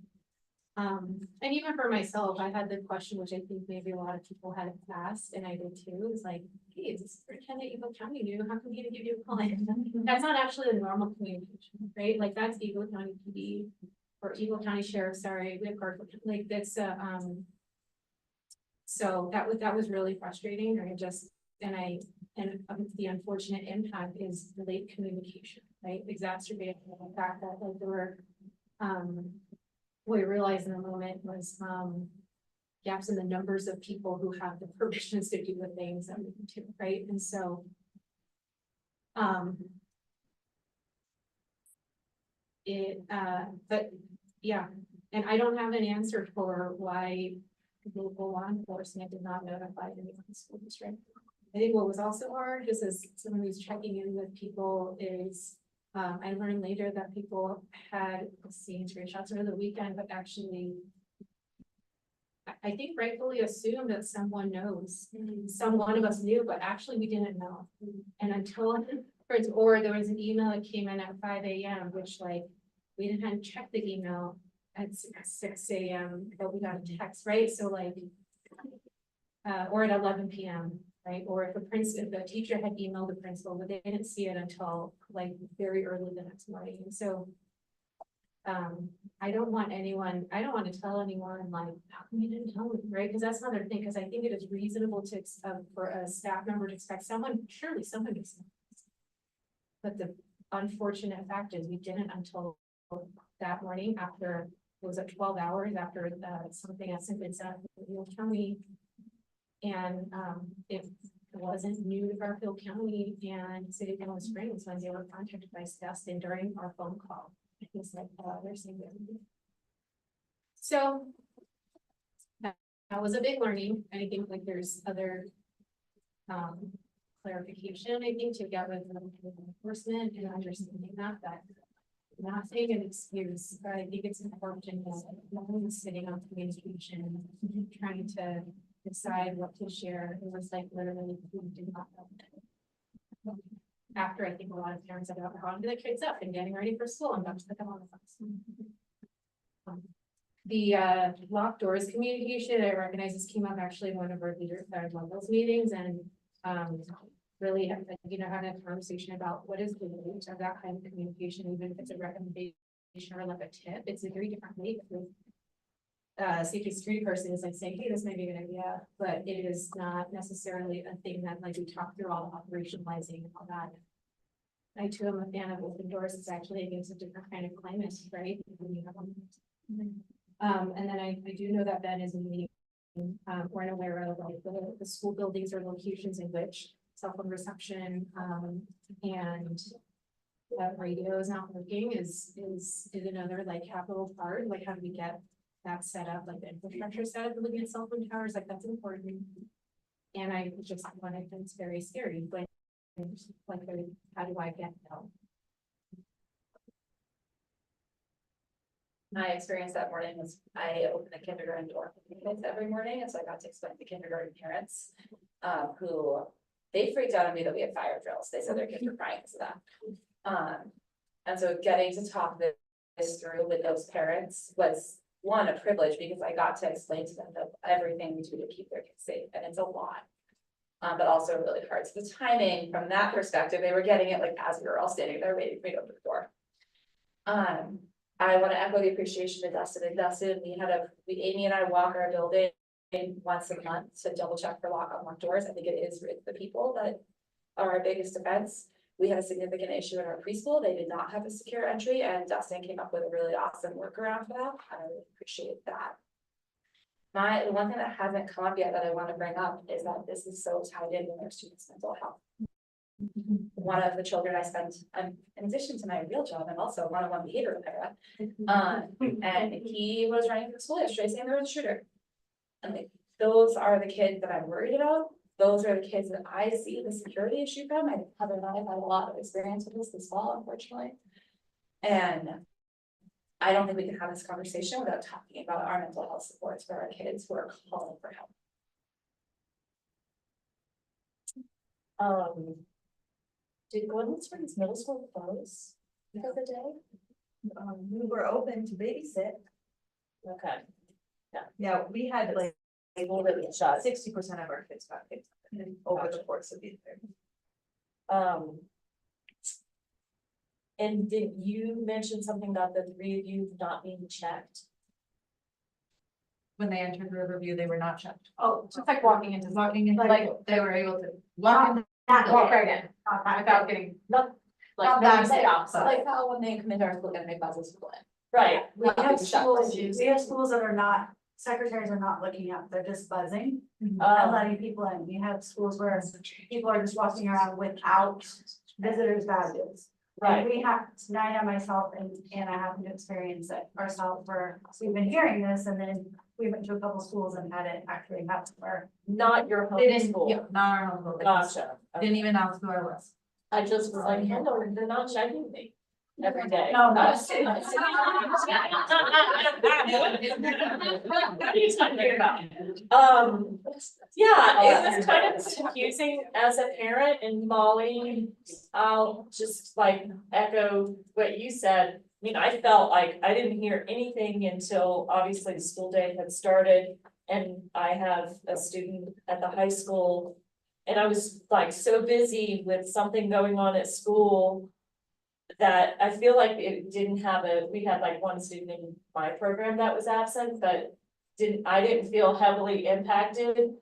And even for myself, I had the question, which I think maybe a lot of people had asked, and I did too, is like, hey, is this Superintendent Eagle County new? How come he didn't give you a call? That's not actually the normal communication, right? Like that's Eagle County PD or Eagle County Sheriff, sorry, we have Garfield, like that's so that was really frustrating, or the unfortunate impact is the late communication, right? Exacerbated the fact that like there were what we realized in the moment was gaps in the numbers of people who have the permissions to do the things that we can do, right? And so but yeah, and I don't have an answer for why local law enforcement did not notify anyone in the school district. I think what was also hard, just as someone who's checking in with people, is I learned later that people had seen screenshots over the weekend, but actually, I think rightfully assumed that someone knows. Some one of us knew, but actually we didn't know. And until, or there was an email that came in at 5 a.m., which like, we didn't check the email at 6 a.m., but we got a text, right? So like, or at 11 p.m. right? Or if the teacher had emailed the principal, but they didn't see it until like very early the next morning. And so I don't want to tell anyone like, how come you didn't tell me, right? Because that's another thing, because I think it is reasonable to for a staff member to expect surely someone is. But the unfortunate fact is we didn't until that morning after, it was 12 hours after something had simply said in Garfield County. And it wasn't new to Garfield County and City of Palm Springs when they were contacted by Dustin during our phone call. It's like, they're saying that. So that was a big learning. I think like there's other clarification, I think, to get with enforcement and understanding that not saying an excuse, but I think it's important that sitting on communication, trying to decide what to share. It was like literally we did not know. After I think a lot of parents have gone to the kids up and getting ready for school and about to put them on the bus. The locked doors communication, I recognize this came up actually in one of our leaders levels meetings, and really had a conversation about what is the weight of that kind of communication, even if it's a recommendation or like a tip. It's a very different weight. Safety security person is like saying, hey, this may be a good idea, but it is not necessarily a thing that like we talk through all the operationalizing and all that. I too am a fan of open doors. It's actually against a different kind of climate, right? And then I do know that Ben is meeting, we're aware of like the school buildings or locations in which cell phone reception and radio is not working is another like capital part. Like how do we get that set up, like the infrastructure set up, looking at cell phone towers, like that's important. And I just wanted, it's very scary, but like, how do I get help? My experience that morning was I opened the kindergarten door for the kids every morning, and so I got to explain to kindergarten parents who they freaked out on me that we had fire drills. They said their kids were crying because of that. And so getting to talk this through with those parents was one, a privilege, because I got to explain to them that everything we do to keep their kids safe, and it's a lot. But also really hard. So the timing from that perspective, they were getting it like as we were all standing there waiting for me to open the door. I want to echo the appreciation to Dustin and Dustin. Amy and I walk our building once a month to double check for lock unlock doors. I think it is the people that are our biggest defense. We had a significant issue in our preschool. They did not have a secure entry, and Dustin came up with a really awesome workaround for that. I really appreciate that. The one thing that hasn't come up yet that I want to bring up is that this is so tied in with our students' mental health. One of the children I spent, in addition to my real job, I'm also one-on-one behavioral therapist. And he was running through school yesterday saying there was a shooter. And like, those are the kids that I'm worried about. Those are the kids that I see the security issue from. My brother and I have had a lot of experience with this fall, unfortunately. And I don't think we can have this conversation without talking about our mental health supports for our kids who are calling for help. Did Golden Springs Middle School close for the day? We were open to babysit. Okay. Yeah, we had like Shot. 60% of our kids got picked up over the course of the year. And did you mention something about the 3 of you not being checked? When they entered Riverview, they were not checked. Oh, just like walking into, Like they were able to walk in. walk right in, without getting, Not like, Not no that stops. bad, Like how when they come into our school, gonna make buses school in. right. We have schools that are not, secretaries are not looking up, they're just buzzing and letting people in. We have schools where people are just walking around without visitors badges. And we have, Nina, myself, and Anna happen to experience it ourselves where we've been hearing this, and then we went to a couple schools and had it actually happen where. Not your They home didn't, school. yeah, not our home school. Gotcha. Didn't even ask who I was. I just was like, hello, they're not checking me every day. No, no. What are you talking about? Yeah, it was kind of confusing as a parent, and Molly, I'll just like echo what you said. I mean, I felt like I didn't hear anything until obviously the school day had started. And I have a student at the high school, and I was like so busy with something going on at school that I feel like it didn't have we had like one student in my program that was absent, but I didn't feel heavily impacted.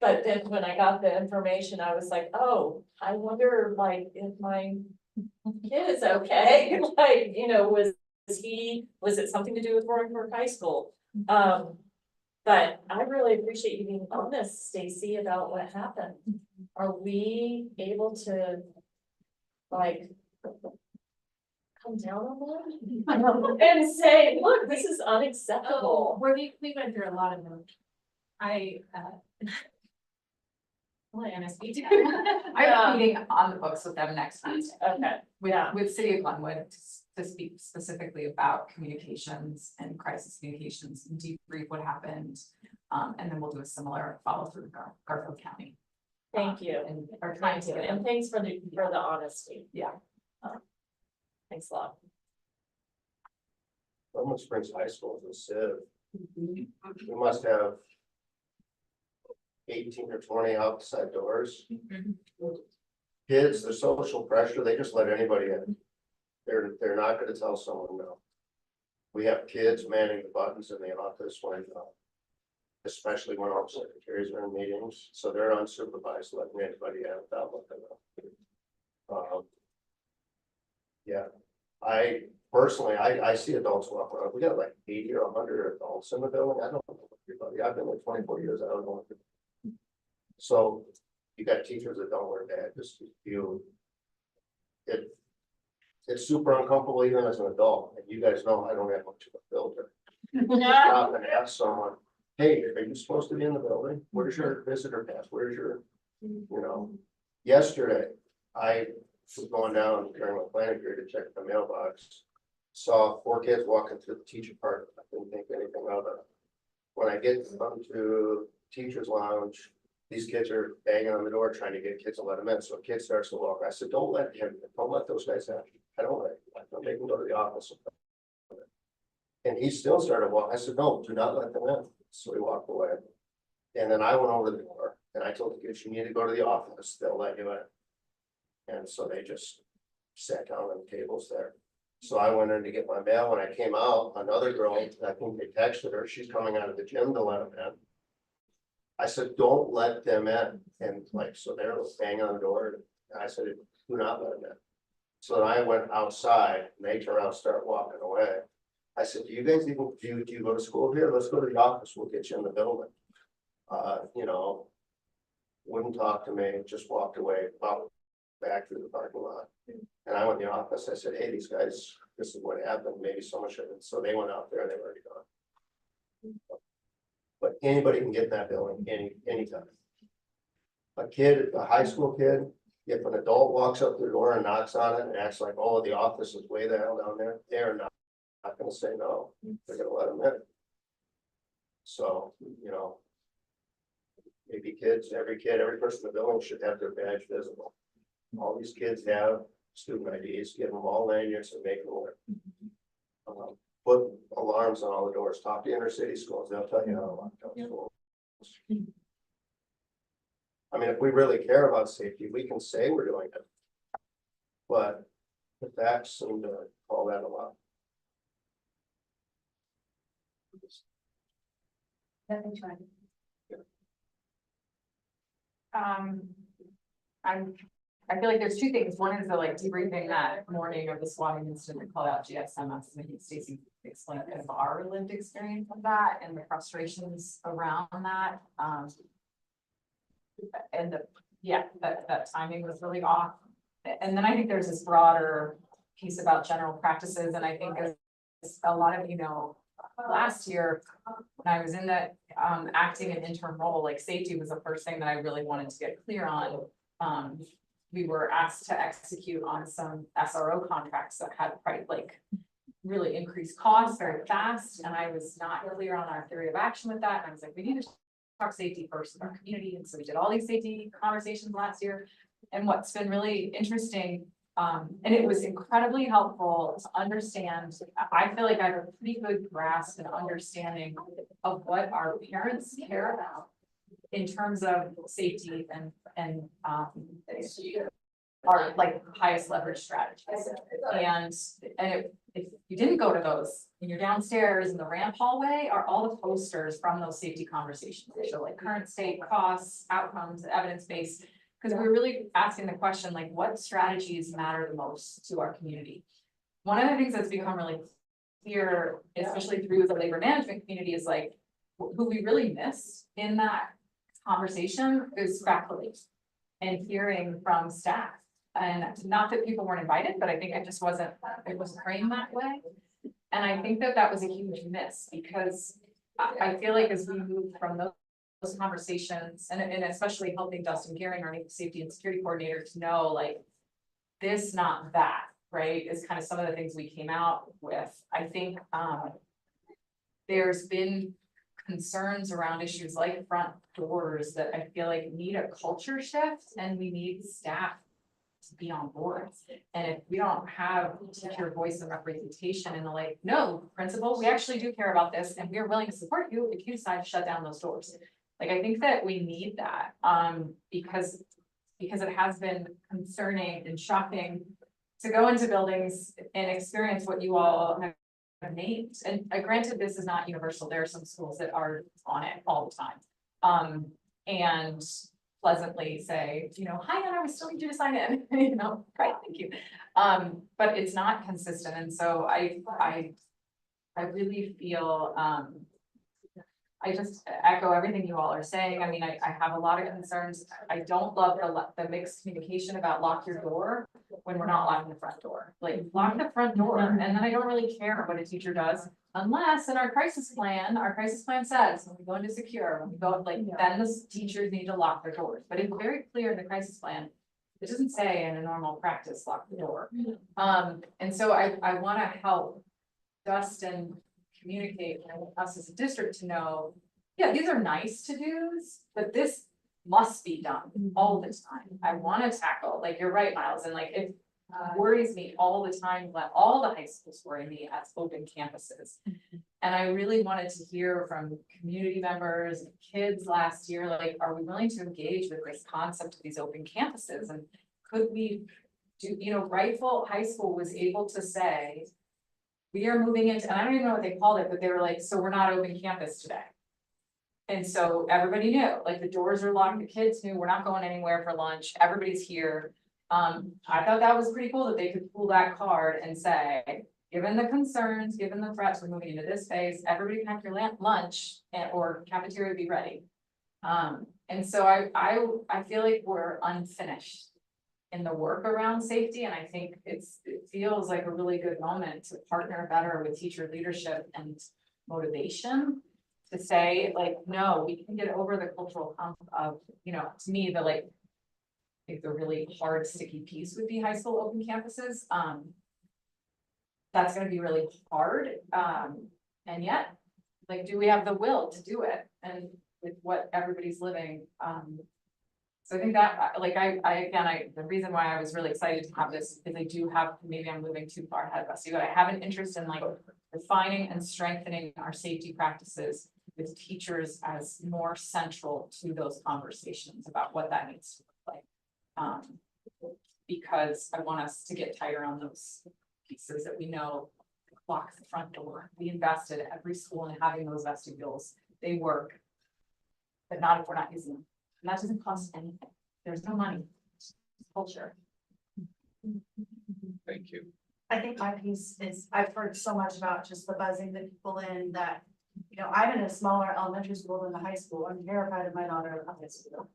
But then when I got the information, I was like, oh, I wonder like if my kid is okay, like, you know, was it something to do with Roaring Fork High School? But I really appreciate you being honest, Stacy, about what happened. Are we able to like come down on that and say, look, this is unacceptable? we went through a lot of them. Well, MSB. I have a meeting on the books with them next week. Okay, With City of Glenwood to speak specifically about communications and crisis communications and debrief what happened. And then we'll do a similar follow through with Garfield County. thank you. And are trying to get And thanks for the honesty. Yeah. Thanks a lot. Gilman Springs High School is a sieve. We must have 18 or 20 outside doors. Kids, the social pressure, they just let anybody in. They're not gonna tell someone no. We have kids manning the buttons in the office when, especially when all secretaries are in meetings, so they're unsupervised, letting anybody in without looking up. Yeah, I personally, I see adults walk around. We got like 80 or 100 adults in the building. I don't know everybody. I've been there 24 years. I don't know. So you got teachers that don't wear badges. It's super uncomfortable even as an adult. And you guys know I don't have much of a filter. Stop and ask someone, hey, are you supposed to be in the building? Where's your visitor pass? Where's your, yesterday, I was going down during my planning period to check the mailbox. Saw 4 kids walking through the teacher park. I didn't think anything of it. When I get to teacher's lounge, these kids are banging on the door trying to get kids to let them in. So a kid starts to walk. I said, don't let those guys in. I don't let them. They can go to the office. And he still started walking. I said, no, do not let them in. So he walked away. And then I went over to the door and I told the kids, you need to go to the office. They'll let you in. And so they just sat down on the tables there. So I went in to get my mail. When I came out, another girl, I think they texted her, she's coming out of the gym to let them in. I said, don't let them in. And like, so they're banging on the door. And I said, do not let them in. So then I went outside and they turned around and started walking away. I said, do you guys even, do you go to school here? Let's go to the office. We'll get you in the building. Wouldn't talk to me, just walked away, walked back through the parking lot. And I went in the office. I said, hey, these guys, this is what happened. Maybe someone should have. So they went out there and they were already gone. But anybody can get in that building anytime. A high school kid, If an adult walks up to the door and knocks on it and acts like, oh, the office is way the hell down there, they're not gonna say no, they're gonna let them in. So, you know. Maybe every person in the building should have their badge visible. All these kids have student IDs, give them all lanyards and make them wear. Put alarms on all the doors, talk to inner city schools, they'll tell you how to lock down schools. I mean, if we really care about safety, we can say we're doing it. But the facts seem to call that a lot. I feel like there's two things. One is the like debriefing that morning of the swatting incident that called out GSMS, and I think Stacy explained kind of our lived experience of that and the frustrations around that. And that timing was really off. And then I think there's this broader piece about general practices, and I think as a lot of you know, last year when I was in that acting an interim role, like safety was the first thing that I really wanted to get clear on. We were asked to execute on some SRO contracts that had quite like really increased costs very fast, and I was not clear on our theory of action with that. And I was like, we need to talk safety first with our community, and so we did all these safety conversations last year. And what's been really interesting, and it was incredibly helpful to understand. I feel like I have a pretty good grasp and understanding of what our parents care about in terms of safety and our like highest leverage strategies. And if you didn't go to those, and you're downstairs in the ramp hallway are all the posters from those safety conversations. They show like current state, costs, outcomes, evidence-based, because we're really asking the question, like, what strategies matter the most to our community? One of the things that's become really clear, especially through the labor management community, is like, who we really miss in that conversation is faculty and hearing from staff. And not that people weren't invited, but I think it was framed that way. And I think that was a huge miss, because I feel like as we move from those conversations, and especially helping Dustin Gearing, our new safety and security coordinator, to know like this, not that, right, is kind of some of the things we came out with. I think there's been concerns around issues like front doors that I feel like need a culture shift, and we need staff to be on board. And if we don't have teacher voice and representation and like, no, principal, we actually do care about this and we are willing to support you if you decide to shut down those doors. Like, I think that we need that, because it has been concerning and shocking to go into buildings and experience what you all have named. And granted, this is not universal. There are some schools that are on it all the time. And pleasantly say, you know, hi, Anna, we still need you to sign in, you know, right, thank you. But it's not consistent. And so I really feel, I just echo everything you all are saying. I mean, I have a lot of concerns. I don't love the mixed communication about lock your door when we're not locking the front door. Like, lock the front door, and then I don't really care what a teacher does, unless in our crisis plan says, when we go into secure, when we go, like, then the teachers need to lock their doors. But it's very clear in the crisis plan, it doesn't say in a normal practice, lock the door. And so I want to help Dustin communicate, and I want us as a district to know, yeah, these are nice to do's, but this must be done all the time. I want to tackle, like, you're right, Miles, and like, it worries me all the time, but all the high schools worry me as open campuses. And I really wanted to hear from community members and kids last year, like, are we willing to engage with this concept of these open campuses? And could we do, you know, Rifle High School was able to say, we are moving into, and I don't even know what they called it, but they were like, so we're not open campus today. And so everybody knew, like, the doors are locked, the kids knew we're not going anywhere for lunch, everybody's here. I thought that was pretty cool that they could pull that card and say, given the concerns, given the threats, we're moving into this phase, everybody pack your lunch or cafeteria be ready. And so I feel like we're unfinished in the work around safety. And I think it feels like a really good moment to partner better with teacher leadership and motivation to say, like, no, we can get over the cultural hump of, you know, to me, the like think the really hard sticky piece would be high school open campuses. That's gonna be really hard, and yet, like, do we have the will to do it? And with what everybody's living, so I think that, like, the reason why I was really excited to have this is I do have, maybe I'm moving too far ahead of us, but I have an interest in like refining and strengthening our safety practices with teachers as more central to those conversations about what that needs to look like. Because I want us to get tighter on those pieces that we know lock the front door. We invested at every school in having those vestibules. They work, but not if we're not using them. And that doesn't cost anything. There's no money. It's culture. Thank you. I think my piece is, I've heard so much about just the buzzing that people in that, you know, I'm in a smaller elementary school than the high school. I'm terrified of my daughter at high school.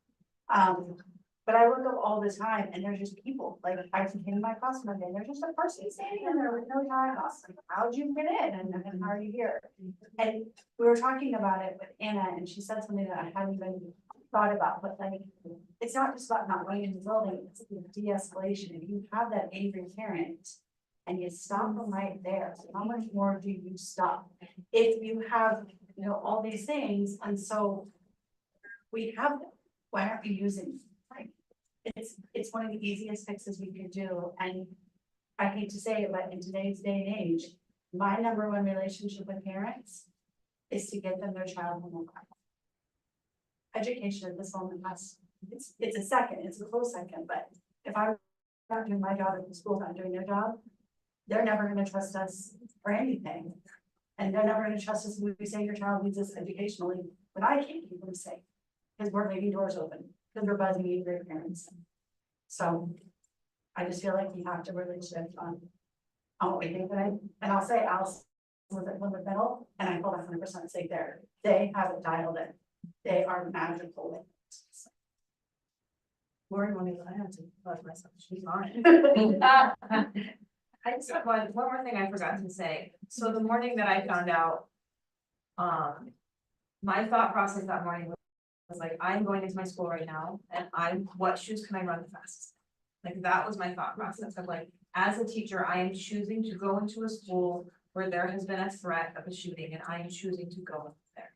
But I look up all the time and there's just people, like I came in my class one day, and there's just a person standing in there with no tie off. Like, how'd you get in and how are you here? And we were talking about it with Anna and she said something that I hadn't even thought about, but like, it's not just about not going in the building, it's de-escalation. If you have that angry parent and you stop them right there, how much more do you stop? If you have, you know, all these things, and so we have them, why aren't we using them? It's one of the easiest fixes we could do, and I hate to say it, but in today's day and age, my number one relationship with parents is to get them their child home. Education at this moment has, it's a second, it's a close second, but if I'm not doing my job, if the school's not doing their job, they're never gonna trust us for anything. And they're never gonna trust us when we say your child needs us educationally, but I can't keep them safe. Because we're leaving doors open, because we're buzzing angry parents. So I just feel like we have to really shift on what we think today. And I'll say Alice was at Plymouth Middle, and I feel 100% safe there. They have it dialed in. They are magical with it. Lori wanted to have to love myself. She's on it. I just have one more thing I forgot to say. So the morning that I found out, my thought process that morning was like, I'm going into my school right now, and what shoes can I run the fastest? Like, that was my thought process of like, as a teacher, I am choosing to go into a school where there has been a threat of a shooting, and I am choosing to go there.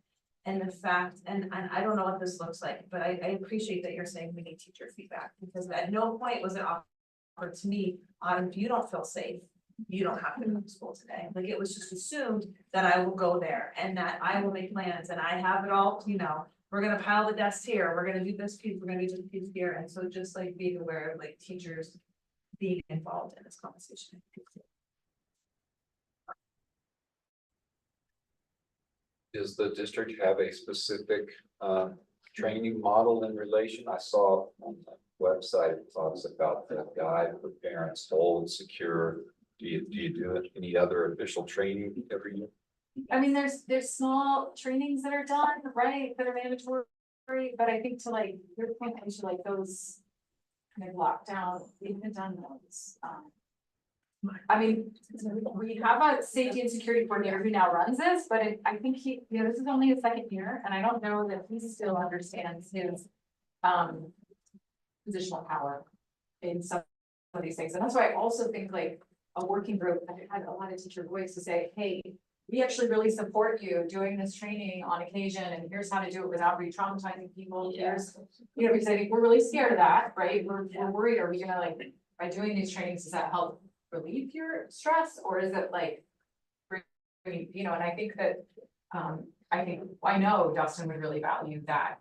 And the fact, and I don't know what this looks like, but I appreciate that you're saying we need teacher feedback, because at no point was it offered to me, if you don't feel safe, you don't have to go to school today. Like, it was just assumed that I will go there and that I will make plans and I have it all, you know, we're gonna pile the desks here, we're gonna do this piece, we're gonna do this piece here. And so just like being aware of like teachers being involved in this conversation. Does the district have a specific training model in relation? I saw on the website, it talks about the guide for parents, hold, secure. Do you do any other official training every year? I mean, there's small trainings that are done, right, that are mandatory, but I think to like your point, I should like those kind of lockdown, we haven't done those. I mean, we have a safety and security coordinator who now runs this, but I think he, you know, this is only his second year, and I don't know that he still understands his positional power in some of these things. And that's why I also think like a working group, I had a lot of teacher voice to say, hey, we actually really support you doing this training on occasion, and here's how to do it without re-traumatizing people. Here's, you know, because I think we're really scared of that, right? We're worried, are we gonna like, by doing these trainings, does that help relieve your stress, or is it like, you know? And I think that, I know Dustin would really value that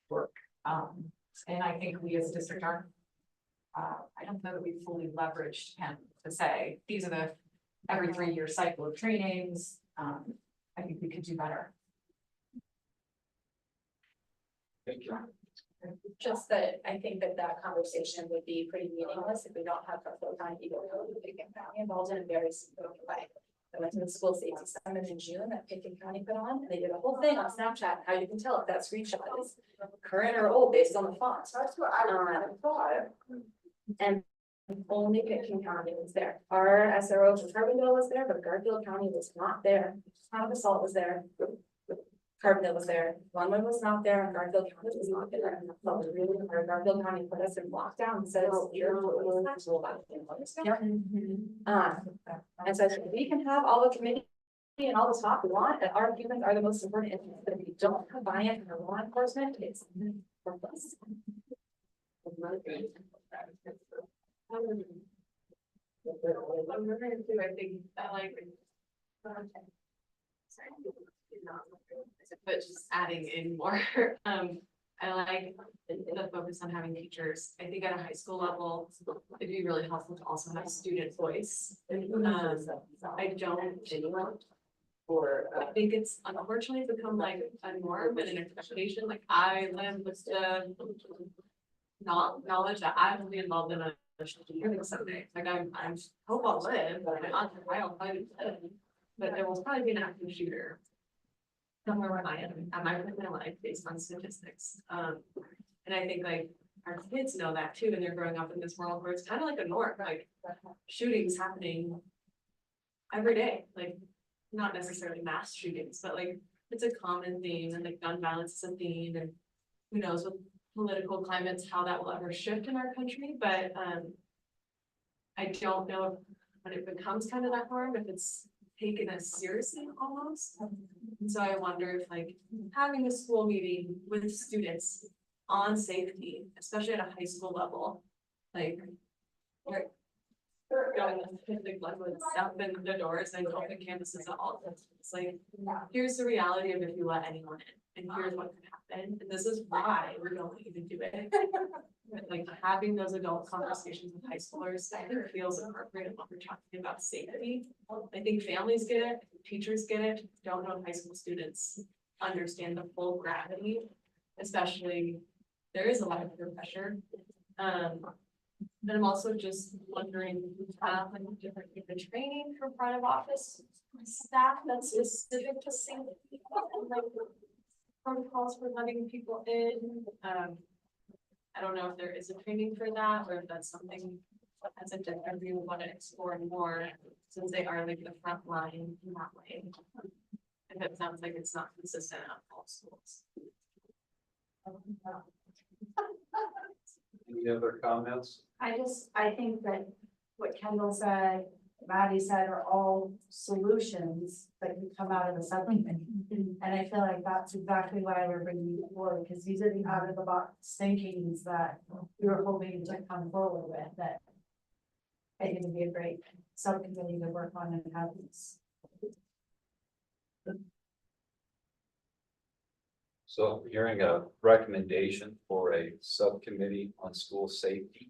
work. And I think we as a district aren't, I don't know that we fully leveraged him to say, these are the every 3-year cycle of trainings. I think we could do better. Thank you. Just that I think that conversation would be pretty meaningless if we don't have the full time ego code that Pickens County involved in a very significant way. I went to the school safety summit in June that Pickens County put on, and they did a whole thing on Snapchat, how you can tell if that screenshot is current or old based on the font. That's what I thought. And only Pickens County was there. Our SRO from Carbondale was there, but Garfield County was not there. Town of Assault was there. Garfield was there, Longwood was not there, and Garfield County was not there, and that was really hard. Garfield County put us in lockdown and said, you're and so I said, we can have all the committee and all the talk we want, that our humans are the most important, but if you don't have buy-in from law enforcement, it's worthless. I'm wondering too, I think I like. Sorry, but just adding in more, I like the focus on having teachers. I think at a high school level, it'd be really helpful to also have student voice. I don't, or I think it's unfortunately become like a norm and an expectation, like I live with the knowledge that I will be involved in a shooting someday, like I'm hope I'll live, but I'll probably live, but there will probably be an active shooter somewhere where I am, at my point in my life, based on statistics. And I think like our kids know that too, and they're growing up in this world where it's kind of like a norm, like shootings happening every day, like not necessarily mass shootings, but like it's a common theme, and like gun violence is a theme, and who knows with political climates how that will ever shift in our country, but I don't know when it becomes kind of that norm, if it's taken as seriously almost. And so I wonder if like having a school meeting with students on safety, especially at a high school level, like we're going to the Glenwood step in the doors and open campuses at all. It's like, here's the reality of if you let anyone in, and here's what could happen, and this is why we don't even do it. But like having those adult conversations with high schoolers, I think feels appropriate when we're talking about safety. I think families get it, teachers get it, don't know if high school students understand the full gravity, especially there is a lot of peer pressure. And I'm also just wondering if we have like different training for front of office staff that's specific to safety and like protocols for letting people in. I don't know if there is a training for that, or if that's something as a different view we want to explore more, since they are like the front line in that way. If it sounds like it's not consistent at all schools. Any other comments? I think that what Kendall said, Maddie said are all solutions that can come out of the subcommittee. And I feel like that's exactly why we're bringing it forward, because these are the out of the box thinkings that we were hoping to come forward with, that I think would be a great subcommittee to work on and have these. So I'm hearing a recommendation for a subcommittee on school safety.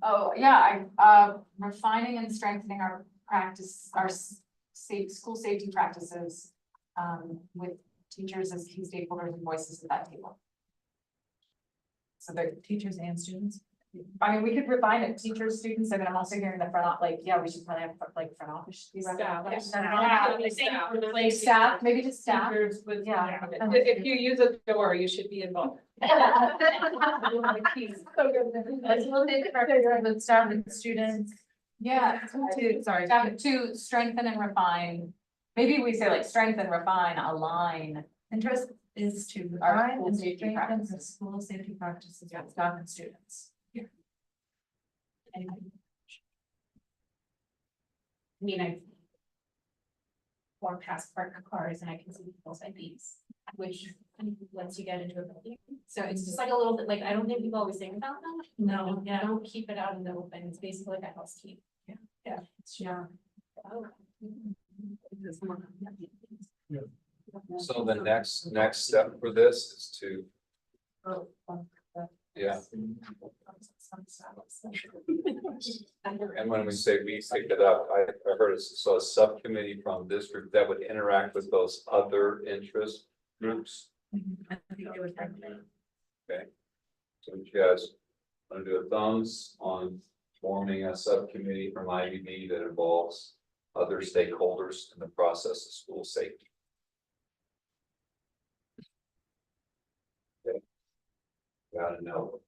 Oh, yeah, I, refining and strengthening our practice, our school safety practices, with teachers as key stakeholders and voices at that table. So the teachers and students. I mean, we could refine it, teachers, students. I mean, I'm also hearing the front, like, yeah, we should probably have like front office. Like staff, maybe just staff. With, Yeah. If you use a door, you should be involved. With staff and students. Yeah, to strengthen and refine. Maybe we say like strengthen, refine, align. Interest is to Our refine school and safety strengthen the practices. school safety practices Yeah. with staff and students. I mean, I've walked past parked cars and I can see people's IDs, which once you get into a building. So it's just like a little bit, like, I don't think people always think about that. No, yeah, don't keep it out in the open. It's basically like a house key. Yeah. Yeah. So the next step for this is to, yeah. And when we say we pick it up, I heard it's so a subcommittee from this group that would interact with those other interest groups. Okay. So if you guys want to do a thumbs on forming a subcommittee from IBB that involves other stakeholders in the process of school safety. Okay. Gotta know.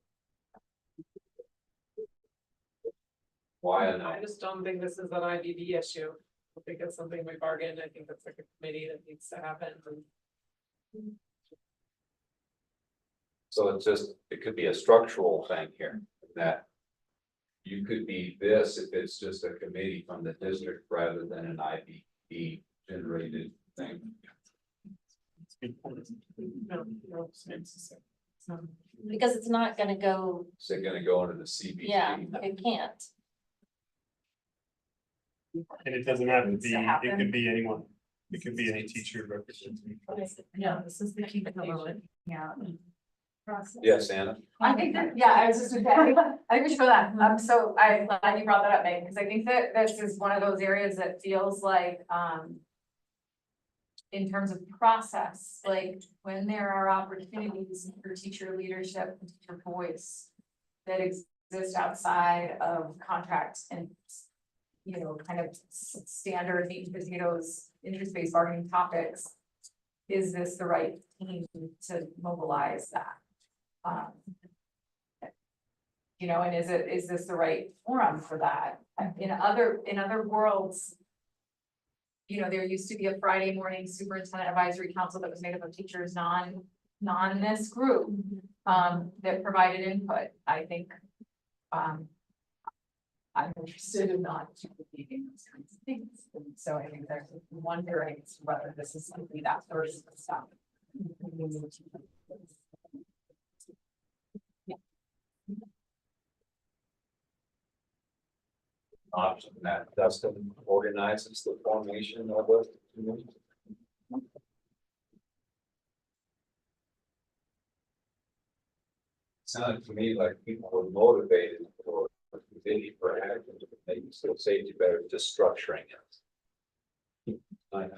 Why a no? I just don't think this is an IBB issue. I think it's something we bargained. I think it's like a committee that needs to happen. And So it's just, it could be a structural thing here, that you could be this if it's just a committee from the district rather than an IBB generated thing. Because it's not gonna go, Is it gonna go into the CBG? yeah, it can't. And it doesn't have to Needs be, to it happen. could be anyone, it could be any teacher representing. Yeah, this is the key to the looking at. Process. Yes, Anna? I think that, yeah, I was just gonna say, I think we should go that, so I'm glad you brought that up, Megan, because I think that this is one of those areas that feels like, in terms of process, like when there are opportunities for teacher leadership and teacher voice that exist outside of contracts and, you know, kind of standard meat and potatoes, interest-based bargaining topics, is this the right team to mobilize that? You know, and is this the right forum for that? In other worlds, you know, there used to be a Friday morning superintendent advisory council that was made up of teachers, non this group, that provided input. I think, I'm interested in not repeating those kinds of things. And so I think there's wondering whether this is simply that first step. Option that Dustin organizes the formation of a committee. Sounded to me like people were motivated for a committee for action, maybe still safety better, just structuring it. I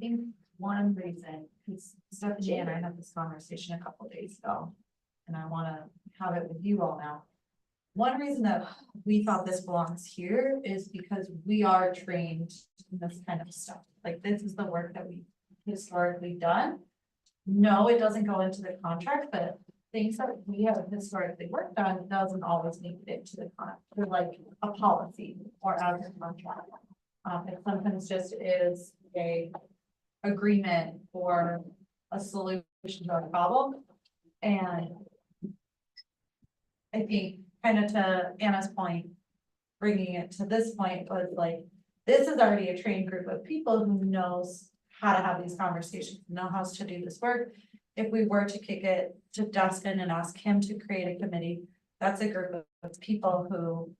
think one reason, because Stephanie and I had this conversation a couple of days ago, and I wanna have it with you all now. One reason that we thought this belongs here is because we are trained in this kind of stuff. Like, this is the work that we've historically done. No, it doesn't go into the contract, but things that we have historically worked on doesn't always make it into the contract, or like a policy or out of the contract. It sometimes just is a agreement for a solution to a problem. And I think kind of to Anna's point, bringing it to this point was like, this is already a trained group of people who knows how to have these conversations, know how to do this work. If we were to kick it to Dustin and ask him to create a committee, that's a group of people who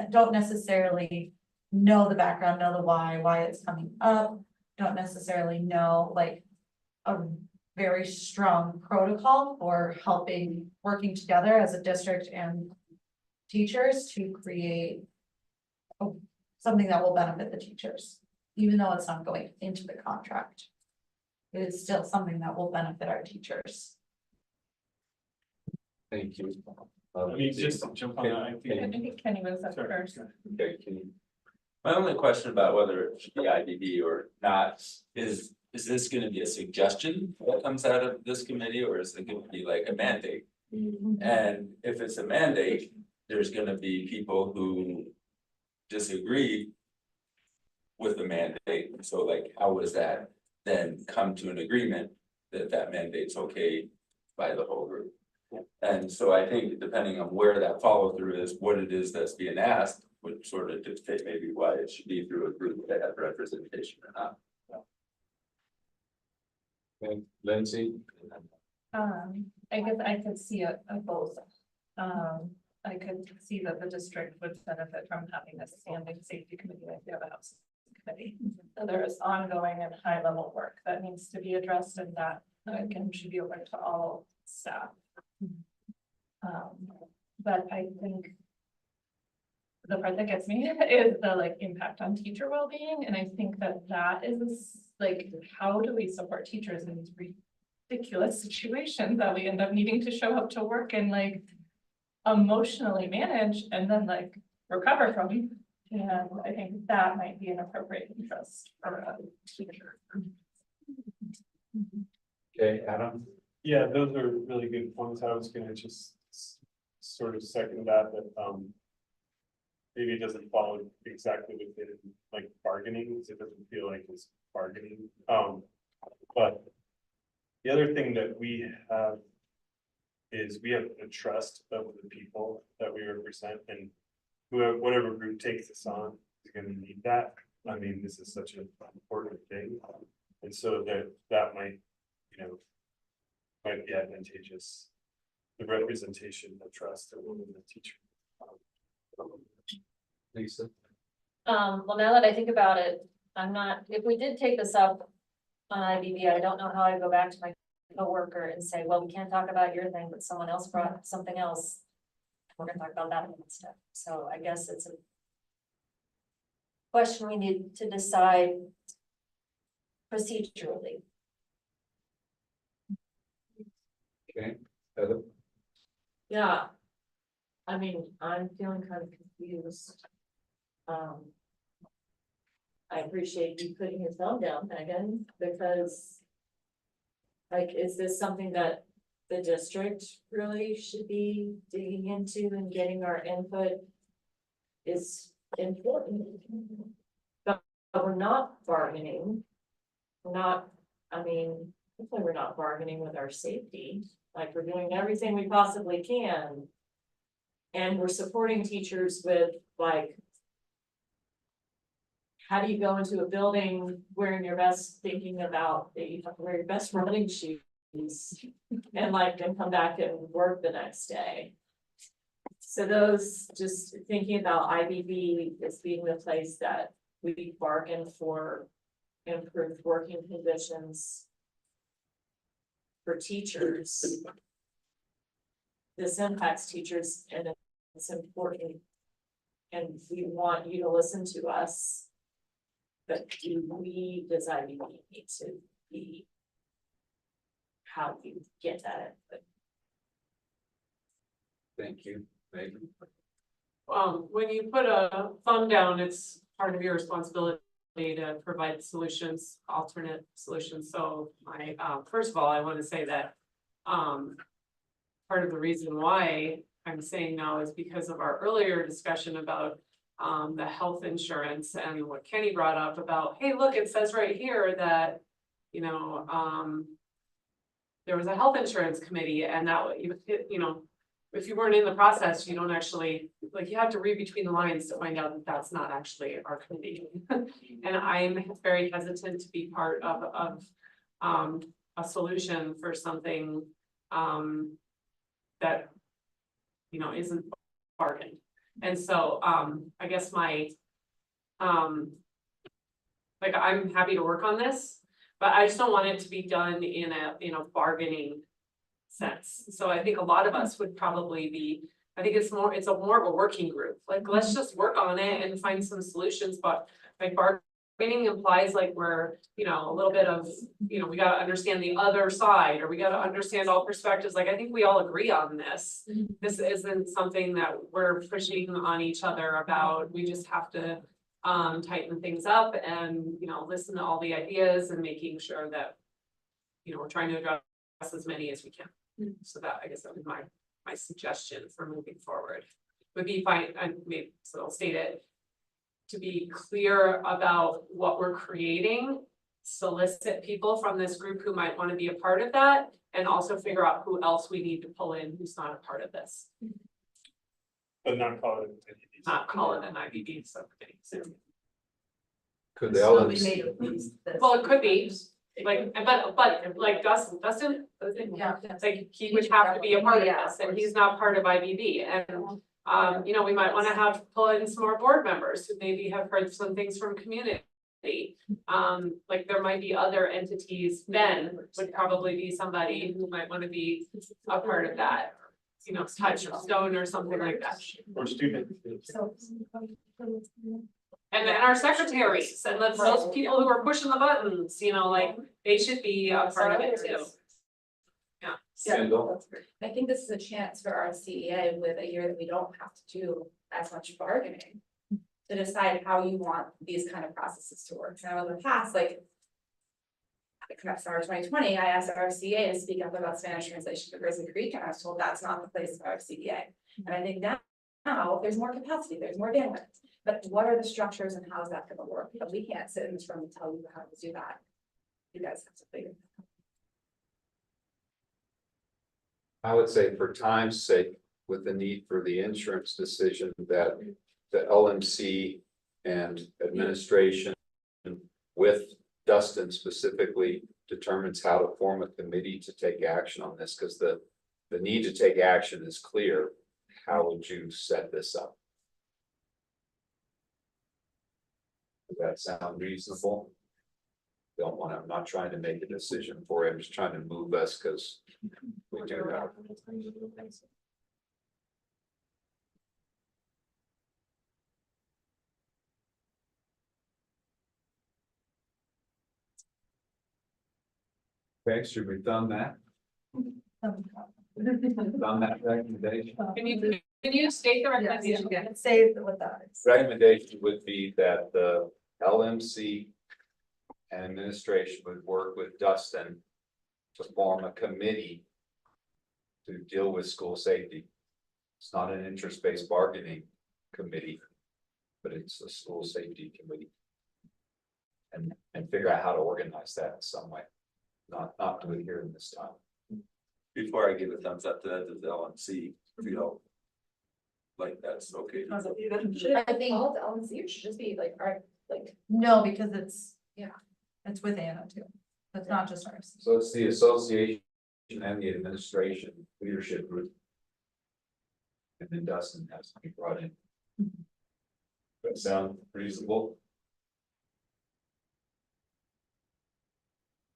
don't necessarily know the background, know the why it's coming up, don't necessarily know like a very strong protocol for helping, working together as a district and teachers to create something that will benefit the teachers, even though it's not going into the contract. It's still something that will benefit our teachers. Thank you. I mean, just to jump on that, I I think. think Kenny was up Sorry. first. Okay, can you? My only question about whether it should be IBB or not is this gonna be a suggestion that comes out of this committee, or is it gonna be like a mandate? And if it's a mandate, there's gonna be people who disagree with the mandate. So like, how was that then come to an agreement that that mandate's okay by the whole group? And so I think depending on where that follow through is, what it is that's being asked would sort of dictate maybe why it should be through a group that has representation or not. Okay, Lindsay? I guess I could see it of both. I could see that the district would benefit from having a standing safety committee like the other house committee. So there is ongoing and high level work that needs to be addressed, and that again should be open to all staff. But I think the part that gets me is the like impact on teacher well-being, and I think that is like, how do we support teachers in these ridiculous situations that we end up needing to show up to work and like emotionally manage and then like recover from? And I think that might be an appropriate interest for a teacher. Okay, Adam? Yeah, those are really good points. I was gonna just sort of second that, maybe it doesn't follow exactly within like bargaining, because it doesn't feel like it's bargaining. But the other thing that we have is we have a trust of the people that we represent, and whoever, whatever group takes this on is gonna need that. I mean, this is such an important thing, and so that might, you know, might be advantageous. The representation, the trust of the teacher. Lisa? Well, now that I think about it, I'm not, if we did take this up on IBB, I don't know how I go back to my coworker and say, well, we can't talk about your thing, but someone else brought something else. We're gonna talk about that instead. So I guess it's a question we need to decide procedurally. Okay, Heather? Yeah. I mean, I'm feeling kind of confused. I appreciate you putting your thumb down, Megan, because like, is this something that the district really should be digging into and getting our input is important? But we're not bargaining. We're not, I mean, hopefully we're not bargaining with our safety, like we're doing everything we possibly can. And we're supporting teachers with like, how do you go into a building wearing your best, thinking about that you have to wear your best running shoes and like then come back and work the next day? So those, just thinking about IBB as being the place that we bargain for improved working conditions for teachers. This impacts teachers and it's important. And we want you to listen to us. But does IBB need to be? How do you get that input? Thank you, Megan. When you put a thumb down, it's part of your responsibility to provide solutions, alternate solutions. So first of all, I want to say that, part of the reason why I'm saying no is because of our earlier discussion about the health insurance and what Kenny brought up about, hey, look, it says right here that, you know, there was a health insurance committee and that, you know, if you weren't in the process, you don't actually, like, you have to read between the lines to find out that that's not actually our committee. And I'm very hesitant to be part of a solution for something that, you know, isn't bargained. And so, I guess my, like, I'm happy to work on this, but I just don't want it to be done in a bargaining sense. So I think a lot of us would probably be, I think it's more of a working group. Like, let's just work on it and find some solutions, but like bargaining implies like we're, you know, a little bit of, you know, we gotta understand the other side, or we gotta understand all perspectives. Like, I think we all agree on this. This isn't something that we're pushing on each other about. We just have to tighten things up and, you know, listen to all the ideas and making sure that, you know, we're trying to address as many as we can. So that, I guess that would be my suggestion for moving forward. Would be fine, so I'll state it. To be clear about what we're creating, solicit people from this group who might want to be a part of that, and also figure out who else we need to pull in who's not a part of this. But not call it. Not call it an IBB subcommittee. Could they all? Well, it could be, like, but like Dustin, Yeah. it's like he would have to be a part of this, and he's not part of IBB, and you know, we might want to have pull in some more board members who maybe have heard some things from community. Like there might be other entities. Ben would probably be somebody who might want to be a part of that. You know, Touchstone or something like that. Or student. And then our secretaries and those people who are pushing the buttons, you know, like they should be a part of it too. Yeah. Kendall? I think this is a chance for our CEA with a year that we don't have to do as much bargaining to decide how you want these kind of processes to work. Now, in the past, like summer 2020, I asked our CEA to speak up about Spanish translation for Grizzly Creek, and I was told that's not the place for our CEA. And I think now there's more capacity, there's more bandwidth. But what are the structures and how is that going to work? But we can't sit in this room and tell you how to do that. You guys have to figure. I would say for time's sake, with the need for the insurance decision that the LMC and administration with Dustin specifically determines how to form a committee to take action on this, because the need to take action is clear. How would you set this up? Does that sound reasonable? I'm not trying to make a decision for you. I'm just trying to move us because we do have. Okay, should we done that? Done that recommendation? Can you state the recommendation? Yeah, say what that is. Recommendation would be that the LMC and administration would work with Dustin to form a committee to deal with school safety. It's not an interest-based bargaining committee, but it's a school safety committee. And figure out how to organize that in some way, not do it here in this time. Before I give a thumbs up to that, does the LMC feel like that's okay? Should I think all the LMC or should just be like, our, like, No, because it's. Yeah. It's with Anna too. It's not just ours. So it's the association and the administration leadership group. And then Dustin has to be brought in. That sound reasonable?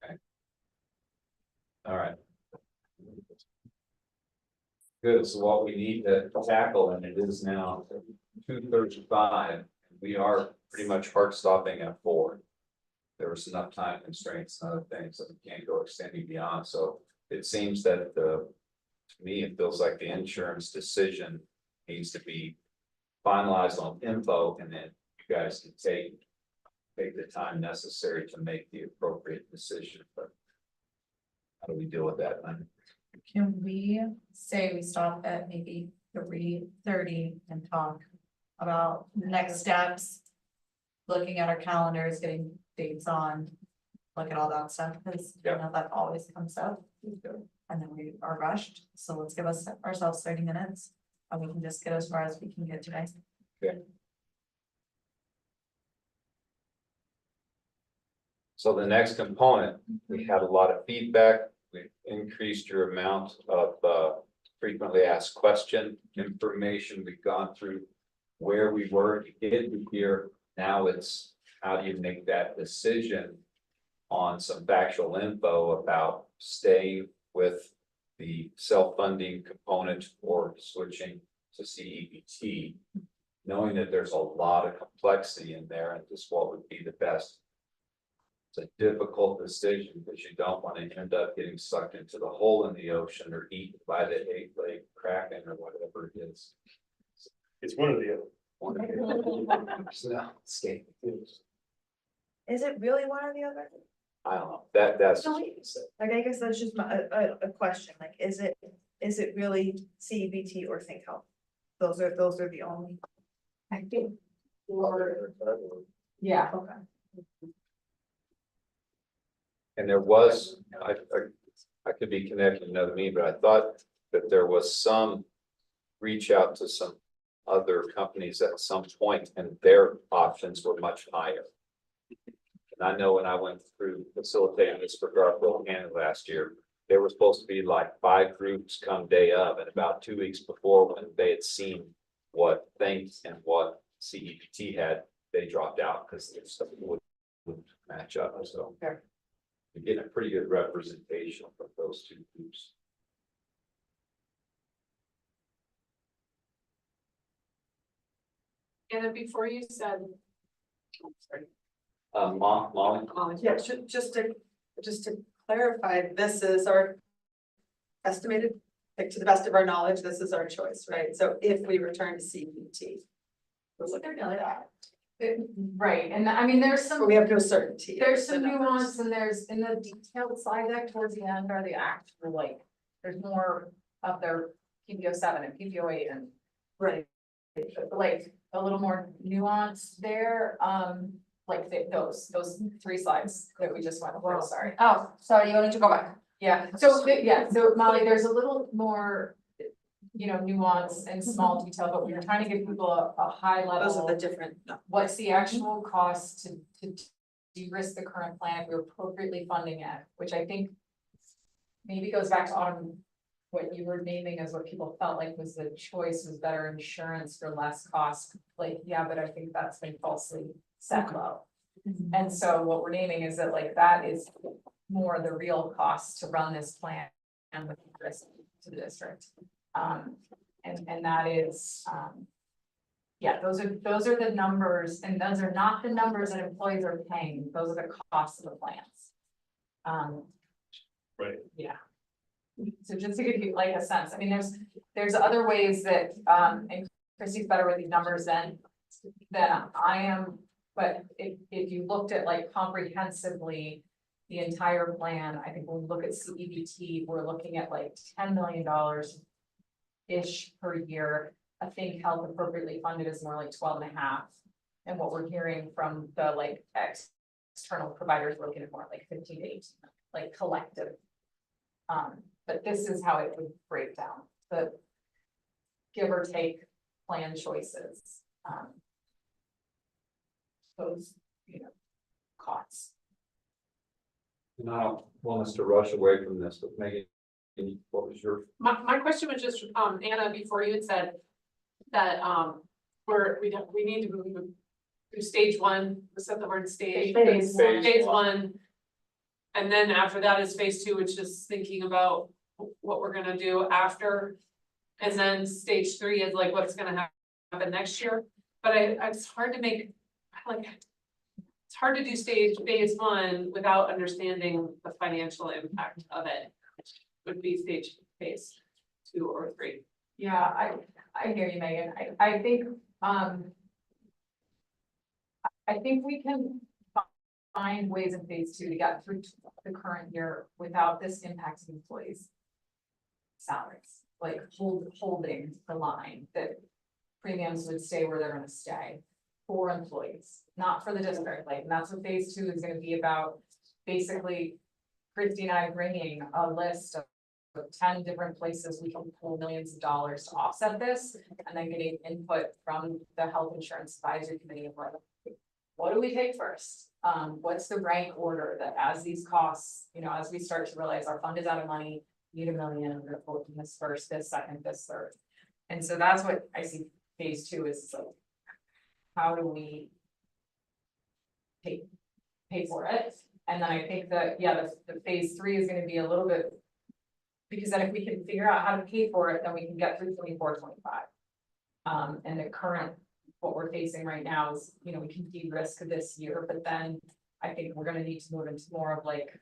Okay. All right. Good, so what we need to tackle, and it is now 2:35, we are pretty much hard stopping at 4. There was enough time constraints and other things that we can't go extending beyond, so it seems that to me, it feels like the insurance decision needs to be finalized on info, and then you guys can take the time necessary to make the appropriate decision, but how do we deal with that, man? Can we say we stop at maybe 3:30 and talk about next steps? Looking at our calendars, getting dates on, look at all that stuff, because you know that always comes up. And then we are rushed, so let's give ourselves 30 minutes, and we can just get as far as we can get today. Okay. So the next component, we had a lot of feedback. We increased your amount of frequently asked question information. We've gone through where we were to get here. Now it's how do you make that decision on some factual info about staying with the self-funding component or switching to CEBT, knowing that there's a lot of complexity in there and just what would be the best. It's a difficult decision because you don't want to end up getting sucked into the hole in the ocean or eaten by the 8-leg kraken or whatever it is. It's one of the other. One of the so, escape. Is it really one or the other? I don't know, that's. No, like, I guess that's just a question, like, is it really CEBT or Think Health? Those are the only. I think. Yeah, okay. And there was, I could be connected to another meeting, but I thought that there was some reach out to some other companies at some point and their options were much higher. And I know when I went through facilitating this for Garfield County last year, there were supposed to be like 5 groups come day of, and about 2 weeks before when they had seen what things and what CEPT had, they dropped out because their stuff wouldn't match up, so. You get a pretty good representation from those 2 groups. And then before you said. Molly? Yeah, just to clarify, this is our estimated, like to the best of our knowledge, this is our choice, right? So if we return to CPT. We're looking at that. Right, and I mean, there's some. But we have no certainty. There's some of the numbers. nuance and there's in the detailed slide deck towards the end are the actual like, there's more of their PPO 7 and PPO 8 and. Right. Like a little more nuance there, like those 3 slides that we just went over, sorry. Oh, sorry, you wanted to go back. Yeah, so, so Molly, there's a little more, you know, nuance and small detail, but we were trying to give people a high level. Those are the different. What's the actual cost to de-risk the current plan if we're appropriately funding it, which I think maybe goes back to Autumn, what you were naming as what people felt like was the choice was better insurance for less cost. Like, yeah, but I think that's been falsely set low. And so what we're naming is that like that is more the real cost to run this plan and with risk to the district. And that is, yeah, those are the numbers, and those are not the numbers that employees are paying, those are the costs of the plans. Right. Yeah. So just to give you like a sense, I mean, there's other ways that, and Christy's better with these numbers than I am, but if you looked at like comprehensively the entire plan, I think when we look at CEBT, we're looking at like $10 million ish per year. I think health appropriately funded is more like 12 and a half. And what we're hearing from the like external providers, we're looking at more like 15 to 18, like collective. But this is how it would break down, the give or take plan choices. Those, you know, costs. And I don't want us to rush away from this, but Megan, what was your? My question was just, Anna, before you had said that, we need to move through stage 1, we said the word stage. Phase one. And then after that is phase 2, which is thinking about what we're gonna do after. And then stage 3 is like what's gonna happen next year. But it's hard to make, like, it's hard to do phase 1 without understanding the financial impact of it. Would be phase 2 or 3. Yeah, I hear you, Megan. I think we can find ways in phase 2 to get through the current year without this impacting employees' salaries, like holding the line that premiums would stay where they're gonna stay for employees, not for the district, like, and that's what phase 2 is gonna be about. Basically, Christy and I bringing a list of 10 different places we can pull millions of dollars to offset this, and then getting input from the Health Insurance Advisory Committee of what do we take first? What's the rank order that as these costs, you know, as we start to realize our fund is out of money, need $1 million, we're looking this first, this second, this third. And so that's what I see phase 2 is like, how do we pay for it? And then I think that, yeah, the phase 3 is gonna be a little bit, because then if we can figure out how to pay for it, then we can get through 24, 25. And the current, what we're facing right now is, you know, we can de-risk this year, but then I think we're gonna need to move into more of like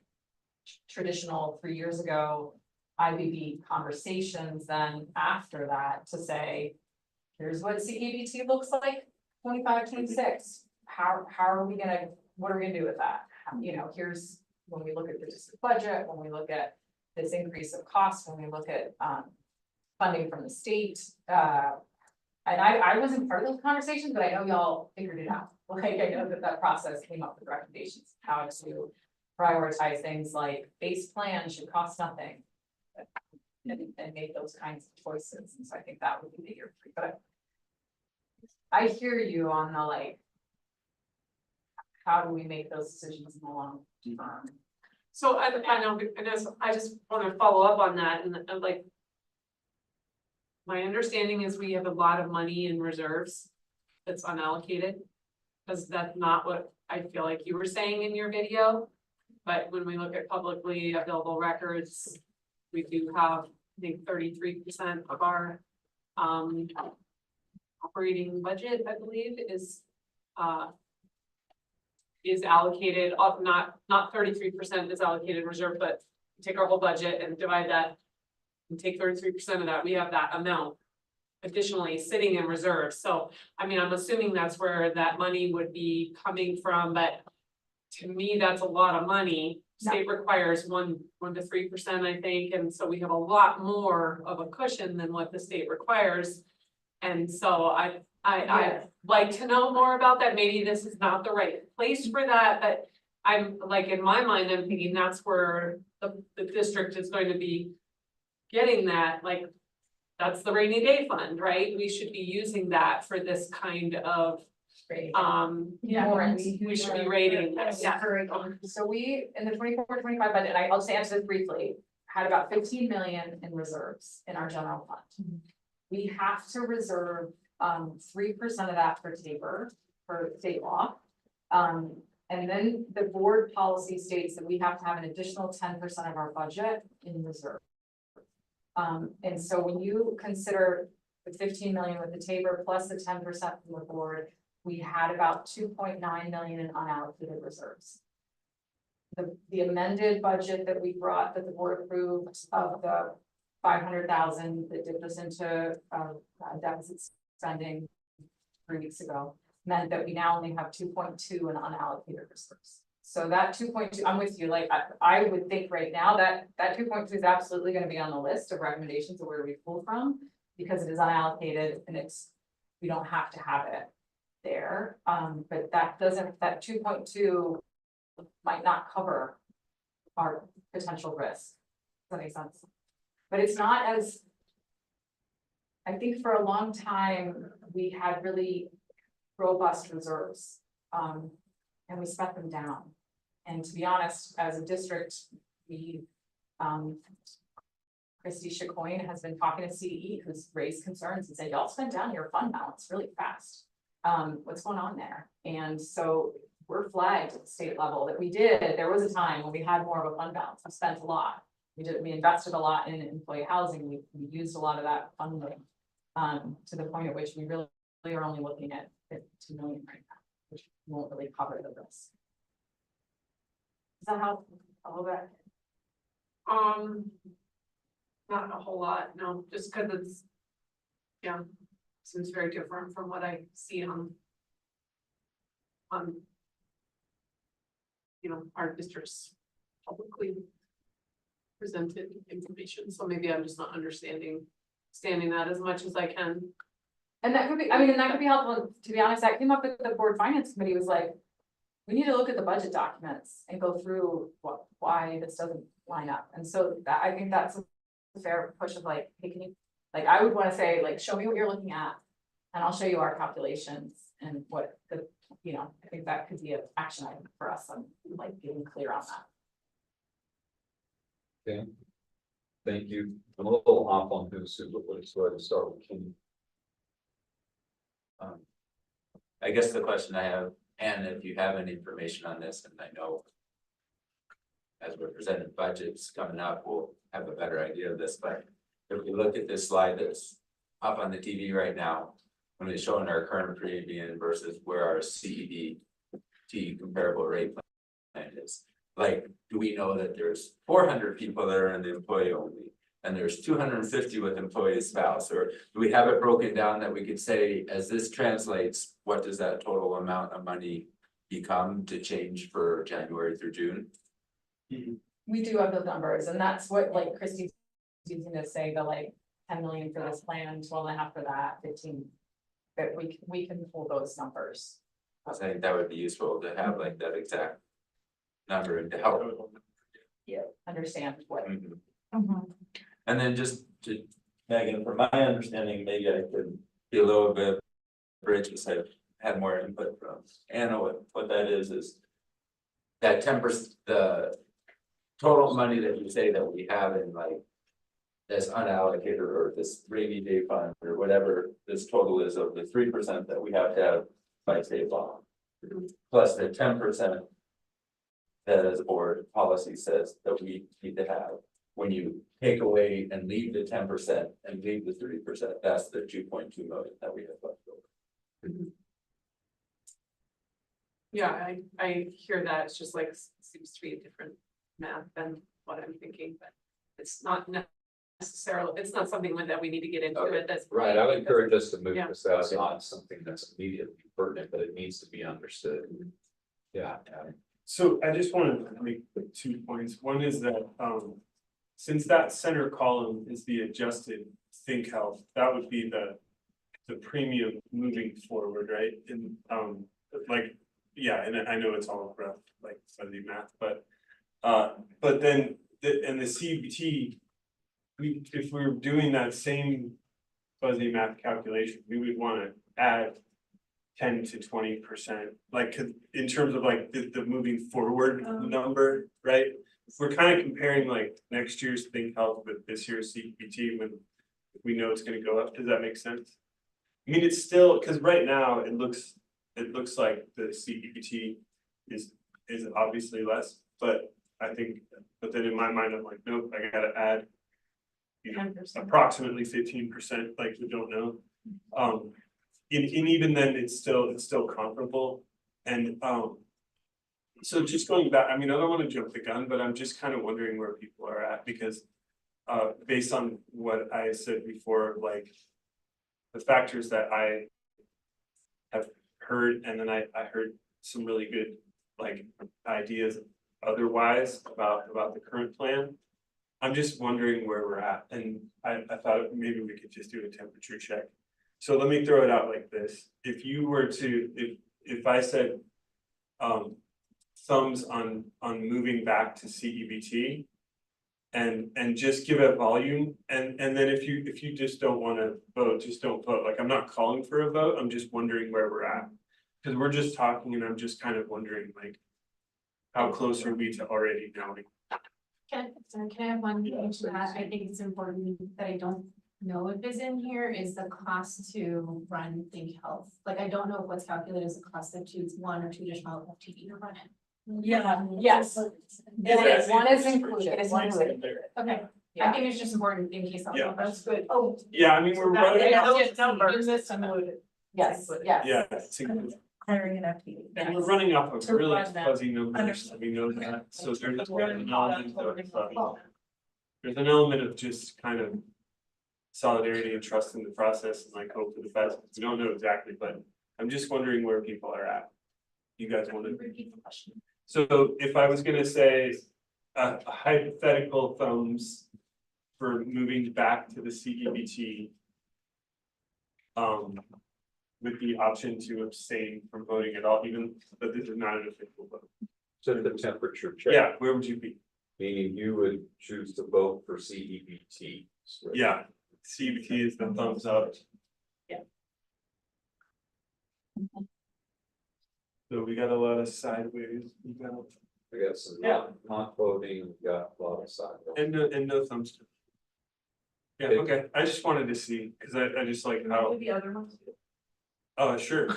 traditional 3 years ago IBB conversations then after that to say, here's what CEBT looks like 25, 26. How are we gonna, what are we gonna do with that? You know, here's when we look at the district budget, when we look at this increase of costs, when we look at funding from the state. And I wasn't part of those conversations, but I know y'all figured it out. Like, I know that process came up with recommendations, how to prioritize things like base plan should cost nothing. And make those kinds of choices. And so I think that would be the year 3, but I hear you on the like, how do we make those decisions in the long term? So I know, and I just want to follow up on that and like. My understanding is we have a lot of money in reserves that's unallocated. Because that's not what I feel like you were saying in your video. But when we look at publicly available records, we do have, I think, 33% of our operating budget, I believe, is allocated of not 33% is allocated reserve, but take our whole budget and divide that and take 33% of that, we have that amount additionally sitting in reserve. So, I mean, I'm assuming that's where that money would be coming from, but to me, that's a lot of money. State requires 1 to 3%, I think, and so we have a lot more of a cushion than what the state requires. And so I'd like to know more about that. Maybe this is not the right place for that, but I'm like, in my mind, I'm thinking that's where the district is going to be getting that, like, that's the rainy day fund, right? We should be using that for this kind of, we should be rating this. Yeah. So we, in the 24-25 budget, and I'll just answer this briefly, had about 15 million in reserves in our general fund. We have to reserve 3% of that for TABOR, for state law. And then the board policy states that we have to have an additional 10% of our budget in reserve. And so when you consider the 15 million with the TABOR plus the 10% from the board, we had about 2.9 million in unallocated reserves. The amended budget that we brought, that the board approved of the 500,000 that dipped us into deficit spending 3 weeks ago, meant that we now only have 2.2 in unallocated reserves. So that 2.2, I'm with you, like, I would think right now that 2.2 is absolutely gonna be on the list of recommendations of where we pull from, because it is unallocated and we don't have to have it there. But that 2.2 might not cover our potential risk. Does that make sense? But it's not as, I think for a long time, we had really robust reserves, and we spent them down. And to be honest, as a district, we, Christy Chacoin has been talking to CE, who's raised concerns and said, y'all spent down your fund balance really fast. What's going on there? And so we're flagged at the state level that we did. There was a time when we had more of a fund balance. We spent a lot. We invested a lot in employee housing. We used a lot of that funding, to the point at which we really are only looking at 2 million right now, which won't really cover the risk. Does that help a little bit? Not a whole lot, no, just because it's, yeah, seems very different from what I see on our district's publicly presented information, so maybe I'm just not understanding that as much as I can. And that could be, I mean, and that could be helpful, to be honest, that came up with the board finance committee, was like, we need to look at the budget documents and go through why this doesn't line up. And so that, I think that's a fair push of like, hey, can you, like, I would want to say, like, show me what you're looking at, and I'll show you our calculations and what the, I think that could be an action item for us. I'm like getting clear on that. Okay. Thank you. I'm a little off on who's who, but let's go ahead and start with Kenny. I guess the question I have, and if you have any information on this, and I know as we're presenting budgets coming up, we'll have a better idea of this, but if we look at this slide that's up on the TV right now, when it's showing our current premium versus where our CEDT comparable rate plan is, like, do we know that there's 400 people that are in the employee only, and there's 250 with employee spouse, or do we have it broken down that we could say, as this translates, what does that total amount of money become to change for January through June? We do have those numbers, and that's what, like, Christy's using to say the, like, 10 million for this plan, 12.5 for that, 15. That we can pull those numbers. I think that would be useful to have like that exact number and to help. Yeah, understand what. And then just to, Megan, from my understanding, maybe I could be a little bit bridge, because I've had more input from Anna. What that is that 10%, the total money that you say that we have in like this unallocated or this rainy day fund or whatever this total is of the 3% that we have to have by state law. Plus the 10% that as a board policy says that we need to have. When you take away and leave the 10% and leave the 3%, that's the 2.2 million that we have left over. Yeah, I hear that. It's just like, seems to be a different math than what I'm thinking, but it's not necessarily, it's not something that we need to get into at this point. Right, I would encourage us to move Yeah. this out, not something that's immediately pertinent, but it needs to be understood. Yeah. So I just want to make 2 points. One is that, since that center column is the adjusted Think Health, that would be the the premium moving forward, right? And, like, yeah, and I know it's all rough, like fuzzy math, but then, the CBT, if we were doing that same fuzzy math calculation, we would wanna add 10 to 20%, like, 'cause in terms of like the moving forward number, right? If we're kind of comparing like next year's Think Health with this year's CBT, when we know it's gonna go up, does that make sense? I mean, it's still, cause right now, it looks like the CBT is obviously less, but I think, but then in my mind, I'm like, nope, I gotta add. You know, 10%. approximately 15%, like we don't know. And even then, it's still comparable, and so just going back, I mean, I don't wanna jump the gun, but I'm just kind of wondering where people are at, because based on what I said before, like the factors that I have heard, and then I heard some really good like ideas otherwise about the current plan. I'm just wondering where we're at, and I thought maybe we could just do a temperature check. So let me throw it out like this. If you were to, if I said thumbs on moving back to CEBT and just give it volume, and then if you just don't want to vote, just don't vote. Like, I'm not calling for a vote, I'm just wondering where we're at. Because we're just talking, and I'm just kind of wondering, like, how close are we to already knowing? Can I have one thing to that? I think it's important that I don't know if is in here is the cost to run Think Health. Like, I don't know if what's calculated as a cost of one or two additional FTE to run it. Yeah, yes. One is included. It is included. Okay, I think it's just important in case. Yeah. That's good. Oh. Yeah, I mean, we're running. Numbers included. Yes, yes. Yeah, it's included. Hiring an FTE. And we're running off of To really run that. fuzzy numbers, we know that, so there's an element of, there's an element of just kind of solidarity and trust in the process and like hope for the best. We don't know exactly, but I'm just wondering where people are at. You guys want to Repeat the question. So if I was gonna say a hypothetical thumbs for moving back to the CEBT. With the option to abstain from voting at all, even though this is not an official vote. So the temperature check. Yeah, where would you be? Meaning you would choose to vote for CEBT. Yeah, CEBT is the thumbs up. Yeah. So we got a lot of sideways, we got some Yeah. not voting, we got a lot of side. and no thumbs down. Yeah, okay, I just wanted to see, cause I just like how, The other ones. oh, sure.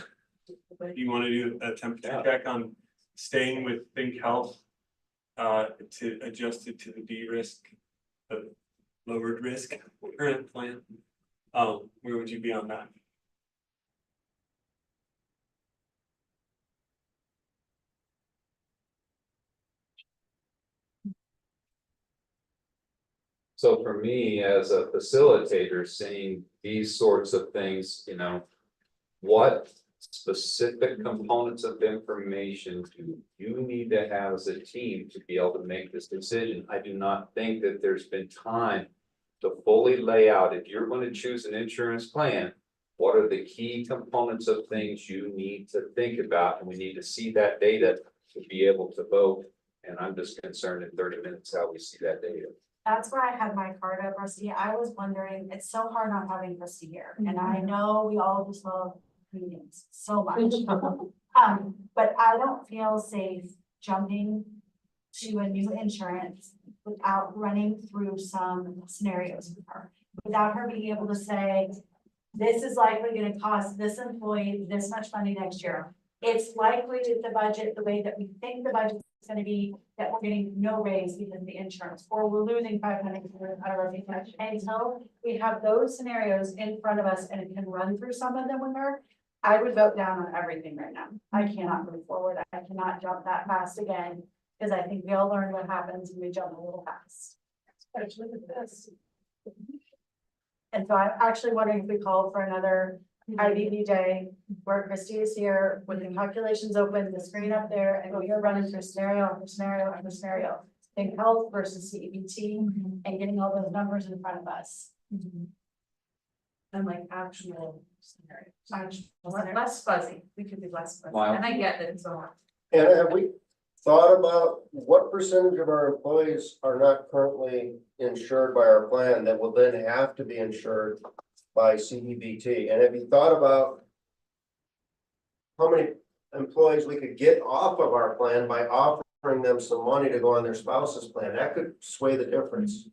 You wanna do a temperature check on staying with Think Health? To adjust it to the de-risk, the lowered risk current plan. Where would you be on that? So for me, as a facilitator, seeing these sorts of things, you know, what specific components of information do you need to have as a team to be able to make this decision? I do not think that there's been time to fully lay out, if you're going to choose an insurance plan, what are the key components of things you need to think about? And we need to see that data to be able to vote. And I'm just concerned in 30 minutes how we see that data. That's where I had my card up, Rusty. I was wondering, it's so hard not having Rusty here, and I know we all just love meetings so much. But I don't feel safe jumping to a new insurance without running through some scenarios with her. Without her being able to say, this is likely gonna cost this employee this much money next year. It's likely that the budget, the way that we think the budget's gonna be, that we're getting no raise because of the insurance, or we're losing 500 out of our paycheck. Until we have those scenarios in front of us and it can run through some of them with her, I would vote down on everything right now. I cannot move forward. I cannot jump that fast again, because I think we all learn what happens when we jump a little fast. Especially with this. And so I'm actually wondering if we call for another IBB day where Christy is here with the calculations open, the screen up there, and we are running through scenario after scenario after scenario. Think health versus CEBT and getting all those numbers in front of us. And like actual scenarios, less fuzzy, we could be less fuzzy, Wow. and I get that it's so. And have we thought about what percentage of our employees are not currently insured by our plan that will then have to be insured by CEBT? And have you thought about how many employees we could get off of our plan by offering them some money to go on their spouse's plan? That could sway the difference.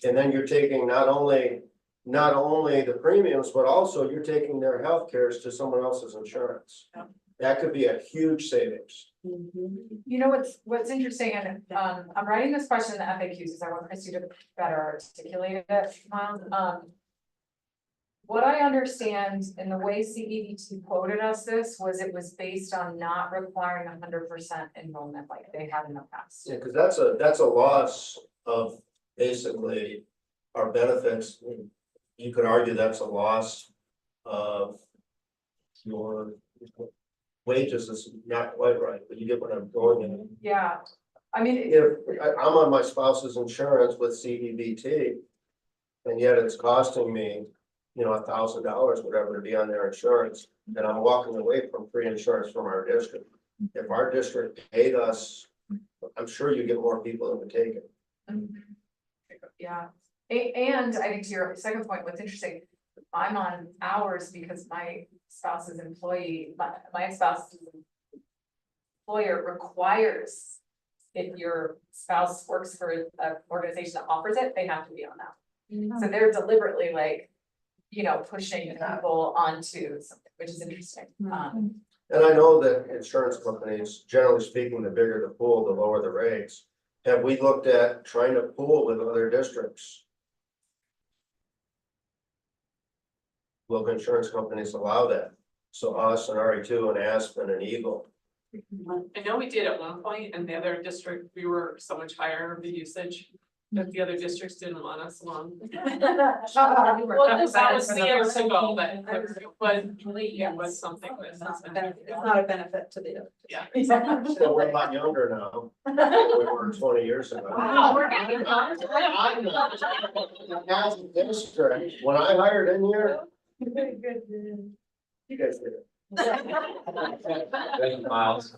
And then you're taking not only the premiums, but also you're taking their health cares to someone else's insurance. That could be a huge savings. You know, what's interesting, and I'm writing this question in the FAQs because I want Christy to better articulate it, Miles. What I understand in the way CEBT quoted us this was it was based on not requiring 100% enrollment like they had in the past. Yeah, because that's a loss of basically our benefits. You could argue that's a loss of your wages is not quite right, but you get what I'm going in. Yeah, I mean, If I'm on my spouse's insurance with CDBT, and yet it's costing me, $1,000, whatever, to be on their insurance, and I'm walking away from free insurance from our district. If our district paid us, I'm sure you get more people that would take it. yeah, and I think to your second point, what's interesting, I'm on hours because my spouse's employee, my ex-spouse's employer requires if your spouse works for an organization that offers it, they have to be on that. So they're deliberately like, pushing people onto something, which is interesting. And I know that insurance companies, generally speaking, the bigger the pool, the lower the rates. Have we looked at trying to pool with other districts? Will insurance companies allow that? So us and RE2 and Aspen and Eagle. I know we did at one point, and the other district, we were so much higher the usage that the other districts didn't want us along. Well, that was years ago, but it was something that. It's not a benefit to the. Yeah. So we're a lot younger now. than We were 20 years ago. Wow, we're getting As a district, when I hired in here, you guys did it. Thank you, Miles.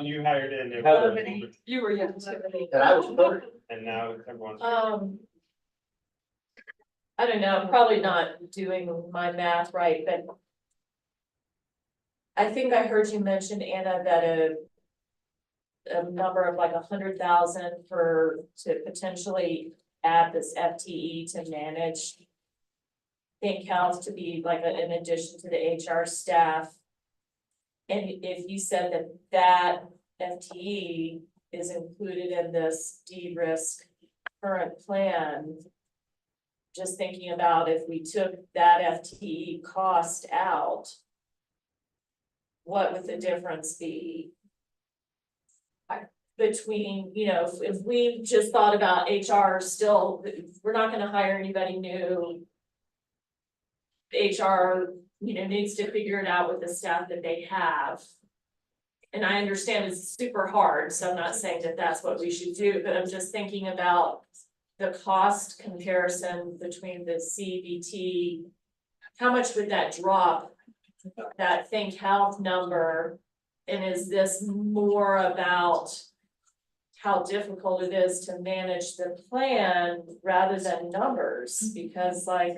You hired in. Heather. You were young. And I was perfect. And now everyone's. I don't know, probably not doing my math right, but I think I heard you mention, Anna, that a number of like 100,000 to potentially add this FTE to manage Think Health to be like in addition to the HR staff. And if you said that FTE is included in this de-risk current plan, just thinking about if we took that FTE cost out, what would the difference be? Between, if we just thought about HR still, we're not gonna hire anybody new. HR, needs to figure it out with the staff that they have. And I understand it's super hard, so I'm not saying that that's what we should do, but I'm just thinking about the cost comparison between the CBT. How much would that drop, that Think Health number? And is this more about how difficult it is to manage the plan rather than numbers? Because I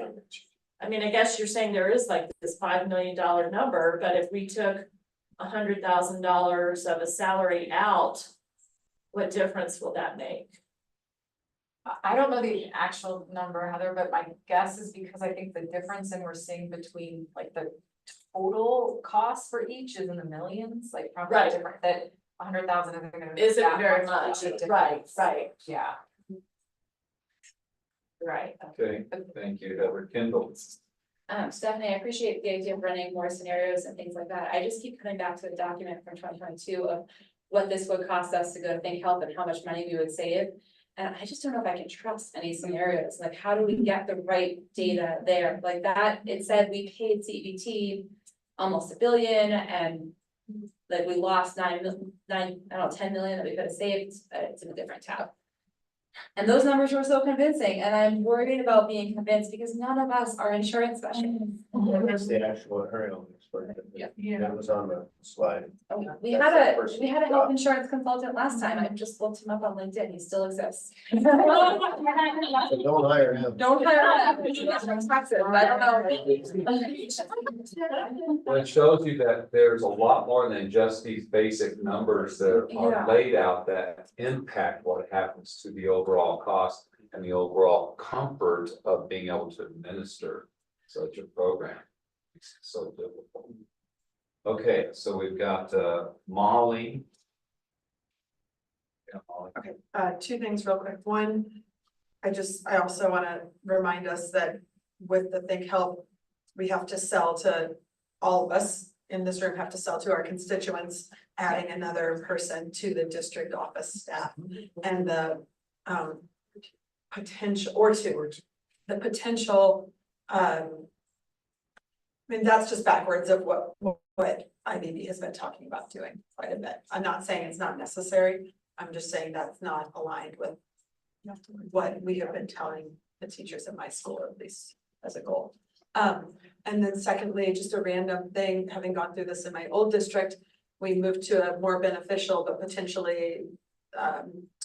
guess you're saying there is like this $5 million number, but if we took $100,000 of a salary out, what difference will that make? I don't know the actual number, Heather, but my guess is because I think the difference we're seeing between like the total cost for each is in the millions, like probably Right. different, that 100,000 isn't gonna. Isn't very much, right. Yeah. Right. Okay, thank you, Heather. Kendall. Stephanie, I appreciate the idea of running more scenarios and things like that. I just keep coming back to the document from 2022 of what this would cost us to go to Think Health and how much money we would save. And I just don't know if I can trust any scenarios, like how do we get the right data there? Like that, it said we paid CBT almost $1 billion and like we lost 10 million that we could have saved, it's in a different tab. And those numbers were so convincing, and I'm worried about being convinced because none of us are insurance specialists. That's the actual aerial expert. Yeah. That was on the slide. We That's had the a, person we had a who health got- insurance consultant last time, I just looked him up on LinkedIn, he still exists. So don't hire him. Don't hire him, he gets no taxes, I don't know. Well, it shows you that there's a lot more than just these basic numbers that Yeah. are laid out that impact what happens to the overall cost and the overall comfort of being able to administer such a program. It's so difficult. Okay, so we've got Molly. Yeah, Molly. Okay, two things real quick. One, I also wanna remind us that with the Think Health, we have to sell to, all of us in this room have to sell to our constituents, adding another person to the district office staff. And the potential, or two, the potential, I mean, that's just backwards of what IBB has been talking about doing quite a bit. I'm not saying it's not necessary, I'm just saying that's not aligned with what we have been telling the teachers at my school, at least as a goal. And then secondly, just a random thing, having gone through this in my old district, we moved to a more beneficial but potentially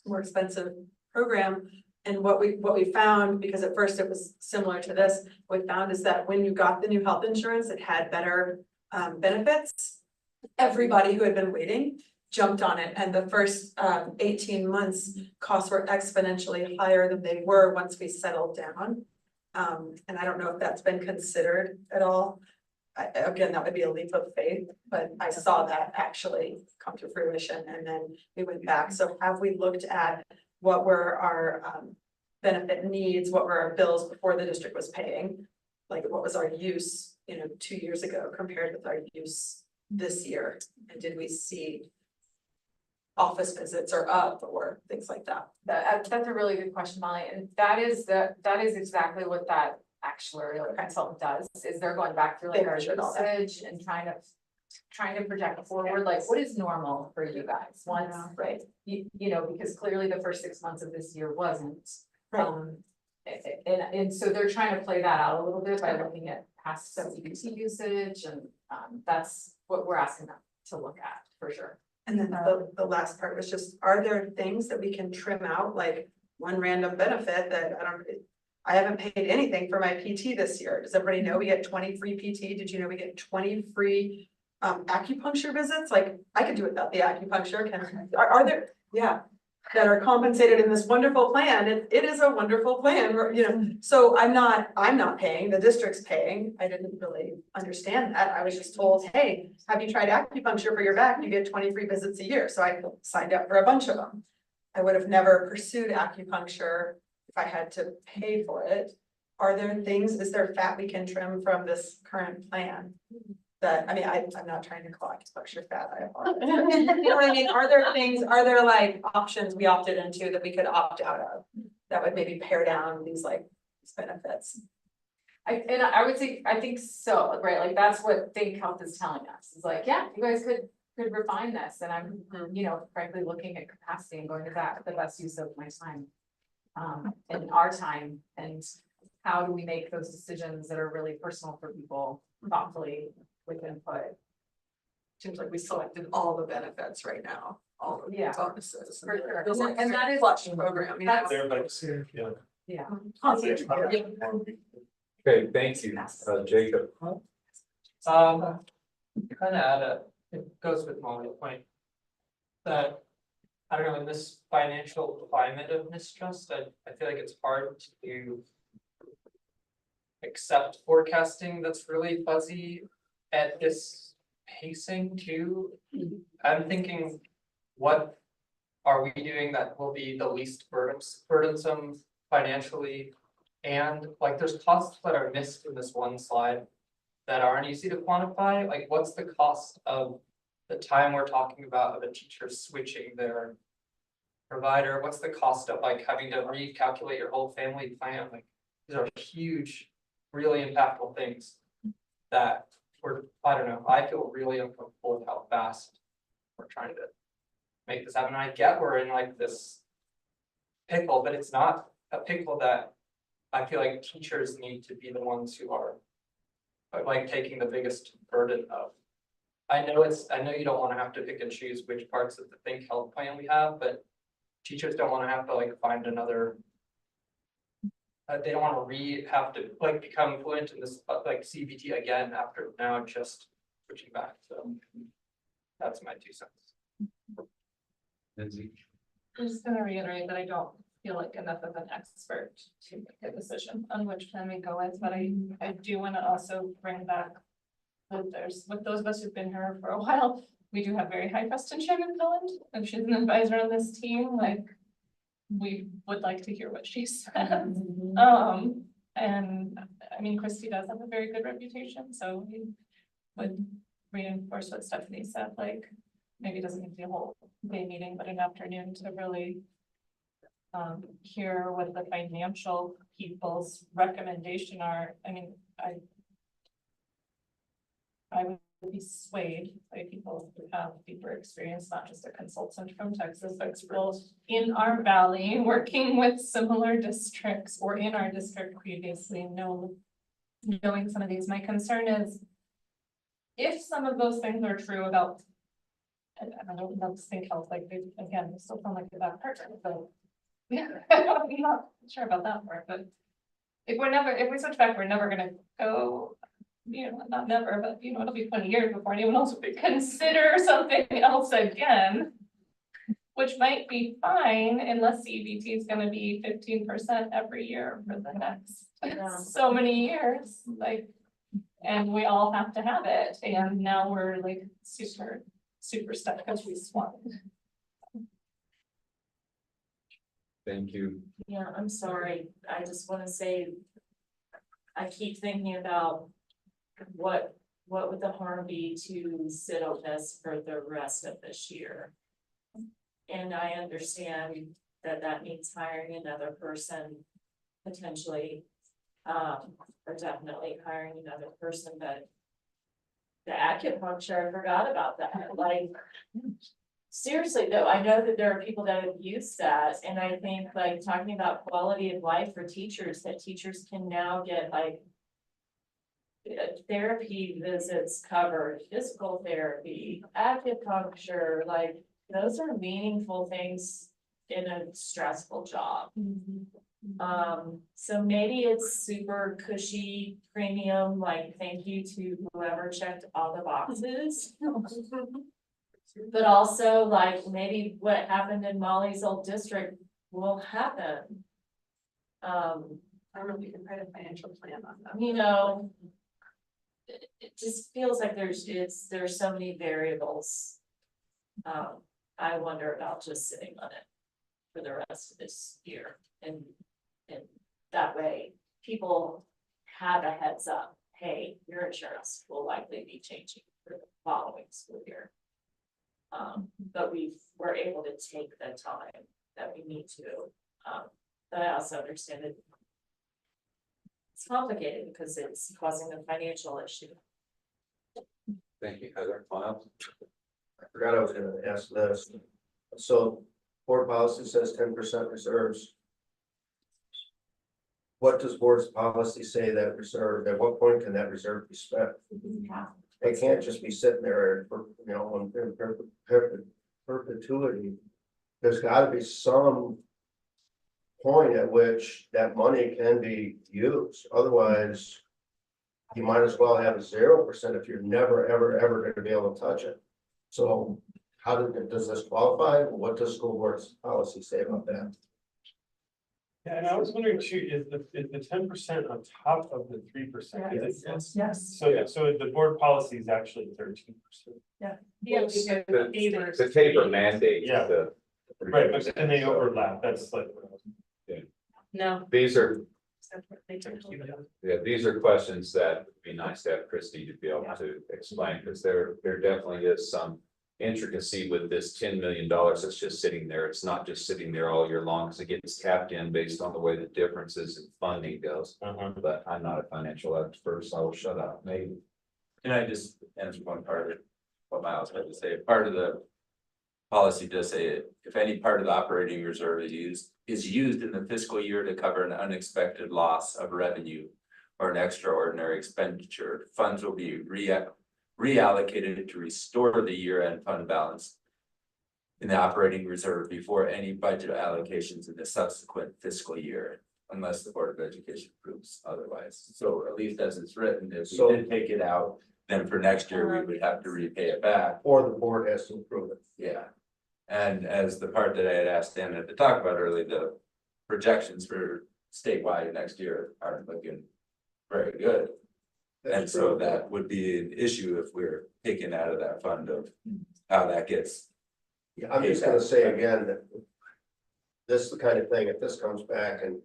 more expensive program. And what we found, because at first it was similar to this, what we found is that when you got the new health insurance, it had better benefits. Everybody who had been waiting jumped on it, and the first 18 months, costs were exponentially higher than they were once we settled down. And I don't know if that's been considered at all. Again, that would be a leap of faith, but I saw that actually come to fruition, and then we went back. So have we looked at what were our benefit needs, what were our bills before the district was paying? Like, what was our use, 2 years ago compared with our use this year? And did we see office visits are up or things like that? That's a really good question, Molly, and that is exactly what that actuarial consultant does, is they're going back through like our usage and trying to project forward, like what is normal for you guys once, right? You know, because clearly the first 6 months of this year wasn't. And so they're trying to play that out a little bit by looking at past CBT usage, and that's what we're asking them to look at for sure. And then the last part was just, are there things that we can trim out, like one random benefit that I haven't paid anything for my PT this year. Does everybody know we get 20 free PT? Did you know we get 20 free acupuncture visits? Like, I could do without the acupuncture. Are there, yeah, that are compensated in this wonderful plan. It is a wonderful plan, so I'm not paying, the district's paying. I didn't really understand that. I was just told, hey, have you tried acupuncture for your back? You get 20 free visits a year. So I signed up for a bunch of them. I would have never pursued acupuncture if I had to pay for it. Are there things, is there fat we can trim from this current plan? That, I mean, I'm not trying to call acupuncture fat, I apologize. You know what I mean? Are there like options we opted into that we could opt out of? That would maybe pare down these benefits? I would say, I think so, right, like that's what Think Health is telling us, is like, yeah, you guys could refine this, and I'm, frankly, looking at capacity and going to that, the best use of my time. And our time, and how do we make those decisions that are really personal for people thoughtfully with input? Seems like we selected all the benefits right now, all of the Yeah. bonuses. For sure. And that is clutch program, That's- Everybody's here, yeah. Yeah. Okay, thank you, Jacob. Kind of it goes with Molly's point. That, I don't know, in this financial climate of mistrust, I feel like it's hard to accept forecasting that's really fuzzy at this pacing too. I'm thinking, what are we doing that will be the least burdensome financially? And like, there's costs that are missed in this one slide that aren't easy to quantify. Like, what's the cost of the time we're talking about of a teacher switching their provider? What's the cost of like having to recalculate your whole family plan? Like, these are huge, really impactful things that I don't know, I feel really uncomfortable with how fast we're trying to make this happen. I get we're in like this pickle, but it's not a pickle that I feel like teachers need to be the ones who are like taking the biggest burden of. I know you don't wanna have to pick and choose which parts of the Think Health plan we have, but teachers don't wanna have to like find another. They don't wanna have to like become fluent in this like CBT again after now just switching back, so. That's my 2 cents. Lindsay? I'm just gonna reiterate that I don't feel like enough of an expert to make a decision on which plan we go with, but I do wanna also bring back. With those of us who've been here for a while, we do have very high trust in Chairman Cullen, and she's an advisor on this team, like. We would like to hear what she says. And I mean, Christy does have a very good reputation, so we would reinforce what Stephanie said, like, maybe it doesn't need to be a whole day meeting, but an afternoon to really hear what the financial people's recommendation are. I mean, I would be swayed by people who have deeper experience, not just a consultant from Texas, but people in our valley working with similar districts or in our district previously, knowing some of these. My concern is if some of those things are true about, and I don't know, Think Health, like they still sound like a bad partner, so. Yeah, I'm not sure about that part, but if we switch back, we're never gonna go, not never, but it'll be 20 years before anyone else would consider something else again. Which might be fine unless CBT is gonna be 15% every year for the next so many years, like. And we all have to have it, and now we're like super stuck because we swung. Thank you. Yeah, I'm sorry. I just wanna say, I keep thinking about what would the harm be to sit on this for the rest of this year? And I understand that means hiring another person, potentially, or definitely hiring another person, but the acupuncture, I forgot about that, like, seriously though, I know that there are people that have used that, and I think like talking about quality of life for teachers, that teachers can now get like therapy visits covered, physical therapy, acupuncture, like those are meaningful things in a stressful job. So maybe it's super cushy premium, like thank you to whoever checked all the boxes. But also like maybe what happened in Molly's old district will happen. I don't know if we can write a financial plan on that. It just feels like there's so many variables. I wonder about just sitting on it for the rest of this year, and that way people have a heads up, hey, your insurance will likely be changing for the following school year. But we're able to take the time that we need to, but I also understand that it's complicated because it's causing a financial issue. Thank you, Heather. Miles? I forgot I was gonna ask this. So board policy says 10% reserves. What does board's policy say that reserve, at what point can that reserve be spent? It can't just be sitting there for, in perpetuity. There's gotta be some point at which that money can be used. Otherwise, you might as well have a 0% if you're never, ever gonna be able to touch it. So how does this qualify? What does school board's policy say about that? Yeah, and I was wondering too, is the 10% on top of the 3%? Yes. So the board policy is actually 13%. The taper mandate. Yeah. Right, but then they overlap, that's like. No. These are questions that would be nice to have Christy to be able to explain, because there definitely is some intricacy with this $10 million that's just sitting there. It's not just sitting there all year long, because it gets tapped in based on the way the differences in funding goes. But I'm not a financial expert, so I will shut up. Maybe. Can I just answer one part of what Miles had to say? Part of the policy does say if any part of the operating reserve is used is used in the fiscal year to cover an unexpected loss of revenue or an extraordinary expenditure, funds will be reallocated to restore the year-end fund balance in the operating reserve before any budget allocations in the subsequent fiscal year, unless the Board of Education approves otherwise. So at least as it's written, if we did take it out, then for next year, we would have to repay it back. Or the board has to approve it. Yeah. And as the part that I had asked Dan to talk about earlier, the projections for statewide next year aren't looking very good. And so that would be an issue if we're taking out of that fund of how that gets. Yeah, I'm just gonna say again that this is the kind of thing, if this comes back and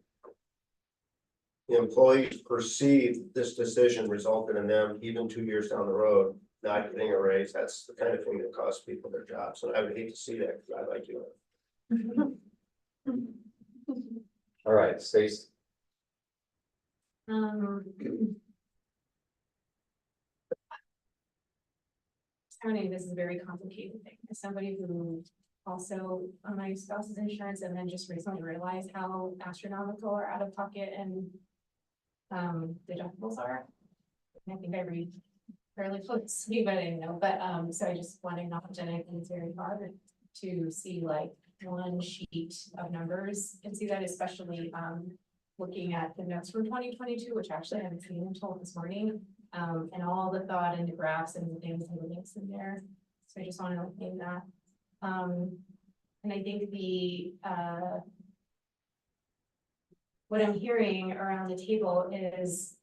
the employees perceive this decision resulted in them even 2 years down the road, not getting a raise, that's the kind of thing that costs people their jobs, and I would hate to see that, because I like you. All right, Stacy. I mean, this is a very complicated thing. As somebody who also on my spouse's insurance and then just recently realized how astronomical or out of pocket and deductibles are. I think I read fairly closely, but I didn't know. But so I just want to acknowledge that I think it's very hard to see like one sheet of numbers and see that, especially looking at the notes from 2022, which actually I haven't seen until this morning. And all the thought and the graphs and the things and the links in there. So I just want to name that. And I think the what I'm hearing around the table is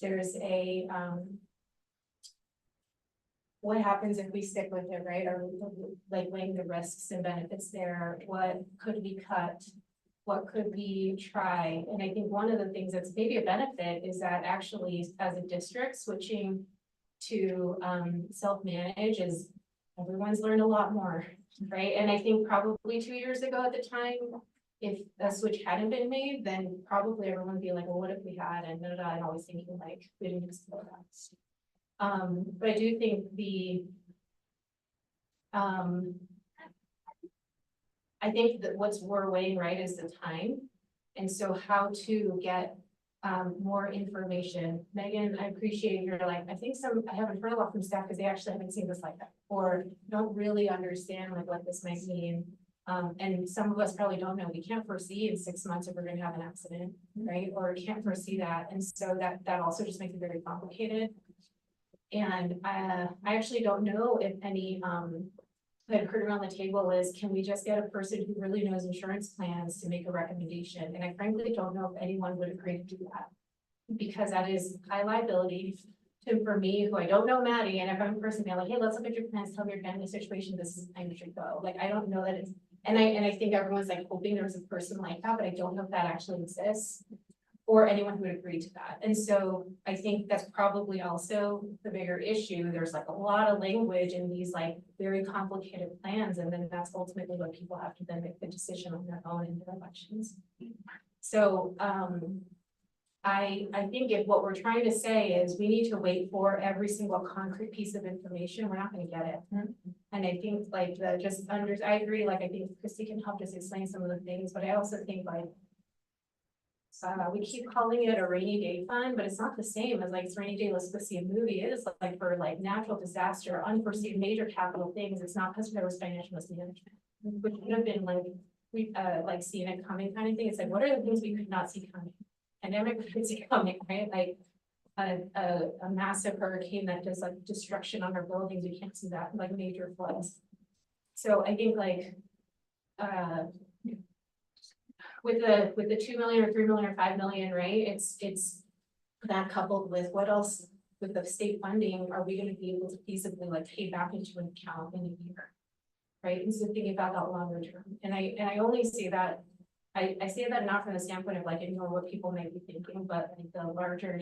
there's a what happens if we stick with it, right? Are we like weighing the risks and benefits there? What could we cut? What could we try? And I think one of the things that's maybe a benefit is that actually as a district switching to self-manage is everyone's learned a lot more, right? And I think probably 2 years ago at the time, if a switch hadn't been made, then probably everyone would be like, well, what if we had? And I'm always thinking like, we didn't explore that. But I do think the I think that what's we're weighing right is the time. And so how to get more information. Megan, I appreciate your like, I think I haven't heard a lot from staff because they actually haven't seen this like that or don't really understand like what this might mean. And some of us probably don't know. We can't foresee in 6 months if we're going to have an accident, right? Or can't foresee that. And so that also just makes it very complicated. And I actually don't know if any that I've heard around the table is, can we just get a person who really knows insurance plans to make a recommendation? And I frankly don't know if anyone would agree to do that. Because that is high liability for me, who I don't know Maddie, and if I'm a person being like, hey, let's look at your plans, tell me your family situation, this is the time you should go. Like, I don't know that it's, and I think everyone's like hoping there's a person like that, but I don't know if that actually exists. Or anyone who would agree to that. And so I think that's probably also the bigger issue. There's like a lot of language in these like very complicated plans. And then that's ultimately what people have to then make the decision on their own in their elections. So I think if what we're trying to say is we need to wait for every single concrete piece of information, we're not going to get it. And I think like I agree, like I think Christy can help us explain some of the things, but I also think like we keep calling it a rainy day fund, but it's not the same as like it's rainy day, let's go see a movie. It is like for like natural disaster, unforeseen major capital things. It's not because there was financial mismanagement, which would have been like we like seeing it coming kind of thing. It's like, what are the things we could not see coming? Pandemic we could see coming, right? Like a massive hurricane that does like destruction on our buildings. We can't see that, like major floods. So I think like with the 2 million or 3 million or 5 million, right? It's that coupled with what else with the state funding are we going to be able to feasibly like pay back into an account in a year, right? And so thinking about that longer term, and I only say that I say that not from the standpoint of like ignore what people may be thinking, but like the larger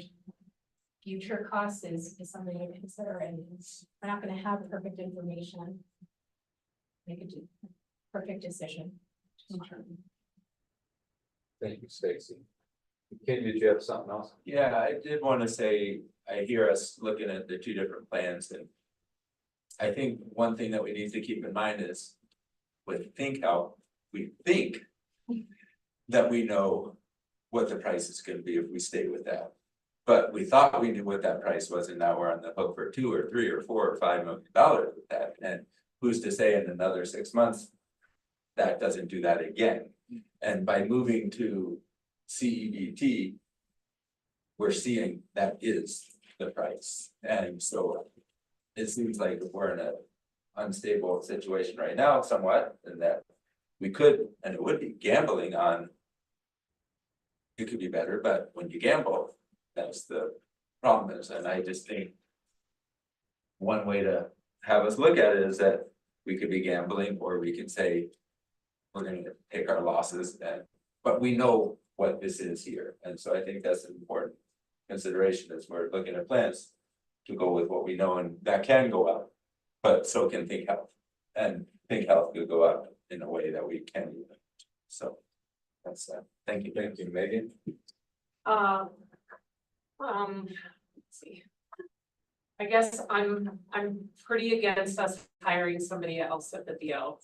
future cost is something to consider, and we're not going to have perfect information, make a perfect decision. Thank you, Stacy. Ken, did you have something else? Yeah, I did want to say, I hear us looking at the two different plans, and I think one thing that we need to keep in mind is with how we think that we know what the price is gonna be if we stay with that. But we thought we knew what that price was, and now we're on the hook for $2 or $3 or $4 or $5 million with that, and who's to say in another 6 months that doesn't do that again? And by moving to CEBT, we're seeing that is the price, and so it seems like we're in a unstable situation right now somewhat, and that we could, and it would be gambling on. It could be better, but when you gamble, that's the problem is, and I just think. One way to have us look at it is that we could be gambling, or we could say. We're gonna take our losses but we know what this is here, and so I think that's an important consideration as we're looking at plans. To go with what we know, and that can go up, but so can Think Health. And Think Health could go up in a way that we can even, so. That's thank you. Thank you, Megan. Let's see. I guess I'm pretty against us hiring somebody else at the DO,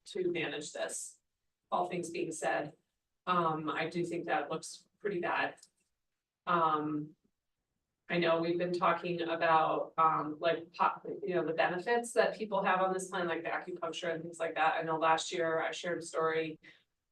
to manage this. All things being said, I do think that looks pretty bad. I know we've been talking about, the benefits that people have on this plan, like the acupuncture and things like that. I know last year I shared a story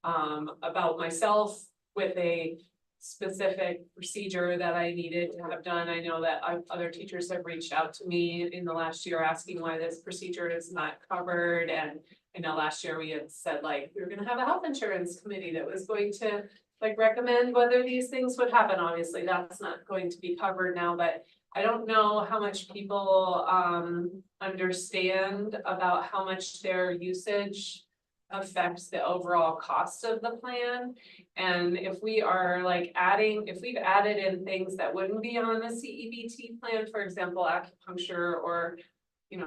about myself with a specific procedure that I needed to have done. I know that other teachers have reached out to me in the last year asking why this procedure is not covered. And I know last year we had said like, we were gonna have a health insurance committee that was going to like recommend whether these things would happen. Obviously, that's not going to be covered now, but I don't know how much people understand about how much their usage affects the overall cost of the plan. And if we are like if we've added in things that wouldn't be on the CEBT plan, for example, acupuncture or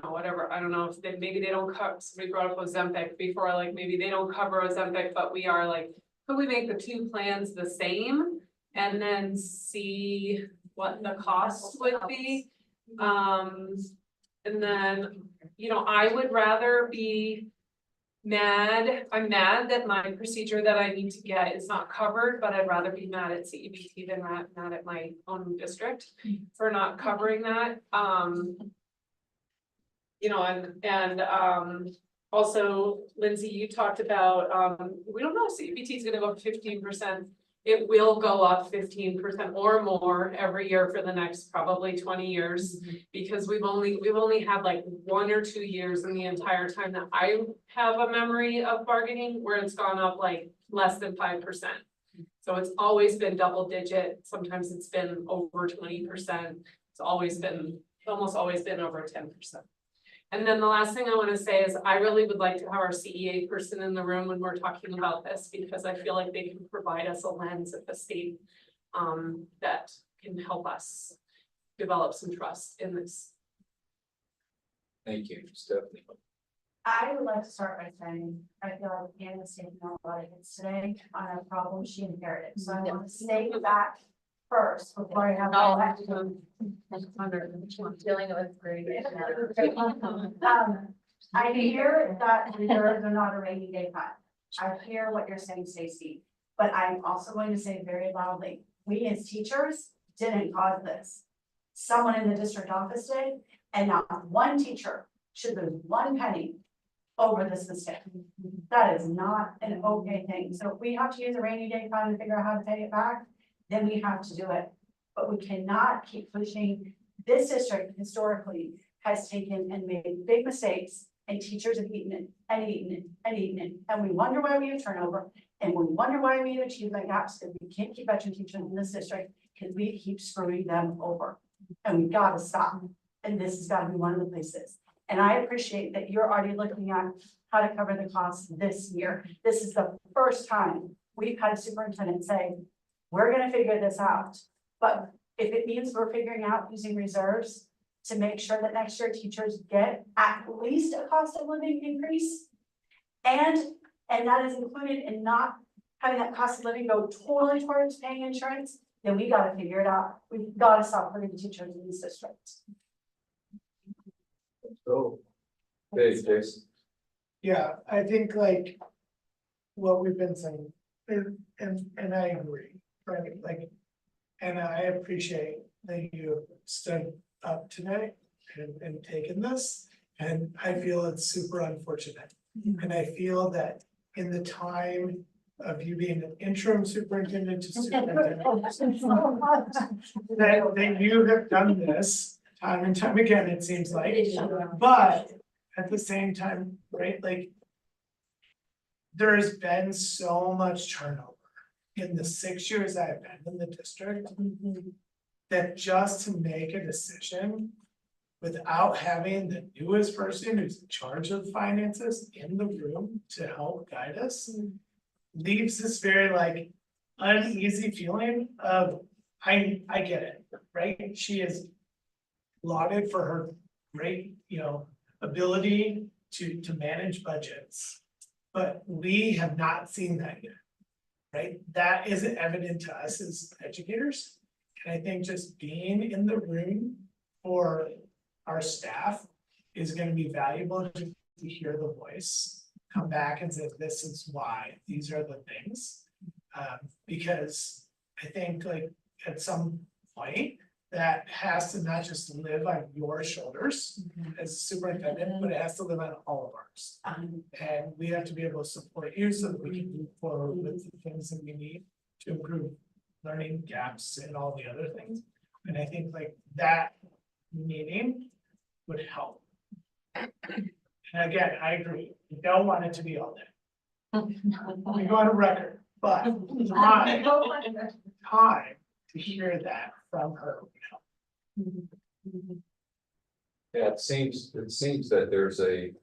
whatever, I don't know if maybe they don't cover, somebody brought up Ozempic before, like maybe they don't cover Ozempic, but we are like, could we make the two plans the same and then see what the cost would be? And then, I would rather be I'm mad that my procedure that I need to get is not covered, but I'd rather be mad at CEBT than mad at my own district for not covering that. Also, Lindsay, you talked about, we don't know if CEBT is gonna go up 15%. It will go up 15% or more every year for the next probably 20 years. Because we've only had like 1 or 2 years in the entire time that I have a memory of bargaining where it's gone up like less than 5%. So it's always been double digit, sometimes it's been over 20%, it's almost always been over 10%. And then the last thing I want to say is I really would like to have our CEA person in the room when we're talking about this, because I feel like they can provide us a lens at the state that can help us develop some trust in this. Thank you, Stephanie. I would like to start by saying, I feel like Anne is taking a lot of hits today on a problem she inherited, so I want to stay back first before I have. Dealing with great. I hear that reserves are not a rainy day fund. I hear what you're saying, Stacy, but I'm also going to say very loudly, we as teachers didn't cause this. Someone in the district office did, and not one teacher should lose 1 penny over this mistake. That is not an okay thing. So if we have to use a rainy day fund to figure out how to pay it back, then we have to do it. But we cannot keep pushing. This district historically has taken and made big mistakes, and teachers have eaten it and eaten it and eaten it. And we wonder why we have turnover, and we wonder why we have achievement gaps, because we can't keep veteran teachers in this district because we keep screwing them over. And we gotta stop. And this has got to be one of the places. And I appreciate that you're already looking at how to cover the costs this year. This is the first time we've had a superintendent say, we're gonna figure this out. But if it means we're figuring out using reserves to make sure that next year teachers get at least a cost of living increase, and that is included in not having that cost of living go totally towards paying insurance, then we gotta figure it out. We've gotta stop putting teachers in these districts. So, hey, Jason. Yeah, I think like what we've been saying And I agree, right, like, and I appreciate that you stood up today and taken this. And I feel it's super unfortunate, and I feel that in the time of you being an interim superintendent to superintendent. That you have done this time and time again, it seems like, but at the same time, right, like. There's been so much turnover in the 6 years I've been in the district. That just to make a decision. Without having the newest person who's in charge of finances in the room to help guide us. Leaves this very like uneasy feeling of, I get it, right? She is lauded for her great, ability to manage budgets. But we have not seen that yet, right? That isn't evident to us as educators. And I think just being in the room for our staff is gonna be valuable to hear the voice. Come back and say, this is why, these are the things. Because I think like at some point, that has to not just live on your shoulders as superintendent, but it has to live on all of ours. And we have to be able to support you so that we can move forward with the things that we need to improve learning gaps and all the other things. And I think like that meeting would help. And again, I agree, we don't want it to be all day. We go on a record, but time to hear that from her. Yeah, it seems that there's a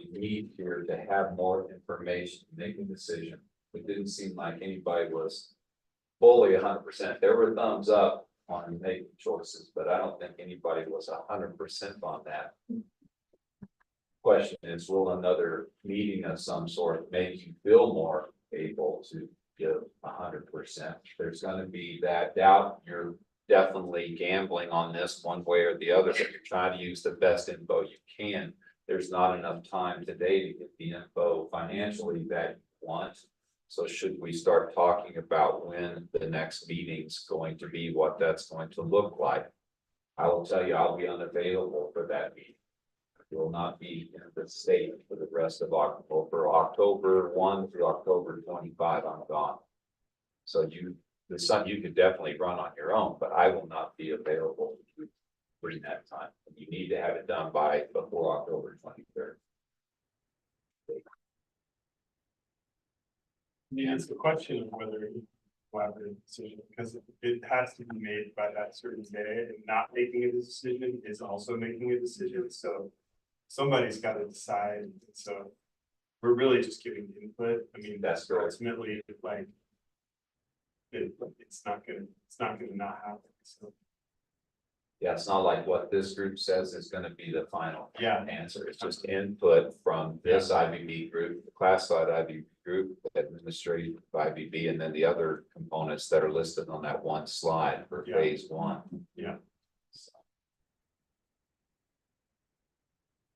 need here to have more information, to make a decision. It didn't seem like anybody was fully 100%. There were thumbs up on making choices, but I don't think anybody was 100% on that. Question is, will another meeting of some sort make you feel more able to give 100%? There's gonna be that doubt. You're definitely gambling on this one way or the other, but you're trying to use the best info you can. There's not enough time today to get the info financially that you want. So should we start talking about when the next meeting's going to be, what that's going to look like? I will tell you, I'll be unavailable for that meeting. I will not be in the state for the rest of October 1 through October 25, I'm gone. So you could definitely run on your own, but I will not be available during that time. You need to have it done before October 23rd. Yeah, it's the question of whether collaborative decision, because it has to be made by that certain day, and not making a decision is also making a decision, so somebody's got to decide, and so we're really just giving input. I mean, that's ultimately like it's not gonna not happen, so. Yeah, it's not like what this group says is gonna be the final Yeah. answer. It's just input from this IBB group, the classified IBB group, administrative IBB, and then the other components that are listed on that one slide for phase 1. Yeah.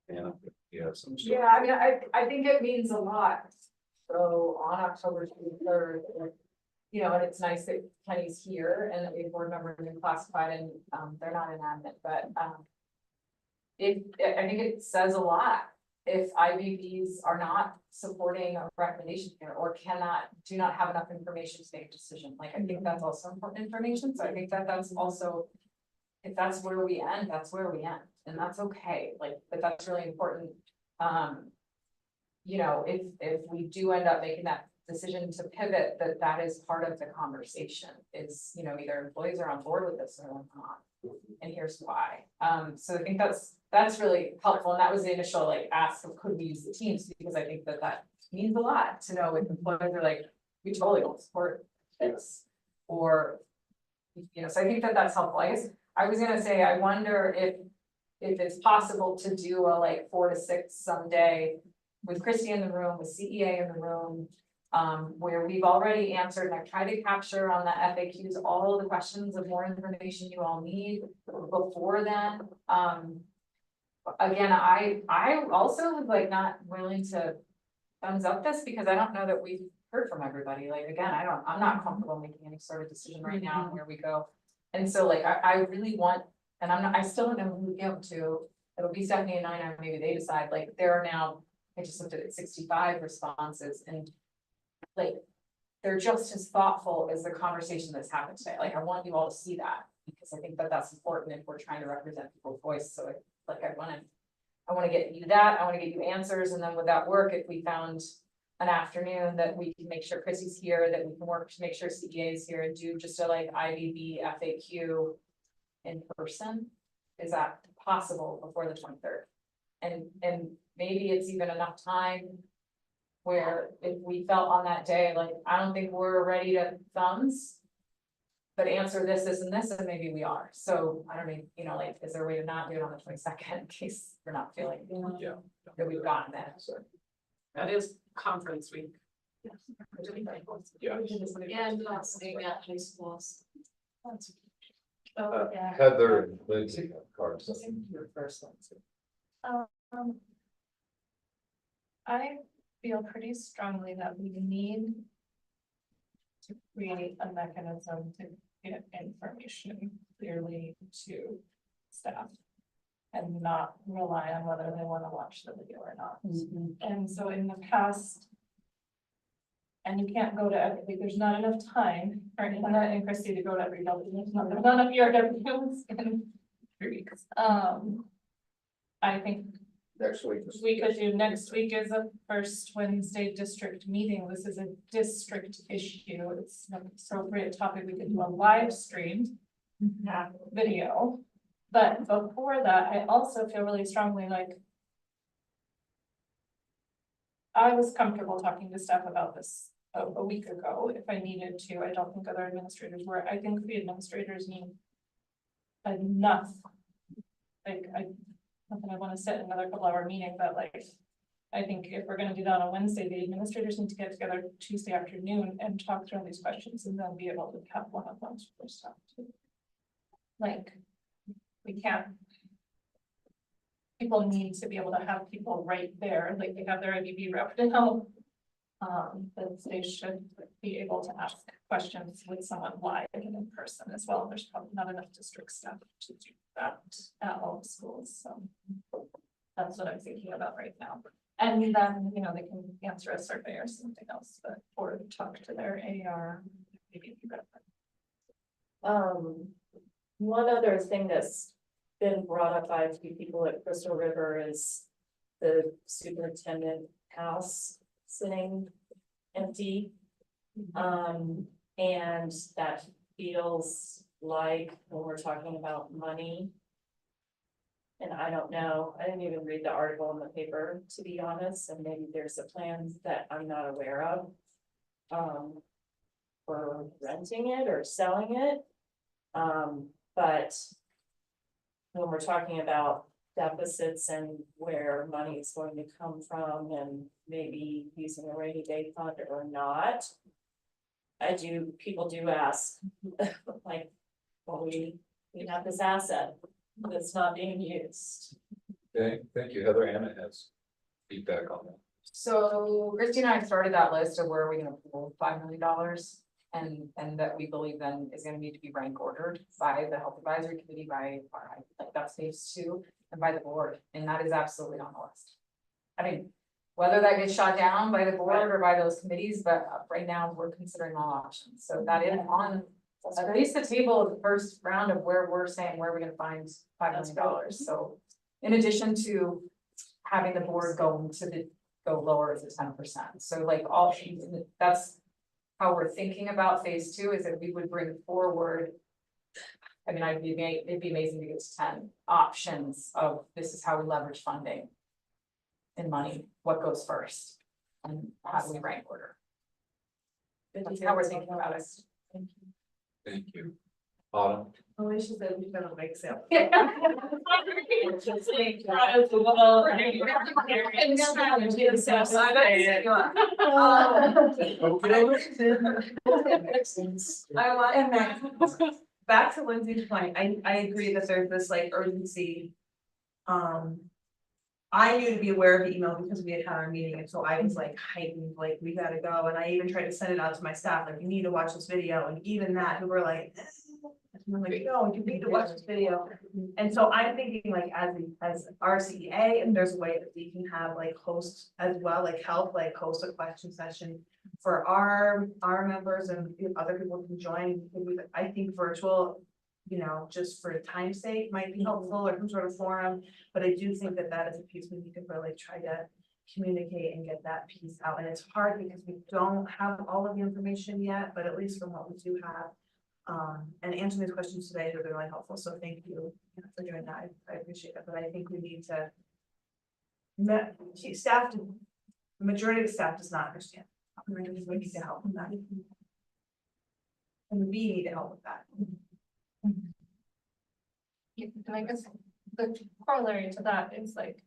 And you have some. Yeah, I mean, I think it means a lot. So on October 23rd, and it's nice that Kenny's here and that we have board members in classified and they're not in admin, but I think it says a lot if IBBs are not supporting a recommendation here or do not have enough information to make a decision. Like, I think that's also important information. So I think that that's also, if that's where we end, that's where we end. And that's okay. Like, but that's really important. If we do end up making that decision to pivot, that is part of the conversation is, either employees are on board with this or not. And here's why. So I think that's really helpful. And that was the initial ask of could we use the teams, because I think that means a lot to know if employees are like, we totally don't support this. Or, so I think that's helpful. I guess I was gonna say, I wonder if it's possible to do a 4 to 6 someday with Christy in the room, with CEA in the room, where we've already answered, and I've tried to capture on the FAQs all of the questions of more information you all need before then. Again, I also was not willing to thumbs up this because I don't know that we've heard from everybody, like, again, I'm not comfortable making any sort of decision right now on where we go. And so like, I really want, and I still don't know who we give to, it'll be Stephanie and I, maybe they decide, like, there are now, I just looked at it, 65 responses, and like, they're just as thoughtful as the conversation that's happened today, like, I want you all to see that, because I think that that's important if we're trying to represent people's voice, so I wanna get you that, I wanna get you answers, and then would that work if we found an afternoon that we can make sure Chrissy's here, that we can work to make sure CEA is here and do just a like IBB FAQ in person? Is that possible before the 23rd? And maybe it's even enough time where if we felt on that day, like, I don't think we're ready to thumbs, but answer this, this, and this, and maybe we are. So I don't mean, you know, like, is there a way to not do it on the 22nd in case we're not feeling that we've gotten that? That is conference week. Yeah. And staying at high schools. Oh, yeah. Heather and Lindsay have cards. Your first one. I feel pretty strongly that we need to create a mechanism to get information clearly to staff and not rely on whether they want to watch the video or not. And so in the past, and you can't go to every, there's not enough time for Anna and Christy to go to every building. There's not enough ERWs in 3 weeks. I think Next week. we could do next week as a first Wednesday district meeting. This is a district issue. It's an appropriate topic. We could do a live streamed video. But before that, I also feel really strongly like I was comfortable talking to staff about this a week ago if I needed to. I don't think other administrators were. I think the administrators need enough. Like not that I want to sit in another couple hour meeting, but like, I think if we're gonna do that on Wednesday, the administrators need to get together Tuesday afternoon and talk through these questions and then be able to have one-on-ones for stuff too. Like, we can't. People need to be able to have people right there, like they have their IBB rep to help. But they should be able to ask questions with someone live and in person as well. There's probably not enough district staff to do that at all schools, so. That's what I'm thinking about right now. And then, you know, they can answer a survey or something else, but, or talk to their AR. Maybe you got One other thing that's been brought up by a few people at Crystal River is the superintendent house sitting empty. And that feels like when we're talking about money. And I don't know, I didn't even read the article in the paper, to be honest, and maybe there's a plan that I'm not aware of. For renting it or selling it. But when we're talking about deficits and where money is going to come from and maybe using a rainy day fund or not. People do ask, like, well, we have this asset that's not being used. Okay, thank you. Heather. Anna has feedback on that. So Christy and I started that list of where are we gonna pull $5 million and that we believe then is gonna need to be rank ordered by the health advisory committee, by our, like that's phase 2, and by the board, and that is absolutely on the list. I mean, whether that gets shot down by the board or by those committees, but right now we're considering all options, so that is on at least the table of the first round of where we're saying where we're gonna find $5 million. So in addition to having the board go lower as a 10%. So like that's how we're thinking about phase 2 is that we would bring forward. I mean, it'd be amazing to get to 10 options of this is how we leverage funding. And money, what goes first, and how do we rank order? That's how we're thinking about it. Thank you. Autumn. Alicia said we've got a bake sale. Back to Lindsay's point, I agree that there's this like urgency. I knew to be aware of the email because we had had our meeting, and so I was like heightened, like, we gotta go, and I even tried to send it out to my staff, like, you need to watch this video, and even that, who were like. And I'm like, no, you need to watch this video, and so I'm thinking like, as RCEA, if there's a way that we can have like hosts as well, like help, like host a question session. For our members and if other people can join, I think virtual, you know, just for time's sake might be helpful or some sort of forum. But I do think that that is a piece we need to really try to communicate and get that piece out. And it's hard because we don't have all of the information yet, but at least from what we do have. And answering these questions today has been really helpful. So thank you for doing that. I appreciate it. But I think we need to. Staff, the majority of the staff does not understand. We need to help with that. And we need to help with that. Yeah, and I guess the corollary to that is like.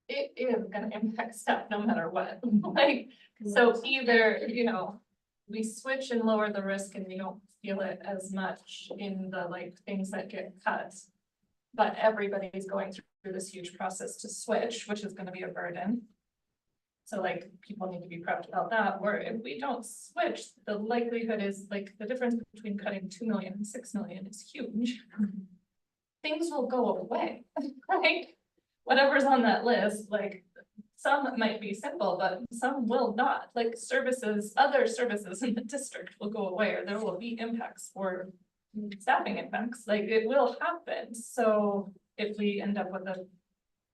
It is gonna impact staff no matter what, like, so either, you know, we switch and lower the risk and we don't feel it as much in the like things that get cut. But everybody's going through this huge process to switch, which is gonna be a burden. So like, people need to be prepped about that, or if we don't switch, the likelihood is like, the difference between cutting 2 million and 6 million is huge. Things will go away, right? Whatever's on that list, like, some might be simple, but some will not, like services, other services in the district will go away, or there will be impacts or staffing impacts, like it will happen. So if we end up with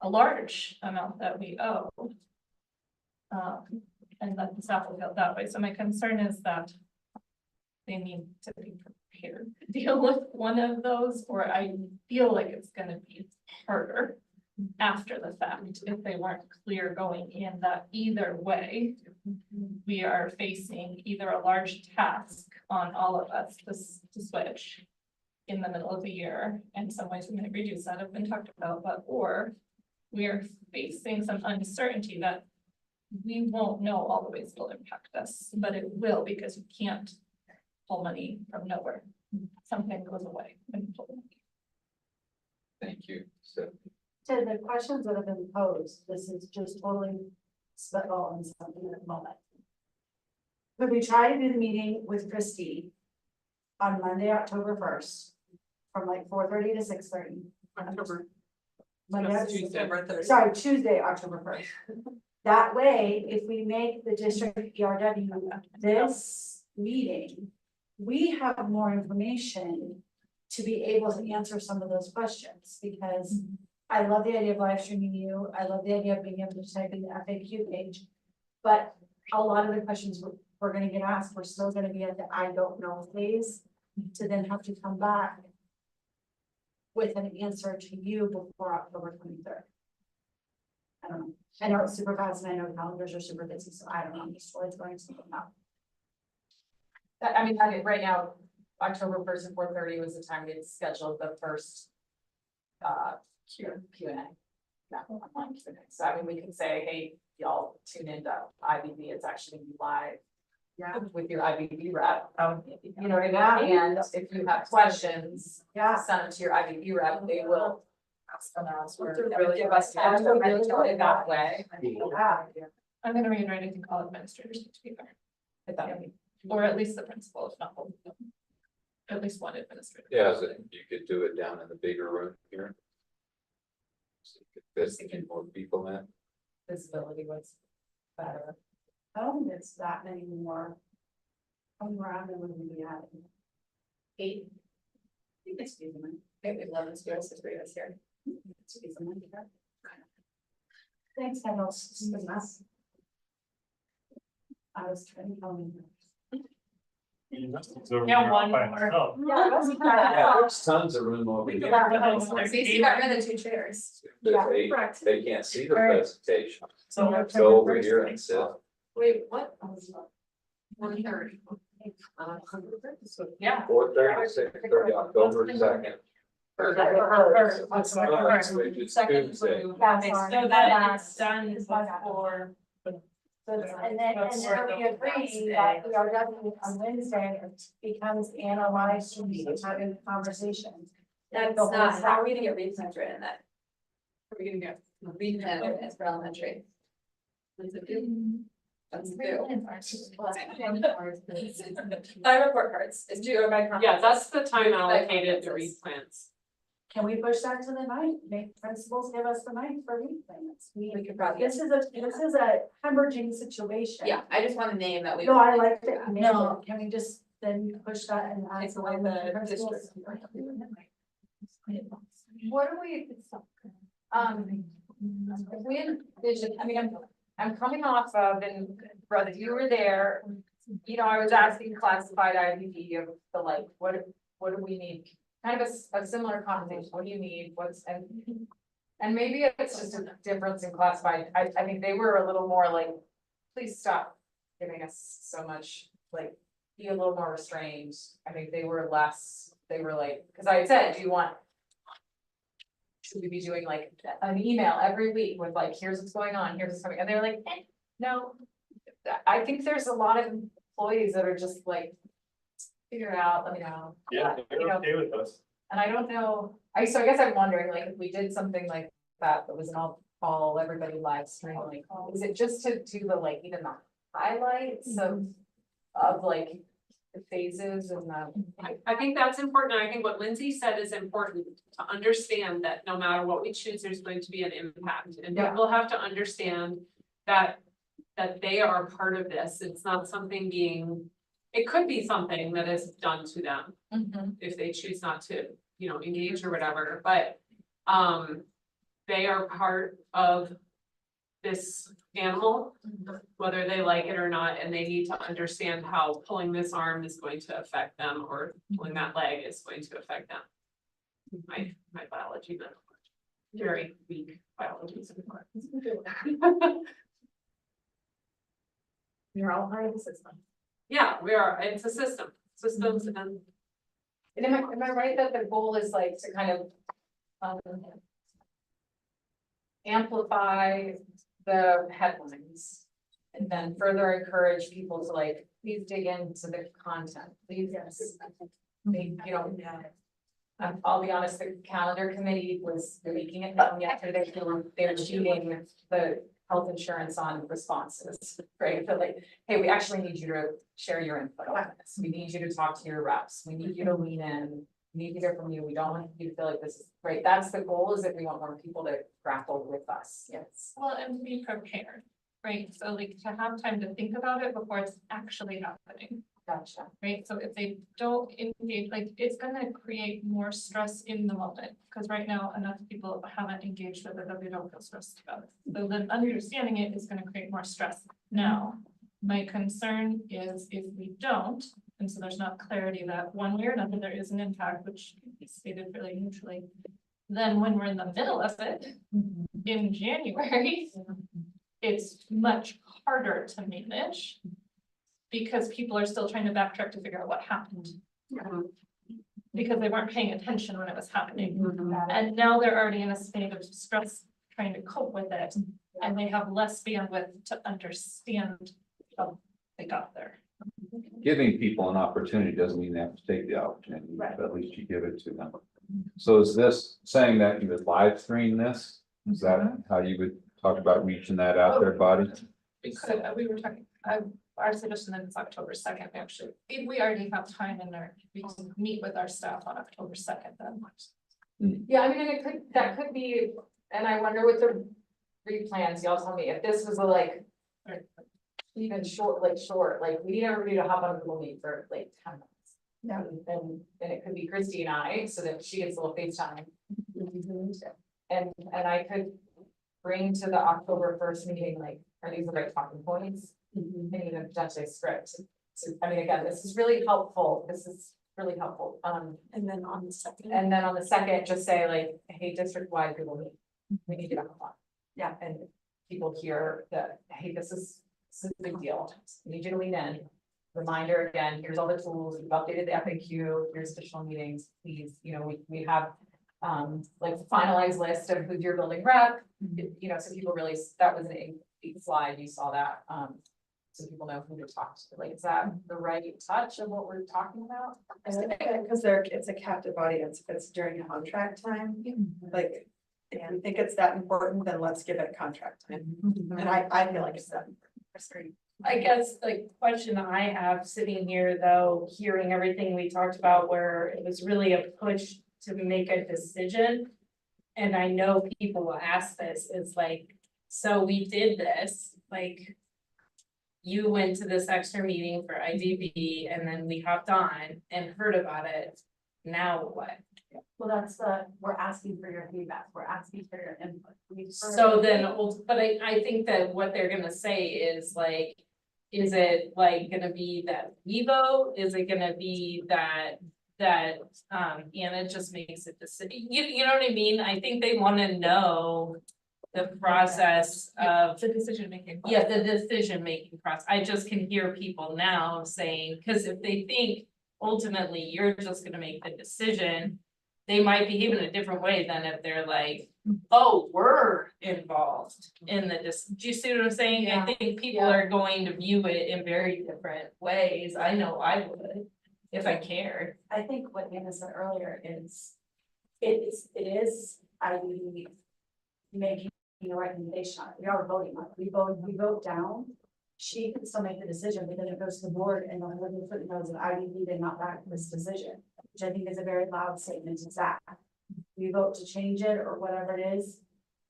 a large amount that we owe, and that the staff will feel that way. So my concern is that they need to be prepared to deal with one of those, or I feel like it's gonna be harder after the fact if they weren't clear going in that either way, we are facing either a large task on all of us to switch in the middle of the year. In some ways we might reduce that, have been talked about, but or we are facing some uncertainty that we won't know all the ways it'll impact us, but it will, because you can't pull money from nowhere. Something goes away when you pull money. Thank you. So, To the questions that have been posed, this is just totally spitball and something at the moment. Could we try to do the meeting with Christie on Monday, October 1st, from like 4:30 to 6:30? Tuesday, October 1st. That way, if we make the district ERW this meeting, we have more information to be able to answer some of those questions, because I love the idea of live streaming you. I love the idea of being able to type in the FAQ page. But a lot of the questions we're gonna get asked, we're still gonna be at the I don't know phase, to then have to come back with an answer to you before October 23rd. I don't know. I know it's super fast and I know calendars are super busy, so I don't know. I'm just always going something out. I mean, right now, October 1st and 4:30 was the time we had scheduled the first Q&A. No, online Q&A. So I mean, we could say, hey, y'all tune into IBB, it's actually live. Yeah, with your IBB rep. You know what I mean? And if you have questions, send them to your IBB rep, they will ask them or give us time to it that way. I'm gonna reiterate, I think all administrators need to be there. Or at least the principal, if not both of them. At least one administrator. yeah, so you could do it down in the bigger room here. So you could fit a few more people in. Visibility was better. I don't think it's that many more. I'm around and we'll be at 8. I think it's decent. Maybe 11 students to 3 of us here. Thanks, I know it's a mess. I was trying to tell you. Yeah, one more. Yeah, there's tons of room over here. Stacy got rid of 2 chairs. They can't see the presentation. So go over here and sit. Wait, what? 1:30. Yeah. 4:30, 6:30, October 2nd. Second. Tuesday. So that it's done before. And then we agree that we are definitely on Wednesday, it becomes analyzed, and having conversations. That's The whole not, how stack. are we gonna get read plans written that? Are we gonna get? Read plan written for elementary? That's a do. That's a do. By report cards, is due or by. Yeah, that's the time By allocated to conferences. read plans. Can we push that to the ninth? Make principals give us the ninth for read plans. We could probably. This is a hemorrhaging situation. Yeah, I just want a name that we. No, I liked it. No. Can we just then push that and add Take some away language the for principals? What do we, if we envision, I mean, I'm coming off of, and brother, you were there. You know, I was asking classified IBB of the like, what do we need? Kind of a similar conversation, what do you need, and maybe it's just a difference in classified, I think they were a little more like, please stop giving us so much, like, be a little more restrained. I think they were less, they were like, cause I had said, do you want, should we be doing like an email every week with like, here's what's going on, here's what's coming, and they're like, no. I think there's a lot of employees that are just like, figure it out, let me know. Yeah, You they're know, okay with us. and I don't know, so I guess I'm wondering, like, if we did something like that was an all everybody live stream, like, is it just to do the, like, even the highlights of like the phases and the. I think that's important. I think what Lindsay said is important to understand that no matter what we choose, there's going to be an impact. And Yeah. people have to understand that they are part of this. It's not something being, it could be something that is done to them if they choose not to, you know, engage or whatever, but they are part of this animal, whether they like it or not, and they need to understand how pulling this arm is going to affect them or pulling that leg is going to affect them. My biology, but very weak biology. You're all part of the system. Yeah, we are, it's a system, systems and. And am I right that the goal is like to kind of amplify the headlines and then further encourage people to like, please dig into the content, please. Maybe, you know, I'll be honest, the calendar committee was making it known yesterday, they were cheating the health insurance on responses, right? But like, hey, we actually need you to share your input on this. We need you to talk to your reps. We need you to lean in. We need to hear from you. We don't want you to feel like this is great. That's the goal, is that we want more people to grapple with us. Yes. Well, and be prepared, right? So like to have time to think about it before it's actually happening, Gotcha. right? So if they don't engage, like it's gonna create more stress in the moment. Because right now enough people haven't engaged with it that they don't feel stressed about it. So then understanding it is gonna create more stress. Now, my concern is if we don't, and so there's not clarity that one way or another there is an impact, which is stated fairly neutrally. Then when we're in the middle of it, in January, it's much harder to manage. Because people are still trying to backtrack to figure out what happened. Because they weren't paying attention when it was happening. And now they're already in a state of stress trying to cope with it. And they have less bandwidth to understand how they got there. Giving people an opportunity doesn't mean they have to take the opportunity, Right. but at least you give it to them. So is this saying that you would live stream this? Is that how you would talk about reaching that out there, body? We could, we were talking, our suggestion is October 2nd, actually. If we already have time in there, we can meet with our staff on October 2nd then. Yeah, I mean, and that could be, and I wonder with the replans, y'all tell me, if this was a like. Even short, like we need everybody to hop on a Google Meet for like 10 minutes. Yeah. And it could be Christy and I, so that she gets a little FaceTime. And I could bring to the October 1st meeting, like, are these the right talking points? And even potentially a script. So, I mean, again, this is really helpful. This is really helpful. And then on the second. And then on the second, just say like, hey, district-wide Google Meet, we need you to hop on. Yeah. And people hear that, hey, this is a big deal. We need you to lean in. Reminder again, here's all the tools. We've updated the FAQ. Here's additional meetings. Please, you know, we have like finalized list of who's your building rep. You know, so people really, that was an 8 slide. You saw that. so people know who to talk to, like, is that the right touch of what we're talking about? Because it's a captive audience, if it's during contract time, like, if you think it's that important, then let's give it contract time. And I feel like it's that important. I guess the question I have sitting here, though, hearing everything we talked about, where it was really a push to make a decision. And I know people will ask this, is like, so we did this, like. You went to this extra meeting for IBB and then we hopped on and heard about it. Now what? Well, we're asking for your feedback, we're asking for your input. So then, but I think that what they're gonna say is like, is it like gonna be that we vote? Is it gonna be that Anna just makes a decision? You know what I mean? I think they wanna know the process of. The decision making. Yeah, the decision making process. I just can hear people now saying, cause if they think ultimately you're just gonna make the decision. They might behave in a different way than if they're like, oh, we're involved in the do you see what I'm saying? I think people are going to view it in very different ways. I know I would, if I cared. I think what Anna said earlier is, it is IBB making a recommendation on it. We are voting on it. We vote down. She can still make the decision, but then it goes to the board and the whole footnotes and IBB did not back this decision, which I think is a very loud statement. It's that. We vote to change it or whatever it is,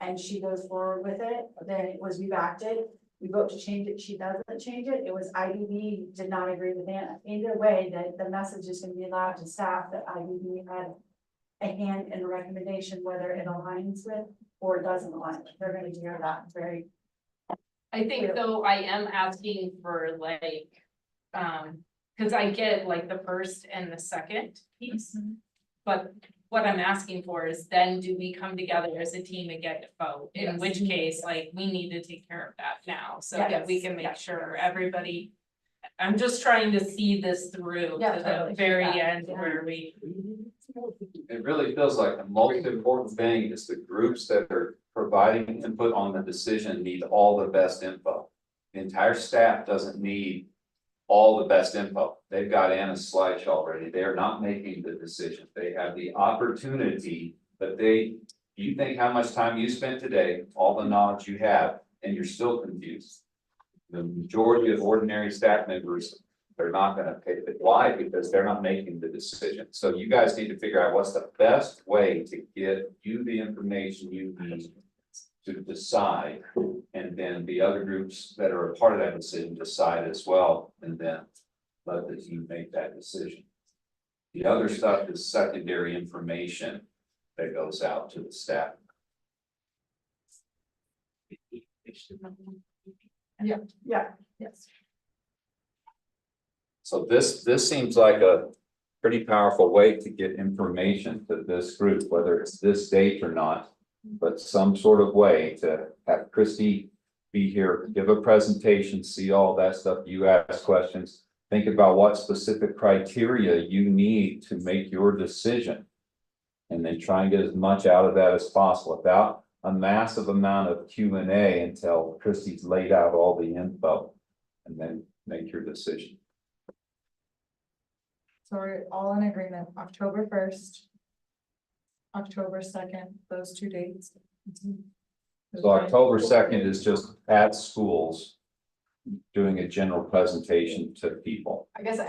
and she goes forward with it, then it was we backed it. We vote to change it, she doesn't change it. It was IBB did not agree with Anna. Either way, the message is gonna be allowed to staff that IBB had a hand in the recommendation, whether it aligns with or doesn't align. They're gonna hear that very. I think though I am asking for like, cause I get like the first and the second piece. But what I'm asking for is then do we come together as a team and get to vote? In Yes. which case, like, we need to take care of that now, so that we can make sure everybody. I'm just trying to see this through Yeah, to the totally. very Yeah. end where we. It really feels like the most important thing is the groups that are providing input on the decision need all the best info. The entire staff doesn't need all the best info. They've got Anna's slideshow already. They're not making the decision. They have the opportunity, but you think how much time you spent today, all the knowledge you have, and you're still confused. The majority of ordinary staff members, they're not gonna pick it. Why? Because they're not making the decision. So you guys need to figure out what's the best way to get you the information you need to decide. And then the other groups that are a part of that decision decide as well, and then let the team make that decision. The other stuff is secondary information that goes out to the staff. Yes. So this seems like a pretty powerful way to get information to this group, whether it's this date or not. But some sort of way to have Christie be here, give a presentation, see all that stuff, you ask questions. Think about what specific criteria you need to make your decision. And then try and get as much out of that as possible without a massive amount of Q&A until Christie's laid out all the info. And then make your decision. So we're all in agreement, October 1st. October 2nd, those 2 dates. So October 2nd is just at schools. Doing a general presentation to people. I guess,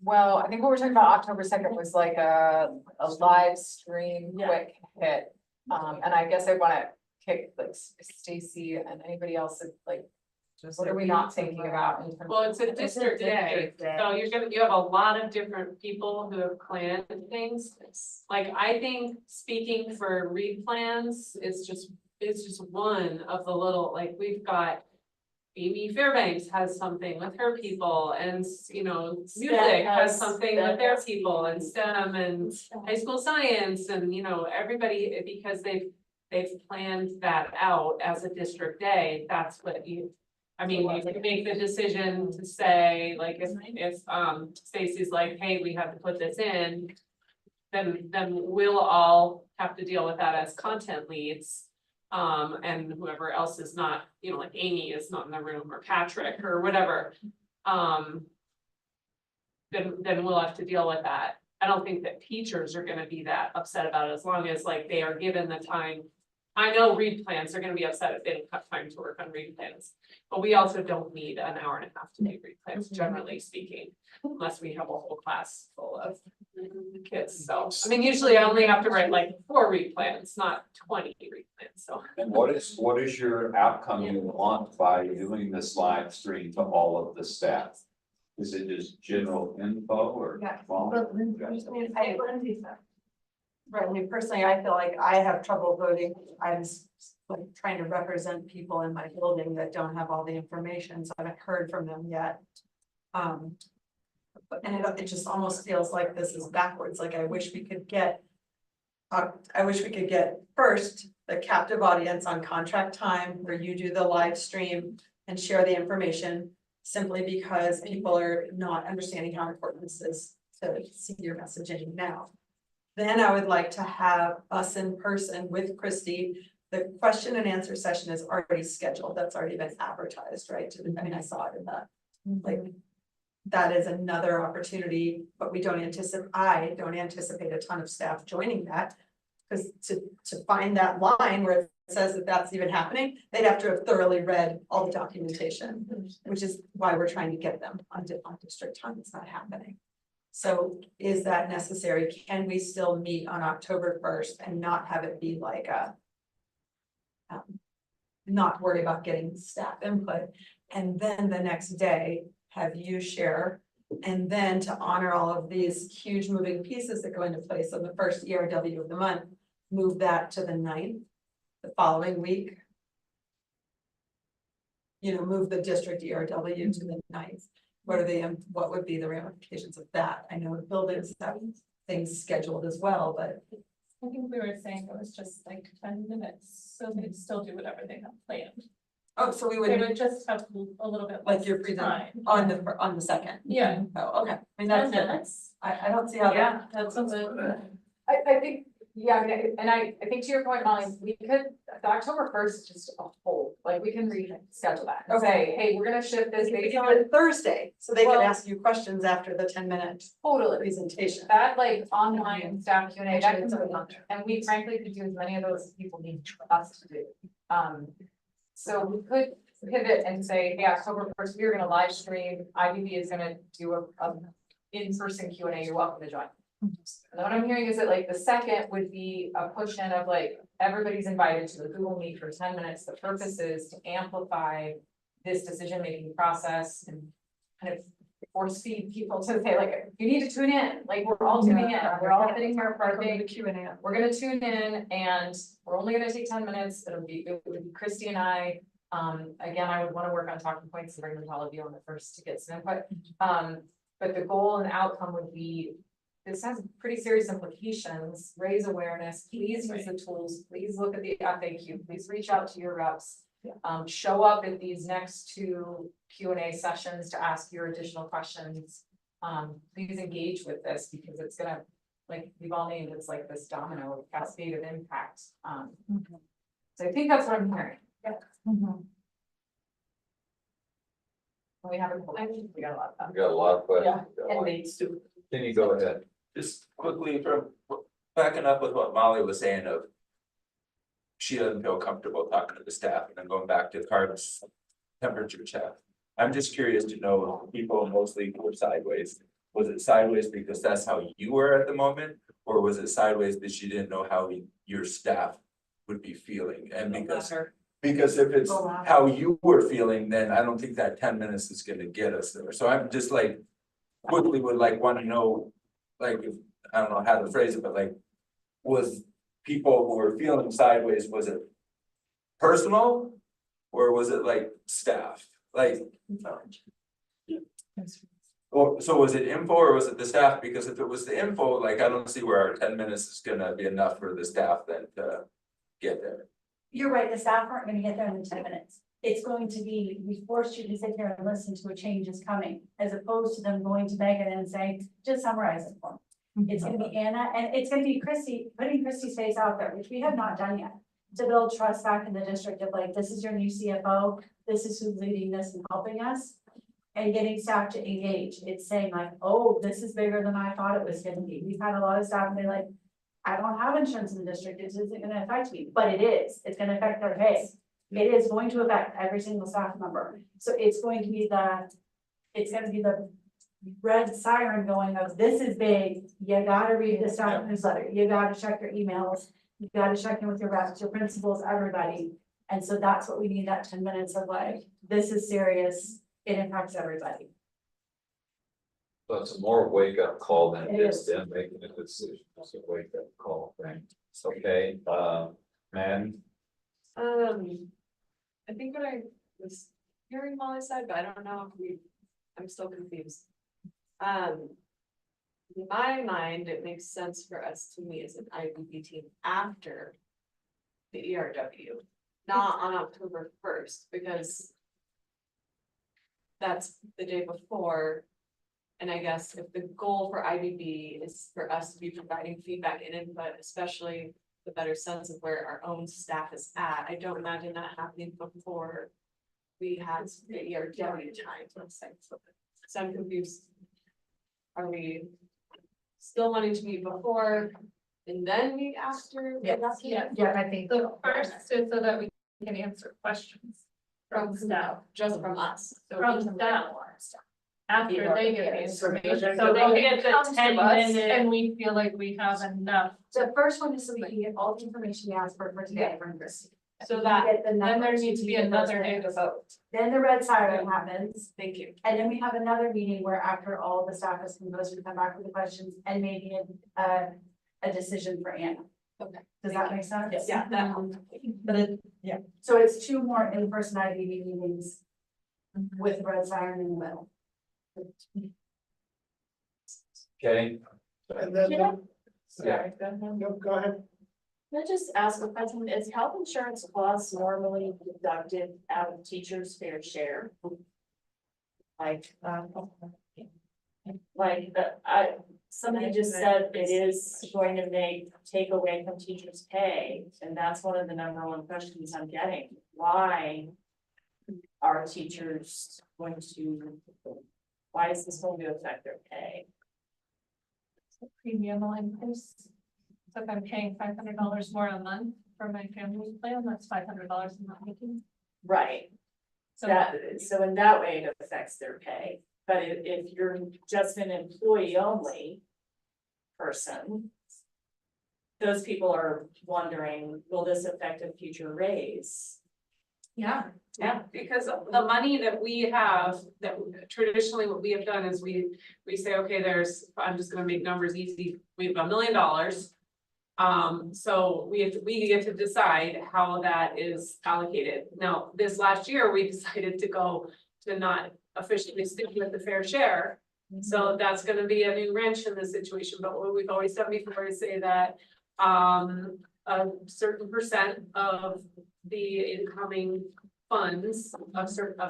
well, I think what we're talking about October 2nd was like a live stream, quick hit. And I guess I wanna kick like Stacy and anybody else, like, what are we not thinking about in terms? Well, it's a district day, so you have a lot of different people who have planned things. Like, I think speaking for replans is just one of the little, like, we've got. Amy Fairbanks has something with her people, and music has something with their people, and STEM and high school science, and everybody, because they've planned that out as a district day. That's what you can make the decision to say, like, if Stacy's like, hey, we have to put this in. Then we'll all have to deal with that as content leads. And whoever else is not, you know, like Amy is not in the room or Patrick or whatever. Then we'll have to deal with that. I don't think that teachers are gonna be that upset about it as long as like they are given the time. I know read plans are gonna be upset if they don't have time to work on read plans, but we also don't need an hour and a half to do read plans, generally speaking. Unless we have a whole class full of kids, so, I mean, usually I only have to write like 4 read plans, not 20 read plans, so. And what is your outcome you want by doing this live stream to all of the staff? Is it just general info or? Yeah. Well, Right, I mean, personally, I feel like I have trouble voting. I'm like trying to represent people in my building that don't have all the information, so I haven't heard from them yet. And it just almost feels like this is backwards, like I wish we could get. I wish we could get first the captive audience on contract time where you do the live stream and share the information. Simply because people are not understanding how important this is to see your messaging now. Then I would like to have us in person with Christy. The question and answer session is already scheduled. That's already been advertised, right? I mean, I saw it in the, like, that is another opportunity, but I don't anticipate a ton of staff joining that. Because to find that line where it says that that's even happening, they'd have to have thoroughly read all the documentation, which is why we're trying to get them on district time. It's not happening. So is that necessary? Can we still meet on October 1st and not have it be like a not worry about getting staff input, and then the next day have you share, and then to honor all of these huge moving pieces that go into place on the first ERW of the month, move that to the 9th, the following week. You know, move the district ERW to the 9th. What would be the ramifications of that? I know the buildings have things scheduled as well, but. I think we were saying it was just like 10 minutes, so they'd still do whatever they have planned. Oh, so we They would, would just have a little bit. like less you're present time. on the second. Yeah. Oh, okay. I mean, 10 that's, minutes. I don't see how that. Yeah, that's a bit. I think, yeah, I mean, and I think to your point, Molly, we could, the October 1st is just a whole, like, we can reschedule that. And say, hey, we're gonna shift this We based do on it Thursday, so they can Well- ask you questions after the 10-minute totally presentation. that, like, online staff Q&A, that Actually, can it's be, not. and we frankly could do as many of those as people need us to do. So we could pivot and say, hey, October 1st, we're gonna live stream, IBB is gonna do a in-person Q&A, you're welcome to join. And what I'm hearing is that like the second would be a push in of like, everybody's invited to the Google Meet for 10 minutes. The purpose is to amplify this decision-making process and kind of force feed people to say like, you need to tune in, like we're all tuning in, we're all sitting here for our big Q&A. we're gonna tune in and we're only gonna take 10 minutes. It would be Christy and I. Again, I would wanna work on talking points and bring them to all of you on the first to get some input. But the goal and outcome would be, this has pretty serious implications, raise awareness, please use the tools, please look at the FAQ, please reach out to your reps. Show up at these next 2 Q&A sessions to ask your additional questions. Please engage with this because it's gonna, like we've all named, it's like this domino cascade of impact. So I think that's what I'm hearing. Yeah. We have we got a lot of that. We got a lot of questions. Yeah, and needs to. Can you go ahead? Just quickly from backing up with what Molly was saying of. She doesn't feel comfortable talking to the staff and then going back to carbs temperature check. I'm just curious to know, people mostly were sideways. Was it sideways because that's how you were at the moment? Or was it sideways that she didn't know how your staff would be feeling? And because if it's how you were feeling, then I don't think that 10 minutes is gonna get us there. So I'm just like, quickly would like want to know, like, if, I don't know how to phrase it, but like, was people who were feeling sideways, was it personal? Or was it like staff, like? Or, so was it info or was it the staff? Because if it was the info, like, I don't see where our 10 minutes is gonna be enough for the staff then to get there. You're right, the staff aren't gonna get there in 10 minutes. It's going to be, we forced you to sit here and listen to a change is coming, as opposed to them going to Megan and saying, just summarize it for me. It's gonna be Anna, and it's gonna be Christy, putting Christy's face out there, which we have not done yet. to build trust back in the district of like, this is your new CFO, this is who's leading this and helping us. And getting staff to engage, it's saying like, oh, this is bigger than I thought it was gonna be. We've had a lot of staff and they're like, I don't have insurance in the district, it isn't gonna affect me, but it is, it's gonna affect their pay. It is going to affect every single staff member, so it's going to be it's gonna be the red siren going of, this is big, you gotta read the staff newsletter, you gotta check your emails, you gotta check in with your reps, your principals, everybody. And so that's what we need, that 10 minutes of like, this is serious, it impacts everybody. So it's a more wake up call than It just is. them making a decision, it's a wake up call, right? It's okay, man, I think what I was hearing Molly said, but I don't know if I'm still confused. In my mind, it makes sense for us to meet as an IBB team after the ERW, not on October 1st, because that's the day before. And I guess if the goal for IBB is for us to be providing feedback and input, especially the better sense of where our own staff is at, I don't imagine that happening before we had the ERW time, let's say. So I'm confused. Are we still wanting to meet before and then meet after? Yes, Yeah, I think. So first is so that we can answer questions from staff, Just from us. from staff. After they get the information, So so they they get can the come 10 to us minute- and we feel like we have enough. The first one is so we can get all the information we asked for today from Christie. So We that, get the Then there numbers, needs to we be get those another day to things. vote. Then the red siren happens, thank you. and then we have another meeting where after all the staff has composed, we come back with the questions and maybe a decision for Anna. Okay. Does that make sense? Yeah, that helps. But it, yeah, so it's 2 more in-person IBB meetings with the red siren in the middle. okay, And then, Yeah. yeah, go ahead. Can I just ask a question? Is health insurance costs normally deducted out of teachers' fair share? Like, somebody just said it is going to take away from teachers' pay, and that's one of the #1 questions I'm getting. Why are teachers why is this going to affect their pay? Premium will increase. So if I'm paying $500 more a month for my family plan, that's $500 in my making. Right. So So in that way, it affects their pay, but if you're just an employee only person, those people are wondering, will this affect a future raise? yeah, Yeah, because the money that we have, that traditionally what we have done is we say, okay, I'm just gonna make numbers easy, we have $1 million. So we get to decide how that is allocated. Now, this last year, we decided to go to not officially stick with the fair share. So that's gonna be a new wrench in the situation, but what we've always done before is say that a certain percent of the incoming funds of certain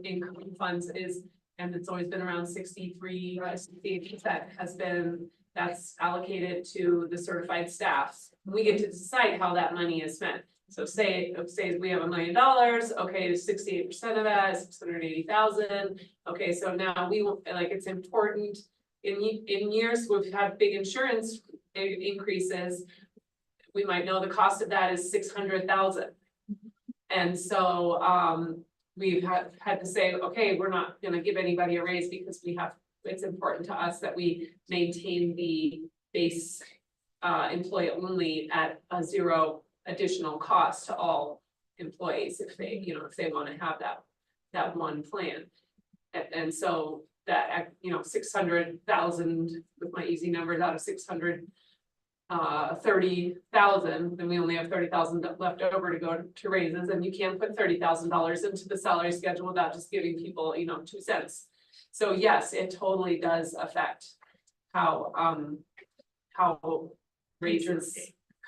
incoming funds is, and it's always been around 68% that's allocated to the certified staffs. We get to decide how that money is spent. So say we have $1 million, okay, 68% of that is 680,000. Okay, so now we will, like, it's important in years we've had big insurance increases. We might know the cost of that is 600,000. And so we've had to say, okay, we're not gonna give anybody a raise because it's important to us that we maintain the base employee only at a 0 additional cost to all employees if they want to have that one plan. And so that, 600,000 with my easy numbers out of 630,000, then we only have 30,000 left over to go to raises, and you can't put $30,000 into the salary schedule without just giving people, 2 cents. So yes, it totally does affect how raises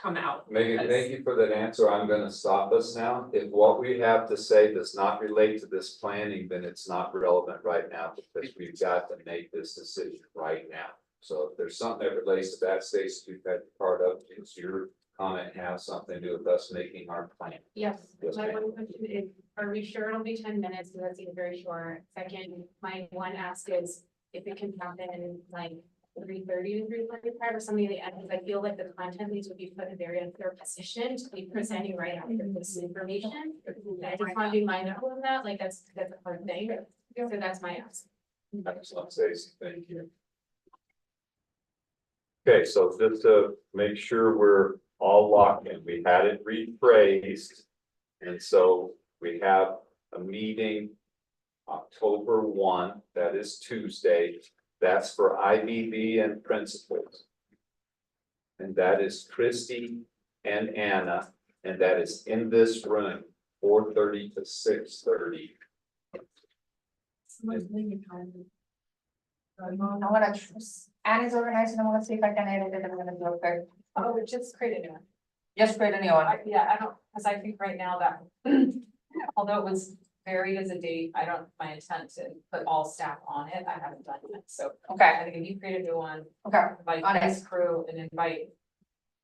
come out. Megan, thank you for that answer. I'm gonna stop us now. If what we have to say does not relate to this planning, then it's not relevant right now because we've got to make this decision right now. So if there's something that relates to that, Stacy, you've had part of, it's your comment have something to do with us making our plan? Yes, Yes, my ma'am. one question is, are we sure it'll be 10 minutes? Because that seems very short. Second, my one ask is if it can happen in like 3:30 to 3:45 or something at the end, because I feel like the content needs to be put in a very unfair position to be presenting right after this information. And I just want to be mindful of that, like that's a hard thing. So that's my ask. Excellent, Stacy, thank you. Okay, so just to make sure we're all locked in, we had it rephrased. And so we have a meeting October 1, that is Tuesday. That's for IBB and principals. And that is Christy and Anna, and that is in this room, 4:30 to 6:30. I'm gonna, Annie's organizing, I'm gonna see if I can edit it, I'm gonna do okay. Oh, just create a new one. Just create a new one. Yeah, I don't, because I think right now that, although it was varied as a date, I don't, my intent to put all staff on it, I haven't done it, so. Okay, I think if you create a new one, okay, invite on it. this crew and invite.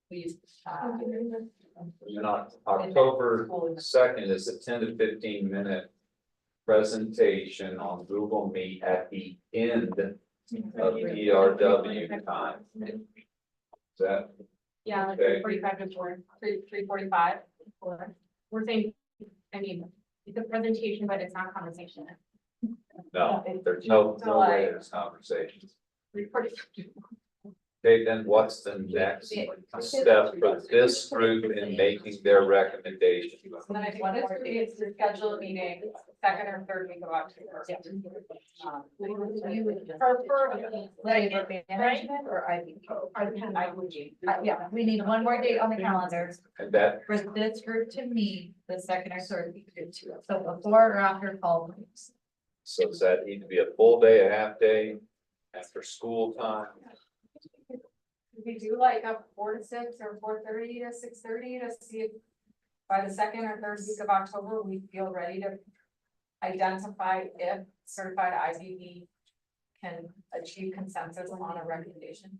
Please. And on October 2nd is a 10 to 15 minute presentation on Google Meet at the end of ERW time. Is that Yeah, like Okay. 45 to 3:45. We're saying, I mean, it's a presentation, but it's not conversation. no, there's no way there's conversations. 3:45. Okay, then what's the next step for this group in making their recommendation? And then I think this would be to schedule a meeting, second or third week of October. You would prefer, labor management or IBB? Yeah, we need one more date on the calendar And that, for this group to meet the second or third week. So before or after fall breaks. so does that need to be a full day, a half day, after school time? We do like a 4 to 6 or 4:30 to 6:30 to see if by the second or third week of October, we feel ready to identify if certified IBB can achieve consensus on a recommendation.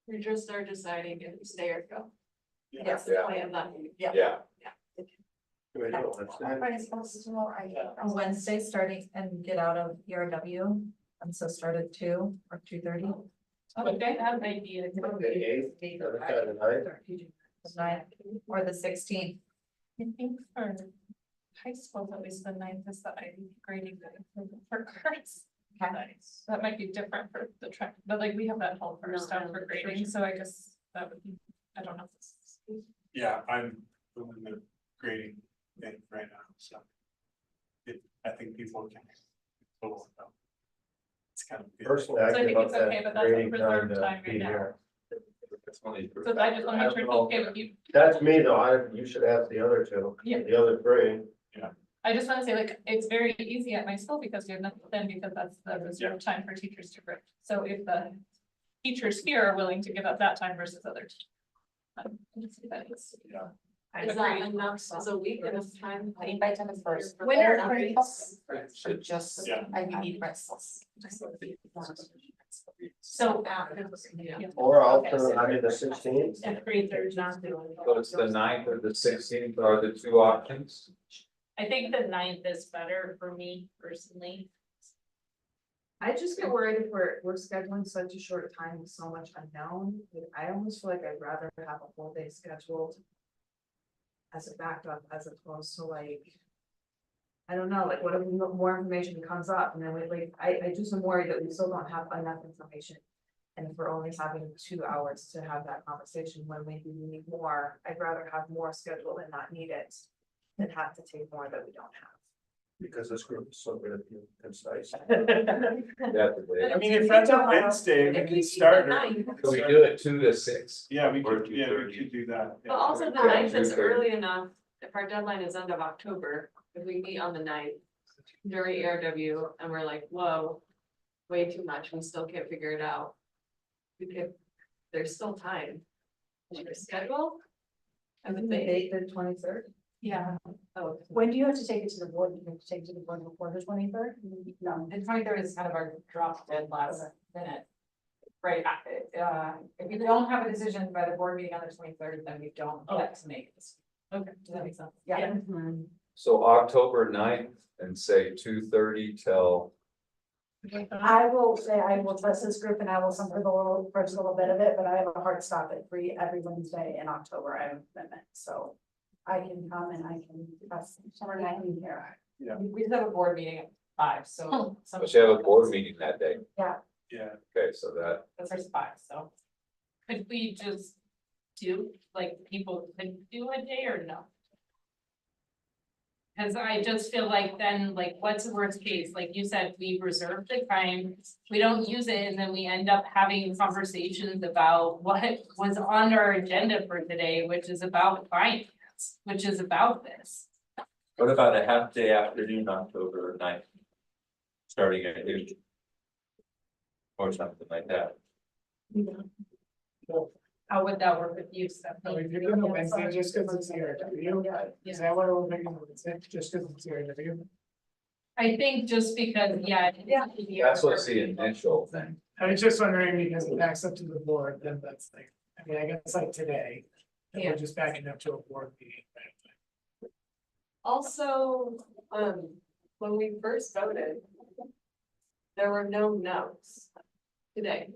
We just start deciding if we stay or go. Yes. Yeah. Plan that. Yeah, Everybody's supposed to know, On Wednesday, starting and get out of ERW, and so start at 2 or 2:30. Okay, that might be it. Or the 16th. I think for high schools, at least the 9th is the IB grading day for cards. So that might be different for the track, but like we have that whole first down for grading, so I guess that would be, I don't know. if this is- Yeah, I'm doing the grading thing right now, so. I think people can. It's kind of. Personally, I So I give think up it's okay, that but that's a grading time reserved to time be right now. here. So I just wanna make sure it's okay with you. That's me though, you should ask the other two, Yeah. the other three. I just wanna say, like, it's very easy at my school because we have nothing, because that's the reserved time for teachers to grade. So if the teachers here are willing to give up that time versus others. I can see that it's. Is that enough as a week at a time? I invite them first. When are All grades? should Just Yeah. IBB principals. So. Or alternate, the 16th. And 3:30 not doing. so it's the 9th or the 16th are the two options. I think the 9th is better for me personally. I just get worried if we're scheduling such a short time with so much unknown. Like, I almost feel like I'd rather have a full day scheduled. As a backup, as opposed to like. I don't know, like what if more information comes up and then we like, I just am worried that we still don't have enough information. And if we're only having 2 hours to have that conversation when maybe we need more, I'd rather have more scheduled and not need it. Than have to take more that we don't have. Because this group is so good at being concise. Definitely. I mean, if that's a Wednesday, we can start. Can we do it 2 to 6? Yeah, we Or could, yeah, we 2:30. could do that. But also the Yeah, 9th is 2:30. early enough, if our deadline is end of October, if we meet on the 9th during ERW and we're like, whoa, way too much, we still can't figure it out. We could, there's still time. Is your schedule? I would think, Date the 23rd. Yeah. oh, When do you have to take it to the board? You have to take it to the board before the 23rd? No. The 23rd is kind of our drop dead last minute. Right, if you don't have a decision by the board meeting on the 23rd, then we don't get to make this. Okay, does that make sense? Yeah. So October 9th and say 2:30 till, I will say, I will trust this group and I will suffer the little, first little bit of it, but I have a hard stop at 3 every Wednesday in October. I have a commitment, so. I can come and I can, that's summer night in here. We just have a board meeting at 5, so. some- we should have a board meeting that day. Yeah, Okay, so that, That's our 5, so. Could we just do, like, people could do a day or no? Cause I just feel like then, like, what's the worst case? Like you said, we reserve the time, we don't use it, and then we end up having conversations about what was on our agenda for today, which is about finance, which is about this. What about a half day afternoon, October 9th? Starting at 2. Or something like that. How would that work with you, Stephanie? If you're doing the Wednesday, just because it's CRW, is that why we're making the Wednesday, just because it's CRW? I think just because, yeah. that's what's the initial thing. I was just wondering because it backs up to the board, then that's like, I mean, I guess like today, and we're just backing up to a board meeting. Also, when we first voted, there were no no's today.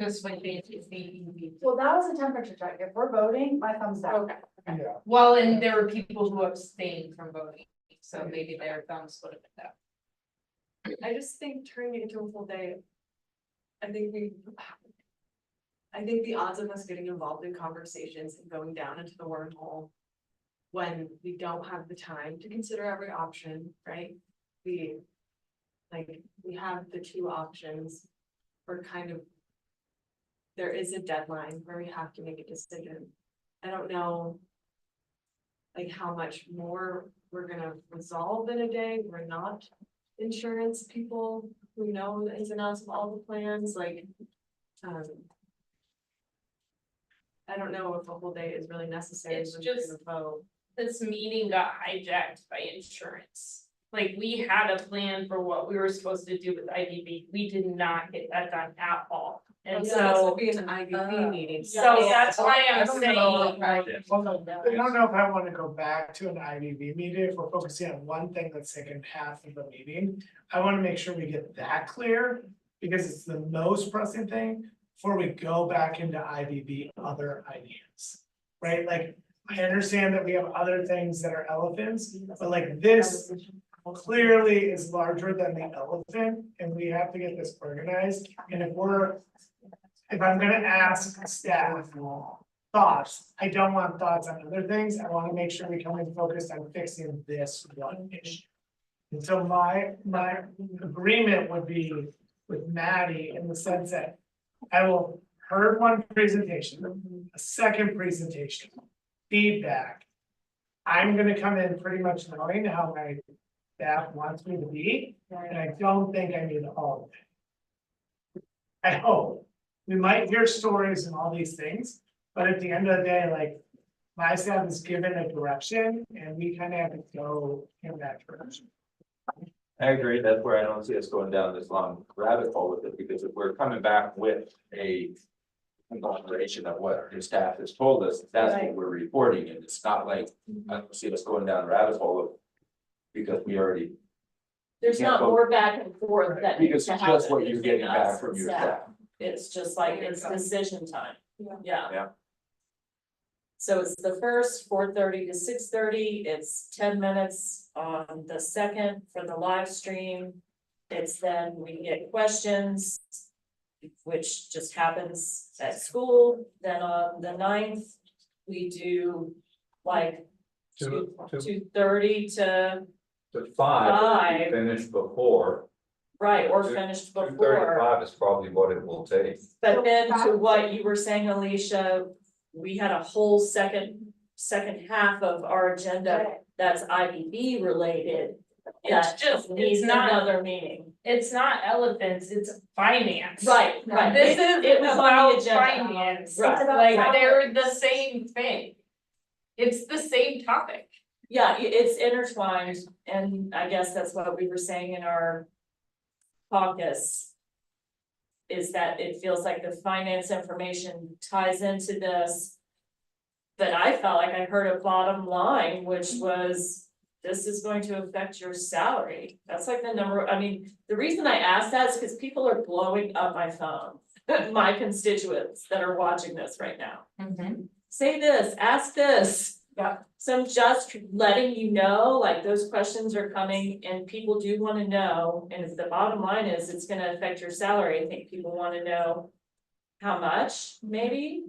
Just like basically. Well, that was a temperature check. If we're voting, my thumbs down. Okay. Yeah. Well, and there were people who abstained from voting, so maybe their thumbs would have been down. I just think turning it into a full day. I think the odds of us getting involved in conversations and going down into the wormhole. When we don't have the time to consider every option, right? We have the 2 options. We're kind of. There is a deadline where we have to make a decision. I don't know. Like how much more we're gonna resolve in a day. We're not insurance people who know the ins and outs of all the plans, like. I don't know if a whole day is really necessary. It's when we're just- gonna vote. This meeting got hijacked by insurance. Like, we had a plan for what we were supposed to do with IBB, we did not get that done at all. And Yeah, this so, would be an IBB meeting. so that's why I'm I don't know. saying, Hold on, I don't know if I want to go back to an IBB meeting, if we're focusing on one thing that's second half of the meeting. I want to make sure we get that clear, because it's the most pressing thing, before we go back into IBB other ideas. Right, like, I understand that we have other things that are elephants, but like this clearly is larger than the elephant, and we have to get this organized, and if I'm gonna ask staff thoughts, I don't want thoughts on other things, I wanna make sure we come in focused on fixing this one issue. And so my agreement would be with Maddie in the sense that I will heard one presentation, a second presentation, feedback. I'm gonna come in pretty much knowing how my staff wants me to be, and I don't think I need all of it. I hope. We might hear stories and all these things, but at the end of the day, like, my staff is given a direction and we kind of have to go in that direction. I agree, that's where I don't see us going down this long rabbit hole with it, because if we're coming back with a conglomeration of what your staff has told us, that's what we're reporting, and it's not like, I don't see us going down a rabbit hole of. Because we already, There's Yeah, not but- more back and forth that needs because to it's happen just what you're between getting us back from and your staff. staff. It's just like, it's decision time. Yeah. Yeah. So it's the first, 4:30 to 6:30, it's 10 minutes on the second for the live stream. It's then we get questions, which just happens at school, then on the 9th, we do like 2:30 to, To 5, Five. finished before, right, or Two- finished 2:35 before. is probably what it will take. But then to what you were saying, Alicia, we had a whole second half of our agenda that's IBB related. it's just, Needs it's not, another meeting. it's not elephants, it's finance. Right. This is It was on the about agenda. finance, Right. like, they're the same thing. It's the same topic. Yeah, it's intertwined, and I guess that's what we were saying in our caucus. is that it feels like the finance information ties into this. But I felt like I heard a bottom line, which was, this is going to affect your salary. That's like the number, I mean, the reason I asked that is because people are blowing up my phone. My constituents that are watching this right now. Say this, ask this. Yeah. So I'm just letting you know, like, those questions are coming and people do wanna know, and if the bottom line is it's gonna affect your salary, I think people wanna know. How much, maybe?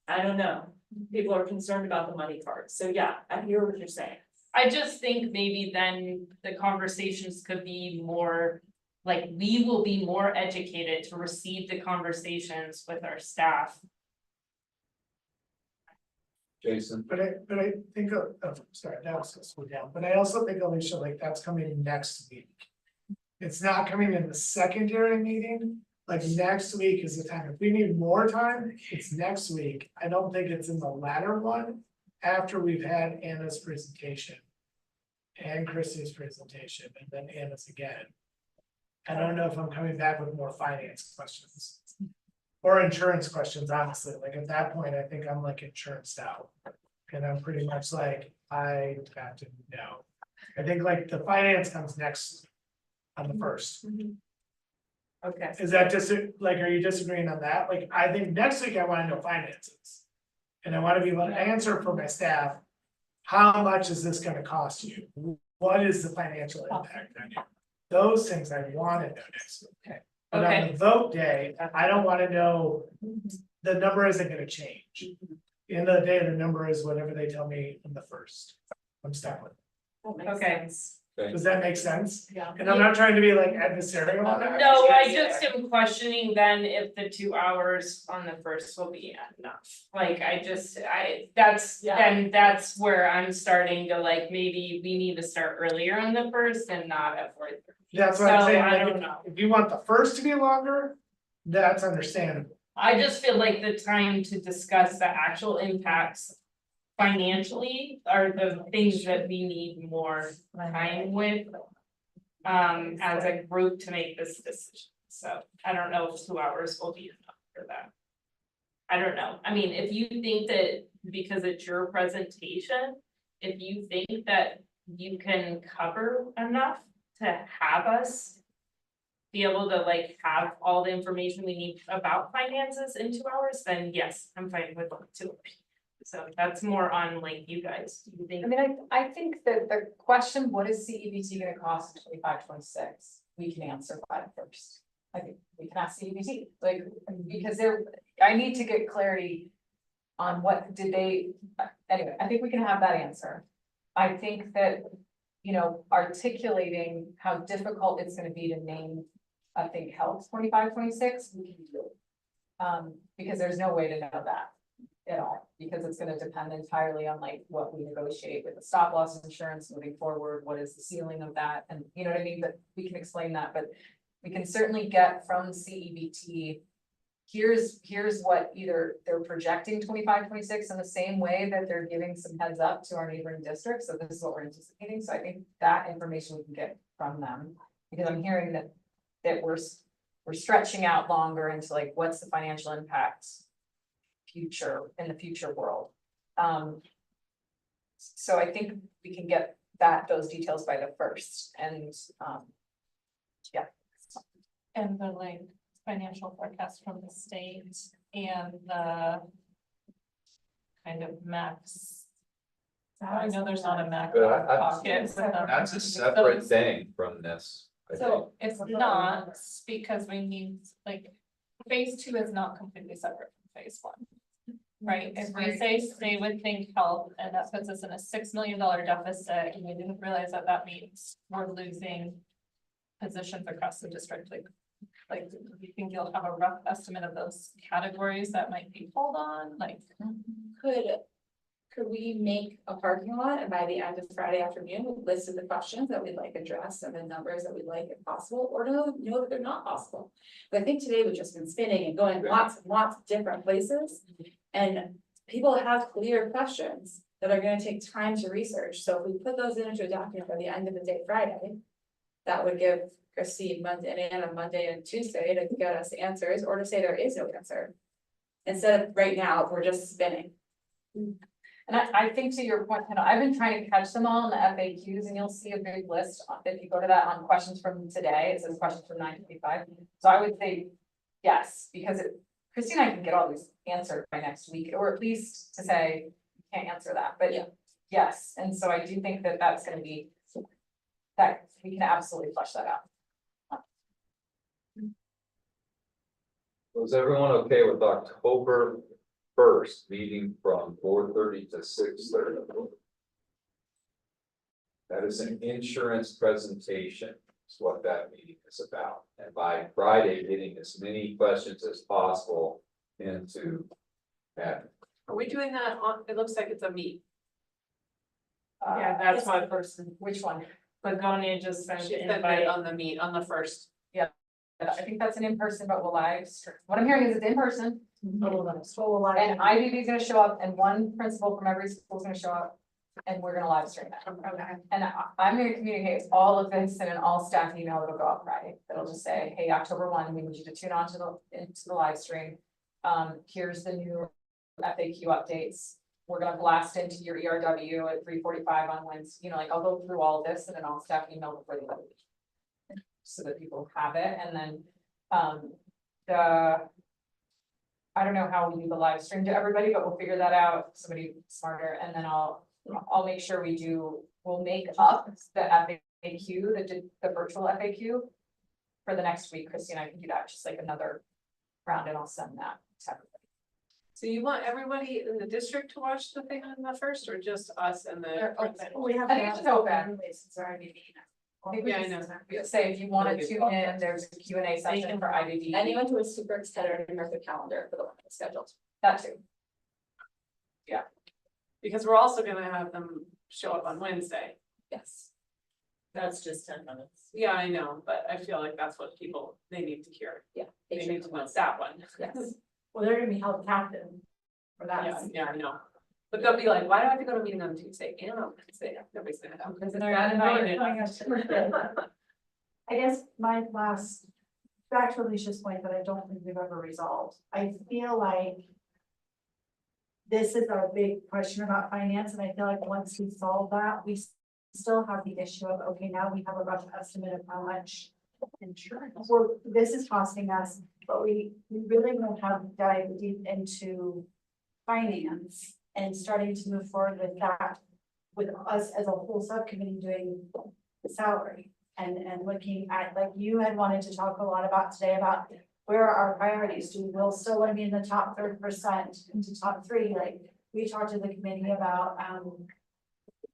I don't know. People are concerned about the money part, so yeah, I hear what you're saying. I just think maybe then the conversations could be more, like, we will be more educated to receive the conversations with our staff. Jason? But I think, sorry, that was gonna slow down, but I also think, Alicia, like, that's coming next week. It's not coming in the secondary meeting, like, next week is the time, if we need more time, it's next week. I don't think it's in the latter one, after we've had Anna's presentation. And Christie's presentation, and then Anna's again. I don't know if I'm coming back with more finance questions. Or insurance questions, honestly, like at that point, I think I'm like insurance out. And I'm pretty much like, I have to know. I think like the finance comes next on the first. Okay. Is that just, like, are you disagreeing on that? Like, I think next week I wanna know finances. And I wanna be able to answer for my staff. How much is this gonna cost you? What is the financial impact on you? Those things I wanna know next week. But on the vote day, I don't wanna know, the number isn't gonna change. At the end of the day, the number is whatever they tell me in the first. I'm stuck with it. Okay. Does that make sense? Yeah. And I'm not trying to be like adversarial on that. No, I just am questioning then if the 2 hours on the first will be enough. Like, that's where I'm starting to like, maybe we need to start earlier on the first and not at 4:30. That's what I'm So, saying, I like, don't know. if you want the first to be longer, that's understandable. I just feel like the time to discuss the actual impacts financially are the things that we need more time with. As a group to make this decision, so I don't know if 2 hours will be enough for that. I don't know, I mean, if you think that because it's your presentation, if you think that you can cover enough to have us. Be able to like have all the information we need about finances in 2 hours, then yes, I'm fine with 2 hours. So that's more on like you guys, do you think? I mean, I think that the question, what is CEBT gonna cost in 25-26? We can answer that first. I think we can ask CEBT, like, because I need to get clarity. On what did they, anyway, I think we can have that answer. I think that, you know, articulating how difficult it's gonna be to name, I think health 25-26, we can do it. Because there's no way to know that. At all, because it's gonna depend entirely on like what we negotiate with the stop loss insurance moving forward, what is the ceiling of that, and you know what I mean, but we can explain that, but. We can certainly get from CEBT. Here's what either they're projecting 25-26 in the same way that they're giving some heads up to our neighboring districts, so this is what we're anticipating, so I think that information we can get from them. Because I'm hearing that we're stretching out longer into like, what's the financial impact? Future in the future world. So I think we can get those details by the first and yeah. And the like financial forecast from the state and the kind of max. I know there's not a max pocket. That's a separate thing from this. I think. So it's not because we need, like, phase 2 is not completely separate from phase 1. Right, if we say stay with Think Health and that puts us in a $6 million deficit, and we didn't realize that that means we're losing positions across the district, like, do you think you'll have a rough estimate of those categories that might be pulled on, like? Could we make a parking lot and by the end of Friday afternoon, we listed the questions that we'd like addressed and the numbers that we'd like if possible, or know that they're not possible. But I think today we've just been spinning and going lots and lots of different places. And people have clear questions that are gonna take time to research. So if we put those into a document by the end of the day Friday, that would give Christine Monday and on Monday and Tuesday to get us answers, or to say there is no answer. Instead of right now, we're just spinning. And I think to your point, I've been trying to catch them all in the FAQs, and you'll see a big list, if you go to that on questions from today, it says questions from 9:55. So I would say yes, because Christine and I can get all these answered by next week, or at least to say, you can't answer that, but yes, and so I do think that that's gonna be, that we can absolutely flesh that out. Was everyone okay with October 1st, meeting from 4:30 to 6:30? That is an insurance presentation, is what that meeting is about. And by Friday, getting as many questions as possible into that. Are we doing that on, it looks like it's a meet. Yeah, that's my person, which one? Lagonia just sent an invite on the meet on the 1st. I think that's an in-person, but we'll live stream. What I'm hearing is it's in person. So like, And IBB is gonna show up, and one principal from every school is gonna show up, and we're gonna live stream that. Okay. And I'm gonna communicate all of this in an all staff email that'll go out Friday, that'll just say, hey, October 1, we need you to tune on to into the live stream. Here's the new FAQ updates. We're gonna blast into your ERW at 3:45 on Wednesday, you know, like I'll go through all of this in an all staff email before the other week. So that people have it, and then, I don't know how we do the live stream to everybody, but we'll figure that out, somebody smarter, and then I'll make sure we'll make up the FAQ, the virtual FAQ. For the next week, Christine, I can do that, just like another round, and I'll send that separately. So you want everybody in the district to watch the thing on the 1st, or just us and the? we have. I think it's just open. It's already. I think we Yeah, I just know. say if you wanna tune in, there's a Q&A session for IBB. Anyone who is super excited to mark the calendar for the one that's scheduled. That too. Because we're also gonna have them show up on Wednesday. Yes. That's just 10 minutes. Yeah, I know, but I feel like that's what people, they need to hear. Yeah. They need to know that one. Yes. Well, they're gonna be held captive for that. Yeah, I know. But they'll be like, why do I have to go to a meeting on Tuesday and on Wednesday? Nobody's gonna know. Because they're not invited. I guess my last, back to Alicia's point that I don't think we've ever resolved, I feel like this is our big question about finance, and I feel like once we solve that, we still have the issue of, okay, now we have a rough estimate of how much insurance this is costing us, but we really don't have dive deep into finance and starting to move forward with that, with us as a whole subcommittee doing salary and looking at, like you had wanted to talk a lot about today about where are our priorities? Do we will still want to be in the top 30% into top 3? Like we talked to the committee about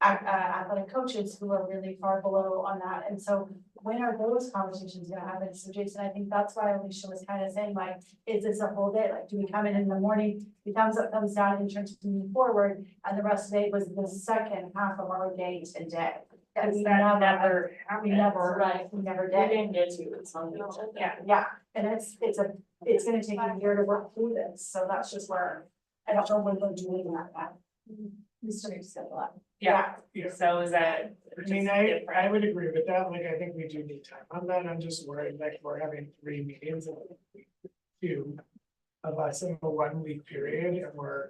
athletic coaches who are really far below on that. And so when are those conversations gonna happen? So Jason, I think that's why Alicia was kind of saying like, is this a whole day? Like, do we come in the morning, the thumbs up, thumbs down in terms of moving forward? And the rest of the day was the second half of our day today. And we never did. get to, it's on the agenda. Yeah, and it's gonna take a year to work through this, so that's just where, I don't know when we're doing that. We still need to schedule that. Yeah. So is that? I mean, I would agree with that, like, I think we do need time on that, I'm just worried, like, we're having 3 meetings in a week, 2 of us in a 1 week period, and we're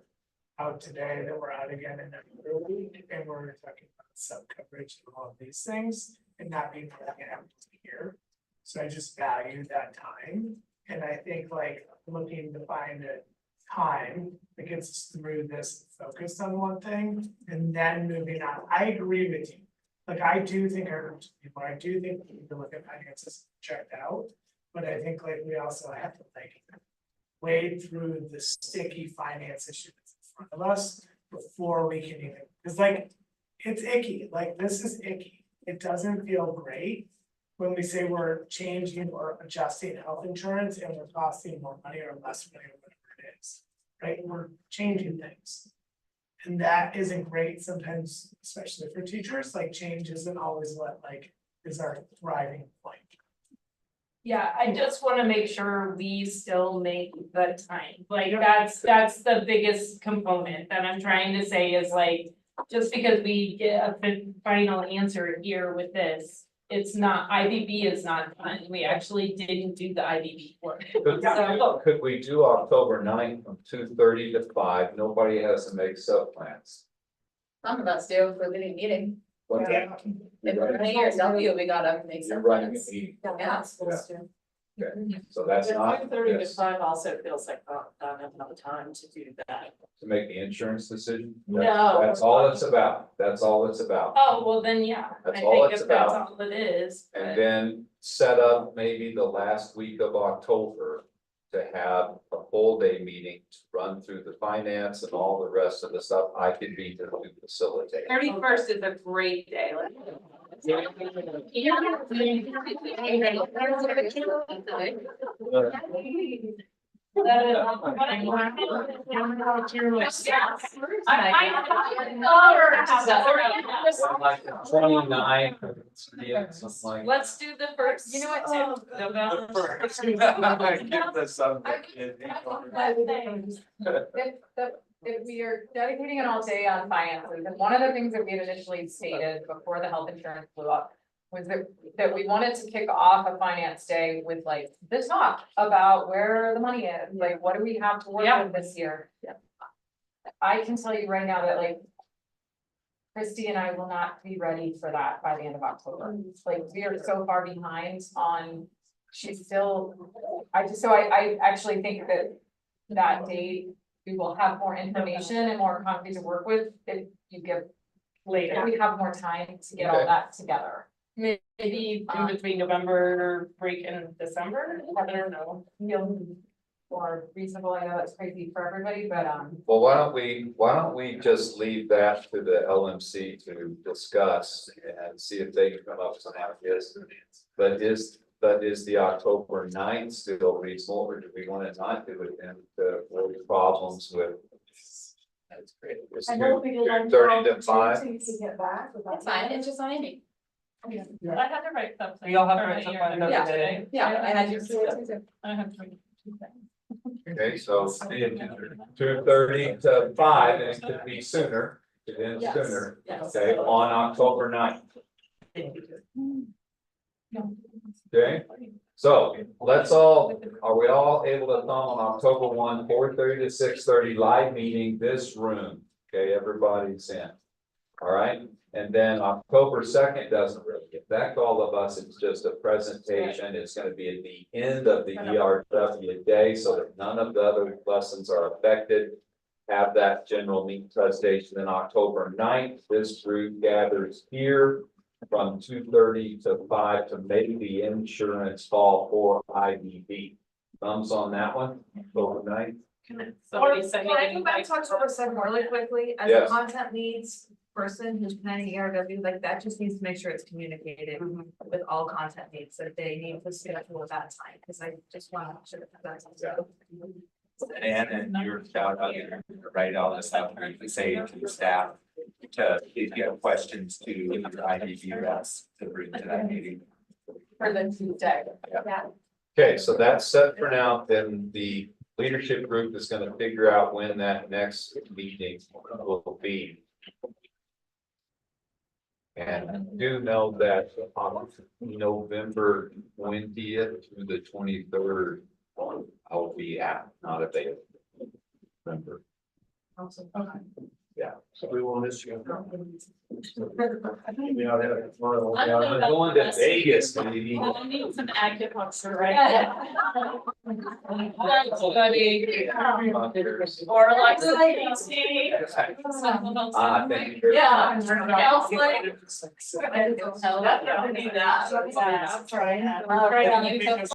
out today, then we're out again in another week, and we're talking about sub coverage and all of these things, and not being able to have here. So I just value that time, and I think like looking to find a time that gets us through this focused on one thing and then moving on. I agree with you. Like, I do think I do think we need to look at finances checked out, but I think like we also have to like wade through the sticky finance issue that's in front of us before we can even, because like, it's icky, like this is icky. It doesn't feel great when we say we're changing or adjusting health insurance and we're costing more money or less money or whatever it is, right? We're changing things. And that isn't great sometimes, especially for teachers, like change isn't always what like is our thriving point. Yeah, I just wanna make sure we still make the time, like that's the biggest component that I'm trying to say is like. Just because we get a final answer here with this, it's not, IBB is not done. We actually didn't do the IBB work. Could we do October 9th from 2:30 to 5? Nobody has to make sub plans. Some of us do for the meeting. What's Yeah. that? If we're gonna hear W, we gotta make You're some running a plans. meeting, Yeah. so that's not, 2:30 to yes, 5 also feels like not enough time to do that. to make the insurance decision. No. That's all it's about, that's all it's about. Oh, well, then, yeah, I That's all think it's if that's about. all it is, And but then set up maybe the last week of October to have a full day meeting to run through the finance and all the rest of the stuff. I could be there to facilitate. 31st is a great day. Like the 29th, yeah, something like. Let's do the first, you know what, Tim? November. Give this some. If we are dedicating an all day on finances, and one of the things that we had initially stated before the health insurance blew up. Was that we wanted to kick off a finance day with like the talk about where the money is, like what do we have to work with this year? Yeah. I can tell you right now that like. Christy and I will not be ready for that by the end of October, like we are so far behind on, she's still. I actually think that date, we will have more information and more concrete to work with if you give. Later, we have more time to get all Okay. that together. Maybe in between November break and December, I don't know. Feel more reasonable, I know that's crazy for everybody, but Well, why don't we just leave that to the LMC to discuss and see if they can come up with some ideas. But is the October 9th still reasonable, or do we want to not do it and to avoid problems with? That's great. It's I know we did 2:30 to 5. To get back. That's fine, it's just on Amy. I had to write something. We all have to write something on Yeah. every day. Yeah, I had you say it too. I have to write two things. Okay, so 2:30 to 5, and it could be sooner, it ends Yes, sooner, yes. okay, on October 9th. Okay, so are we all able to come on October 1, 4:30 to 6:30 live meeting, this room? Okay, everybody's in. All right, and then October 2nd doesn't really affect all of us, it's just a presentation, it's gonna be at the end of the ERW day, so that none of the other lessons are affected. Have that general meeting presentation. Then October 9th, this group gathers here from 2:30 to 5 to make the insurance call for IBB. Thumbs on that one, October 9th. Somebody send me Can I an go back invite. to October 2nd really quickly, as a Yes. content leads person who's planning ERW, like that just needs to make sure it's communicated with all content needs, that they need to schedule that time, because I just want to make sure that that's. And your shout out, write all this out, you can say to the staff, to, if you have questions to your IBB reps to bring to that meeting. for the Tuesday. Okay, so that's set for now, then the leadership group is gonna figure out when that next meeting will be. And do know that on November 20th to the 23rd, I will be not available. Remember, yeah. So we will miss you. I'm going to Vegas, maybe. I need some acupuncture right now. Study. Or like some PT. Thank you. Yeah. Counseling. I don't need that. I'm trying. I'm trying to use